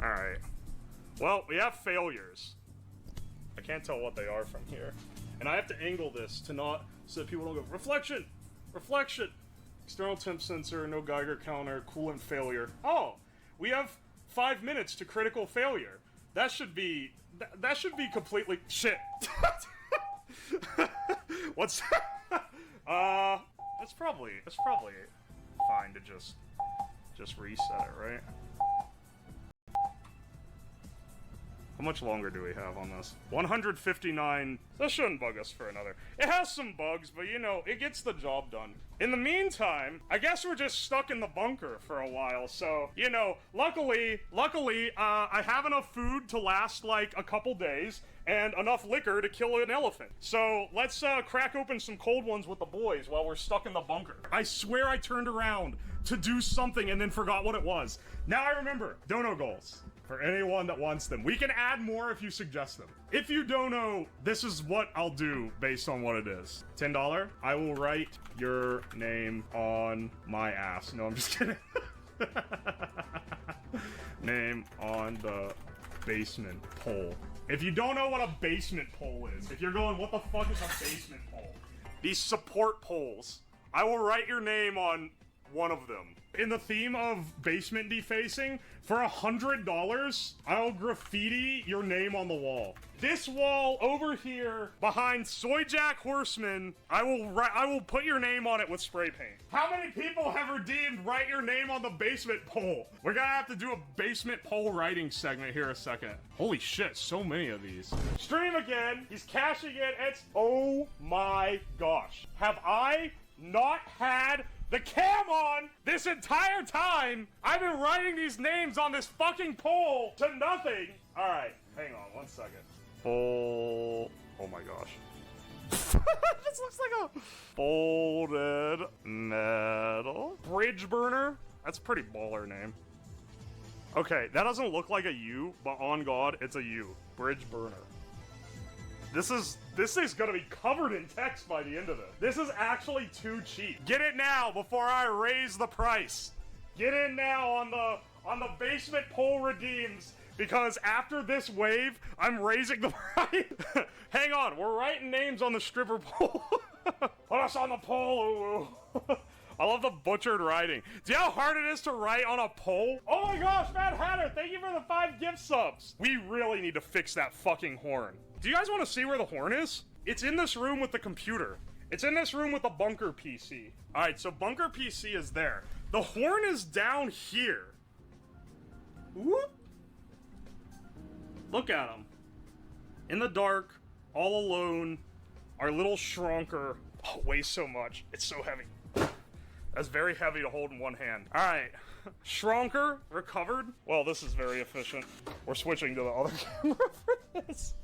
Alright. Well, we have failures. I can't tell what they are from here. And I have to angle this to not, so that people don't go, reflection! Reflection! External temp sensor, no Geiger counter, coolant failure. Oh! We have 5 minutes to critical failure. That should be completely shit. What's that's probably fine to just reset it, right? How much longer do we have on this? 159. That shouldn't bug us for another. It has some bugs, but you know, it gets the job done. In the meantime, I guess we're just stuck in the bunker for a while, so, you know, luckily, I have enough food to last like a couple days, and enough liquor to kill an elephant. So, let's crack open some cold ones with the boys while we're stuck in the bunker. I swear I turned around to do something and then forgot what it was. Now I remember. Dono goals. For anyone that wants them. We can add more if you suggest them. If you don't know, this is what I'll do based on what it is. $10, I will write your name on my ass. No, I'm just kidding. Name on the basement pole. If you don't know what a basement pole is, if you're going, what the fuck is a basement pole? These support poles. I will write your name on one of them. In the theme of basement defacing, for $100, I'll graffiti your name on the wall. This wall over here, behind Soy Jack Horseman, I will put your name on it with spray paint. How many people have redeemed write your name on the basement pole? We're gonna have to do a basement pole writing segment here in a second. Holy shit, so many of these. Stream again, he's cashing it, it's, oh my gosh. Have I not had the cam on this entire time? I've been writing these names on this fucking pole to nothing. All right, hang on 1 second. Oh my gosh. This looks like a folded metal bridge burner. That's a pretty baller name. Okay, that doesn't look like a U, but on God, it's a U. Bridge burner. This thing's gonna be covered in text by the end of it. This is actually too cheap. Get it now before I raise the price. Get in now on the basement poll redeems, because after this wave, I'm raising the price. Hang on, we're writing names on the stripper poll. Put us on the poll, Uwu. I love the butchered writing. Do you know how hard it is to write on a poll? Oh my gosh, Mad Hatter, thank you for the 5 gift subs. We really need to fix that fucking horn. Do you guys want to see where the horn is? It's in this room with the computer. It's in this room with the bunker PC. All right, so bunker PC is there. The horn is down here. Whoop. Look at him. In the dark, all alone, our little shrunker. Oh, weighs so much. It's so heavy. That's very heavy to hold in one hand. All right, Shrunker recovered. Well, this is very efficient. We're switching to the other camera for this.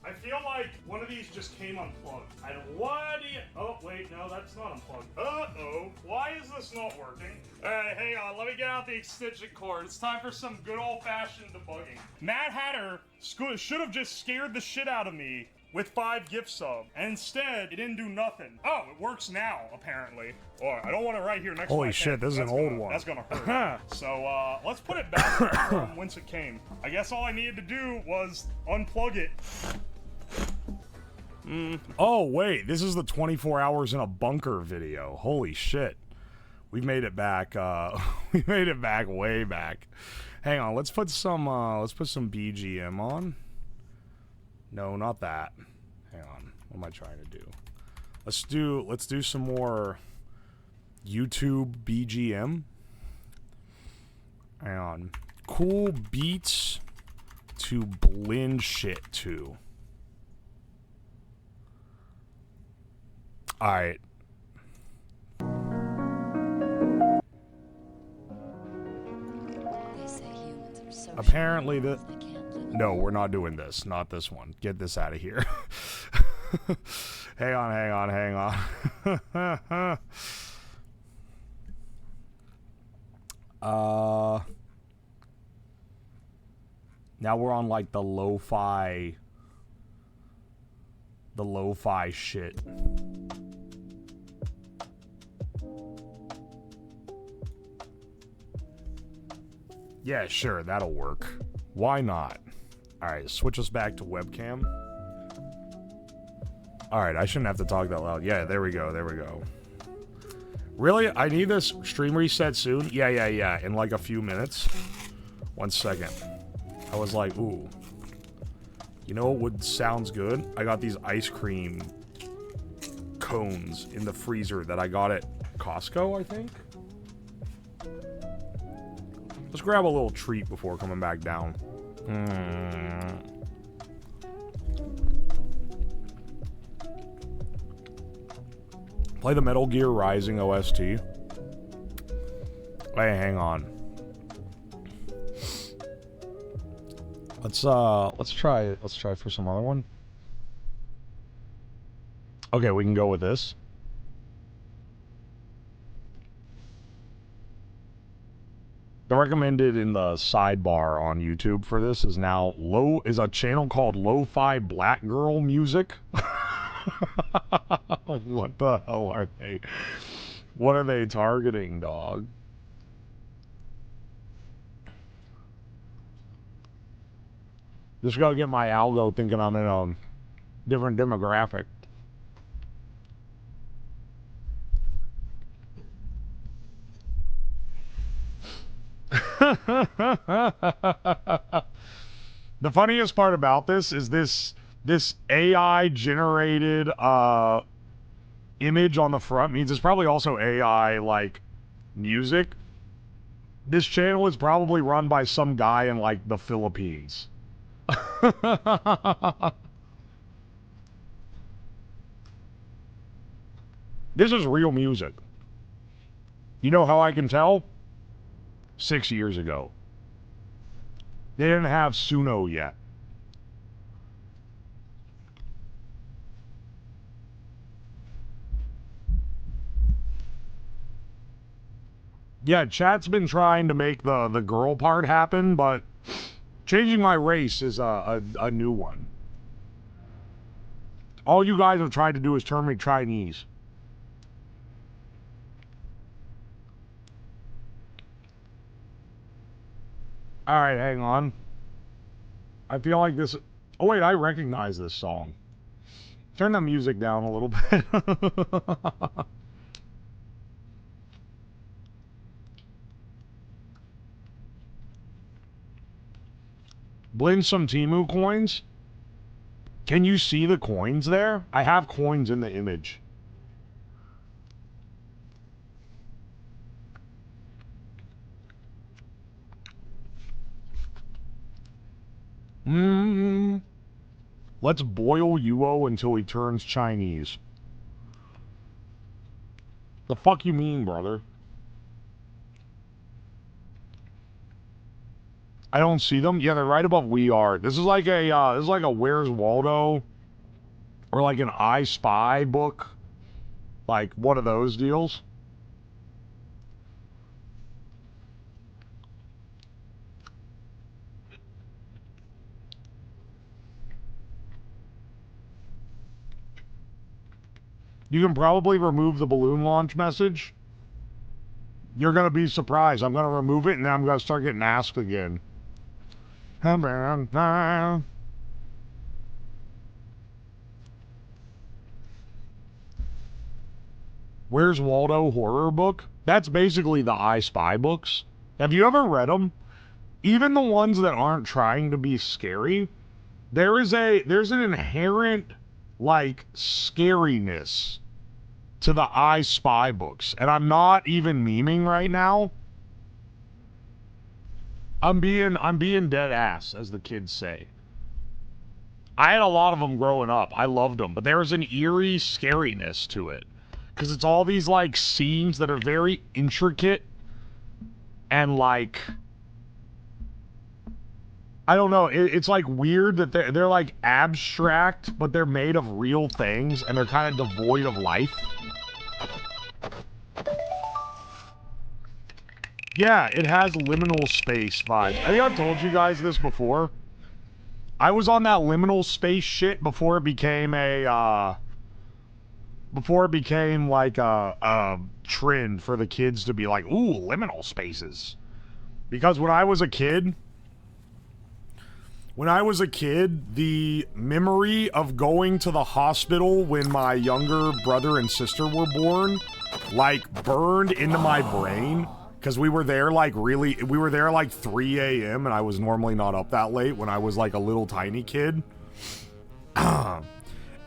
I feel like one of these just came unplugged. And why do you... Oh, wait, no, that's not unplugged. Uh-oh. Why is this not working? All right, hang on. Let me get out the extension cord. It's time for some good old-fashioned debugging. Mad Hatter should have just scared the shit out of me with 5 gift subs. And instead, it didn't do nothing. Oh, it works now, apparently. Or I don't want it right here next to my Holy shit, this is an old one. That's gonna hurt. So, let's put it back from whence it came. I guess all I needed to do was unplug it. Oh, wait, this is the 24 hours in a bunker video. Holy shit. We've made it back, we made it back way back. Hang on, let's put some BGM on. No, not that. Hang on. What am I trying to do? Let's do some more YouTube BGM. Hang on. Cool beats to blend shit to. Alright. Apparently the... No, we're not doing this. Not this one. Get this out of here. Hang on. Now we're on like the lo-fi shit. Yeah, sure, that'll work. Why not? Alright, switch us back to webcam. Alright, I shouldn't have to talk that loud. Yeah, there we go. Really? I need this stream reset soon? Yeah, in like a few minutes. 1 second. I was like, ooh. You know what sounds good? I got these ice cream cones in the freezer that I got at Costco, I think. Let's grab a little treat before coming back down. Play the Metal Gear Rising OST. Wait, hang on. Let's try it. Let's try for some other one. Okay, we can go with this. The recommended in the sidebar on YouTube for this is now a channel called Lo-Fi Black Girl Music. What the hell are they? What are they targeting, dog? Just gotta get my algo thinking I'm in a different demographic. The funniest part about this is this AI generated image on the front means it's probably also AI like music. This channel is probably run by some guy in like the Philippines. This is real music. You know how I can tell? 6 years ago. They didn't have Suno yet. Yeah, chat's been trying to make the girl part happen, but changing my race is a new one. All you guys have tried to do is turn me Chinese. Alright, hang on. I feel like this... Oh wait, I recognize this song. Turn the music down a little bit. Blend some Temu coins. Can you see the coins there? I have coins in the image. Let's boil Uwo until he turns Chinese. The fuck you mean, brother? I don't see them. Yeah, they're right above We Are. This is like a Where's Waldo or like an I Spy book. Like one of those deals. You can probably remove the balloon launch message. You're going to be surprised. I'm going to remove it and then I'm going to start getting asked again. Where's Waldo horror book? That's basically the I Spy books. Have you ever read them? Even the ones that aren't trying to be scary, there's an inherent like scariness to the I Spy books. And I'm not even memeing right now. I'm being dead ass, as the kids say. I had a lot of them growing up. I loved them, but there's an eerie scariness to it. Because it's all these, like, scenes that are very intricate and, like... I don't know, it's, like, weird that they're, like, abstract, but they're made of real things, and they're kind of devoid of life. Yeah, it has liminal space vibes. I think I've told you guys this before. I was on that liminal space shit before it became a, like a trend for the kids to be like, ooh, liminal spaces. Because when I was a kid, the memory of going to the hospital when my younger brother and sister were born, like, burned into my brain. Because we were there like 3 a.m. and I was normally not up that late when I was like a little tiny kid. And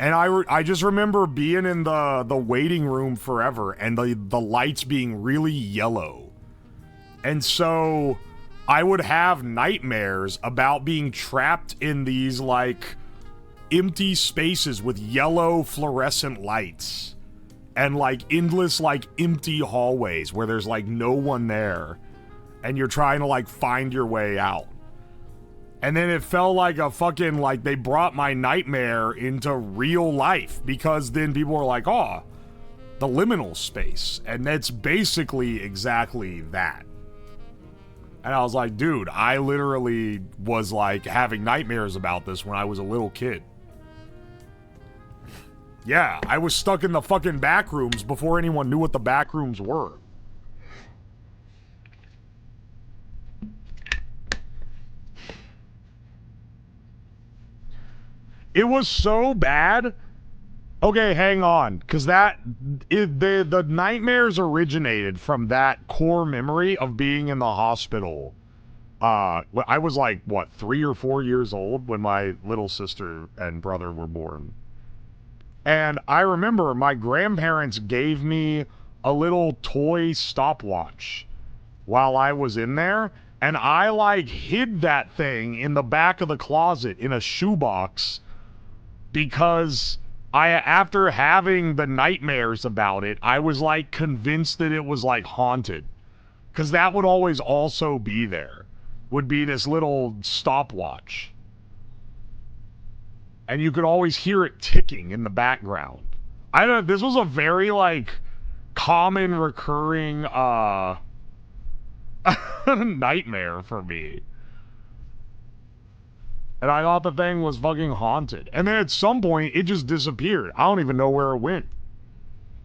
I just remember being in the waiting room forever and the lights being really yellow. And so I would have nightmares about being trapped in these like empty spaces with yellow fluorescent lights. And, like, endless, like, empty hallways where there's, like, no one there. And you're trying to, like, find your way out. And then it felt like a fucking, like, they brought my nightmare into real life. Because then people were like, oh, the liminal space. And that's basically exactly that. And I was like, dude, I literally was, like, having nightmares about this when I was a little kid. Yeah, I was stuck in the fucking back rooms before anyone knew what the back rooms were. It was so bad. Okay, hang on, because the nightmares originated from that core memory of being in the hospital. I was like, what, 3 or 4 years old when my little sister and brother were born. And I remember my grandparents gave me a little toy stopwatch while I was in there. And I, like, hid that thing in the back of the closet in a shoebox because after having the nightmares about it, I was, like, convinced that it was, like, haunted. Because that would always also be there. Would be this little stopwatch. And you could always hear it ticking in the background. I don't know, this was a very, like, common, recurring, Nightmare for me. And I thought the thing was fucking haunted. And then at some point, it just disappeared. I don't even know where it went.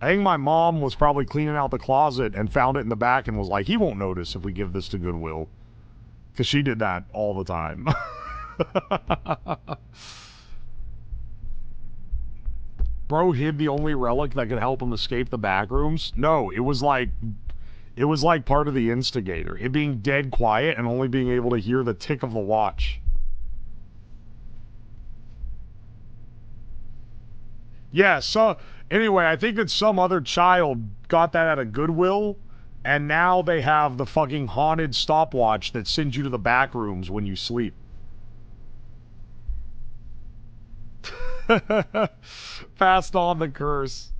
I think my mom was probably cleaning out the closet and found it in the back and was like, he won't notice if we give this to Goodwill. Because she did that all the time. Bro hid the only relic that could help him escape the back rooms? No, it was like part of the instigator. It being dead quiet and only being able to hear the tick of the watch. Yeah, so anyway, I think that some other child got that at a Goodwill, and now they have the fucking haunted stopwatch that sends you to the back rooms when you sleep. Passed on the curse.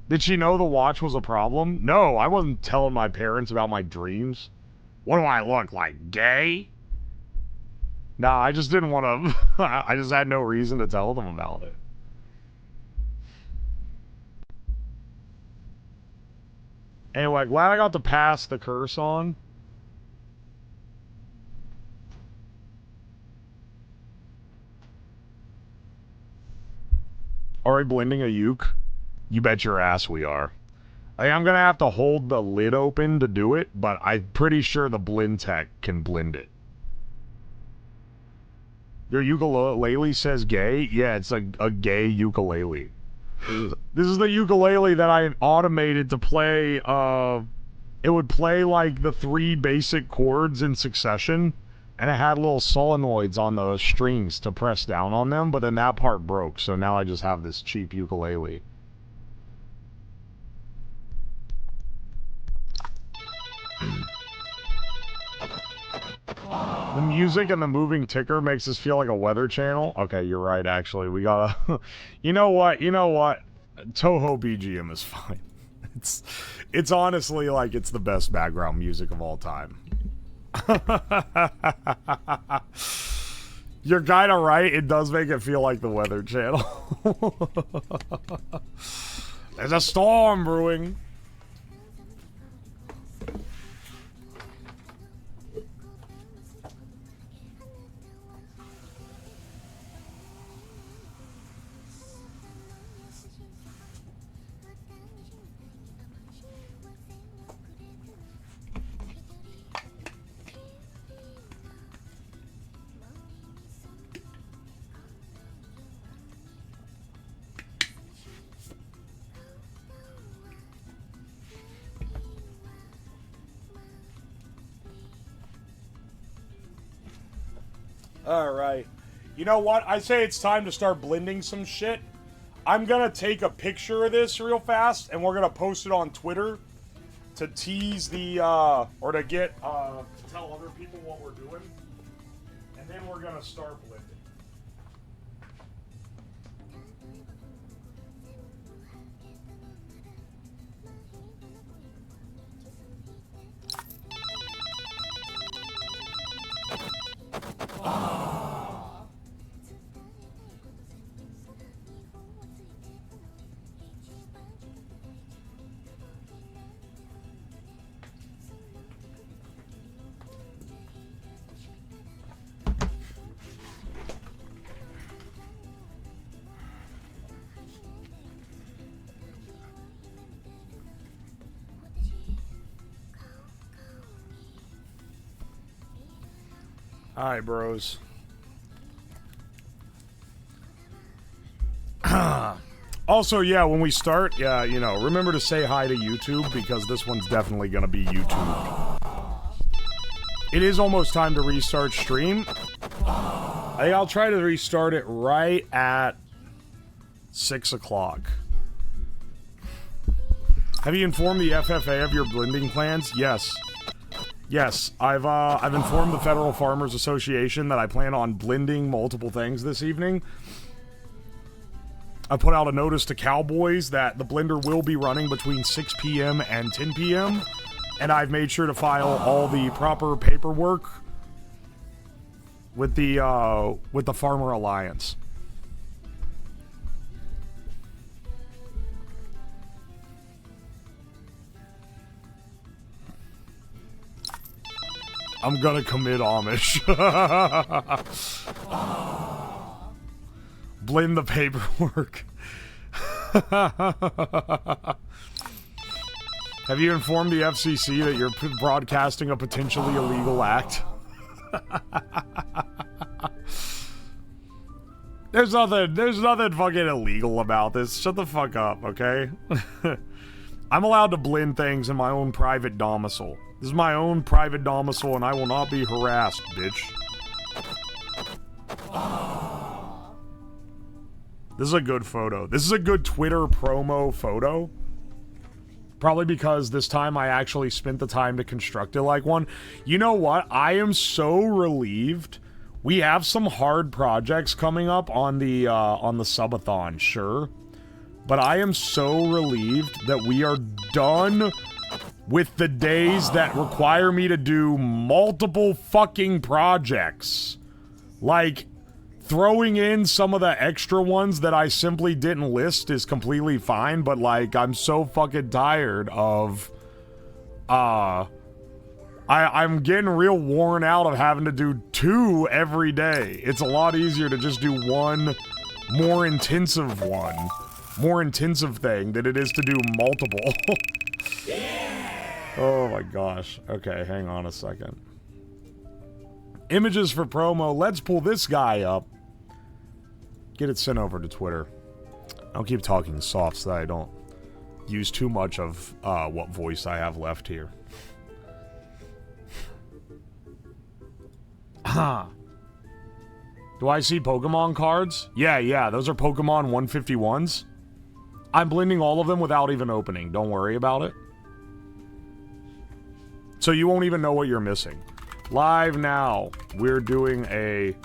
Did she know the watch was a problem? No, I wasn't telling my parents about my dreams. What do I look like, gay? Nah, I just didn't want to... I just had no reason to tell them about it. Anyway, glad I got to pass the curse on. Are we blending a uke? You bet your ass we are. I'm gonna have to hold the lid open to do it, but I'm pretty sure the blend tech can blend it. Your ukulele says gay? Yeah, it's a gay ukulele. This is the ukulele that I automated to play, it would play like the 3 basic chords in succession, and it had little solenoids on the strings to press down on them, but then that part broke, so now I just have this cheap ukulele. The music and the moving ticker makes us feel like a weather channel. Okay, you're right, actually. We gotta... You know what? Toho BGM is fine. It's honestly like it's the best background music of all time. You're kinda right. It does make it feel like the weather channel. There's a storm brewing. Alright. You know what? I say it's time to start blending some shit. I'm gonna take a picture of this real fast, and we're gonna post it on Twitter to tease the, or to get, to tell other people what we're doing. And then we're gonna start blending. Alright, bros. Also, yeah, when we start, yeah, you know, remember to say hi to YouTube, because this one's definitely gonna be YouTube. It is almost time to restart stream. I think I'll try to restart it right at 6 o'clock. Have you informed the FFA of your blending plans? Yes. Yes, I've informed the Federal Farmers Association that I plan on blending multiple things this evening. I put out a notice to Cowboys that the blender will be running between 6 p.m. and 10 p.m. And I've made sure to file all the proper paperwork with the Farmer Alliance. I'm gonna commit Amish. Blend the paperwork. Have you informed the FCC that you're broadcasting a potentially illegal act? There's nothing fucking illegal about this. Shut the fuck up, okay? I'm allowed to blend things in my own private domicile. This is my own private domicile and I will not be harassed, bitch. This is a good photo. This is a good Twitter promo photo. Probably because this time I actually spent the time to construct it like one. You know what? I am so relieved. We have some hard projects coming up on the subathon, sure. But I am so relieved that we are done with the days that require me to do multiple fucking projects. Like, throwing in some of the extra ones that I simply didn't list is completely fine, but like, I'm so fucking tired of, I'm getting real worn out of having to do 2 every day. It's a lot easier to just do one more intensive thing than it is to do multiple. Oh my gosh. Okay, hang on a second. Images for promo. Let's pull this guy up. Get it sent over to Twitter. I'll keep talking soft so that I don't use too much of what voice I have left here. Do I see Pokemon cards? Yeah, those are Pokemon 151s. I'm blending all of them without even opening. Don't worry about it. So you won't even know what you're missing. Live now, we're doing a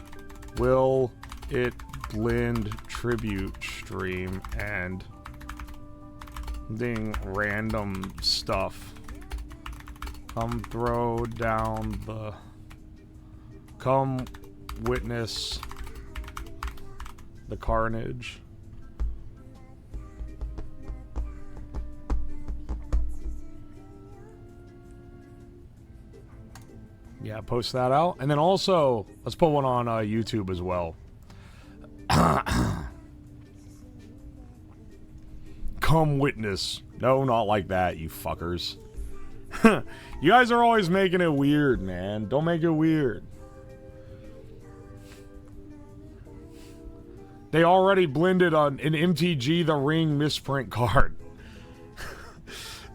Will It Blend tribute stream and doing random stuff. Come throw down the... Come witness the carnage. Yeah, post that out. And then also, let's put one on YouTube as well. Come witness. No, not like that, you fuckers. You guys are always making it weird, man. Don't make it weird. They already blended on an MTG The Ring misprint card.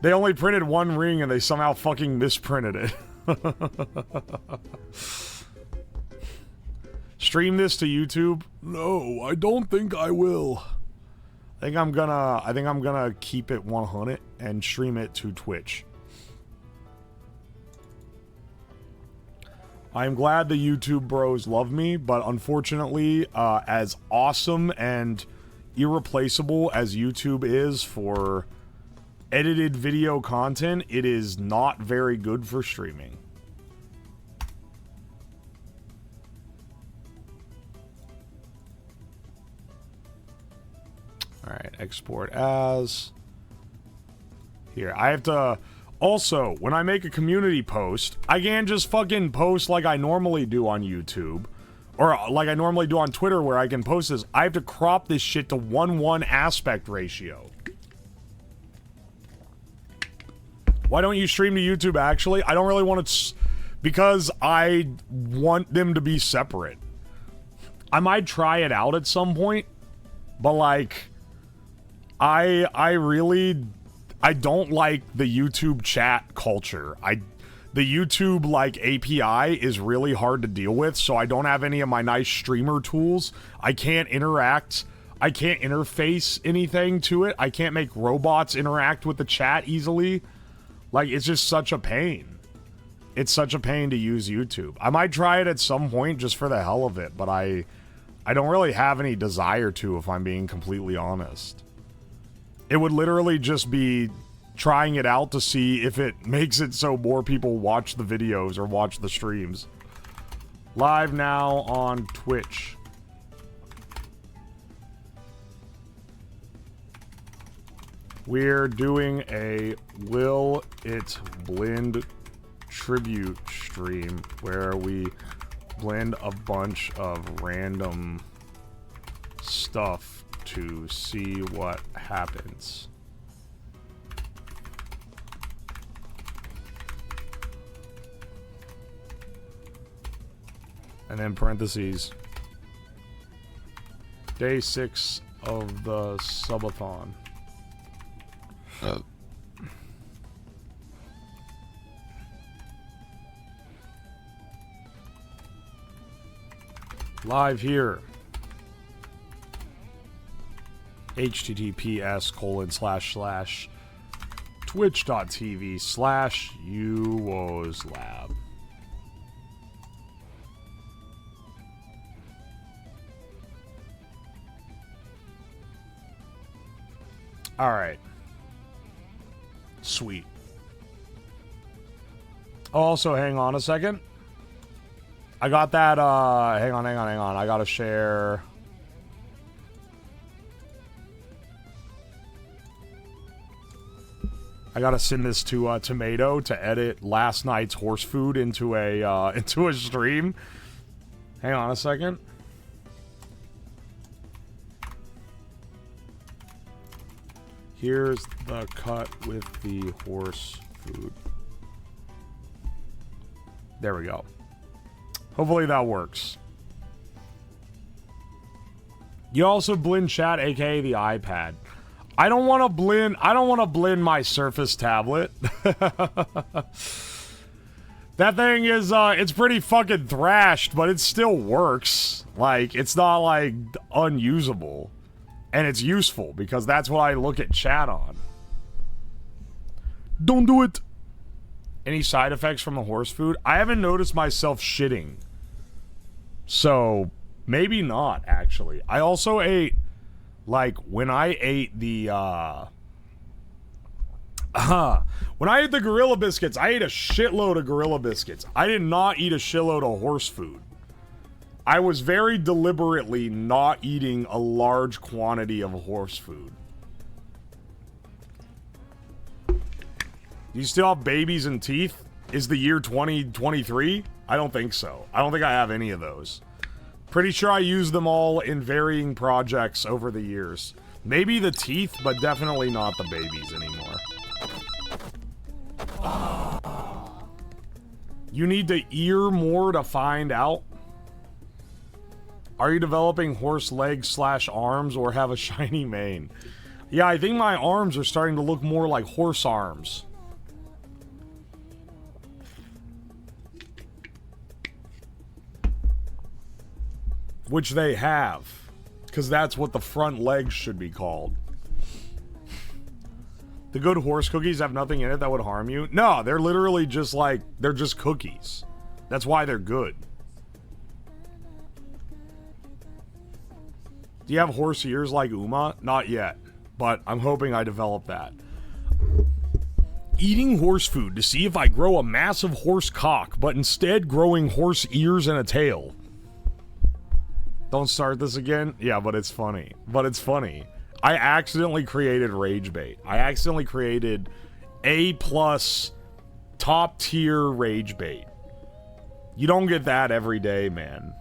They only printed one ring and they somehow fucking misprinted it. Stream this to YouTube? No, I don't think I will. I think I'm gonna keep it 100 and stream it to Twitch. I'm glad the YouTube bros love me, but unfortunately, as awesome and irreplaceable as YouTube is for edited video content, it is not very good for streaming. Alright, export as. Here, I have to... Also, when I make a community post, I can't just fucking post like I normally do on YouTube. Or like I normally do on Twitter where I can post this. I have to crop this shit to 1:1 aspect ratio. Why don't you stream to YouTube, actually? I don't really want to... Because I want them to be separate. I might try it out at some point. But, like... I really... I don't like the YouTube chat culture. The YouTube, like, API is really hard to deal with, so I don't have any of my nice streamer tools. I can't interact. I can't interface anything to it. I can't make robots interact with the chat easily. Like, it's just such a pain. It's such a pain to use YouTube. I might try it at some point just for the hell of it, but I don't really have any desire to, if I'm being completely honest. It would literally just be trying it out to see if it makes it so more people watch the videos or watch the streams. Live now on Twitch. We're doing a Will It Blend tribute stream where we blend a bunch of random stuff to see what happens. And then parentheses. Day 6 of the subathon. Live here. https://twitch.tv/Uwoslab. All right. Sweet. Also, hang on a second. I got that, hang on. I gotta share. I gotta send this to, Tomato to edit last night's horse food into a stream. Hang on a second. Here's the cut with the horse food. There we go. Hopefully that works. You also blend chat, aka the iPad. I don't want to blend my Surface tablet. That thing is it's pretty fucking thrashed, but it still works. Like, it's not like unusable. And it's useful because that's what I look at chat on. Don't do it. Any side effects from the horse food? I haven't noticed myself shitting. So, maybe not, actually. I also ate, like, when I ate the, when I ate the Gorilla Biscuits, I ate a shitload of Gorilla Biscuits. I did not eat a shitload of horse food. I was very deliberately not eating a large quantity of horse food. Do you still have babies and teeth? Is the year 2023? I don't think so. I don't think I have any of those. Pretty sure I used them all in varying projects over the years. Maybe the teeth, but definitely not the babies anymore. You need to ear more to find out. Are you developing horse legs / arms or have a shiny mane? Yeah, I think my arms are starting to look more like horse arms. Which they have. Because that's what the front legs should be called. The good horse cookies have nothing in it that would harm you? No, they're literally just like, they're just cookies. That's why they're good. Do you have horse ears like Uma? Not yet, but I'm hoping I develop that. Eating horse food to see if I grow a massive horse cock, but instead growing horse ears and a tail. Don't start this again? Yeah, but it's funny. But it's funny. I accidentally created rage bait. I accidentally created A+ top tier rage bait. You don't get that every day, man.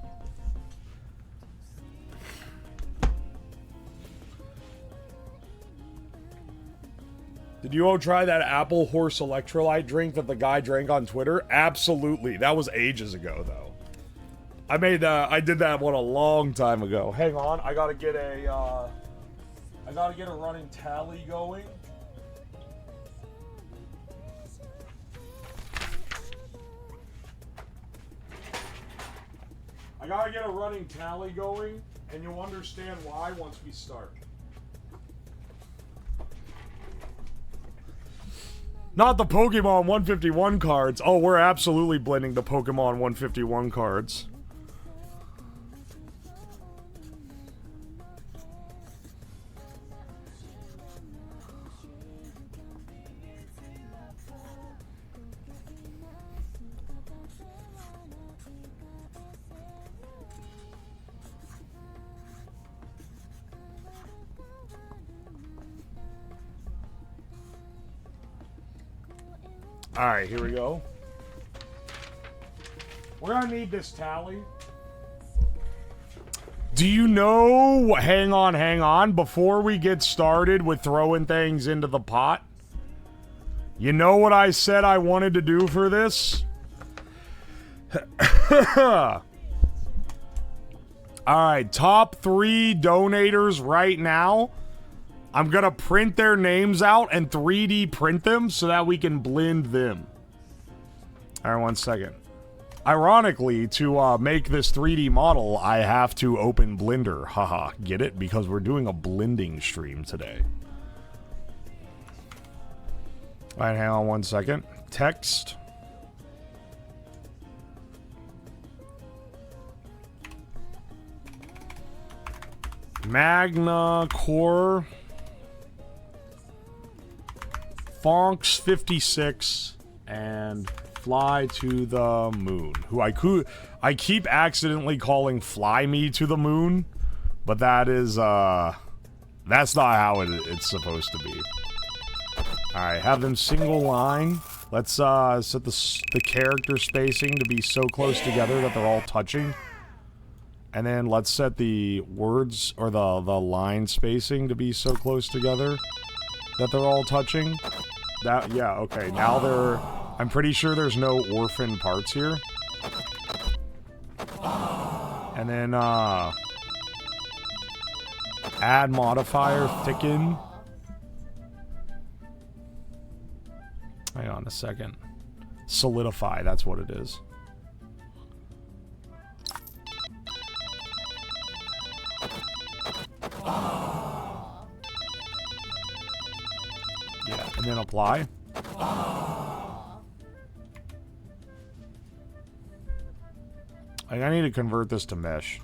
Did you all try that apple horse electrolyte drink that the guy drank on Twitter? Absolutely. That was ages ago, though. I did that one a long time ago. Hang on, I gotta get a running tally going. And you'll understand why once we start. Not the Pokemon 151 cards. Oh, we're absolutely blending the Pokemon 151 cards. Alright, here we go. We're gonna need this tally. Do you know... Hang on. Before we get started with throwing things into the pot, you know what I said I wanted to do for this? Alright, top 3 donators right now. I'm gonna print their names out and 3D print them so that we can blend them. Alright, 1 second. Ironically, to make this 3D model, I have to open Blender. Haha, get it? Because we're doing a blending stream today. Alright, hang on 1 second. Text. Magna Core. Fonks 56 and Fly to the Moon, who I keep accidentally calling Fly Me to the Moon, but that is that's not how it's supposed to be. Alright, have them single line. Let's set the character spacing to be so close together that they're all touching. And then let's set the words or the line spacing to be so close together that they're all touching. That, yeah, okay, now they're... I'm pretty sure there's no orphan parts here. And then, add modifier, thicken. Hang on a second. Solidify, that's what it is. Yeah, and then apply. I need to convert this to mesh.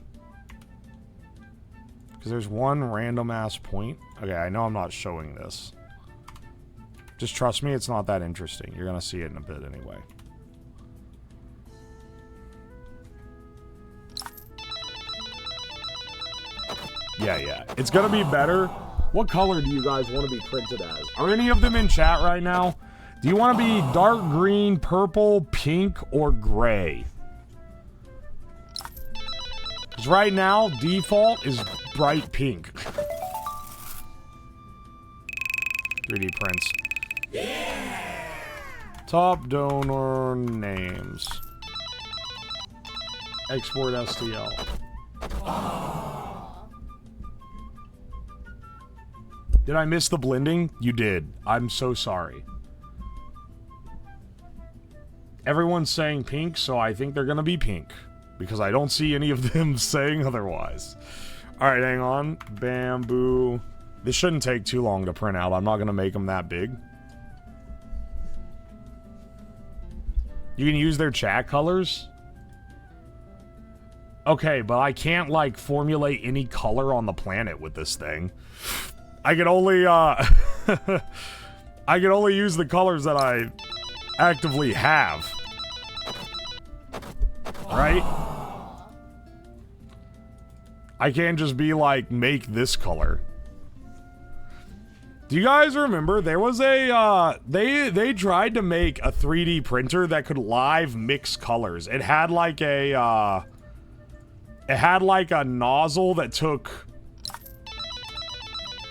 Because there's one random ass point. Okay, I know I'm not showing this. Just trust me, it's not that interesting. You're gonna see it in a bit anyway. Yeah. It's gonna be better. What color do you guys want to be printed as? Are any of them in chat right now? Do you want to be dark green, purple, pink, or gray? Because right now, default is bright pink. 3D prints. Yeah! Top donor names. Export STL. Did I miss the blending? You did. I'm so sorry. Everyone's saying pink, so I think they're gonna be pink. Because I don't see any of them saying otherwise. Alright, hang on. Bamboo. This shouldn't take too long to print out. I'm not gonna make them that big. You can use their chat colors? Okay, but I can't, like, formulate any color on the planet with this thing. I can only, I can only use the colors that I actively have. Right? I can't just be like, make this color. Do you guys remember there was a, they tried to make a 3D printer that could live mix colors. It had like a, nozzle that took...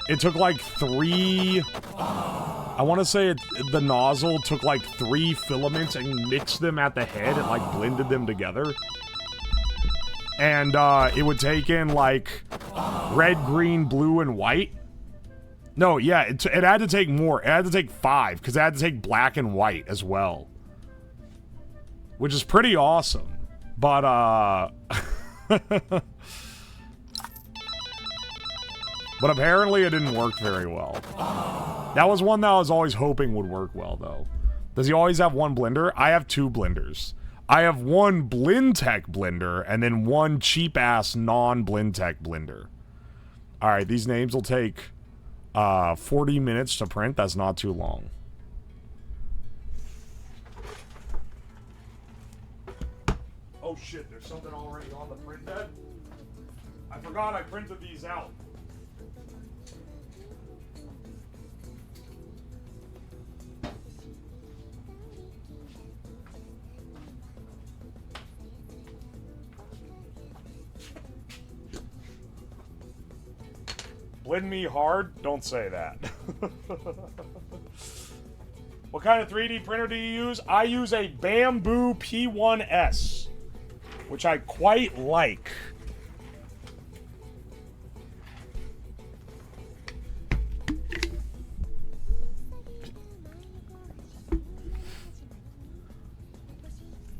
It took like 3... I want to say the nozzle took like 3 filaments and mixed them at the head and like blended them together. And it would take in like red, green, blue, and white. No, yeah, it had to take more. It had to take 5 because it had to take black and white as well. Which is pretty awesome. But but apparently it didn't work very well. That was one that I was always hoping would work well, though. Does he always have one blender? I have 2 blenders. I have one Blendtec blender, and then one cheap-ass non-Blendtec blender. Alright, these names will take 40 minutes to print. That's not too long. Oh shit, there's something already on the print bed? I forgot I printed these out. Win me hard? Don't say that. What kind of 3D printer do you use? I use a Bamboo P1S, which I quite like.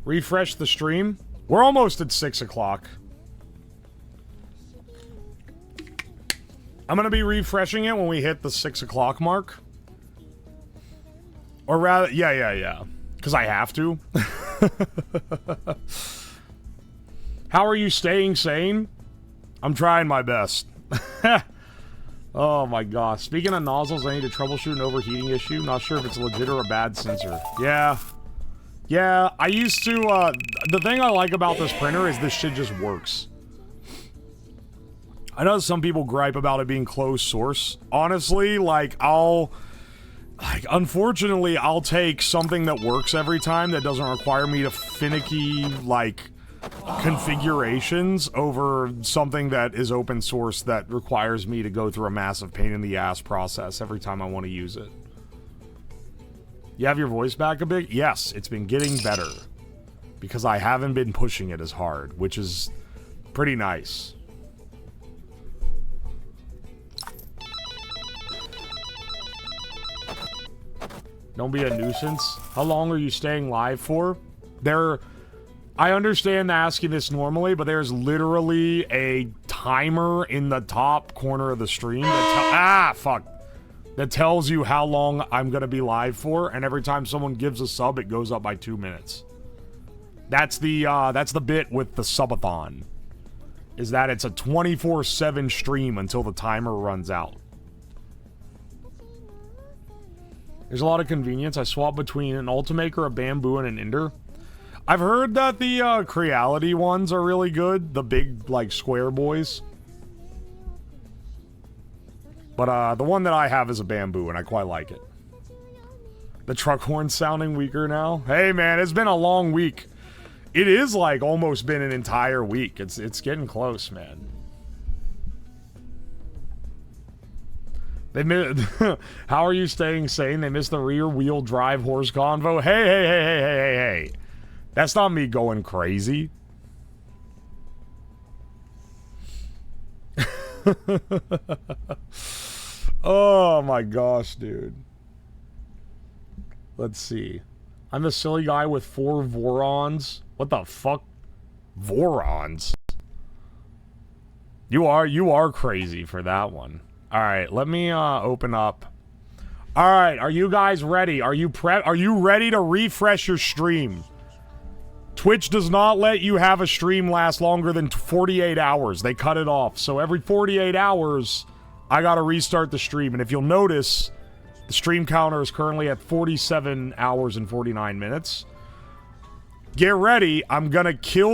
Refresh the stream. We're almost at 6 o'clock. I'm going to be refreshing it when we hit the 6 o'clock mark. Or rather, yeah. Because I have to. How are you staying sane? I'm trying my best. Oh my gosh. Speaking of nozzles, I need to troubleshoot an overheating issue. Not sure if it's legit or a bad sensor. Yeah, I used to, the thing I like about this printer is this shit just works. I know some people gripe about it being closed source. Honestly, unfortunately, I'll take something that works every time that doesn't require me to finicky, configurations over something that is open source that requires me to go through a massive pain in the ass process every time I want to use it. You have your voice back a bit? Yes, it's been getting better. Because I haven't been pushing it as hard, which is pretty nice. Don't be a nuisance. How long are you staying live for? I understand asking this normally, but there's literally a timer in the top corner of the stream that tells you how long I'm gonna be live for, and every time someone gives a sub, it goes up by 2 minutes. That's the bit with the subathon, is that it's a 24/7 stream until the timer runs out. There's a lot of convenience. I swap between an Ultimaker, a Bamboo, and an Ender. I've heard that the Creality ones are really good, the big square boys. But the one that I have is a Bamboo, and I quite like it. The truck horn's sounding weaker now. Hey, man, it's been a long week. It is, almost been an entire week. It's getting close, man. How are you staying sane? They missed the rear-wheel drive horse convo. Hey. That's not me going crazy. Oh my gosh, dude. Let's see. I'm a silly guy with 4 Vorons. What the fuck? Vorons? You are crazy for that one. Alright, let me open up. Alright, are you guys ready? Are you ready to refresh your stream? Twitch does not let you have a stream last longer than 48 hours. They cut it off. So every 48 hours, I gotta restart the stream. And if you'll notice, the stream counter is currently at 47 hours and 49 minutes. Get ready. I'm gonna kill